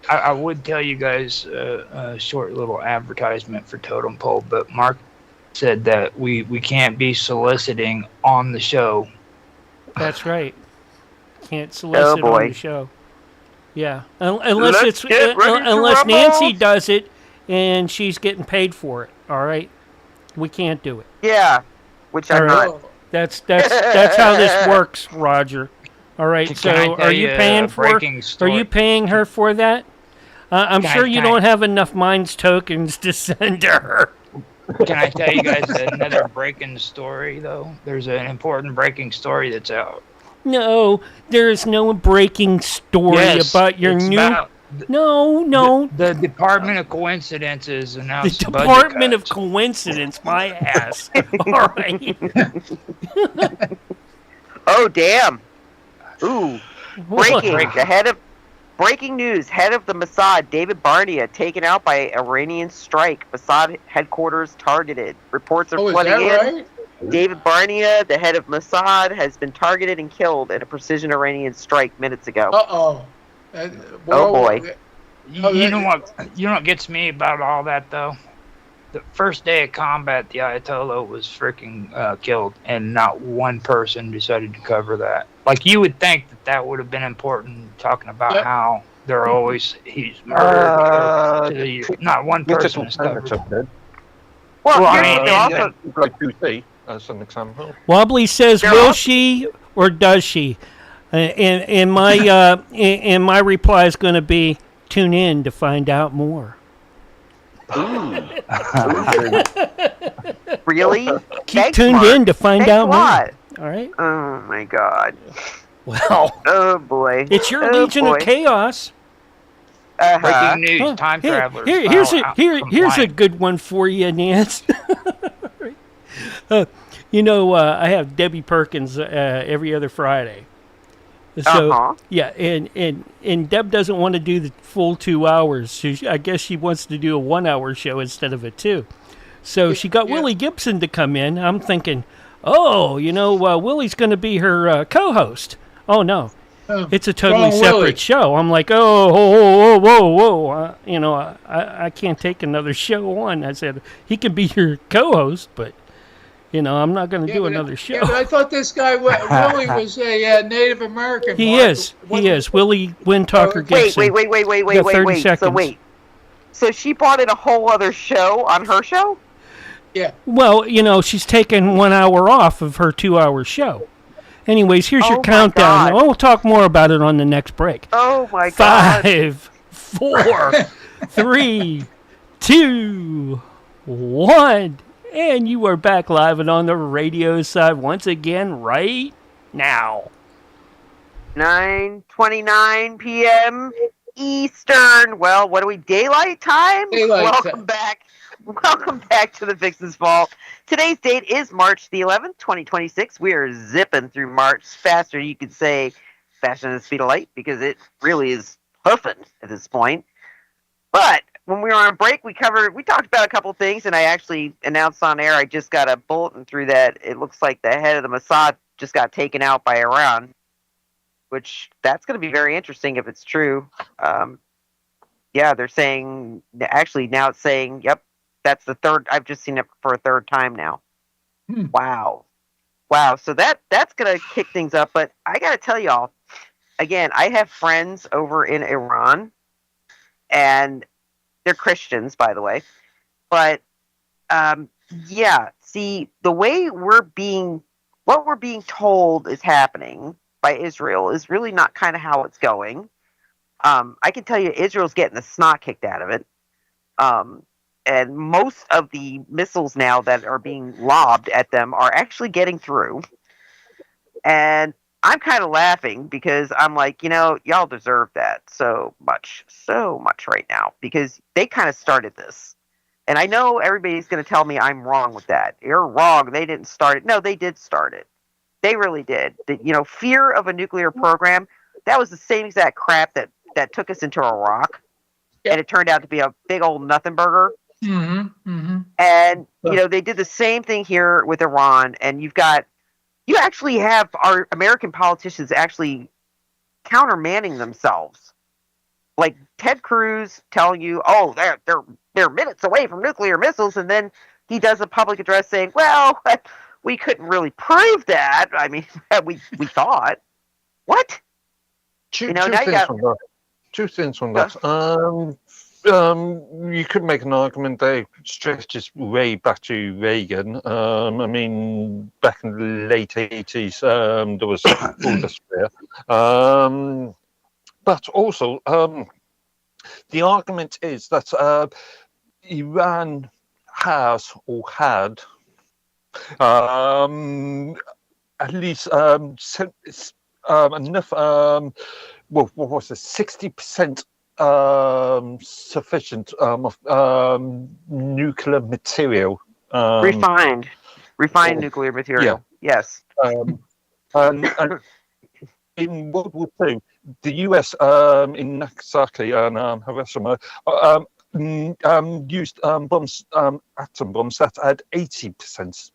I would tell you guys a short little advertisement for Totem Pole, but Mark said that we can't be soliciting on the show. That's right. Can't solicit on the show. Yeah, unless Let's get ready to unless rumble. Nancy does it and she's getting paid for it. All right, we can't do it. Yeah, which I'm All right. not. That's how this works, Roger. All right. Can I So, tell are you you a paying for? breaking Are story? you paying her for that? I'm Can I- sure you can I- don't have enough Minds tokens to send to her. Can I tell you guys another breaking story, though? There's an important breaking story that's out. No, there's no breaking story Yes, about your it's new. about No. The Department of Coincidences The announced budget Department of cuts. Coincidence, my ass. All right. Oh, damn. Ooh. Breaking. What? Breaking news. Head of the Mossad, David Barnea, taken out by Iranian strike. Mossad headquarters targeted. Reports are Oh, is flooding that in. right? David Barnea, the head of Mossad, has been targeted and killed in a precision Iranian strike minutes ago. Uh-oh. Oh, boy. You know what gets me about all that, though? The first day of combat, the Ayatollah was freaking killed, and not one person decided to cover that. Like, you would think that would have been important, talking about Yep. how he's murdered. Not one person has covered it. Well, I here's mean, the also, Like QC, as an example. Wobbly says, They're "Will all- she or does she?" And my reply is going to be, "Tune in to find out more." really? Keep Thanks, tuned Mark. in to find Thanks out a more. lot. All right. Oh, my God. Well, Oh boy. it's your Oh, Legion boy. of Chaos. Uh-huh. Breaking news: Huh, time here- travelers. here's file here's a complaint. good one for you, Nance. I have Debbie Perkins every other Friday. So Uh-huh. yeah, and Deb doesn't want to do the full 2 hours. So I guess she wants to do a 1 hour show instead of a 2. So she got Yeah. Willie Gibson to come in. I'm thinking, oh, Willie's going to be her co-host. Oh no, Oh, it's a totally wrong separate Willie. show. I'm like, oh, whoa. I can't take another show on. I said, he can be your co-host, but, I'm not going to do another show. Yeah, but I thought this guy Willie was a Native American. He Mark. is. He is. Willie Windtalker Gibson. Wait. got 30 So seconds. wait. So she brought in a whole other show on her show? Yeah. Well, she's taken 1 hour off of her 2 hour show. Anyways, here's Oh your my countdown. God. We'll talk more about it on the next break. Oh my God. 5, 4, 3, 2, 1. And you are back live and on the radio side once again right now. 9:29 p.m. Eastern. Well, what are we? Daylight time? Daylight Welcome time. back. Welcome back to the Vixen's Vault. Today's date is March the 11th, 2026. We are zipping through March faster. You could say faster than the speed of light because it really is puffing at this point. But when we were on break, we talked about a couple things, and I actually announced on air I just got a bulletin through that it looks like the head of the Mossad just got taken out by Iran, which that's going to be very interesting if it's true. Yeah, they're saying, actually now it's saying, yep, that's the third, I've just seen it for a third time now. Wow. So that's going to kick things up, but I got to tell y'all, again, I have friends over in Iran, and they're Christians, by the way. But, yeah, see, the way what we're being told is happening by Israel is really not kind of how it's going. I can tell you Israel's getting the snot kicked out of it. And most of the missiles now that are being lobbed at them are actually getting through. And I'm kind of laughing because I'm like, y'all deserve that so much right now because they kind of started this. And I know everybody's going to tell me I'm wrong with that. You're wrong. They didn't start it. No, they did start it. They really did. Fear of a nuclear program, that was the same exact crap that took us into Iraq. Yep. And it turned out to be a big old nothing burger. Mm-hmm. And, they did the same thing here with Iran. And you actually have our American politicians actually countermanding themselves. Like Ted Cruz telling you, oh, they're minutes away from nuclear missiles. And then he does a public address saying, well, we couldn't really prove that. I mean, we thought. What? Two now things you got... on that. Two things on that. You could make an argument that stretches way back to Reagan. I mean, back in the late 80s, there was all this fear. But also, the argument is that Iran has or had at least enough, what was it, 60% sufficient of nuclear material. Refined nuclear material. Yeah. Yes. And in World War II, the US in Nagasaki and Hiroshima used bombs, atom bombs that had 80%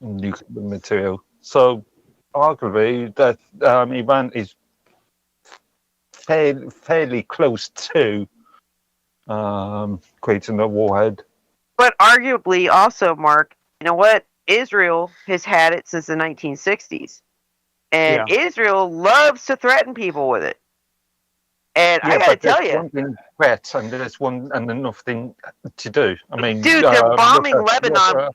nuclear material. So arguably that Iran is fairly close to creating a warhead. But arguably also, Mark, you know what? Israel has had it since the 1960s. And Israel loves to threaten people with it. And I got to tell you. One thing threat, and there's one and another thing to do. I mean, dude, they're bombing Lebanon.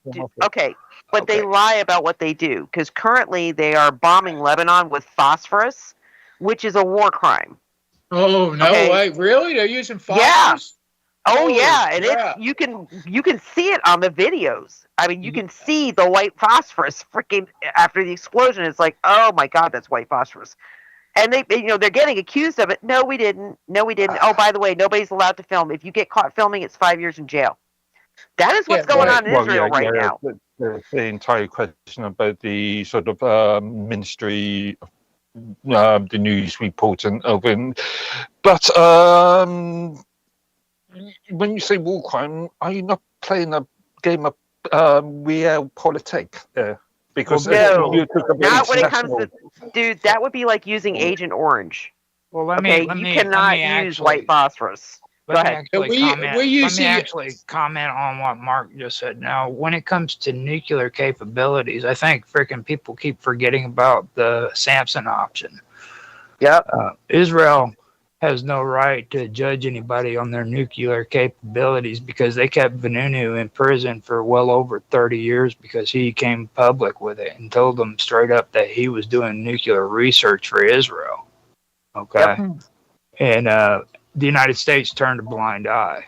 Okay, but they lie about what they do. Because currently they are bombing Lebanon with phosphorus, which is a war crime. Oh, no way. Really? They're using phosphorus? Oh yeah, and crap. it's you can see it on the videos. I mean, you can see the white phosphorus freaking after the explosion. It's like, oh my god, that's white phosphorus. And they're getting accused of it. No, we didn't. No, we didn't. Oh, by the way, nobody's allowed to film. If you get caught filming, it's 5 years in jail. That is what's going on in Israel right now. The entire question about the sort of ministry, the news reporting of it. But when you say war crime, are you not playing a game of realpolitik there? Because no, not when it comes to, dude, that would be like using Agent Orange. Well, you cannot use white phosphorus. Go ahead. Let me actually comment on what Mark just said. Now, when it comes to nuclear capabilities, I think freaking people keep forgetting about the Samson option. Yep. Israel has no right to judge anybody on their nuclear capabilities because they kept Vanunu in prison for well over 30 years because he came public with it and told them straight up that he was doing nuclear research for Israel. Okay. Yep. And the United States turned a blind eye.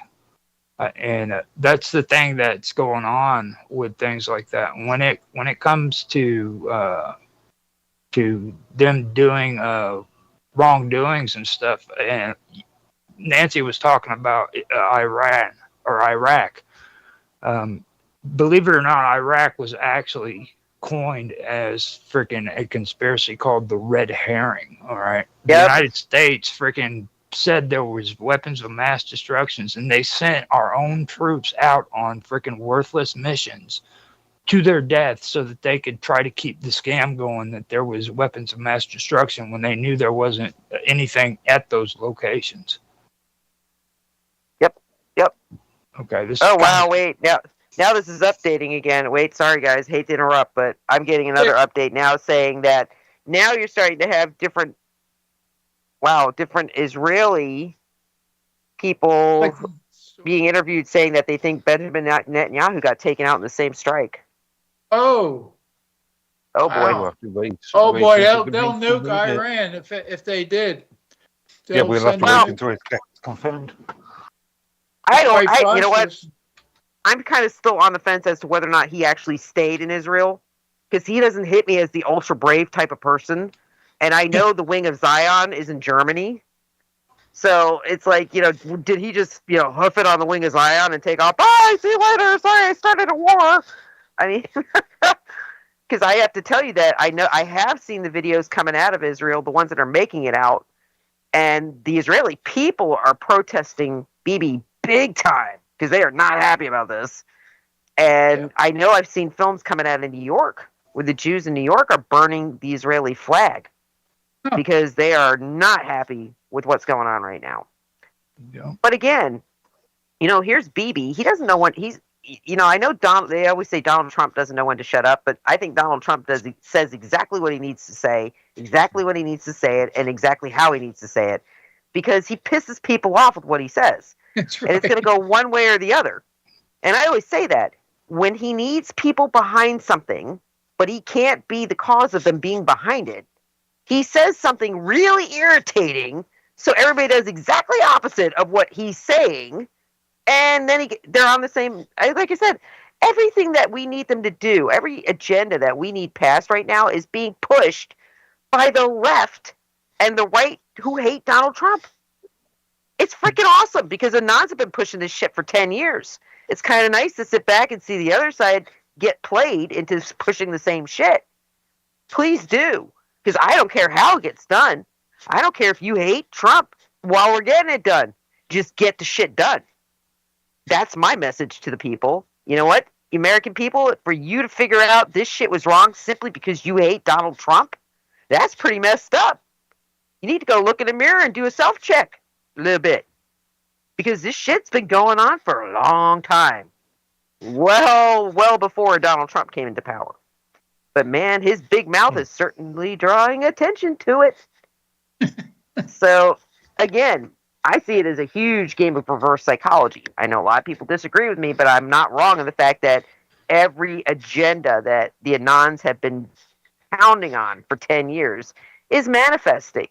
And that's the thing that's going on with things like that. When it comes to them doing wrongdoings and stuff, and Nancy was talking about Iran or Iraq. Believe it or not, Iraq was actually coined as freaking a conspiracy called the Red Herring. All right, the United States freaking said there was weapons of mass destruction, and they sent our own troops out on freaking worthless missions to their death so that they could try to keep the scam going that there was weapons of mass destruction when they knew there wasn't anything at those locations. Yep. Okay. Wait. Now this is updating again. Wait, sorry guys, hate to interrupt, but I'm getting another update now saying that now you're starting to have different Israeli people being interviewed saying that they think Benjamin Netanyahu got taken out in the same strike. Oh boy! Wow. They'll nuke Iran if they did. We'll have to wait until it gets confirmed. You know what? I'm kind of still on the fence as to whether or not he actually stayed in Israel, because he doesn't hit me as the ultra brave type of person, and I know the Wing of Zion is in Germany. So it's like, did he just, hoof it on the Wing of Zion and take off? Bye, see you later. Sorry, I started a war. I mean, because I have to tell you that I have seen the videos coming out of Israel, the ones that are making it out, and the Israeli people are protesting Bibi big time because they are not happy about this. And I know I've seen films coming out of New York where the Jews in New York are burning the Israeli flag because they are not happy with what's going on right now. Yeah. But again, here's Bibi. He doesn't know when he's, I know they always say Donald Trump doesn't know when to shut up, but I think Donald Trump says exactly what he needs to say, exactly when he needs to say it, and exactly how he needs to say it, because he pisses people off with what he says. That's right. And it's going to go one way or the other. And I always say that when he needs people behind something, but he can't be the cause of them being behind it, he says something really irritating, so everybody does exactly opposite of what he's saying, and then they're on the same. Like I said, everything that we need them to do, every agenda that we need passed right now is being pushed by the left and the right who hate Donald Trump. It's freaking awesome because the Anons have been pushing this shit for 10 years. It's kind of nice to sit back and see the other side get played into pushing the same shit. Please do. Because I don't care how it gets done. I don't care if you hate Trump while we're getting it done. Just get the shit done. That's my message to the people. You know what? American people, for you to figure out this shit was wrong simply because you hate Donald Trump, that's pretty messed up. You need to go look in the mirror and do a self-check a little bit. Because this shit's been going on for a long time. Well before Donald Trump came into power. But man, his big mouth is certainly drawing attention to it. So, again, I see it as a huge game of reverse psychology. I know a lot of people disagree with me, but I'm not wrong in the fact that every agenda that the Anons have been pounding on for 10 years is manifesting.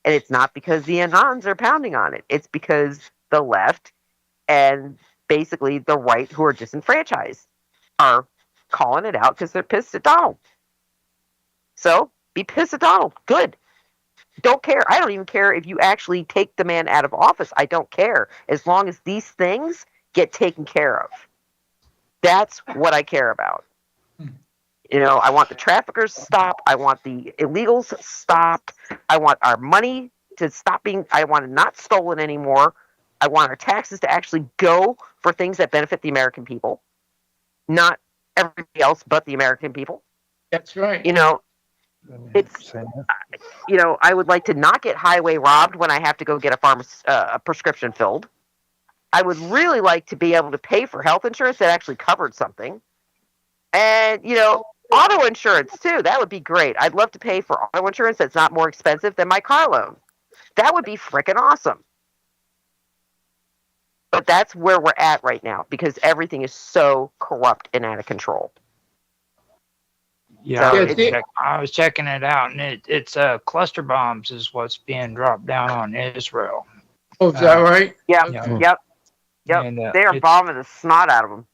And it's not because the Anons are pounding on it. It's because the left and basically the right who are disenfranchised are calling it out because they're pissed at Donald. So be pissed at Donald. Good. Don't care. I don't even care if you actually take the man out of office. I don't care. As long as these things get taken care of. That's what I care about. You know, I want the traffickers stopped. I want the illegals stopped. I want our money to stop being, I want it not stolen anymore. I want our taxes to actually go for things that benefit the American people, not everybody else but the American people. That's right. You know, it's, you know, I would like to not get highway robbed when I have to go get a prescription filled. I would really like to be able to pay for health insurance that actually covered something. And, you know, auto insurance, too. That would be great. I'd love to pay for auto insurance that's not more expensive than my car loan. That would be freaking awesome. But that's where we're at right now because everything is so corrupt and out of control. Yeah, So I was checking it out, and it's cluster bombs is what's being dropped down on Israel. Oh, is that right? Yep, Yeah. yep. And, they are bombing the snot out of them.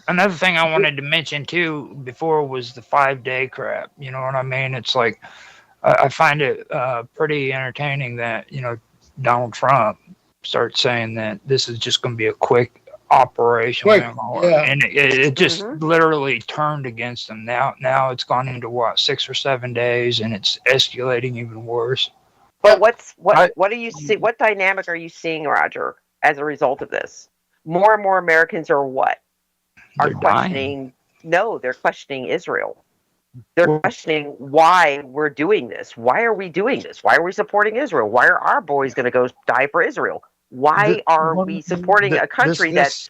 Another thing I wanted to mention too before was the 5-day crap. You know what I mean? It's like I find it pretty entertaining that, you know, Donald Trump starts saying that this is just going to be a quick operation, and it just literally turned against him. Now it's gone into what, 6 or 7 days, and it's escalating even worse. But what do you see? What dynamic are you seeing, Roger, as a result of this? More and more Americans are questioning. No, they're questioning Israel. They're questioning why we're doing this. Why are we doing this? Why are we supporting Israel? Why are our boys going to go die for Israel? Why are we supporting a country that's...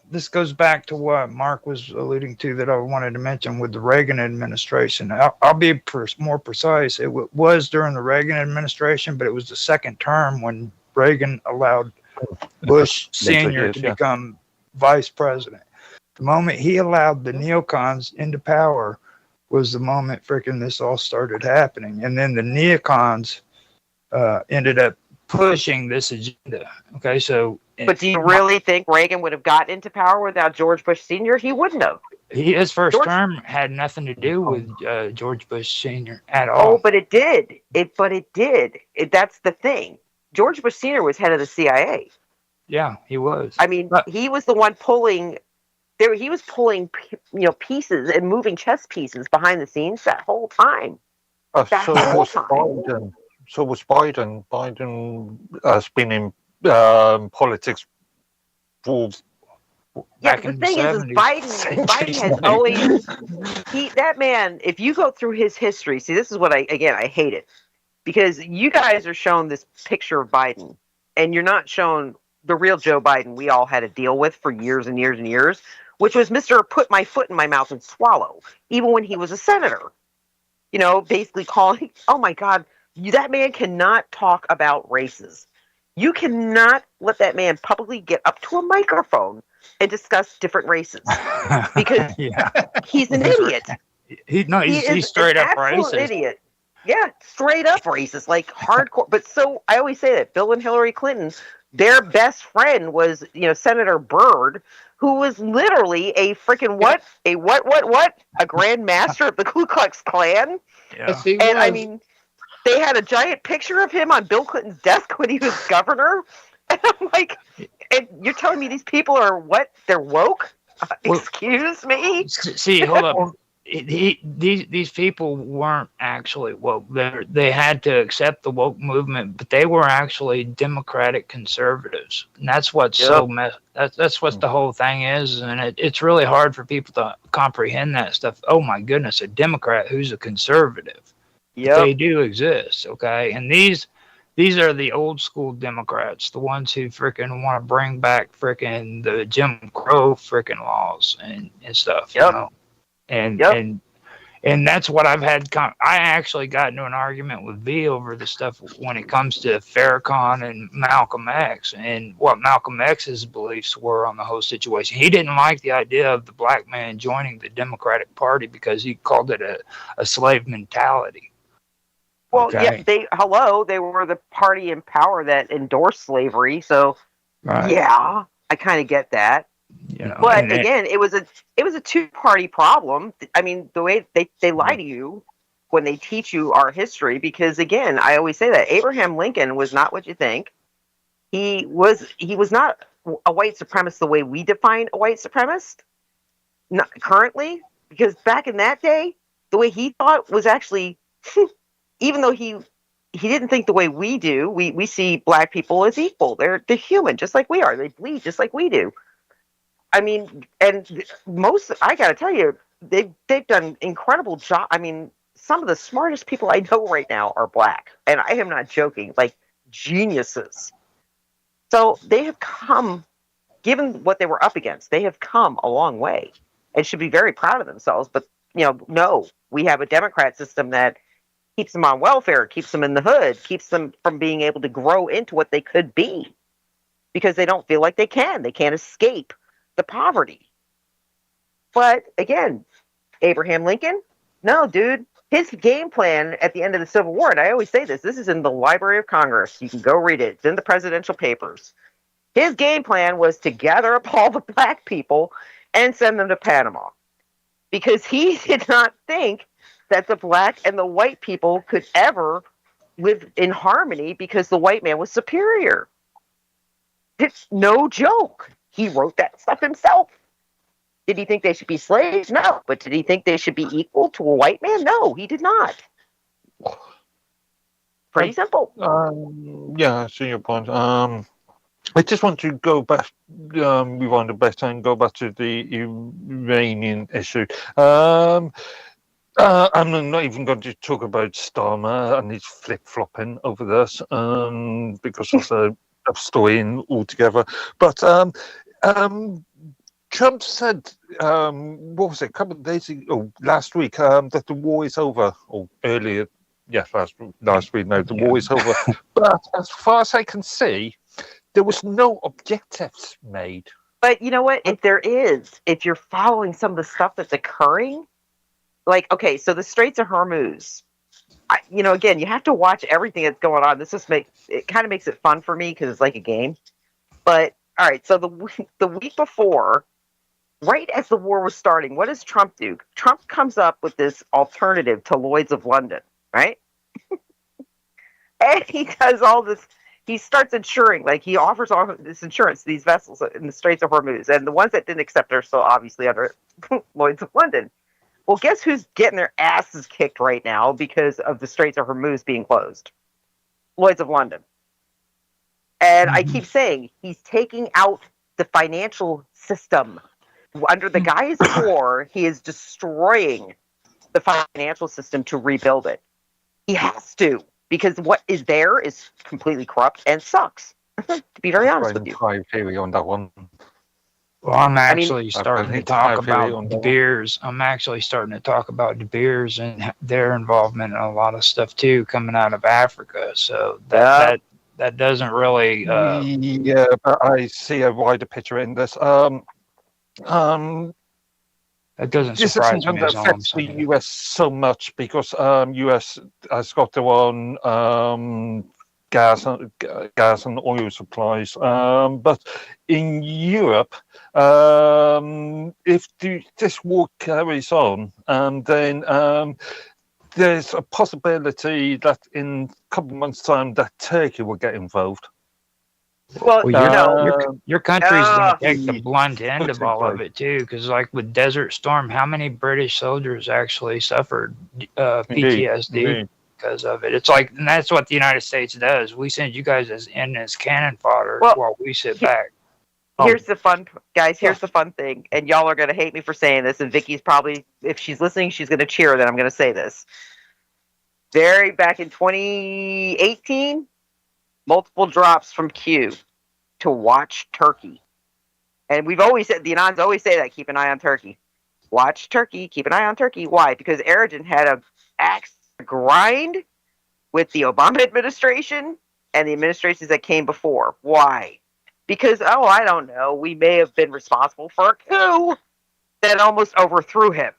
This goes back to what Mark was alluding to that I wanted to mention with the Reagan administration. I'll be more precise. It was during the Reagan administration, but it was the second term when Reagan allowed Bush Sr. to become vice president. The moment he allowed the neocons into power was the moment freaking this all started happening. And then the neocons ended up pushing this agenda. Okay, so... But do you really think Reagan would have gotten into power without George Bush Sr.? He wouldn't have. His first term had nothing to do with George Bush Sr. at all. Oh, but it did. That's the thing. George Bush Sr. was head of the CIA. Yeah, he was. I mean, he was the one pulling... He was pulling, you know, pieces and moving chess pieces behind the scenes that whole time. Biden. So was Biden. Biden has been in politics for... Yeah, the thing is Biden has always... that man, if you go through his history, see, this is what I hate it. Because you guys are shown this picture of Biden, and you're not shown the real Joe Biden we all had to deal with for years and years and years, which was Mr. Put my foot in my mouth and swallow, even when he was a senator. You know, basically calling, oh my God, that man cannot talk about races. You cannot let that man publicly get up to a microphone and discuss different races because he's an idiot. He's straight up racist. Idiot. Yeah, straight up racist, like hardcore. But so I always say that Bill and Hillary Clinton, their best friend was, you know, Senator Byrd, who was literally a freaking what? A Grand Master of the Ku Klux Klan. Yeah. And I mean, they had a giant picture of him on Bill Clinton's desk when he was governor. And I'm like, and you're telling me these people are what? They're woke? Excuse me? See, hold up. These people weren't actually woke. They had to accept the woke movement, but they were actually democratic conservatives, and that's what's that's what the whole thing is. And it's really hard for people to comprehend that stuff. Oh my goodness, a Democrat who's a conservative? Yeah, they do exist. Okay, and these are the old school Democrats, the ones who freaking want to bring back freaking the Jim Crow freaking laws and stuff. You know? And that's what I've had. I actually got into an argument with V over the stuff when it comes to Farrakhan and Malcolm X and what Malcolm X's beliefs were on the whole situation. He didn't like the idea of the black man joining the Democratic Party because he called it a slave mentality. Well, yeah, Okay. they were the party in power that endorsed slavery. So, Right. yeah, I kind of get that. You know, But and again, it was a two-party problem. I mean, the way they lie to you when they teach you our history, because again, I always say that Abraham Lincoln was not what you think. He was not a white supremacist the way we define a white supremacist, not currently, because back in that day, the way he thought was actually, even though he didn't think the way we do. We see black people as equal. They're human, just like we are. They bleed just like we do. I mean, and most, I got to tell you, they've done incredible job. I mean, some of the smartest people I know right now are black, and I am not joking. Like geniuses. So they have come, given what they were up against, they have come a long way, and should be very proud of themselves. But no, we have a Democrat system that keeps them on welfare, keeps them in the hood, keeps them from being able to grow into what they could be, because they don't feel like they can. They can't escape the poverty. But again, Abraham Lincoln, no, dude, his game plan at the end of the Civil War, and I always say this is in the Library of Congress. You can go read it. It's in the presidential papers. His game plan was to gather up all the black people and send them to Panama, because he did not think that the black and the white people could ever live in harmony, because the white man was superior. It's no joke. He wrote that stuff himself. Did he think they should be slaves? No. But did he think they should be equal to a white man? No, he did not. Pretty simple. Yeah, I see your point. I just want to go back, rewind a bit and go back to the Iranian issue. I'm not even going to talk about Starmer and his flip-flopping over this, because that's a story altogether. But Trump said, what was it, a couple of days ago, last week, that the war is over, or earlier, yes, last week, no, the war is over. But as far as I can see, there was no objectives made. But you know what? If you're following some of the stuff that's occurring, like, okay, so the Straits of Hormuz, again, you have to watch everything that's going on. It kind of makes it fun for me because it's like a game. But all right, so the week before, right as the war was starting, what does Trump do? Trump comes up with this alternative to Lloyd's of London, right? And he does all this. He starts insuring, like he offers all this insurance to these vessels in the Straits of Hormuz, and the ones that didn't accept are still obviously under Lloyd's of London. Well, guess who's getting their asses kicked right now because of the Straits of Hormuz being closed? Lloyd's of London. And I keep saying he's taking out the financial system. Under the guise of war, he is destroying the financial system to rebuild it. He has to, because what is there is completely corrupt and sucks. To be very honest with you. On that one. Well, I'm actually starting to talk about De Beers. I'm actually starting to talk about De Beers and their involvement in a lot of stuff too, coming out of Africa. So that doesn't really. Yeah, but I see a wider picture in this. That doesn't This surprise isn't me. going Is to all I'm affect the saying. US so much because US has got their own gas and oil supplies. But in Europe, if this war carries on, then there's a possibility that in a couple of months' time that Turkey will get involved. Well, your country's going to take the blunt end of all of it too, because like with Desert Storm, how many British soldiers actually suffered PTSD because of it? It's like, and that's what the United States does. We send you guys as cannon fodder while we sit back. Here's the fun, guys. Here's the fun thing, and y'all are going to hate me for saying this, and Vicky's probably, if she's listening, she's going to cheer that I'm going to say this. Back in 2018, multiple drops from Q to watch Turkey. And we've always said, the Anons always say that, keep an eye on Turkey. Watch Turkey, keep an eye on Turkey. Why? Because Erdogan had an axe to grind with the Obama administration and the administrations that came before. Why? Because, I don't know, we may have been responsible for a coup that almost overthrew him.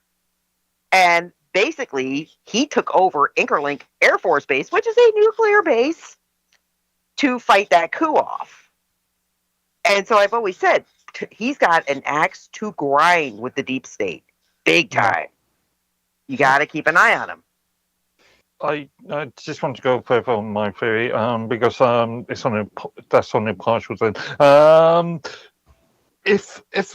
And basically, he took over Increlink Air Force Base, which is a nuclear base, to fight that coup off. And so I've always said, he's got an axe to grind with the deep state. Big time. You got to keep an eye on him. I just want to go further on my theory, because that's on a partial thing. If this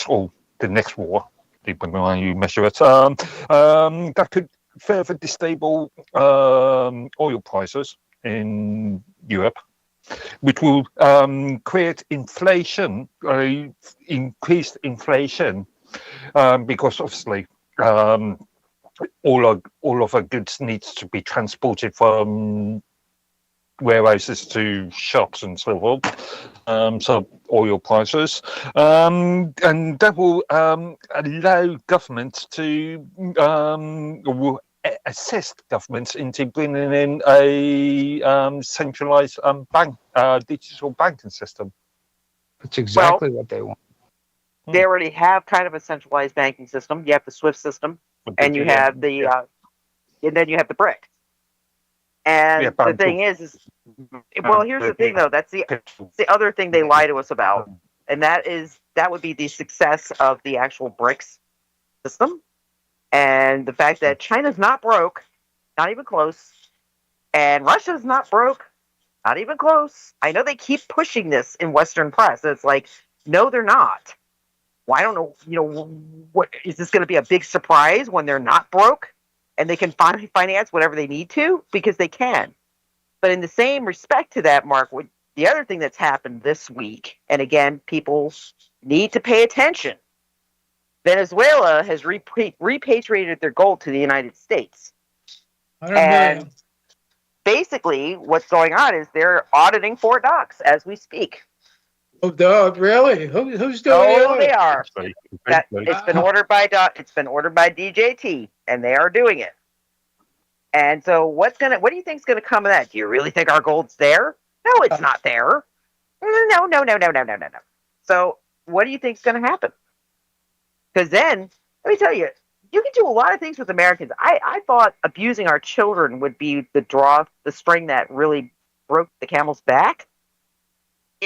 or the next war, depending on how you measure it, that could further destabilize oil prices in Europe, which will create inflation, increased inflation, because obviously all of our goods needs to be transported from warehouses to shops and so forth. So oil prices, and that will allow governments to assist governments into bringing in a centralized digital banking system. That's exactly what they want. They already have kind of a centralized banking system. You have the SWIFT system, and you have the, and then you have the BRICS. And the thing is, well, here's the thing though. That's the other thing they lie to us about, and that would be the success of the actual BRICS system, and the fact that China's not broke, not even close, and Russia's not broke, not even close. I know they keep pushing this in Western press. It's like, no, they're not. Well, I don't know. What is this going to be a big surprise when they're not broke and they can finance whatever they need to, because they can. But in the same respect to that, Mark, the other thing that's happened this week, and again, people need to pay attention. Venezuela has repatriated their gold to the United States. And basically, what's going on is they're auditing Fort Knox as we speak. Oh, really? Who's doing it? Oh, they are. It's been ordered by DJT, and they are doing it. And so, what do you think is gonna come of that? Do you really think our gold's there? No, it's not there. No. So, what do you think is gonna happen? Because then, let me tell you, you can do a lot of things with Americans. I thought abusing our children would be the string that really broke the camel's back.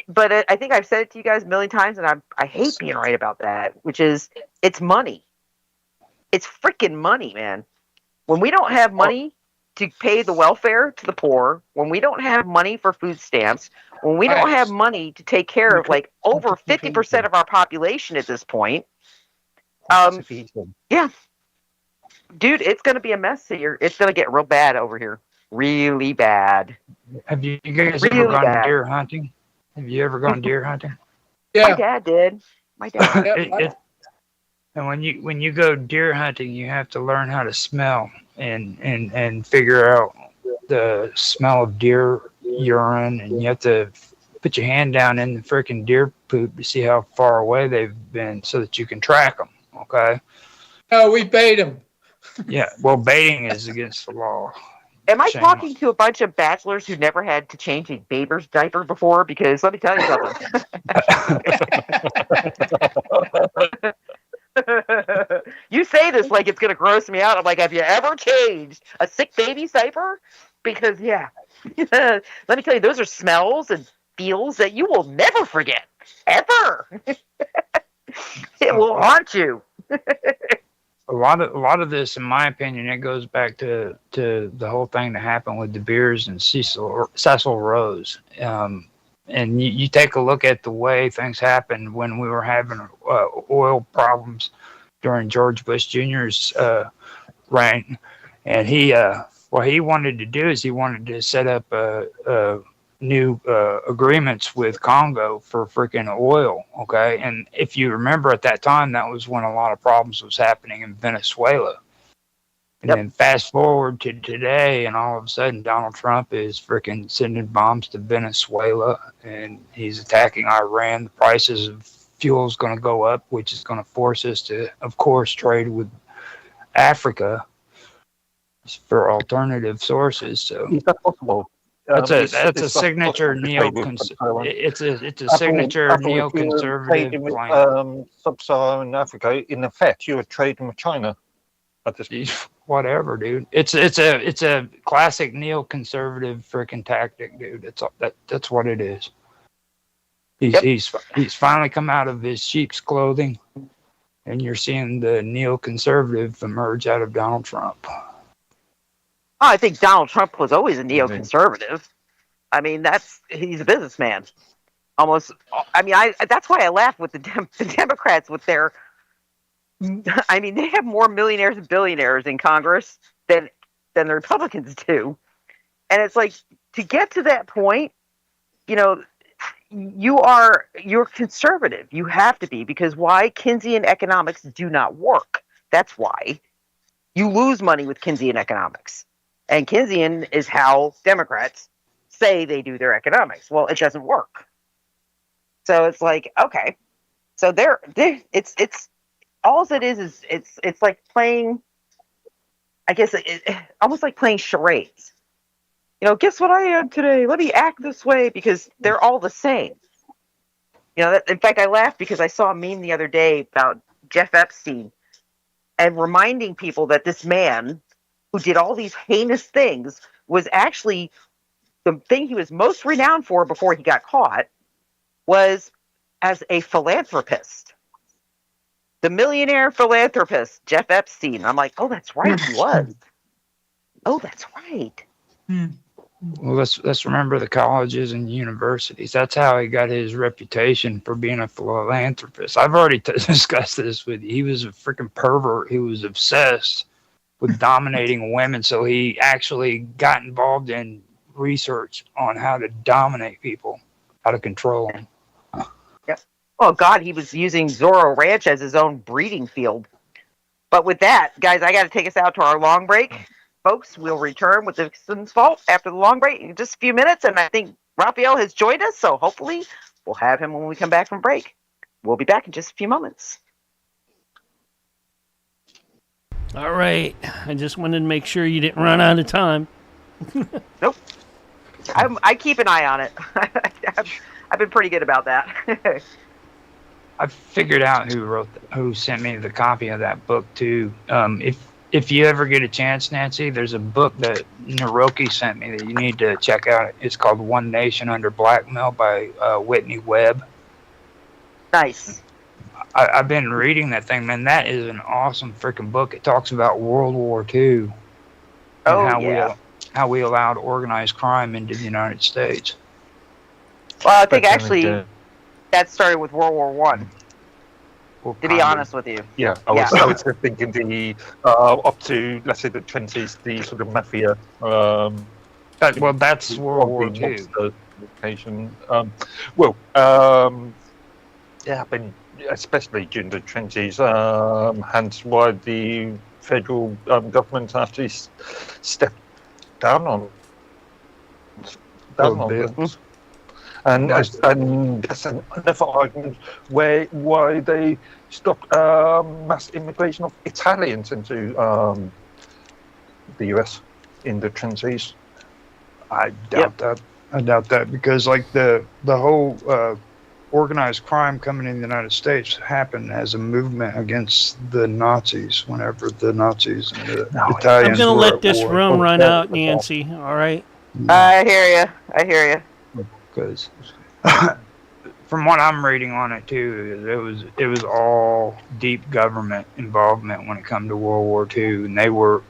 But I think I've said it to you guys a million times, and I hate being right about that, which is, it's money. It's freaking money, man. When we don't have money to pay the welfare to the poor, when we don't have money for food stamps, when we don't have money to take care of like over 50% of our population at this point, yeah, dude, it's going to be a mess here. It's going to get real bad over here. Really bad. Have you guys ever gone deer hunting? Have you ever gone deer hunting? Yeah. My dad did. And when you go deer hunting, you have to learn how to smell and figure out the smell of deer urine, and you have to put your hand down in the freaking deer poop to see how far away they've been, so that you can track them. Okay. Oh, we bait them. Yeah. Well, baiting is against the law. Am I talking to a bunch of bachelors who never had to change a baby's diaper before? Because let me tell you something. You say this like it's going to gross me out. I'm like, have you ever changed a sick baby's diaper? Because, yeah. Let me tell you, those are smells and feels that you will never forget. Ever. It will haunt you. A lot of this, in my opinion, it goes back to the whole thing that happened with De Beers and Cecil Rose. And you take a look at the way things happened when we were having oil problems during George Bush Jr.'s reign. And what he wanted to do is he wanted to set up new agreements with Congo for freaking oil, okay? And if you remember at that time, that was when a lot of problems was happening in Venezuela. And then fast forward to today, and all of a sudden Donald Trump is freaking sending bombs to Venezuela, and he's attacking Iran. The prices of fuel is going to go up, which is going to force us to, of course, trade with Africa for alternative sources. So is that possible? That's a it's signature it's a signature neoconservative claim. Sub-Saharan Africa, in effect, you're trading with China at this point. Whatever, dude. It's a classic neoconservative freaking tactic, dude. That's what it is. He's finally come out of his sheep's clothing, and you're seeing the neoconservative emerge out of Donald Trump. Oh, I think Donald Trump was always a neoconservative. I mean, he's a businessman. Almost. I mean, that's why I laugh with the Democrats with their. I mean, they have more millionaires and billionaires in Congress than the Republicans do, and it's like, to get to that point, you know, you're conservative. You have to be, because why? Keynesian economics do not work. That's why you lose money with Keynesian economics. And Keynesian is how Democrats say they do their economics. Well, it doesn't work. So it's like, okay. So it's all it is it's like playing, I guess, almost like playing charades. You know, guess what I am today? Let me act this way, because they're all the same. You know, in fact, I laughed because I saw a meme the other day about Jeff Epstein and reminding people that this man who did all these heinous things was actually the thing he was most renowned for before he got caught was as a philanthropist. The millionaire philanthropist, Jeff Epstein. I'm like, oh, that's right, he was. Oh, that's right. Well, let's remember the colleges and universities. That's how he got his reputation for being a philanthropist. I've already discussed this with you. He was a freaking pervert. He was obsessed with dominating women, so he actually got involved in research on how to dominate people, how to control them. Yep. Oh, God, he was using Zorro Ranch as his own breeding field. But with that, guys, I got to take us out to our long break. Folks, we'll return with the VIXEN'S Vault after the long break in just a few minutes, and I think Raphael has joined us, so hopefully we'll have him when we come back from break. We'll be back in just a few moments. All right. I just wanted to make sure you didn't run out of time. Nope. I keep an eye on it. I've been pretty good about that. I figured out who sent me the copy of that book too. If you ever get a chance, Nancy, there's a book that Naroki sent me that you need to check out. It's called One Nation Under Blackmail by Whitney Webb. Nice. I've been reading that thing, man. That is an awesome freaking book. It talks about World War II and how we allowed organized crime into the United States. Well, I think actually that started with World War One. Well, to be honest with you. Yeah, I was thinking the up to, let's say, the 20s, the sort of mafia. That's World War II. Yeah, been especially during the 20s, hence why the federal government actually stepped down on this. And that's another argument why they stopped mass immigration of Italians into the US in the 20s. I doubt that. I doubt that, because like the whole organized crime coming in the United States happened as a movement against the Nazis. Whenever the Nazis and the Italians I'm going to were let this room run out, Nancy. All right. I hear you. Because from what I'm reading on it too, it was all deep government involvement when it come to World War II, and they were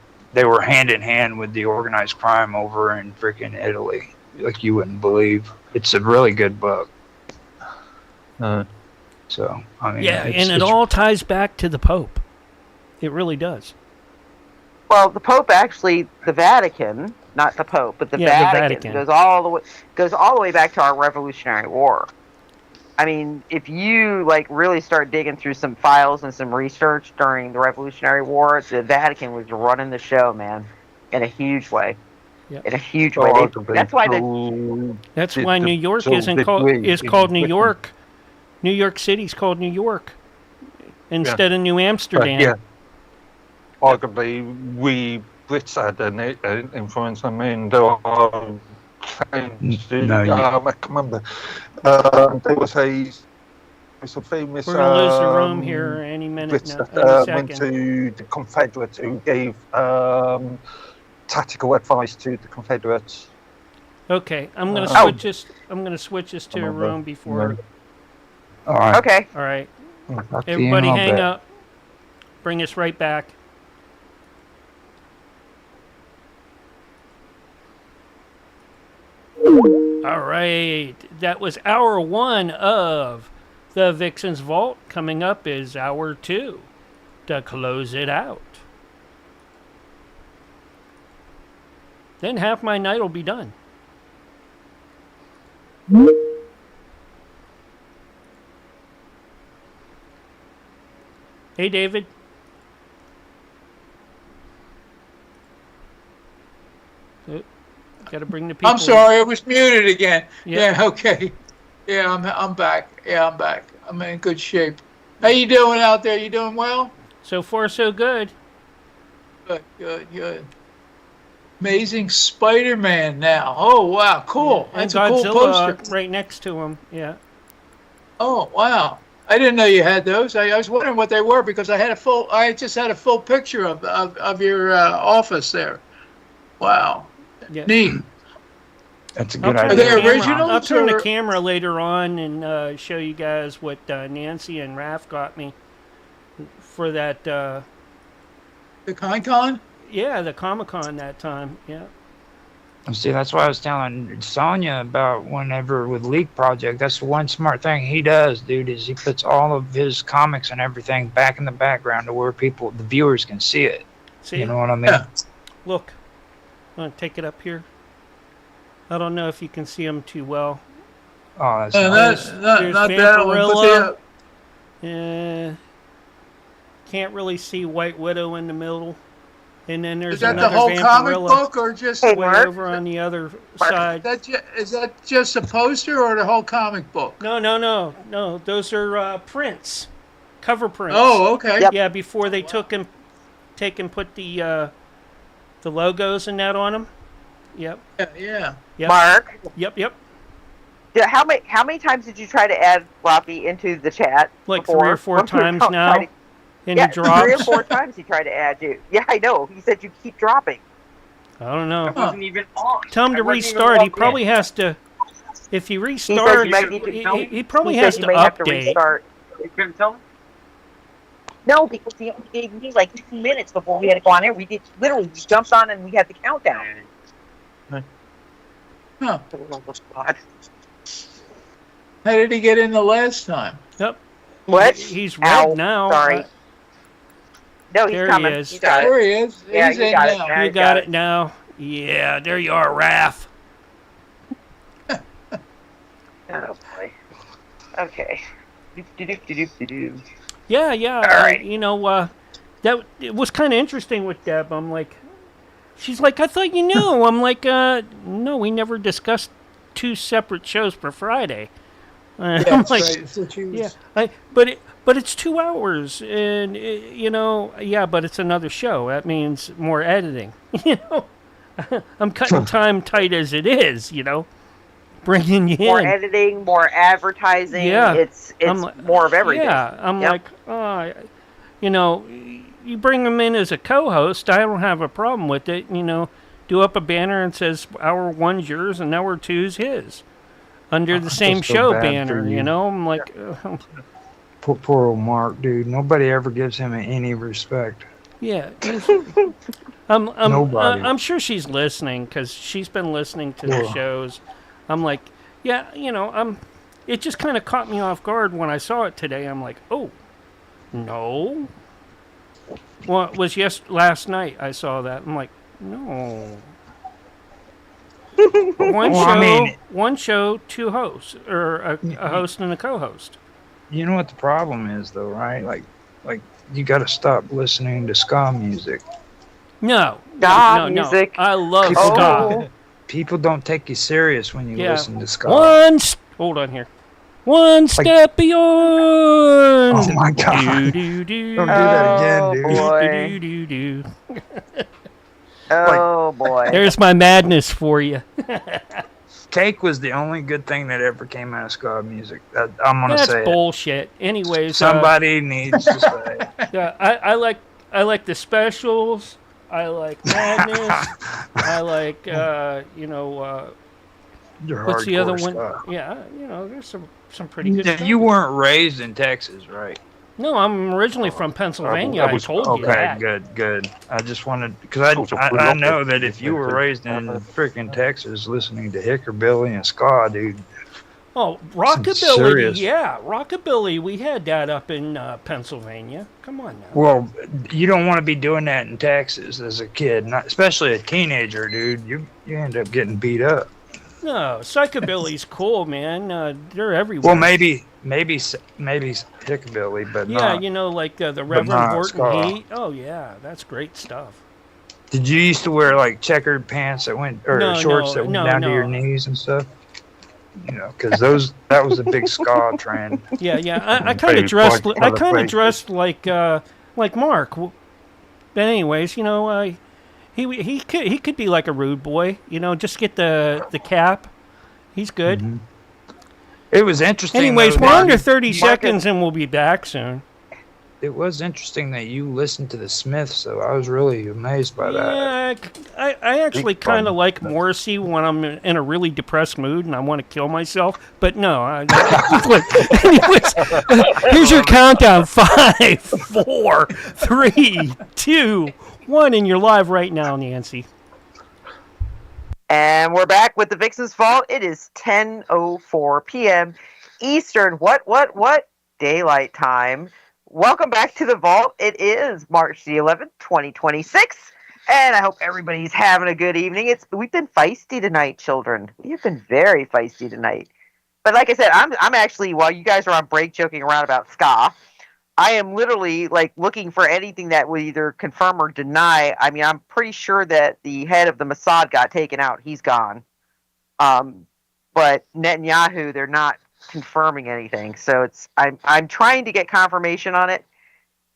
hand in hand with the organized crime over in freaking Italy, like you wouldn't believe. It's a really good book. So I mean, yeah, and it all ties back to the Pope. It really does. Well, the Pope actually, the Vatican, not the Pope, but the Vatican goes all the way back to our Revolutionary War. I mean, if you really start digging through some files and some research during the Revolutionary War, the Vatican was running the show, man, in a huge way. Yep. In a huge way. That's why New York is called New York. New York City's called New York instead of New Amsterdam. Yeah. Arguably, we Brits had an influence. I mean, there are changed to, No, I can't remember. There was a famous We're gonna lose the room here any minute Brits now, that any went second. to the Confederates who gave tactical advice to the Confederates. Okay, I'm gonna Oh. switch this. I'm gonna switch this to a room before. All right. Okay. All right, Talk to you in a everybody, little hang bit. up. Bring us right back. All right, that was hour 1 of the Vixen's Vault. Coming up is hour 2 to close it out. Then half my night will be done. Hey, David. Got to bring the people. I'm sorry, I was muted again. Yeah. Yeah, okay. Yeah, I'm back. Yeah, I'm back. I'm in good shape. How you doing out there? You doing well? So far, so good. Good. Amazing Spider-Man now. Oh, wow, cool. And That's a cool Godzilla poster. right next to him. Yeah. Oh, wow. I didn't know you had those. I was wondering what they were because I just had a full picture of your office there. Wow. Yeah. Neat. That's a I'll good turn Are the they idea. camera- originals, I'll turn the or- camera later on and show you guys what Nancy and Raph got me for that. The Con? Yeah, the Comic-Con that time. Yeah. See, that's why I was telling Sonya about whenever with Leak Project. That's the one smart thing he does, dude, is he puts all of his comics and everything back in the background to where the viewers can see it. See? You know what I mean? Yeah. Look. I'm going to take it up here. I don't know if you can see them too well. Oh, that's And nice. There's not that one, but Vampirella. Can't really see White Widow in the middle. And then there's is that the another whole comic Vampirella book or just Hey, way Mark. over on the other Mark. side. is that just a poster or the whole comic book? No. Those are prints, cover prints. Oh, okay. Yep. Yeah, before they took and put the logos and that on them. Yep. Yeah. Yep. Mark, Yep. yeah, how many times did you try to add Rafi into the chat? Like before? 3 or 4 When we were times trying now, to- and yeah, he drops. 3 or 4 times he tried to add you. Yeah, I know. He said you keep dropping. I don't know. Huh. Even on. Tell him to I wasn't even restart. He logged probably in. has to. If he He said restarts, you might need to. he probably he has said to you may have to update. restart. You couldn't tell me? No, because he only gave me like 2 minutes before we had to go on air. We did literally just jumped on and we had the countdown. Huh. Oh God. How did he get in the last time? Yep. What? He's red now. Sorry. No, he's There he coming. is. You got it. There he is. Yeah, He's you in got it now. now. You got it now. Yeah, there you are, Raph. Oh boy. Okay. Do-do-do-do-do-do. Yeah. All right. That it was kind of interesting with Deb. I'm like, she's like, I thought you knew. I'm like, no, we never discussed 2 separate shows for Friday. Yeah, I'm that's like, right. It's what you- yeah, but it's 2 hours, and yeah, but it's another show. That means more editing. I'm cutting time tight as it is. Bringing you More in. editing, more advertising. Yeah. It's more of everything. Yeah, I'm Yep. like, you bring them in as a co-host. I don't have a problem with it. Do up a banner and says hour 1's yours and hour 2's his, under the I same feel show bad for banner. you. I'm like, Poor old Mark, dude. Nobody ever gives him any respect. yeah. Nobody. I'm sure she's listening because she's been listening to the Yeah. shows. I'm like, yeah, it just kind of caught me off guard when I saw it today. I'm like, oh, no. Well, it was last night I saw that. I'm like, no. One show, 2 hosts, or a host and a co-host. You know what the problem is, though, right? Like you got to stop listening to ska music. No. Ska no. music. I love People ska. Oh. People don't take you serious when you Yeah. listen to ska. Hold on here. One step beyond. Oh my God! Do-do-do. Don't do that again, dude. Boy. Do-do-do-do. Oh boy. There's my madness for you. Cake was the only good thing that ever came out of ska music. I'm gonna That's say bullshit. Anyways, somebody needs to say. Yeah, I like the specials. I like Madness. I like what's the other one? Ska. Yeah, there's some pretty good stuff. You weren't raised in Texas, right? No, I'm originally from Pennsylvania. I told you that. Okay, good. I just wanted, because I know that if you were raised in freaking Texas listening to Hickerbilly and ska, dude. Oh, rockabilly, yeah, rockabilly. We had that up in Pennsylvania. Come on now. Well, you don't want to be doing that in Texas as a kid, not especially a teenager, dude. You end up getting beat up. No, psychobilly's cool, man. They're everywhere. Well, maybe Hickabilly, but yeah, not, like the Reverend Horton ska. Heat. Oh yeah, that's great stuff. Did you used to wear like checkered pants that went, or shorts that went down to your knees and stuff? Because that was a big ska trend. Yeah. I kind of dressed. I kind of dressed like Mark. But anyways, he could be like a rude boy. Just get the cap. He's good. Mm-hmm. It was interesting. Anyways, we're under 30 seconds, and we'll be back soon. It was interesting that you listened to the Smiths, so I was really amazed by that. Yeah, I actually kind of like Morrissey when I'm in a really depressed mood and I want to kill myself. But no, anyways, here's your countdown: 5, 4, 3, 2, 1, and you're live right now, Nancy. And we're back with the Vixen's Vault. It is 10:04 p.m. Eastern. What? Daylight time. Welcome back to the Vault. It is March the 11th, 2026. And I hope everybody's having a good evening. We've been feisty tonight, children. We've been very feisty tonight. But like I said, I'm actually, while you guys are on break joking around about ska, I am literally looking for anything that would either confirm or deny. I mean, I'm pretty sure that the head of the Mossad got taken out. He's gone. But Netanyahu, they're not confirming anything. So I'm trying to get confirmation on it.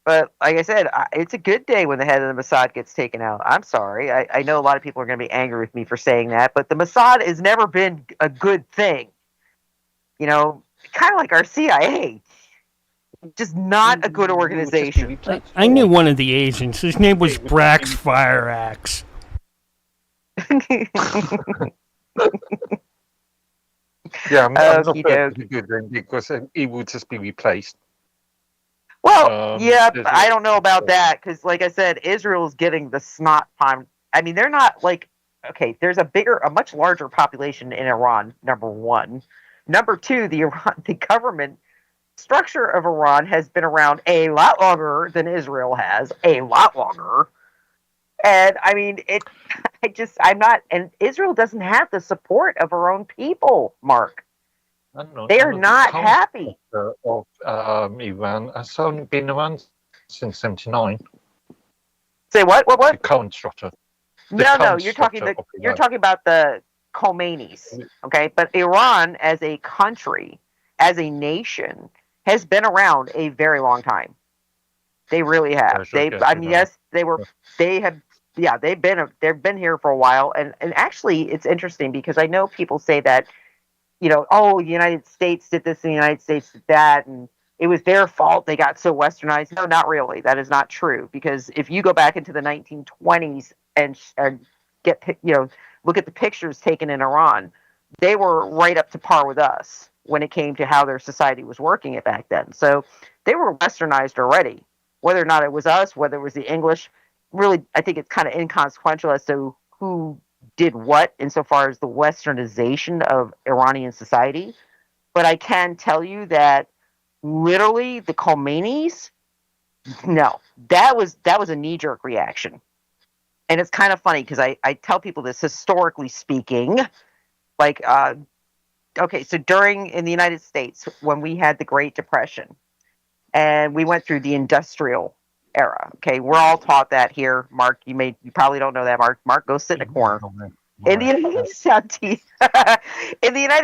But like I said, it's a good day when the head of the Mossad gets taken out. I'm sorry. I know a lot of people are going to be angry with me for saying that, but the Mossad has never been a good thing. Kind of like our CIA. Just not a good organization. I knew one of the agents. His name was Brax Fire Axe. Yeah, I'm not good then because he will just be replaced. Well, I don't know about that because, like I said, Israel's getting the snot time. I mean, they're not there's a much larger population in Iran, number one. Number two, the government structure of Iran has been around a lot longer than Israel has, a lot longer. And I mean, and Israel doesn't have the support of her own people, Mark. They are not happy. Of Iran has only been around since '79. Say what? The current structure. No, you're talking about the Khomeinis, okay? But Iran, as a country, as a nation, has been around a very long time. They really have. They've been here for a while, and actually, it's interesting because I know people say that, the United States did this and the United States did that, and it was their fault they got so westernized. No, not really. That is not true, because if you go back into the 1920s and look at the pictures taken in Iran, they were right up to par with us when it came to how their society was working it back then. So they were westernized already. Whether or not it was us, whether it was the English, really, I think it's kind of inconsequential as to who did what insofar as the westernization of Iranian society. But I can tell you that literally the Khomeinis, no, that was a knee-jerk reaction. And it's kind of funny because I tell people this, historically speaking, so in the United States, when we had the Great Depression and we went through the industrial era, okay, we're all taught that here. Mark, you probably don't know that, Mark. Mark, go sit in a corner. In the United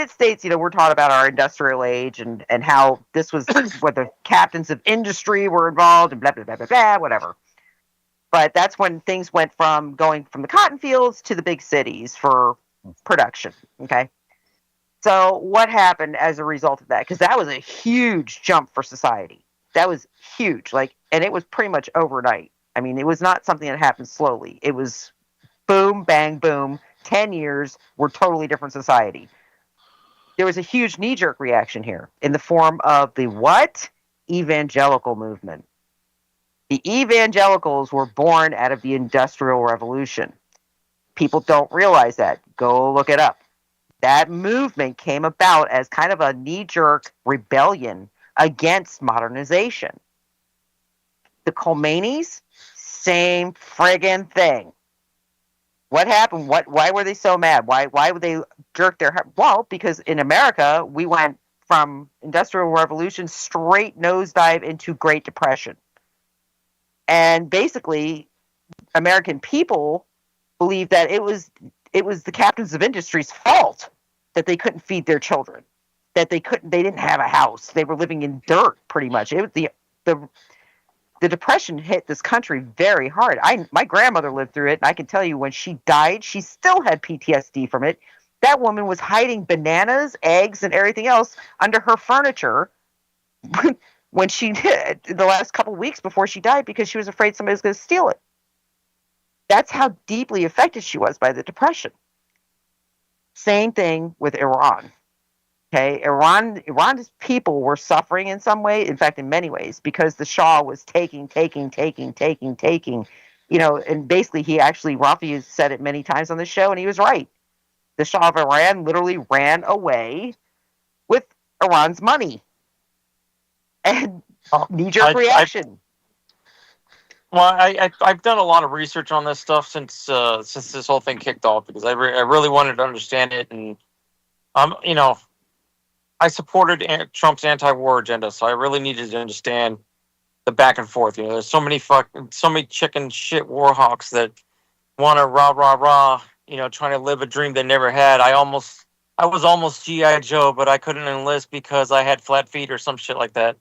States, we're taught about our industrial age and how this was where the captains of industry were involved and blah, blah, blah, blah, blah, whatever. But that's when things went from going from the cotton fields to the big cities for production, okay? So what happened as a result of that? Because that was a huge jump for society. That was huge. And it was pretty much overnight. I mean, it was not something that happened slowly. It was boom, bang, boom. 10 years, we're totally different society. There was a huge knee-jerk reaction here in the form of the what? Evangelical movement. The evangelicals were born out of the Industrial Revolution. People don't realize that. Go look it up. That movement came about as kind of a knee-jerk rebellion against modernization. The Khomeinis, same friggin' thing. What happened? Why were they so mad? Why would they jerk their head? Well, because in America, we went from Industrial Revolution straight nosedive into Great Depression. And basically, American people believed that it was the captains of industry's fault that they couldn't feed their children, that they didn't have a house, they were living in dirt pretty much. It was the Depression hit this country very hard. My grandmother lived through it, and I can tell you when she died, she still had PTSD from it. That woman was hiding bananas, eggs, and everything else under her furniture when she did the last couple of weeks before she died because she was afraid somebody was going to steal it. That's how deeply affected she was by the Depression. Same thing with Iran. Okay, Iran's people were suffering in some way, in fact, in many ways, because the Shah was taking. And basically, Rafi has said it many times on the show, and he was right. The Shah of Iran literally ran away with Iran's money. And knee-jerk reaction. I've done a lot of research on this stuff since this whole thing kicked off because I really wanted to understand it, and I supported Trump's anti-war agenda, so I really needed to understand the back and forth. There's so many chicken shit war hawks that want to rah, trying to live a dream they never had. I was almost G.I. Joe, but I couldn't enlist because I had flat feet or some shit like that.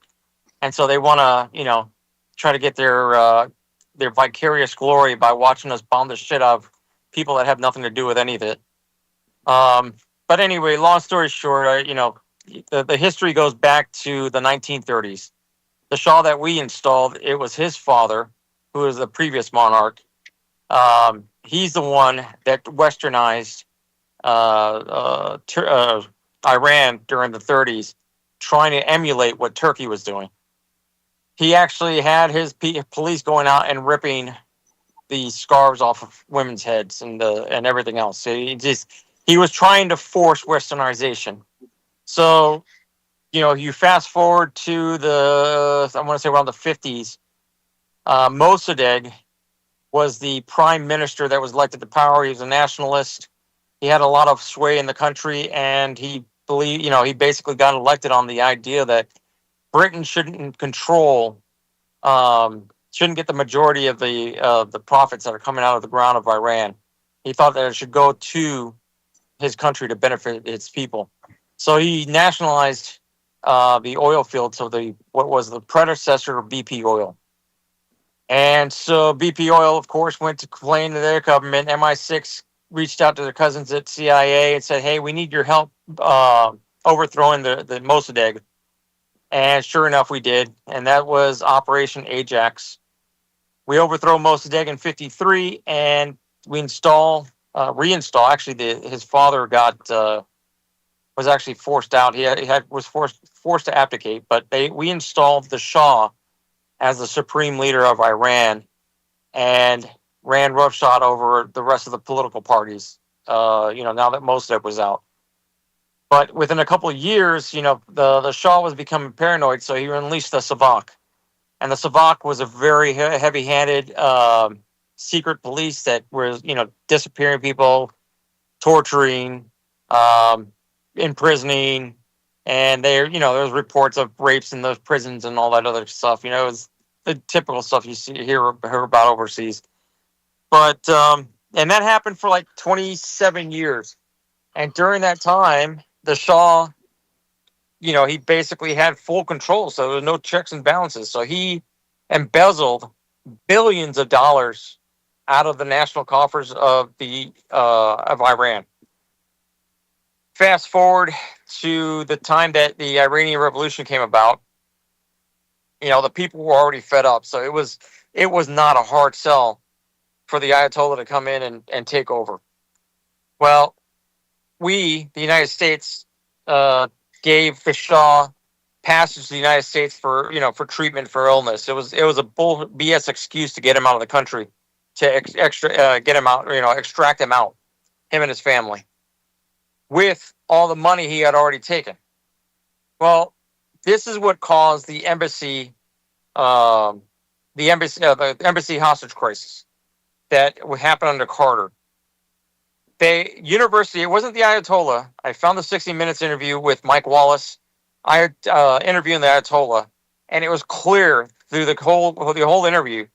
And so they want to, try to get their vicarious glory by watching us bomb the shit out of people that have nothing to do with any of it. But anyway, long story short, the history goes back to the 1930s. The Shah that we installed, it was his father, who was the previous monarch. He's the one that westernized Iran during the 30s, trying to emulate what Turkey was doing. He actually had his police going out and ripping the scarves off of women's heads and everything else. So he was trying to force westernization. So, you fast forward to I want to say around the 50s, Mossadegh was the prime minister that was elected to power. He was a nationalist. He had a lot of sway in the country, and he basically got elected on the idea that Britain shouldn't get the majority of the profits that are coming out of the ground of Iran. He thought that it should go to his country to benefit its people. So he nationalized the oil fields of what was the predecessor of BP oil. And so BP oil, of course, went to complain to their government. MI6 reached out to their cousins at CIA and said, hey, we need your help overthrowing the Mossadegh. And sure enough, we did. And that was Operation Ajax. We overthrow Mossadegh in 1953, and we reinstall. Actually, his father was actually forced out. He was forced to abdicate, but we installed the Shah as the supreme leader of Iran, and ran roughshod over the rest of the political parties. Now that Mossadegh was out. But within a couple of years, the Shah was becoming paranoid, so he unleashed the Savak. And the Savak was a very heavy-handed secret police that was, disappearing people, torturing, imprisoning, and there was reports of rapes in those prisons and all that other stuff. It was the typical stuff you hear about overseas. But and that happened for like 27 years, and during that time, the Shah, he basically had full control, so there was no checks and balances. So he embezzled billions of dollars out of the national coffers of Iran. Fast forward to the time that the Iranian Revolution came about. You know, the people were already fed up, so it was not a hard sell for the Ayatollah to come in and take over. Well, the United States, gave the Shah passage to the United States for treatment for illness. It was a bull BS excuse to get him out of the country, to get him out, extract him out, him and his family, with all the money he had already taken. Well, this is what caused the embassy hostage crisis that happened under Carter. It wasn't the Ayatollah. I found the 60 Minutes interview with Mike Wallace. I had interviewing the Ayatollah, and it was clear through the whole interview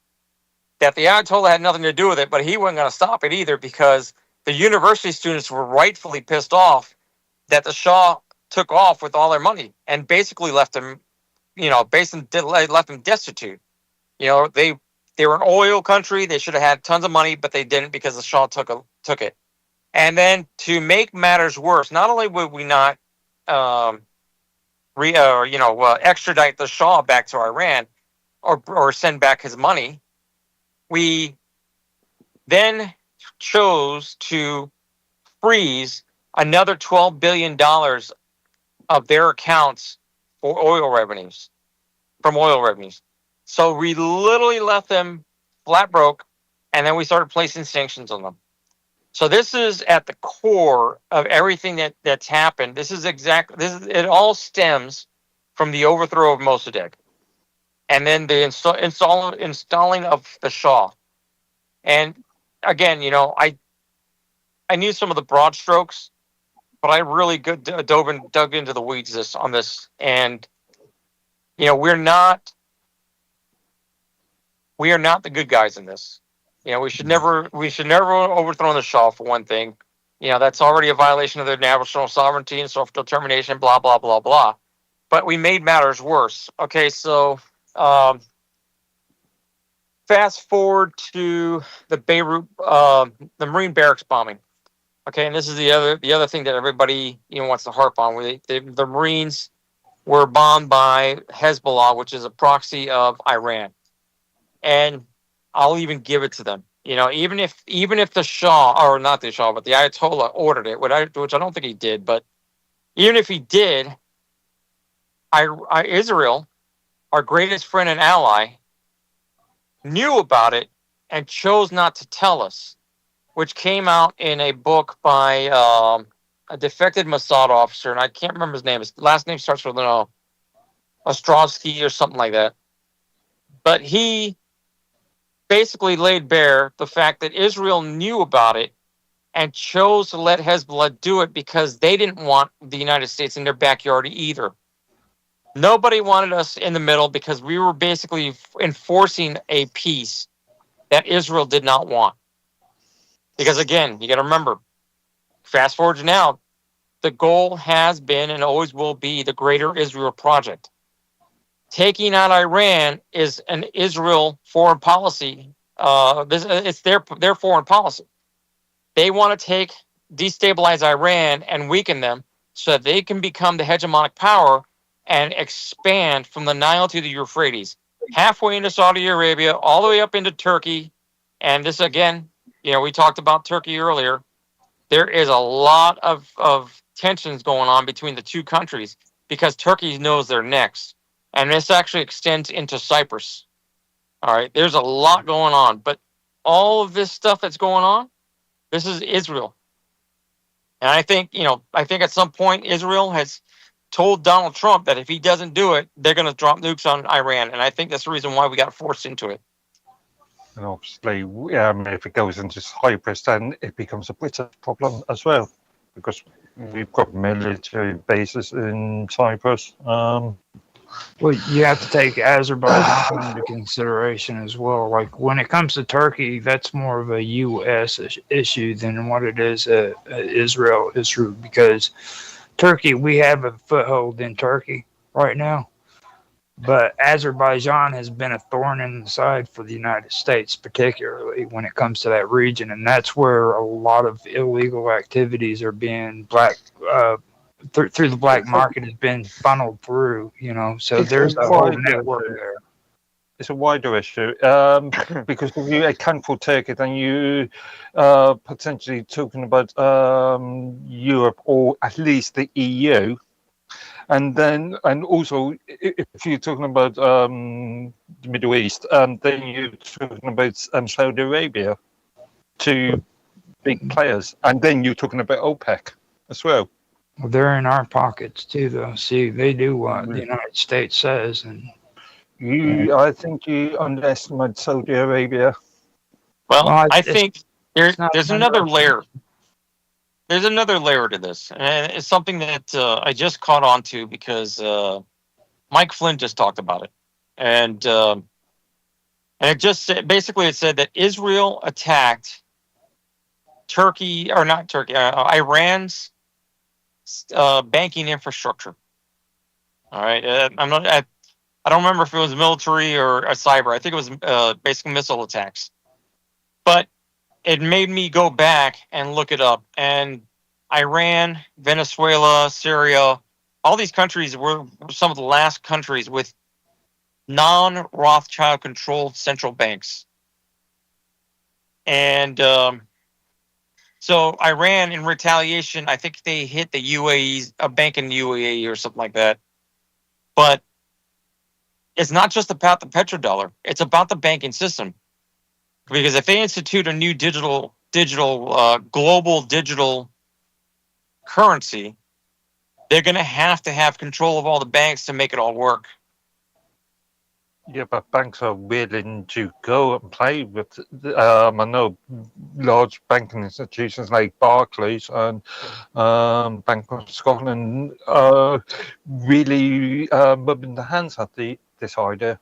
that the Ayatollah had nothing to do with it, but he wasn't going to stop it either, because the university students were rightfully pissed off that the Shah took off with all their money and basically left them, left them destitute. They were an oil country. They should have had tons of money, but they didn't, because the Shah took it. And then, to make matters worse, not only would we not extradite the Shah back to Iran or send back his money, we then chose to freeze another $12 billion of their accounts for oil revenues. So we literally left them flat broke, and then we started placing sanctions on them. So this is at the core of everything that's happened. It all stems from the overthrow of Mossadegh, and then the installing of the Shah. And again, I knew some of the broad strokes, but I really dug into the weeds on this. And we're not the good guys in this. We should never overthrow the Shah, for one thing. That's already a violation of their national sovereignty and self-determination, blah, blah, blah, blah. But we made matters worse. Okay, so fast forward to the Beirut, the Marine barracks bombing. Okay, and this is the other thing that everybody wants to harp on. The Marines were bombed by Hezbollah, which is a proxy of Iran, and I'll even give it to them. Even if the Shah, or not the Shah, but the Ayatollah ordered it, which I don't think he did, but even if he did, Israel, our greatest friend and ally, knew about it and chose not to tell us, which came out in a book by a defected Mossad officer, and I can't remember his name. His last name starts with Ostrovsky or something like that. But he basically laid bare the fact that Israel knew about it and chose to let Hezbollah do it because they didn't want the United States in their backyard either. Nobody wanted us in the middle because we were basically enforcing a peace that Israel did not want. Because again, you got to remember, fast forward to now, the goal has been and always will be the Greater Israel Project. Taking out Iran is an Israel foreign policy. It's their foreign policy. They want to destabilize Iran and weaken them so that they can become the hegemonic power and expand from the Nile to the Euphrates, halfway into Saudi Arabia, all the way up into Turkey. And this, again, we talked about Turkey earlier. There is a lot of tensions going on between the two countries because Turkey knows they're next. And this actually extends into Cyprus. All right, there's a lot going on. But all of this stuff that's going on, this is Israel. And I think at some point Israel has told Donald Trump that if he doesn't do it, they're going to drop nukes on Iran. And I think that's the reason why we got forced into it. And obviously, if it goes into Cyprus, then it becomes a British problem as well, because we've got military bases in Cyprus. Well, you have to take Azerbaijan into consideration as well. Like when it comes to Turkey, that's more of a U.S. issue than what it is a Israel issue, because Turkey, we have a foothold in Turkey right now. But Azerbaijan has been a thorn in the side for the United States, particularly when it comes to that region, and that's where a lot of illegal activities are being through the black market has been funneled through. So there's a whole network there. It's a wider issue because if you account for Turkey, then you potentially talking about Europe or at least the EU, and also if you're talking about the Middle East, then you're talking about Saudi Arabia, two big players, and then you're talking about OPEC as well. Well, they're in our pockets too, though. See, they do what the United States says, and I think you underestimate Saudi Arabia. Well, I think there's another layer. There's another layer to this, and it's something that I just caught on to because Mike Flynn just talked about it, and it just said, basically it said that Israel attacked Iran's banking infrastructure. All right, I don't remember if it was military or a cyber. I think it was basically missile attacks. But it made me go back and look it up. And Iran, Venezuela, Syria, all these countries were some of the last countries with non-Rothschild controlled central banks. And so Iran, in retaliation, I think they hit the UAE, a bank in the UAE or something like that. But it's not just about the petrodollar. It's about the banking system. Because if they institute a new global digital currency, they're going to have control of all the banks to make it all work. Yeah, but banks are willing to go and play with. I know large banking institutions like Barclays and Bank of Scotland are really rubbing their hands at this idea.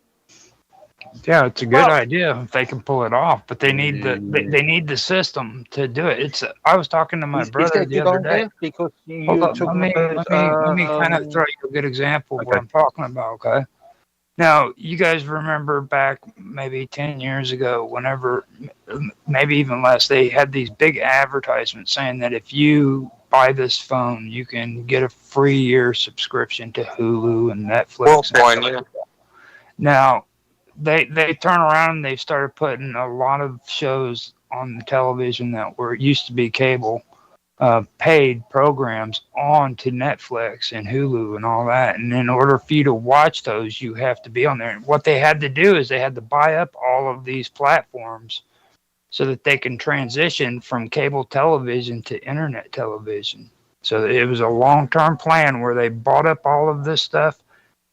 Yeah, it's a good idea if they can pull it off, but they need the system to do it. I was talking to my brother the other day. Because let me kind of throw you a good example of what I'm talking about. Okay. Now, you guys remember back maybe 10 years ago, whenever, maybe even less, they had these big advertisements saying that if you buy this phone, you can get a free year subscription to Hulu and Netflix. Now, they turn around and they started putting a lot of shows on the television that used to be cable, paid programs onto Netflix and Hulu and all that. And in order for you to watch those, you have to be on there. And what they had to do is they had to buy up all of these platforms so that they can transition from cable television to internet television. So it was a long-term plan where they bought up all of this stuff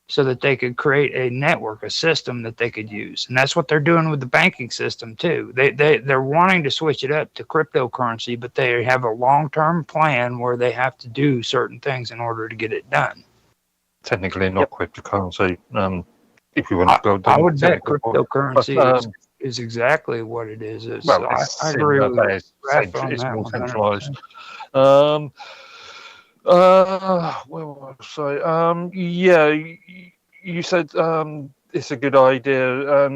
so that they could create a network, a system that they could use. And that's what they're doing with the banking system too. They're wanting to switch it up to cryptocurrency, but they have a long-term plan where they have to do certain things in order to get it done. Technically not cryptocurrency. If you want to go down, I would bet cryptocurrency is exactly what it is. I agree with Raph on it's that more one. centralized. Where was I? Yeah, you said it's a good idea,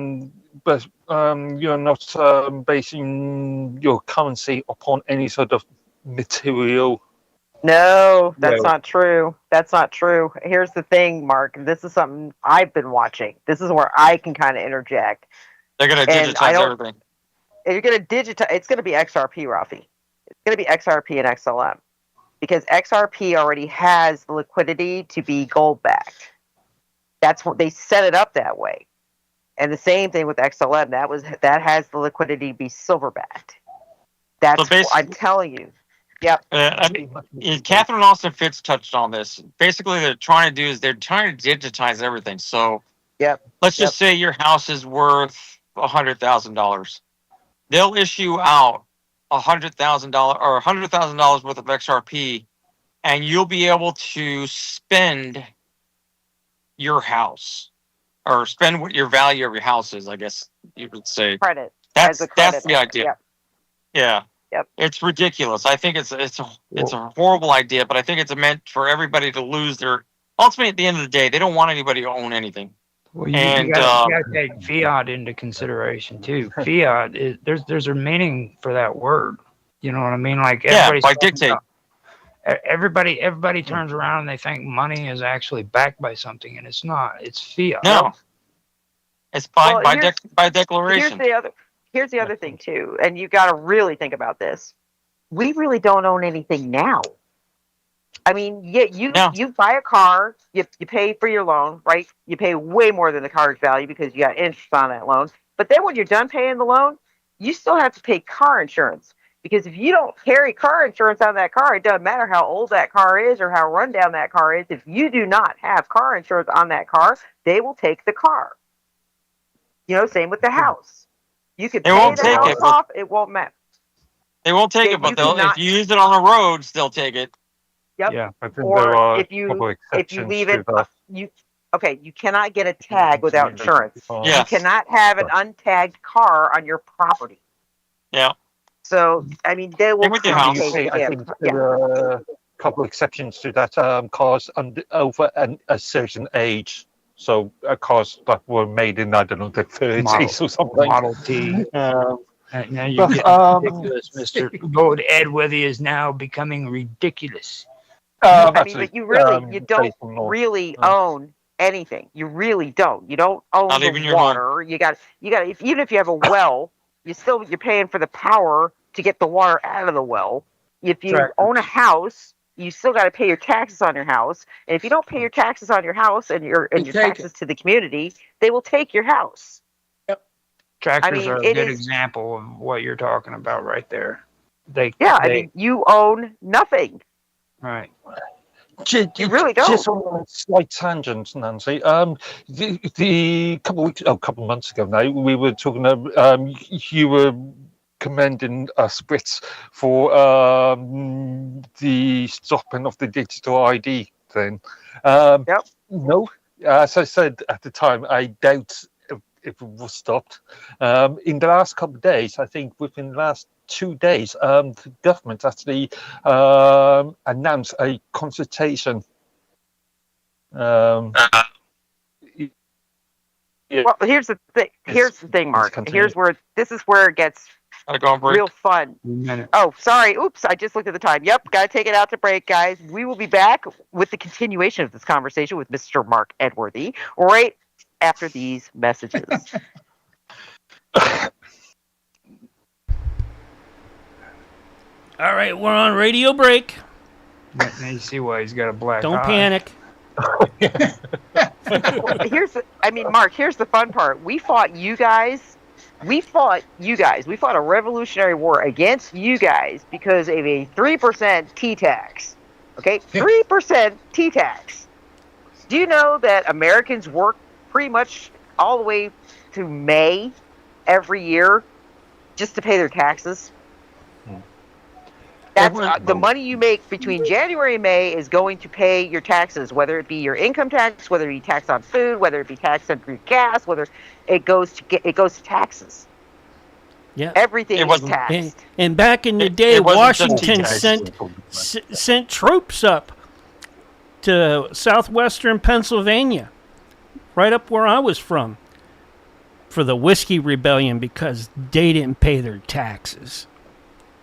but you're not basing your currency upon any sort of material. No, that's not true. That's not true. Here's the thing, Mark. This is something I've been watching. This is where I can kind of interject. They're going to digitize everything. If you're going to digitize, it's going to be XRP, Rafi. It's going to be XRP and XLM. Because XRP already has the liquidity to be gold-backed. That's what they set it up that way. And the same thing with XLM. That has the liquidity to be silver-backed. That's what I'm telling you. Yep. Catherine Austin Fitz touched on this. Basically, they're trying to digitize everything. So let's just say your house is worth $100,000. They'll issue out $100,000 or $100,000 worth of XRP, and you'll be able to spend your house or spend what your value of your house is, I guess you would say. Credit. That's the idea. Yep. Yeah. Yep. It's ridiculous. I think it's a horrible idea, but I think it's meant for everybody to lose their. Ultimately, at the end of the day, they don't want anybody to own anything. Well, you And, gotta take fiat into consideration too. Fiat is there's a meaning for that word. You know what I mean? Like yeah, everybody's by talking dictate. about- everybody turns around and they think money is actually backed by something, and it's not. It's fiat. No, it's by Well, by declaration. Here's the other thing too, and you got to really think about this. We really don't own anything now. I mean, you buy a car, you pay for your loan, right? You pay way more than the car's value because you got interest on that loan. But then when you're done paying the loan, you still have to pay car insurance. Because if you don't carry car insurance on that car, it doesn't matter how old that car is or how run down that car is. If you do not have car insurance on that car, they will take the car. You know, same with the house. You could pay the house off, it won't matter. They won't take it, but if you use it on the roads, they'll take it. Yep. Yeah, I think Or there are if you leave it, to you cannot get a tag without insurance. Yeah. You cannot have an untagged car on your property. Yeah. So I mean, they will. with your house. I think there are a couple of exceptions to that. Cars over a certain age. So cars that were made in, I don't know, the 30s or something. Model T. Now you're getting ridiculous, Mr. Gold Edworthy is now becoming ridiculous. I mean, but you don't really own anything. You really don't. You don't own Not even the your water. You got even if you have a well, you're paying for the power to get the water out of the well. If you own a house, you still got to pay your taxes on your house. And if you don't pay your taxes on your house and your taxes to the community, they will take your house. Tractors are a good example of what you're talking about right there. I mean, you own nothing. Right. You really don't. Just on a slight tangent, Nancy. The couple of months ago now, we were talking about, you were commending Brits for the stopping of the digital ID thing. No, as I said at the time, I doubt if it was stopped. In the last couple of days, I think within the last 2 days, the government actually announced a consultation. Well, here's the thing. Here's the thing, Mark. This is where it gets real fun. Oh, sorry. Oops, I just looked at the time. Yep, got to take it out to break, guys. We will be back with the continuation of this conversation with Mr. Mark Edworthy right after these messages. All right, we're on radio break. Now you see why he's got a black Don't eye. panic. Mark, here's the fun part. We fought you guys. We fought a revolutionary war against you guys because of a 3% T-tax. Okay? 3% T-tax. Do you know that Americans work pretty much all the way to May every year just to pay their taxes? That's the money you make between January and May is going to pay your taxes, whether it be your income tax, whether it be tax on food, whether it be tax on your gas, whether it goes to taxes. Yeah, everything is taxed. And back in the day, Washington sent troops up to southwestern Pennsylvania, right up where I was from, for the Whiskey Rebellion because they didn't pay their taxes.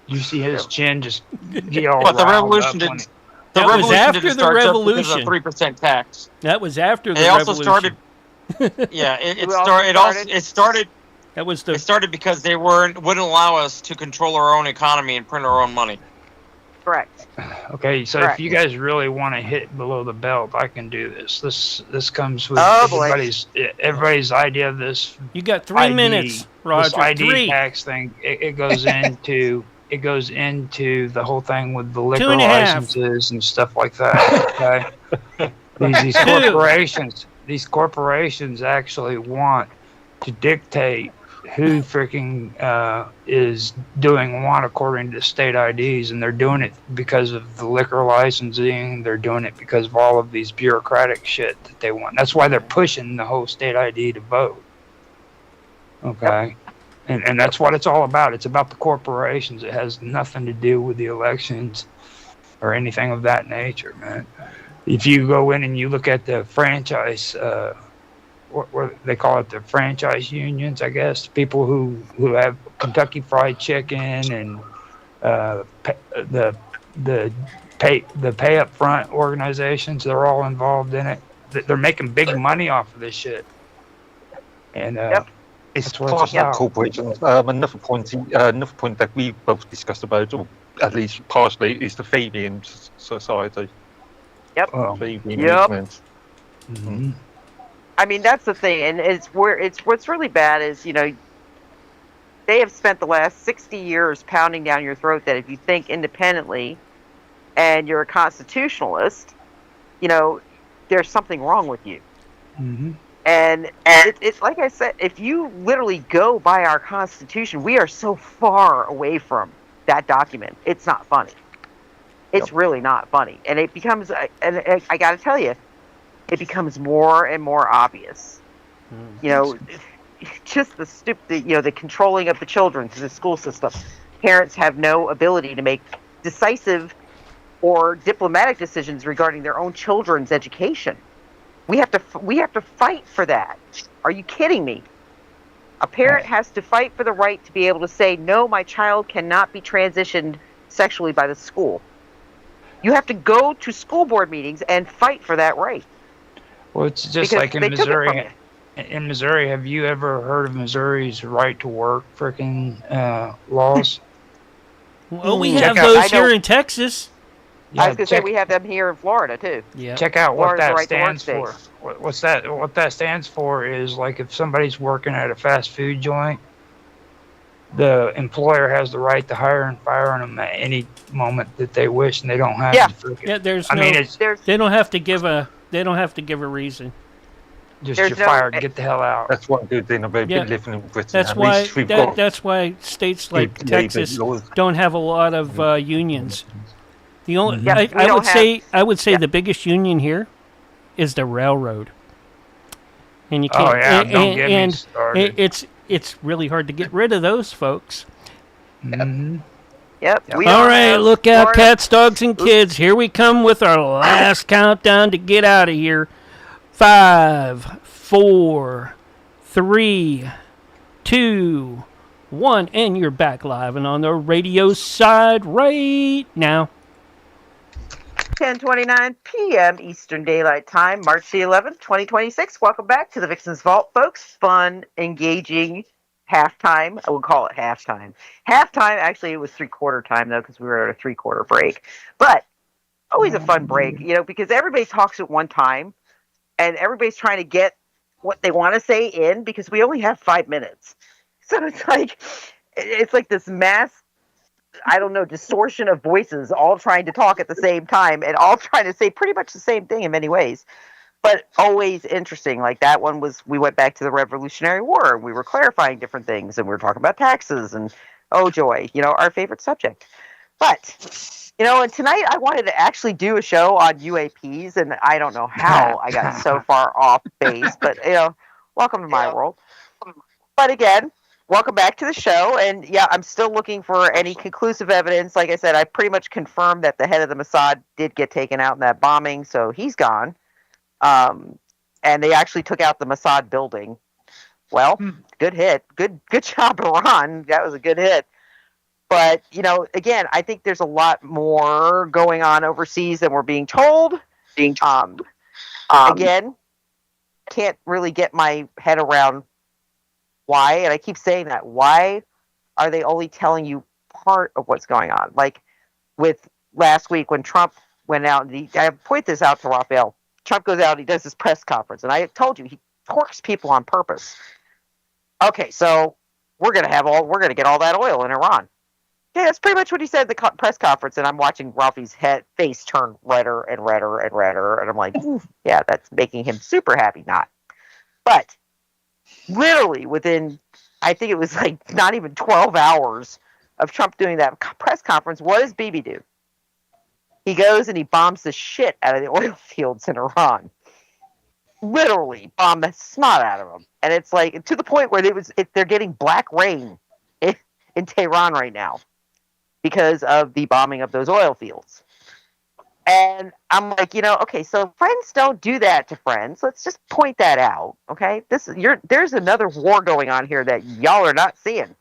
You see his chin just get all But the revolution didn't. That was after the revolution. 3% tax. That was after the revolution. revolution. Also started. Yeah, it started. That was the. It started because they wouldn't allow us to control our own economy and print our own money. Correct. Okay, so if you guys really want to hit below the belt, I can do this. This comes with everybody's idea of this. You got 3 minutes, Roger. This ID 3. tax thing. It goes into. It goes into the whole thing with the liquor 2.5 licenses and stuff like that. Okay, these corporations actually want to dictate who freaking is doing what according to state IDs, and they're doing it because of the liquor licensing. They're doing it because of all of these bureaucratic shit that they want. That's why they're pushing the whole state ID to vote. Okay. And that's what it's all about. It's about the corporations. It has nothing to do with the elections or anything of that nature, man. If you go in and you look at the franchise what they call it, the franchise unions, I guess. People who have Kentucky Fried Chicken and the pay up front organizations. They're all involved in it. They're making big money off of this shit. And It's that's what it's part of about. corporations. Another point that we both discussed about, or at least partially, is the Fabian Society. Yep. Fabian Yep. movement. Mm-hmm. I mean, that's the thing, and what's really bad is, they have spent the last 60 years pounding down your throat that if you think independently and you're a constitutionalist, there's something wrong with you. Mm-hmm. And it's like I said, if you literally go by our Constitution, we are so far away from that document. It's not funny. It's really not funny. And it becomes, and I got to tell you, it becomes more and more obvious. Just the stupid, the controlling of the children through the school system. Parents have no ability to make decisive or diplomatic decisions regarding their own children's education. We have to fight for that. Are you kidding me? A parent has to fight for the right to be able to say, no, my child cannot be transitioned sexually by the school. You have to go to school board meetings and fight for that right. Well, it's just Because like in they took it from Missouri. you. In Missouri, have you ever heard of Missouri's right to work freaking laws? Well, we Check have out- those I here know- in Texas. I was going to say check, we have them here in Florida too. Yeah. check out what Florida's that right to work stands state. for. What's that? What that stands for is, like, if somebody's working at a fast food joint, the employer has the right to hire and fire them at any moment that they wish, and they don't have Yeah. to freaking. Yeah, there's I no. mean, it's There's They don't have to give a reason. just there's you're no- fired. Get the hell out. That's one good thing about Yeah. living in Britain. That's At why least we've got that's why states like good labour Texas laws. don't have a lot of unions. The only Yeah, we I don't would say yeah. the biggest union here is the railroad. And you Oh can't. yeah, and, don't get me and started. it's really hard to get rid of those folks. Mhm. Yep. We All don't right, have look out, Florida- cats, dogs, and kids. Here we come with our last countdown to get out of here. 5, 4, 3, 2, 1, and you're back live and on the radio side right now. 10:29 p.m. Eastern Daylight Time, March the 11th, 2026. Welcome back to the Vixen's Vault, folks. Fun, engaging halftime. I would call it halftime. Halftime, actually, it was three-quarter time, though, because we were at a three-quarter break. But always a fun break, because everybody talks at one time, and everybody's trying to get what they want to say in, because we only have 5 minutes. So it's like this mass, I don't know, distortion of voices, all trying to talk at the same time and all trying to say pretty much the same thing in many ways, but always interesting. Like that one we went back to the Revolutionary War, and we were clarifying different things, and we were talking about taxes and, oh joy, our favorite subject. But, and tonight I wanted to actually do a show on UAPs, and I don't know how I got so far off base, but, welcome to my world. But again, welcome back to the show, and yeah, I'm still looking for any conclusive evidence. Like I said, I pretty much confirmed that the head of the Mossad did get taken out in that bombing, so he's gone. And they actually took out the Mossad building. Well, good hit. Good job, Iran. That was a good hit. But, again, I think there's a lot more going on overseas than we're being told. Again, can't really get my head around why, and I keep saying that, why are they only telling you part of what's going on? Like with last week when Trump went out, and I point this out to Raphael. Trump goes out, he does this press conference, and I told you, he torques people on purpose. Okay, so we're going to get all that oil in Iran. Yeah, that's pretty much what he said at the press conference, and I'm watching Ralphie's face turn redder and redder and redder, and I'm like, yeah, that's making him super happy. Not. But literally within, I think it was like not even 12 hours of Trump doing that press conference, what does Bibi do? He goes and he bombs the shit out of the oil fields in Iran. Literally bomb the snot out of them. And it's like, to the point where they're getting black rain in Tehran right now because of the bombing of those oil fields. And I'm like, okay, so friends don't do that to friends. Let's just point that out, okay? There's another war going on here that y'all are not seeing.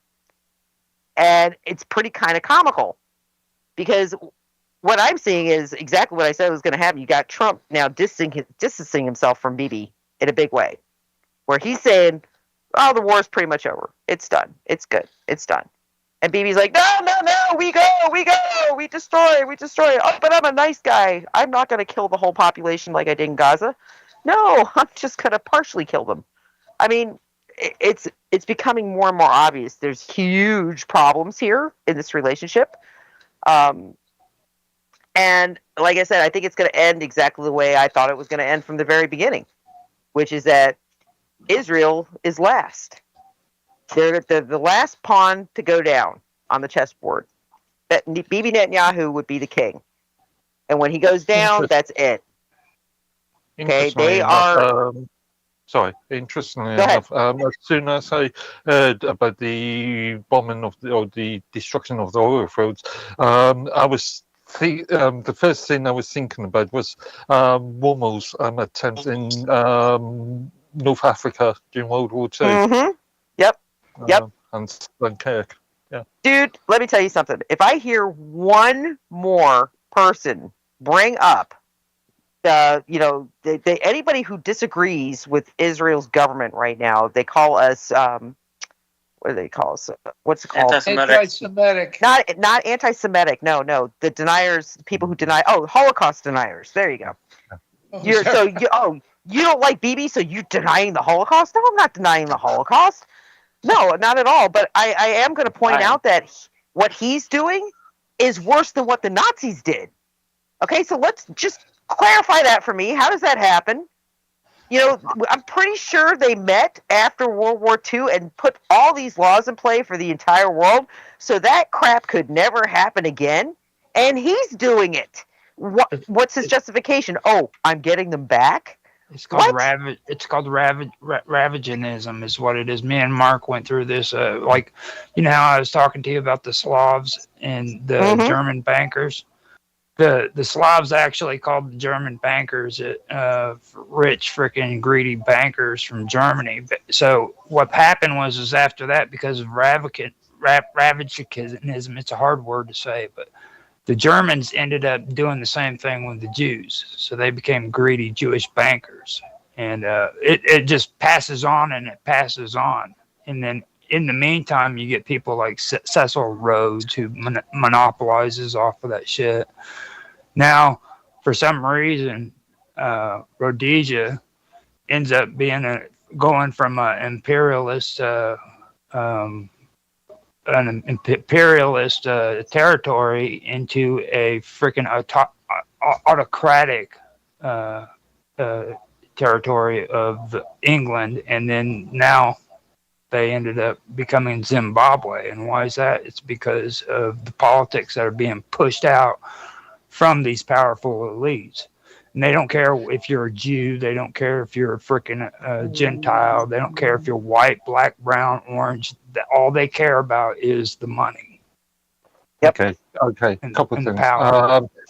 And it's pretty kind of comical because what I'm seeing is exactly what I said was going to happen. You got Trump now distancing himself from Bibi in a big way, where he's saying, oh, the war's pretty much over. It's done. It's good. It's done. And Bibi's like, no, we go, we destroy. Oh, but I'm a nice guy. I'm not going to kill the whole population like I did in Gaza. No, I'm just going to partially kill them. I mean, it's becoming more and more obvious. There's huge problems here in this relationship. And like I said, I think it's going to end exactly the way I thought it was going to end from the very beginning, which is that Israel is last. They're the last pawn to go down on the chessboard. That Bibi Netanyahu would be the king. And when he goes down, that's it. Okay, they are... Interestingly enough, as soon as I heard about the bombing of the destruction of the oil fields, I was the first thing I was thinking about was Rommel's attempt in North Africa during World War II. Mm-hmm. Yep. And Dunkirk. Yeah. Dude, let me tell you something. If I hear one more person bring up anybody who disagrees with Israel's government right now, they call us what do they call us? What's it called? Anti-Semitic. Not anti-Semitic. No. The deniers, people who deny. Oh, Holocaust deniers. There you go. You don't like Bibi, so you're denying the Holocaust? No, I'm not denying the Holocaust. No, not at all. But I am going to point out that what he's doing is worse than what the Nazis did. Okay, so let's just clarify that for me. How does that happen? I'm pretty sure they met after World War II and put all these laws in play for the entire world so that crap could never happen again. And he's doing it. What's his justification? Oh, I'm getting them back? It's called ravagism is what it is. Me and Mark went through this. How I was talking to you about the Slavs and the German bankers. The Slavs actually called the German bankers rich, freaking greedy bankers from Germany. So what happened was after that, because of ravagism, it's a hard word to say, but the Germans ended up doing the same thing with the Jews. So they became greedy Jewish bankers. And it just passes on and it passes on. And then in the meantime, you get people like Cecil Rhodes who monopolizes off of that shit. Now, for some reason, Rhodesia ends up being going from an imperialist territory into a freaking autocratic territory of England, and then now they ended up becoming Zimbabwe. And why is that? It's because of the politics that are being pushed out from these powerful elites. And they don't care if you're a Jew. They don't care if you're a freaking Gentile. They don't care if you're white, black, brown, orange. All they care about is the money. Yep. Okay. A couple of things.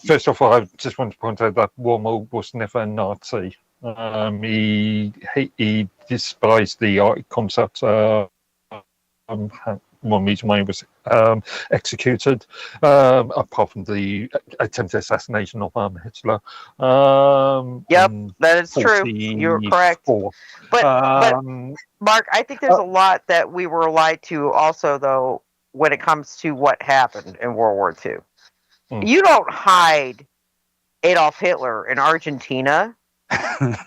First of all, I just want to point out that Rommel was never a Nazi. He despised the concept. One reason why he was executed, apart from the attempted assassination of Hitler. Yep, that is true. You're correct. But Mark, I think there's a lot that we were lied to also, though, when it comes to what happened in World War II. You don't hide Adolf Hitler in Argentina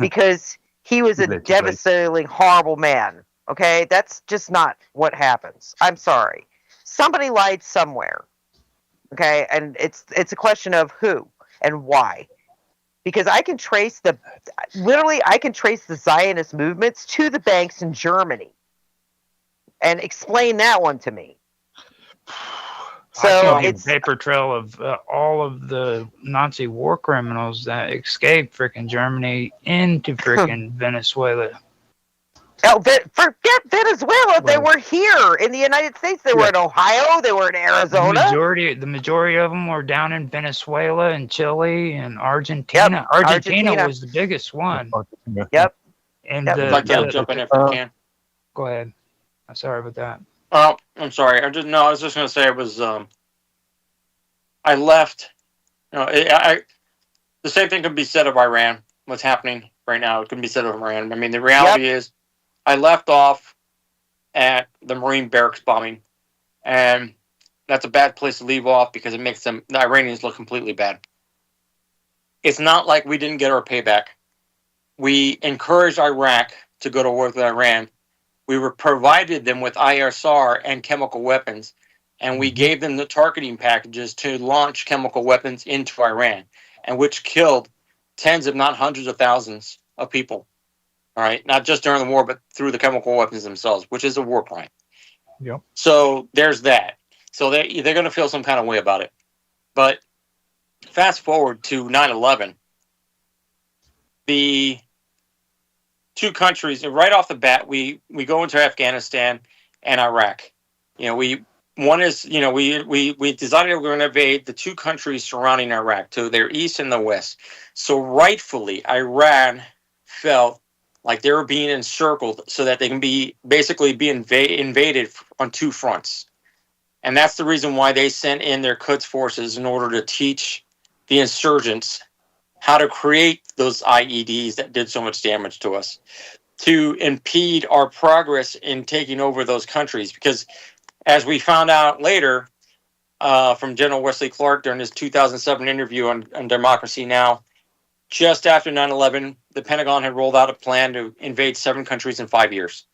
because he was a devastatingly horrible man. Okay, that's just not what happens. I'm sorry. Somebody lied somewhere. Okay, and it's a question of who and why. Because I can trace the Zionist movements to the banks in Germany. And explain that one to me. So it's a paper trail of all of the Nazi war criminals that escaped freaking Germany into freaking Venezuela. Oh, forget Venezuela. They were here in the United States. They were in Ohio. They were in Arizona. The majority of them were down in Venezuela and Chile and Argentina. Yep, Argentina was the biggest one. Yep. And If I can jump in if I can. Go ahead. I'm sorry about that. Oh, I'm sorry. I was just going to say it was. I left. You know, the same thing could be said of Iran. What's happening right now? It can be said of Iran. I mean, the reality is, I left off at the Marine barracks bombing, and that's a bad place to leave off because it makes the Iranians look completely bad. It's not like we didn't get our payback. We encouraged Iraq to go to war with Iran. We were provided them with ISR and chemical weapons, and we gave them the targeting packages to launch chemical weapons into Iran, and which killed tens, if not hundreds of thousands of people. All right, not just during the war, but through the chemical weapons themselves, which is a war crime. Yep. So there's that. So they're going to feel some kind of way about it. But fast forward to 9/11, the two countries, right off the bat, we go into Afghanistan and Iraq. You know, we decided we were going to invade the two countries surrounding Iraq, to their east and the west. So rightfully, Iran felt like they were being encircled so that they can be invaded on two fronts. And that's the reason why they sent in their Quds forces in order to teach the insurgents how to create those IEDs that did so much damage to us, to impede our progress in taking over those countries. Because as we found out later from General Wesley Clark during his 2007 interview on Democracy Now!, just after 9/11, the Pentagon had rolled out a plan to invade 7 countries in 5 years.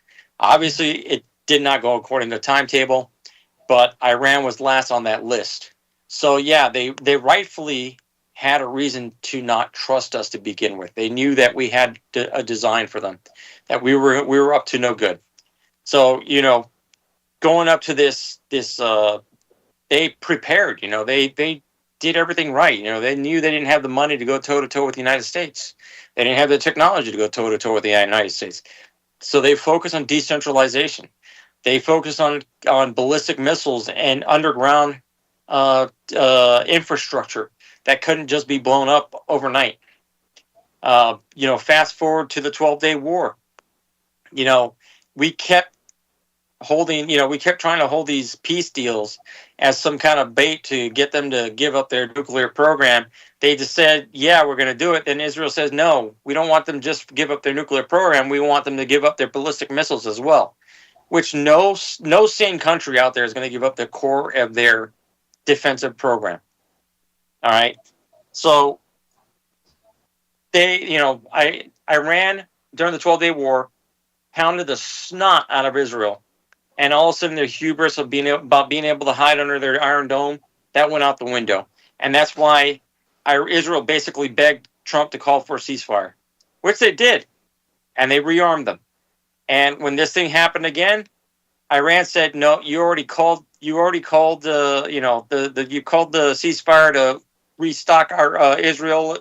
Obviously, it did not go according to the timetable, but Iran was last on that list. So yeah, they rightfully had a reason to not trust us to begin with. They knew that we had a design for them, that we were up to no good. So, you know, going up to this, they prepared. You know, they did everything right. You know, they knew they didn't have the money to go toe-to-toe with the United States. They didn't have the technology to go toe-to-toe with the United States. So they focused on decentralization. They focused on ballistic missiles and underground infrastructure that couldn't just be blown up overnight. You know, fast forward to the 12-day war. You know, we kept trying to hold these peace deals as some kind of bait to get them to give up their nuclear program. They just said, yeah, we're going to do it. Then Israel says, no, we don't want them just to give up their nuclear program. We want them to give up their ballistic missiles as well, which no sane country out there is going to give up the core of their defensive program. All right. So they, you know, Iran during the 12-day war pounded the snot out of Israel. And all of a sudden, their hubris of being able to hide under their Iron Dome, that went out the window. And that's why Israel basically begged Trump to call for a ceasefire, which they did, and they rearmed them. And when this thing happened again, Iran said, "No, you already called the ceasefire to restock our Israel,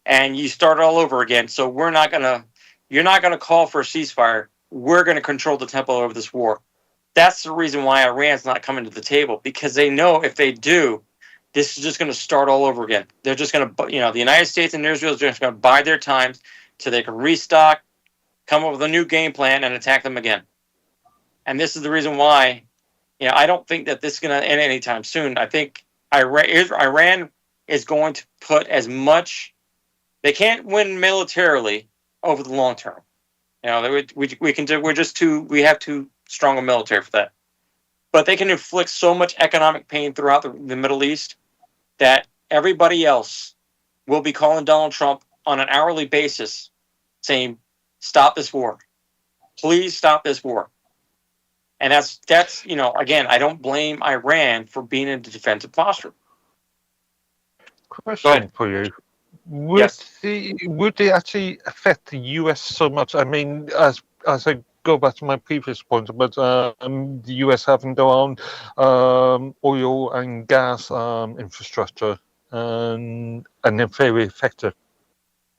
and you start all over again. So you're not gonna call for a ceasefire. We're gonna control the tempo of this war." That's the reason why Iran's not coming to the table, because they know if they do, this is just going to start all over again. They're just going to, the United States and Israel is just going to bide their time till they can restock, come up with a new game plan, and attack them again. And this is the reason why, I don't think that this is going to end anytime soon. I think Iran is going to put as much. They can't win militarily over the long term. We have too strong a military for that. But they can inflict so much economic pain throughout the Middle East that everybody else will be calling Donald Trump on an hourly basis saying, stop this war. Please stop this war. And that's again, I don't blame Iran for being in the defensive posture. Question for you. Would it actually affect the US so much? I mean, as I go back to my previous point about the US having their own oil and gas infrastructure, and they're very effective,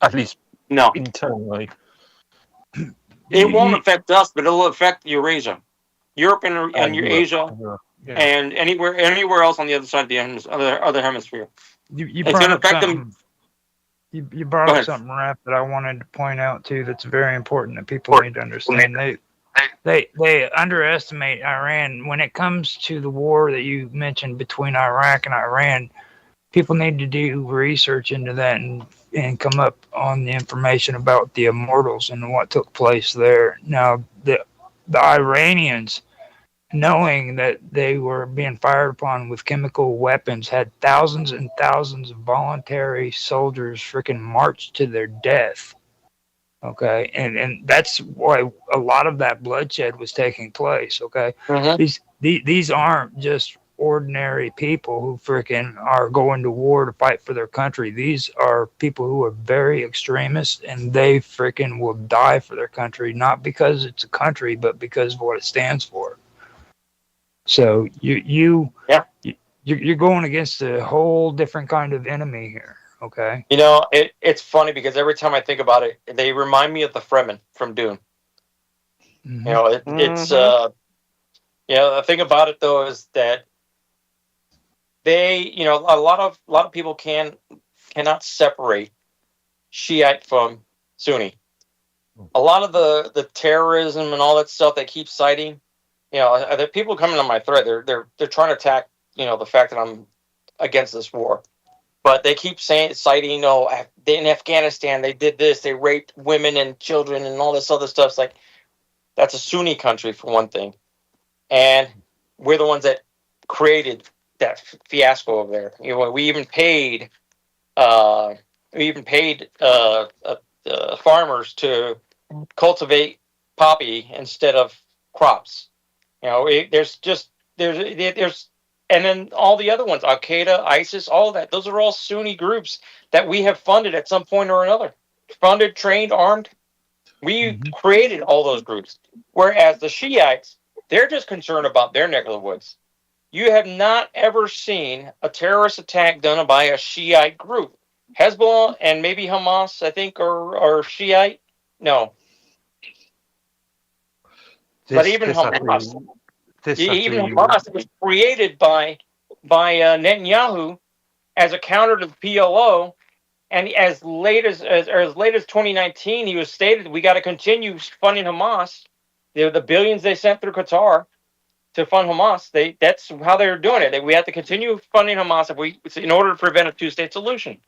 at least internally. It won't affect us, but it'll affect Eurasia, Europe, and Europe. Asia, Yeah. and anywhere else on the other side of the other hemisphere. You It's brought gonna up affect something. them. You brought Go up ahead. something, Raph, that I wanted to point out too. That's very important that people need to understand. They underestimate Iran when it comes to the war that you mentioned between Iraq and Iran. People need to do research into that and come up on the information about the immortals and what took place there. Now, the Iranians, knowing that they were being fired upon with chemical weapons, had thousands and thousands of voluntary soldiers freaking march to their death. Okay, and that's why a lot of that bloodshed was taking place. Okay, these aren't just ordinary people who freaking are going to war to fight for their country. These are people who are very extremist, and they freaking will die for their country, not because it's a country, but because of what it stands for. So you're going against a whole different kind of enemy here. Okay. You know, it's funny because every time I think about it, they remind me of the Fremen from Dune. Mm-hmm. You know, it's the thing about it though is that they, a lot of people cannot separate Shiite from Sunni. A lot of the terrorism and all that stuff they keep citing, the people coming on my thread, they're trying to attack, the fact that I'm against this war. But they keep citing, in Afghanistan, they did this, they raped women and children and all this other stuff. It's like, that's a Sunni country for one thing. And we're the ones that created that fiasco over there. We even paid farmers to cultivate poppy instead of crops. There's and then all the other ones, Al Qaeda, ISIS, all of that. Those are all Sunni groups that we have funded at some point or another. Funded, trained, armed. We created all those groups. Whereas the Shiites, they're just concerned about their neck of the woods. You have not ever seen a terrorist attack done by a Shiite group. Hezbollah and maybe Hamas, I think, are Shiite. No. But even Hamas. Even Hamas was created by Netanyahu as a counter to the PLO, and as late as 2019, he was stated we got to continue funding Hamas. The billions they sent through Qatar to fund Hamas. That's how they're doing it. We have to continue funding Hamas in order to prevent a two-state solution.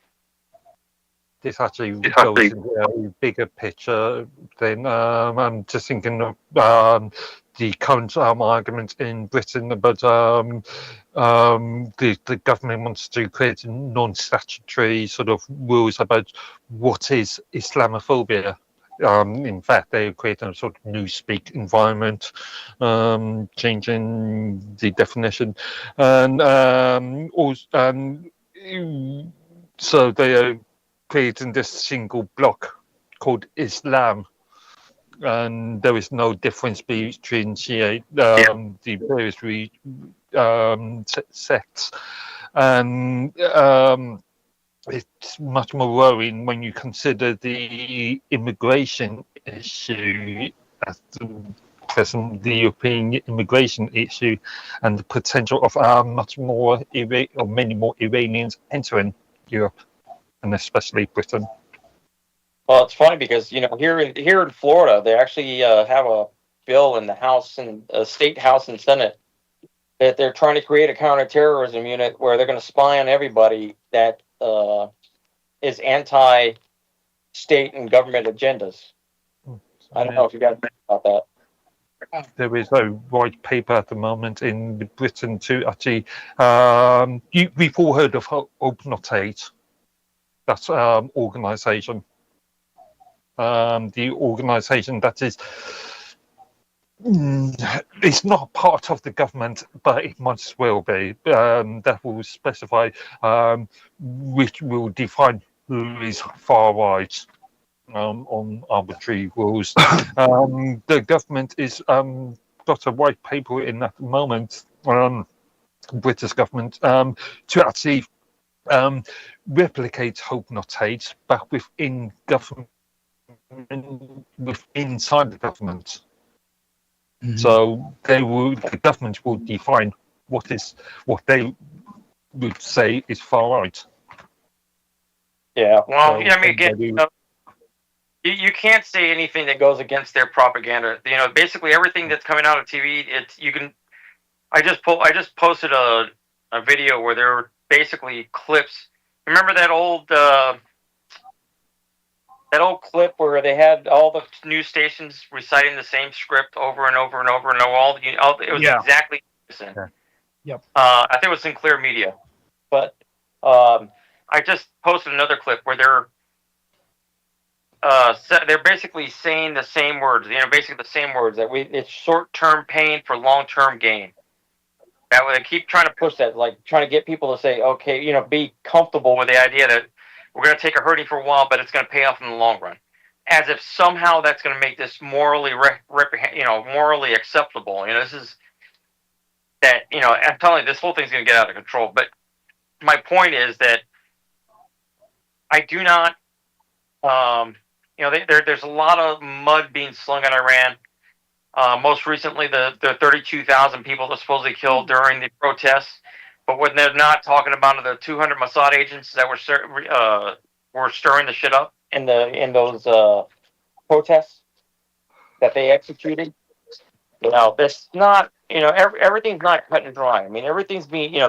This actually goes into a bigger picture. Then I'm just thinking of the current argument in Britain about the government wants to create non-statutory sort of rules about what is Islamophobia. In fact, they created a sort of newspeak environment, changing the definition, and so they are creating this single block called Islam. And there is no difference between the various sects, and it's much more worrying when you consider the immigration issue at the present, the European immigration issue, and the potential of many more Iranians entering Europe, and especially Britain. Well, it's funny because here in Florida, they actually have a bill in the House and State House and Senate that they're trying to create a counterterrorism unit where they're going to spy on everybody that is anti-state and government agendas. I don't know if you guys know about that. There is a white paper at the moment in Britain to actually. We've all heard of Unedited. That's organisation. The organisation that is, it's not part of the government, but it might as well be. That will specify, which will define who is far right on arbitrary rules. The government is got a white paper in at the moment, British government, to actually replicate Hope Not Hate, but within government inside the government. So the government will define what they would say is far right. Yeah. Well, So I mean, again, you can't say anything that goes against their propaganda. Basically everything that's coming out of TV, I just posted a video where there were basically clips. Remember that old clip where they had all the news stations reciting the same script over and over and over and over. It was exactly the same. Yeah. Yep. I think it was Sinclair Media, but I just posted another clip where they're basically saying the same words. Basically the same words that it's short-term pain for long-term gain. That way, they keep trying to push that, like trying to get people to say, okay, be comfortable with the idea that we're going to take a hurting for a while, but it's going to pay off in the long run, as if somehow that's going to make this morally, morally acceptable. This is that. I'm telling you, this whole thing's going to get out of control. But my point is that I do not. There's a lot of mud being slung at Iran. Most recently, the 32,000 people that supposedly killed during the protests. But when they're not talking about the 200 Mossad agents that were stirring the shit up in those protests that they executed. It's not. Everything's not cut and dry. I mean, everything's being.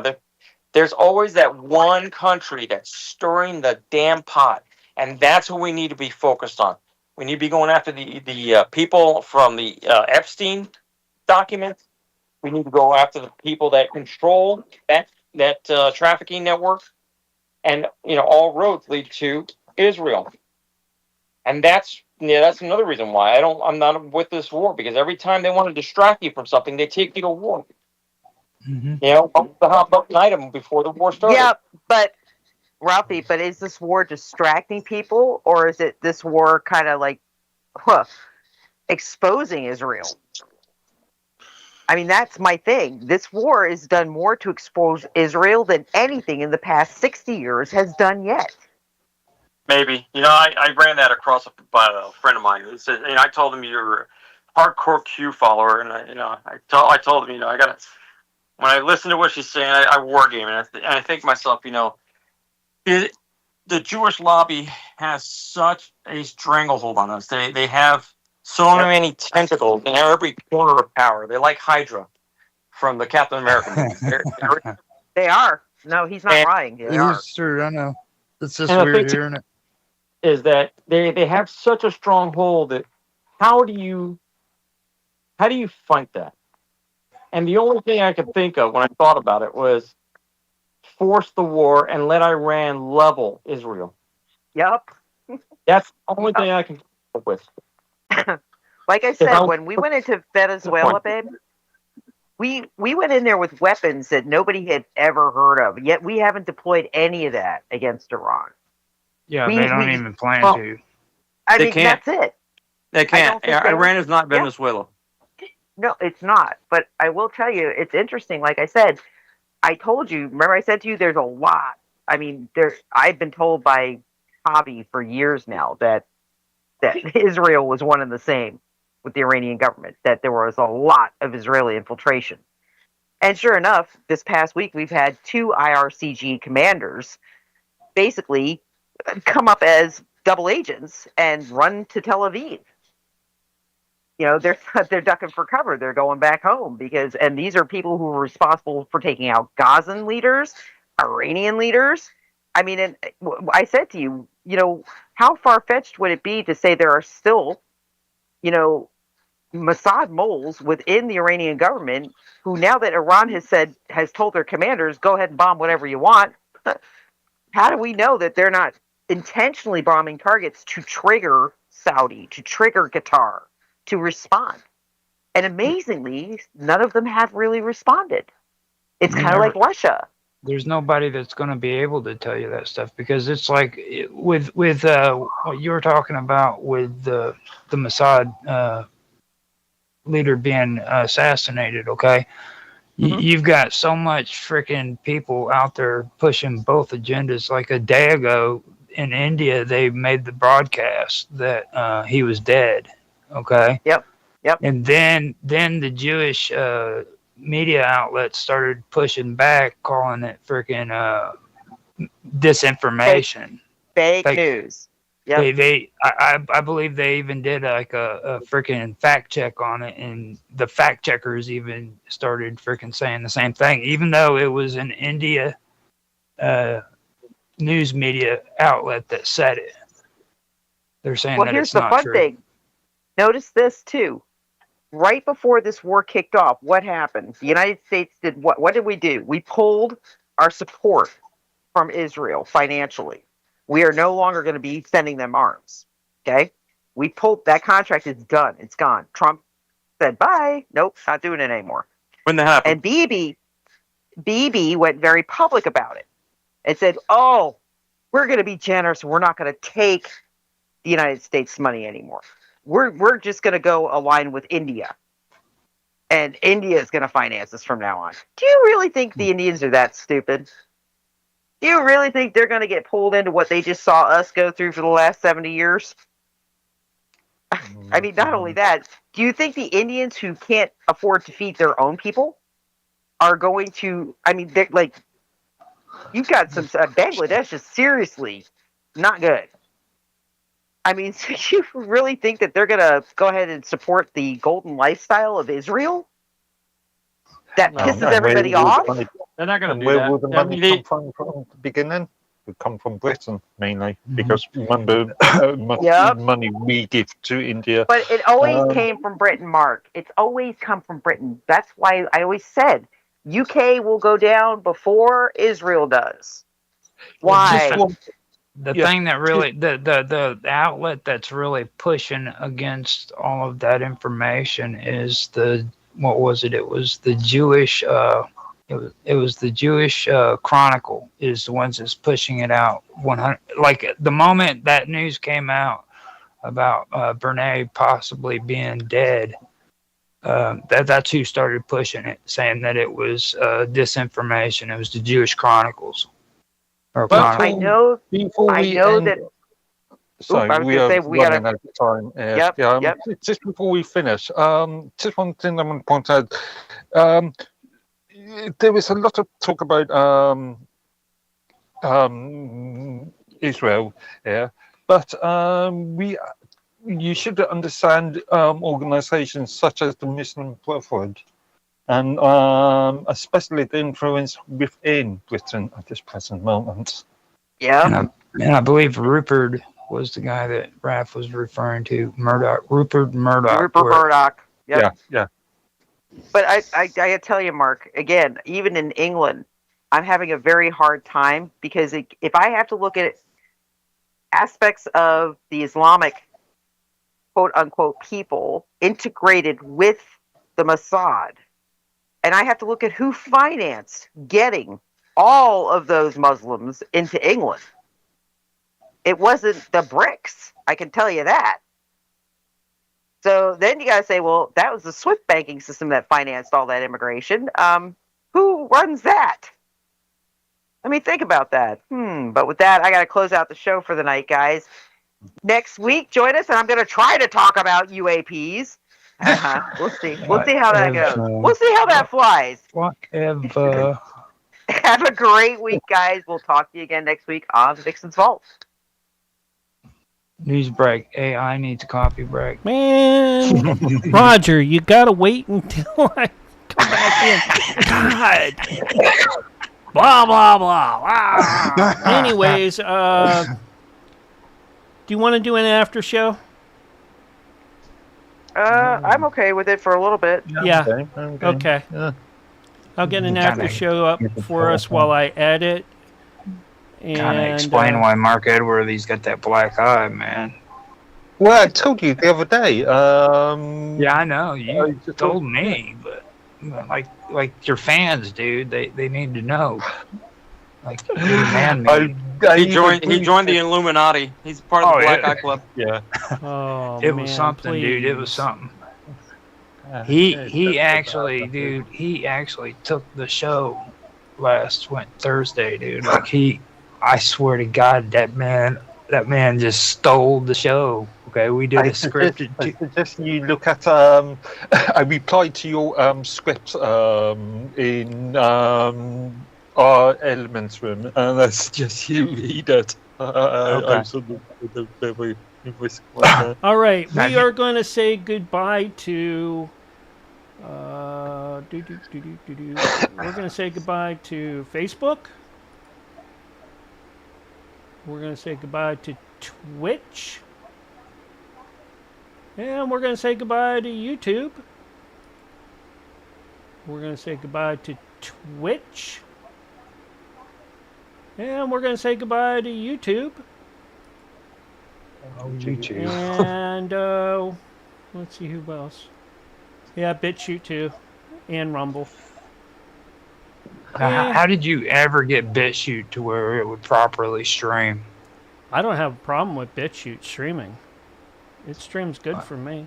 There's always that one country that's stirring the damn pot, and that's what we need to be focused on. We need to be going after the people from the Epstein documents. We need to go after the people that control that trafficking network, and all roads lead to Israel. And that's another reason why I'm not with this war, because every time they want to distract you from something, they take you to war. The hot button item before the war started. Yeah, but Ralphie, is this war distracting people, or is it this war kind of like exposing Israel? I mean, that's my thing. This war has done more to expose Israel than anything in the past 60 years has done yet. Maybe. I ran that across by a friend of mine who said, I told him you're a hardcore Q follower, and I told him, I gotta. When I listen to what she's saying, I war game, and I think to myself, the Jewish lobby has such a stranglehold on us. They have so many tentacles in every corner of power. They're like Hydra from the Captain America movies. They are. No, he's not lying. It's true. I know. It's just weird hearing it. Is that they have such a strong hold that how do you fight that? And the only thing I could think of when I thought about it was force the war and let Iran level Israel. Yep. That's the only thing I can come up with. Like I said, when we went into Venezuela, babe, we went in there with weapons that nobody had ever heard of. Yet we haven't deployed any of that against Iran. Yeah, they don't even plan to. I mean, that's it. They can't. Iran is not Venezuela. No, it's not. But I will tell you, it's interesting. Like I said, I told you, remember I said to you, there's a lot. I mean, I've been told by Hobby for years now that Israel was one and the same with the Iranian government, that there was a lot of Israeli infiltration. And sure enough, this past week, we've had 2 IRCG commanders basically come up as double agents and run to Tel Aviv. They're ducking for cover. They're going back home and these are people who are responsible for taking out Gazan leaders, Iranian leaders. I mean, and I said to you, how far-fetched would it be to say there are still, Mossad moles within the Iranian government who, now that Iran has told their commanders, go ahead and bomb whatever you want. How do we know that they're not intentionally bombing targets to trigger Saudi, to trigger Qatar, to respond? And amazingly, none of them have really responded. It's kind of like Russia. There's nobody that's going to be able to tell you that stuff, because it's like with what you were talking about with the Mossad leader being assassinated. Okay, you've got so much freaking people out there pushing both agendas. Like a day ago, in India they made the broadcast that he was dead. Okay. Yep. And then the Jewish media outlets started pushing back, calling it freaking disinformation, Fake news. Yep. I believe they even did like a freaking fact check on it, and the fact checkers even started freaking saying the same thing, even though it was an India news media outlet that said it. They're saying that here's it's the not fun true. thing. Notice this too. Right before this war kicked off, what happened? The United States did what? What did we do? We pulled our support from Israel financially. We are no longer going to be sending them arms. Okay? We pulled that contract. Is done. It's gone. Trump said bye. Nope, not doing it anymore. When that happened. And Bibi went very public about it and said, "Oh, we're going to be generous. We're not going to take the United States money anymore. We're just going to go align with India, and India is going to finance us from now on." Do you really think the Indians are that stupid? Do you really think they're going to get pulled into what they just saw us go through for the last 70 years? I mean, not only that, do you think the Indians who can't afford to feed their own people are going to, I mean, they're like, you've got some, Bangladesh is seriously not good. I mean, so you really think that they're going to go ahead and support the golden lifestyle of Israel? That pisses everybody off? They're not going to do that. Where will the money come from the beginning? It would come from Britain, mainly, because remember much money we give to India. But it always came from Britain, Mark. It's always come from Britain. That's why I always said UK will go down before Israel does. Why? The thing that really, the outlet that's really pushing against all of that information is what was it? It was the Jewish, it was the Jewish Chronicle is the ones that's pushing it out. 100, like the moment that news came out about Bernays possibly being dead, that's who started pushing it, saying that it was disinformation. It was the Jewish Chronicles. I know that. Sorry, we are running out of time. Yep. Just before we finish, just one thing I want to point out. There was a lot of talk about Israel here, but you should understand organizations such as the Muslim Brotherhood, and especially the influence within Britain at this present moment. Yeah. And I believe Rupert was the guy that Raph was referring to. Rupert Murdoch. Rupert Murdoch. Yep. Yeah. But I tell you, Mark, again, even in England, I'm having a very hard time because if I have to look at aspects of the Islamic quote unquote people integrated with the Mossad, and I have to look at who financed getting all of those Muslims into England, it wasn't the BRICS. I can tell you that. So then you got to say, well, that was the SWIFT banking system that financed all that immigration. Who runs that? I mean, think about that. But with that, I got to close out the show for the night, guys. Next week, join us, and I'm going to try to talk about UAPs. We'll see. We'll see how that goes. We'll see how that flies. Whatever. Have a great week, guys. We'll talk to you again next week on the Vixen's Vault. News break. AI needs a coffee break. Man, Roger, you gotta wait until I come back in. God. Blah, blah, blah. Wow. Anyways, do you want to do an after show? I'm okay with it for a little bit. Yeah. Okay. Yeah. I'll get an after show up for us while I edit. Kind of explain why Mark Edworthy's got that black eye, man. Well, I told you the other day. Yeah, I know. You told me, but like your fans, dude, they need to know. Like, man, he joined the Illuminati. He's part of the Black Eye Club. Yeah. Oh, it was something, dude. It was something. He actually took the show last Thursday, dude. Like he I swear to God, that man just stole the show. Okay, we did a scripted. I suggest you look at. I replied to your script in our elements room, and I suggest you read it. Okay. I'm sort of very risk like that. All right, Now we you- are going to say goodbye to. We're going to say goodbye to Facebook. We're going to say goodbye to Twitch. And we're going to say goodbye to YouTube. We're going to say goodbye to Twitch. And we're going to say goodbye to YouTube. Oh, YouTube. And let's see who else. Yeah, BitChute too. And Rumble. Now, how did you ever get BitChute to where it would properly stream? I don't have a problem with BitChute streaming. It streams good for me.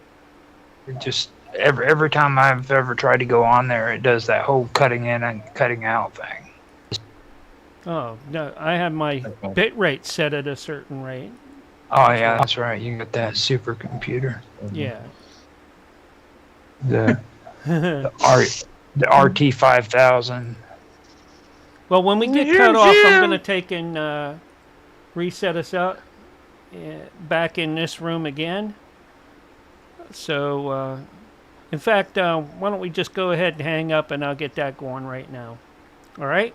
It just every time I've ever tried to go on there, it does that whole cutting in and cutting out thing. Oh, no, I have my bit rate set at a certain rate. Oh yeah, that's right. You got that supercomputer. Yeah. The RT5000. Well, when we get cut off, I'm going to take and reset us up back in this room again. So, in fact, why don't we just go ahead and hang up, and I'll get that going right now. All right?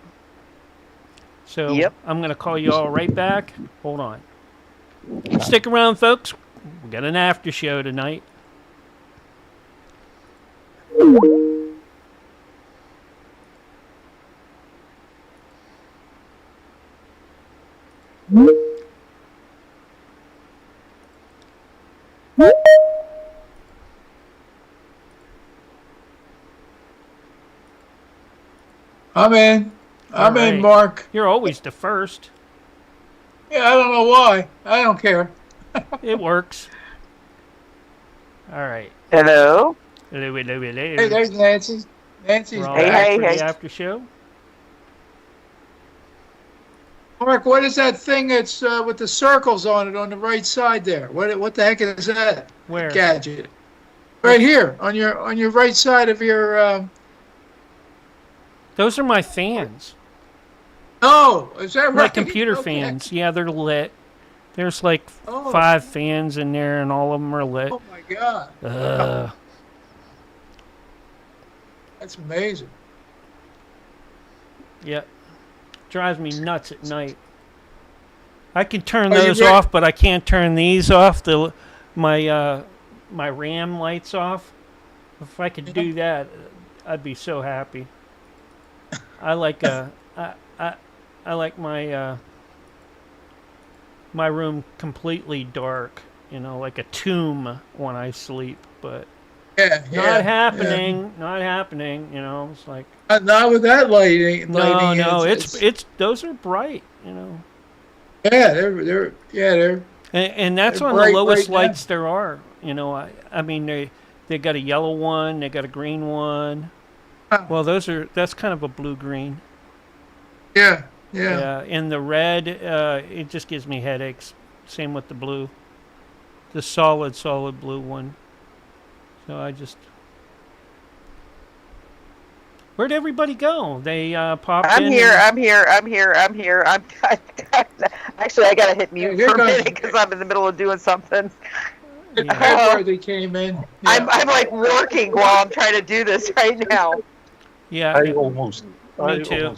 So, Yep. I'm going to call you all right back. Hold on. Stick around, folks. We got an after show tonight. I'm in. I'm in, right. Mark. You're always the first. Yeah, I don't know why. I don't care. It works. All right. Hello. Hello, hello, hello. Hey, there's Nancy. Nancy's We're all Hey, back hey, for hey. the after show. Mark, what is that thing that's with the circles on it on the right side there? What the heck is that Where? gadget? Right here on your right side of your. Those are my fans. Oh, is that right? My computer Okay. fans. Yeah, they're lit. There's like Oh. 5 fans in there, and all of them are lit. Oh my God, that's amazing. Yep. Drives me nuts at night. I can turn Are you those ready? off, but I can't turn these off. My RAM lights off. If I could do that, I'd be so happy. I like I like my my room completely dark, you know, like a tomb when I sleep. But Yeah, not happening. Not happening. You know, it's like Not with that lighting. no. It's those are bright. You know. Yeah, they're And that's They're on bright the lowest right now. lights there are. You know, I mean they got a yellow one, they got a green one. Huh. Well, that's kind of a blue green. yeah. And the red, it just gives me headaches. Same with the blue, the solid blue one. So I just. Where'd everybody go? They popped in. I'm here. Actually, I gotta hit mute Here for a goes- minute because I'm in the middle of doing something. Yeah. February came in. Yeah. I'm like working while I'm trying to do this right now. Yeah. I almost too.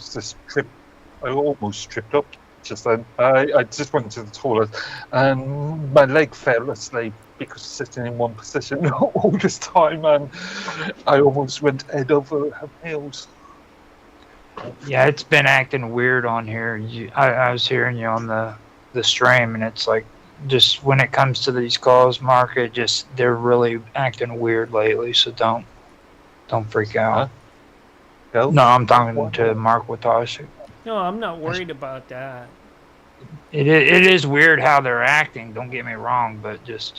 I almost tripped up just then. I just went to the toilet and my leg fell asleep because sitting in one position all this time, and I almost went head over heels. Yeah, it's been acting weird on here. I was hearing you on the stream, and it's like just when it comes to these calls, Mark, they're really acting weird lately. So don't freak out. Huh? No, I'm talking to Mark Watashi. No, I'm not worried about that. It is weird how they're acting. Don't get me wrong, but it's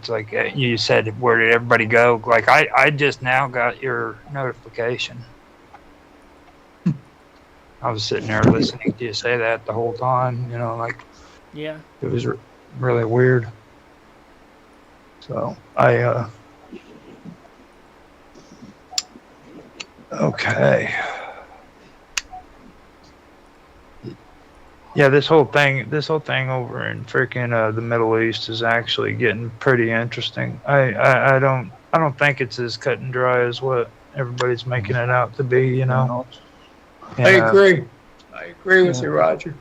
like you said. Where did everybody go? Like I just now got your notification. I was sitting there listening to you say that the whole time. You know, like Yeah. it was really weird. So okay. Yeah, this whole thing over in freaking the Middle East is actually getting pretty interesting. I don't think it's as cut and dry as what everybody's making it out to be. You know. I agree. I agree with you, Roger.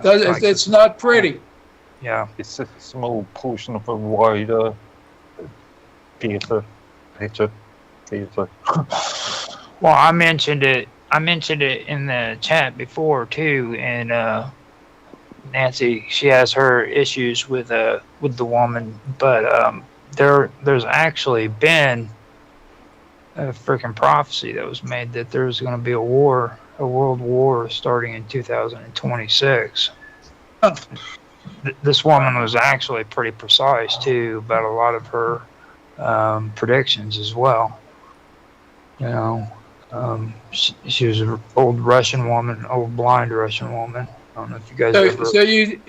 It's not pretty. Yeah. It's a small portion of a wider theatre. Well, I mentioned it in the chat before too, and Nancy, she has her issues with the woman, but there's actually been a freaking prophecy that was made that there's going to be a world war starting in 2026. Oh. This woman was actually pretty precise too about a lot of her predictions as well. You know, she was an old Russian woman, old blind Russian woman. I don't know if you guys ever... So you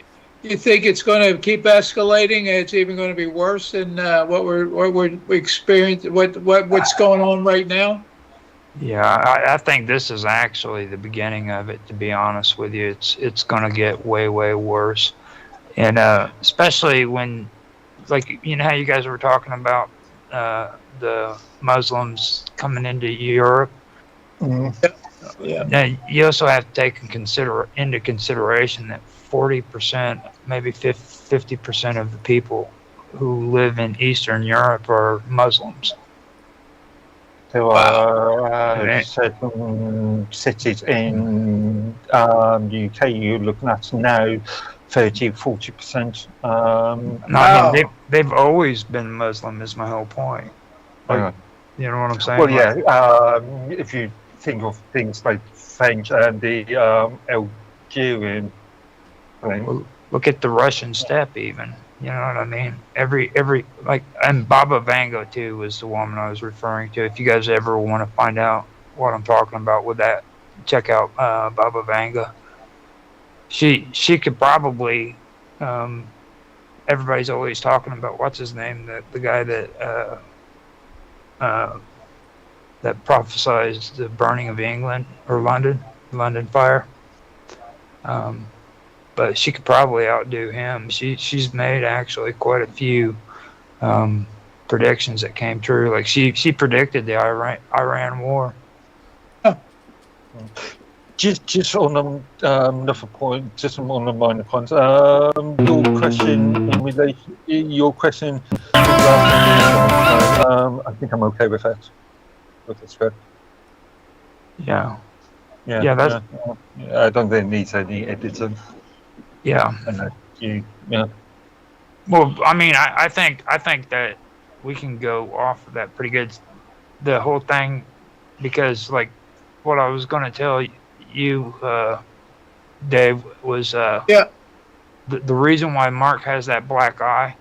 think it's going to keep escalating? It's even going to be worse than what we're experiencing. What's going on right now? Yeah, I think this is actually the beginning of it. To be honest with you, it's going to get way worse, and especially when, like, you know how you guys were talking about the Muslims coming into Europe. Yeah. Now, you also have to take into consideration that 40%, maybe 50% of the people who live in Eastern Europe are Muslims. There are certain cities in the UK you're looking at now, 30-40%. I mean, they've always been Muslim, is my whole point. Like, you know what I'm saying? Well, yeah. If you think of things like French and the Algerian thing. Well, look at the Russian steppe, even. You know what I mean? Every like, and Baba Vanga too was the woman I was referring to. If you guys ever want to find out what I'm talking about with that, check out Baba Vanga. She could probably. Everybody's always talking about what's his name, the guy that prophesized the burning of England or London fire. But she could probably outdo him. She's made actually quite a few predictions that came true. Like she predicted the Iran war. Just on another point, just on the minor points. Your question in relation, I think I'm okay with that. That's fair. Yeah. Yeah. I don't think it needs any editing. Yeah. Yeah. Well, I mean, I think that we can go off of that pretty good. The whole thing, because like what I was going to tell you, Dave, was the reason why Mark has that black eye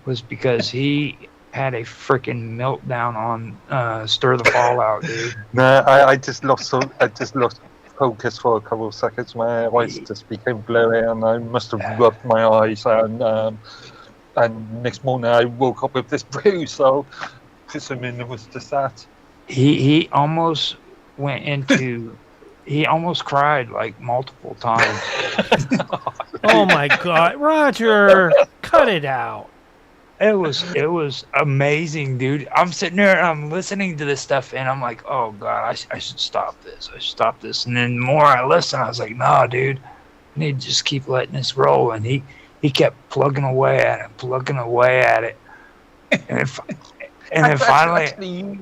was because he had a freaking meltdown on Stir the Fallout, dude. No, I just lost focus for a couple of seconds. My eyes just became blurry, and I must have rubbed my eyes. And next morning I woke up with this bruise. So, presuming it was just that. He almost went into. He almost cried like multiple times. Oh my God, Roger, cut it out. It was amazing, dude. I'm sitting there and I'm listening to this stuff and I'm like, oh God, I should stop this. And then the more I listen, I was like, nah, dude, I need to just keep letting this roll. And he kept plugging away at it. And then finally, actually,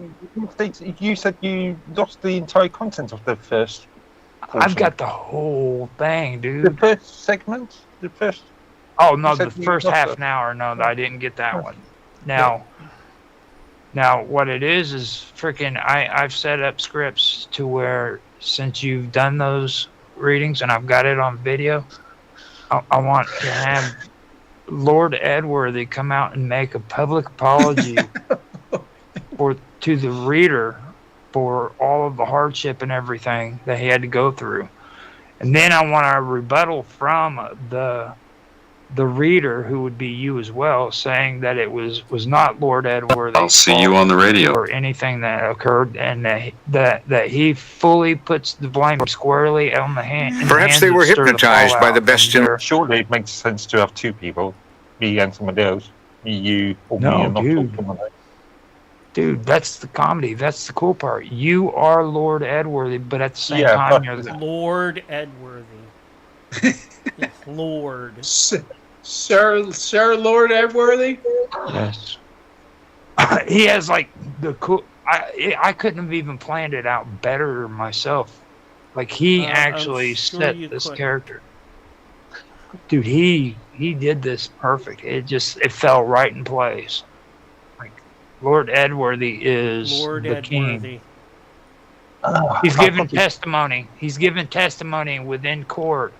you said you lost the entire content of the first portion. I've got the whole thing, dude. The first segment? Oh no, the first half an hour. No, I didn't get that one. Now, what it is freaking. I've set up scripts to where since you've done those readings and I've got it on video, I want to have Lord Edworthy come out and make a public apology to the reader for all of the hardship and everything that he had to go through. And then I want a rebuttal from the reader, who would be you as well, saying that it was not Lord Edward's I'll see you on the radio. or anything that occurred, and that he fully puts the blame squarely on the hand. Perhaps they were hypnotized by the best in. Surely it makes sense to have two people, me and somebody else, me, you, or No, me and not dude. someone else. Dude, that's the comedy. That's the cool part. You are Lord Edward, but at the same Yeah, time, but- you're the Lord Edworthy. Yes, Lord. Sir Lord Edworthy? yes. He has like the cool. I couldn't have even planned it out better myself. Like he I'm actually sure set you this couldn't. character. Dude, he did this perfect. It fell right in place. Like Lord Edworthy is Lord the king. Edworthy. He's given testimony. He's given testimony within court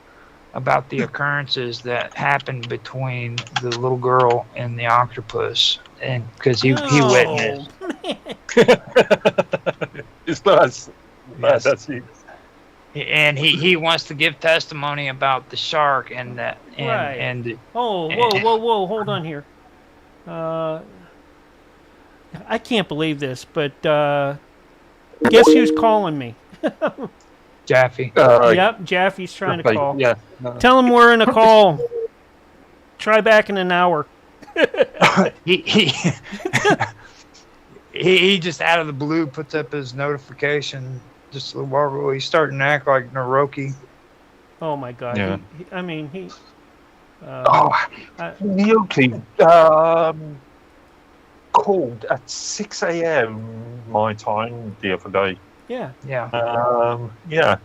about the occurrences that happened between the little girl and the octopus, and because he No, witnessed. man. It's nice. Yes. That's it. And he wants to give testimony about the shark and that Right. and Oh, whoa! Hold on here. I can't believe this, but guess who's calling me? Jaffe. Yep, Jaffe's trying to call. Yeah. Tell him we're in a call. Try back in an hour. he he just out of the blue puts up his notification just a little while ago. He's starting to act like Naroki. Oh my God! Yeah. I mean, he. Naoki called at 6 a.m. my time the other day. Yeah. Yeah. Yeah.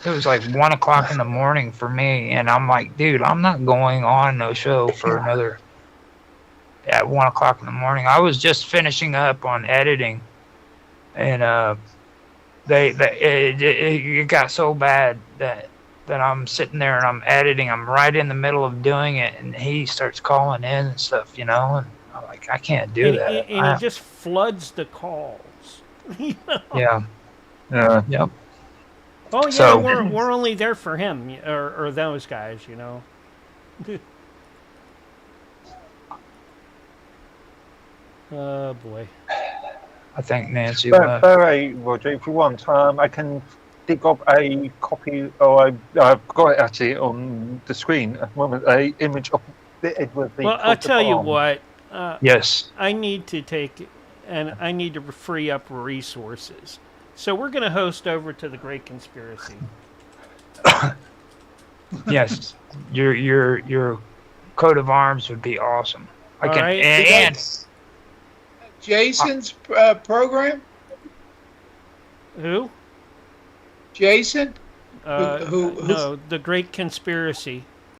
It was like 1 o'clock in the morning for me, and I'm like, dude, I'm not going on no show for another. At 1 o'clock in the morning, I was just finishing up on editing, and it got so bad that I'm sitting there and I'm editing. I'm right in the middle of doing it, and he starts calling in and stuff, and I'm like, I can't do that. And he just floods the calls. You know? Yeah. Yep. Oh yeah, So- we're only there for him or those guys, Oh boy. I think Nancy But, left. Roger, if you want, I can dig up a copy, or I've got it actually on the screen at the moment, a image of the Edward. Well, I'll tell you what. Yes. I need to free up resources. So we're going to host over to the Great Conspiracy. Yes. Your coat of arms would be awesome. I All can right. and Jason's program? Who? Jason? No, the Great Conspiracy.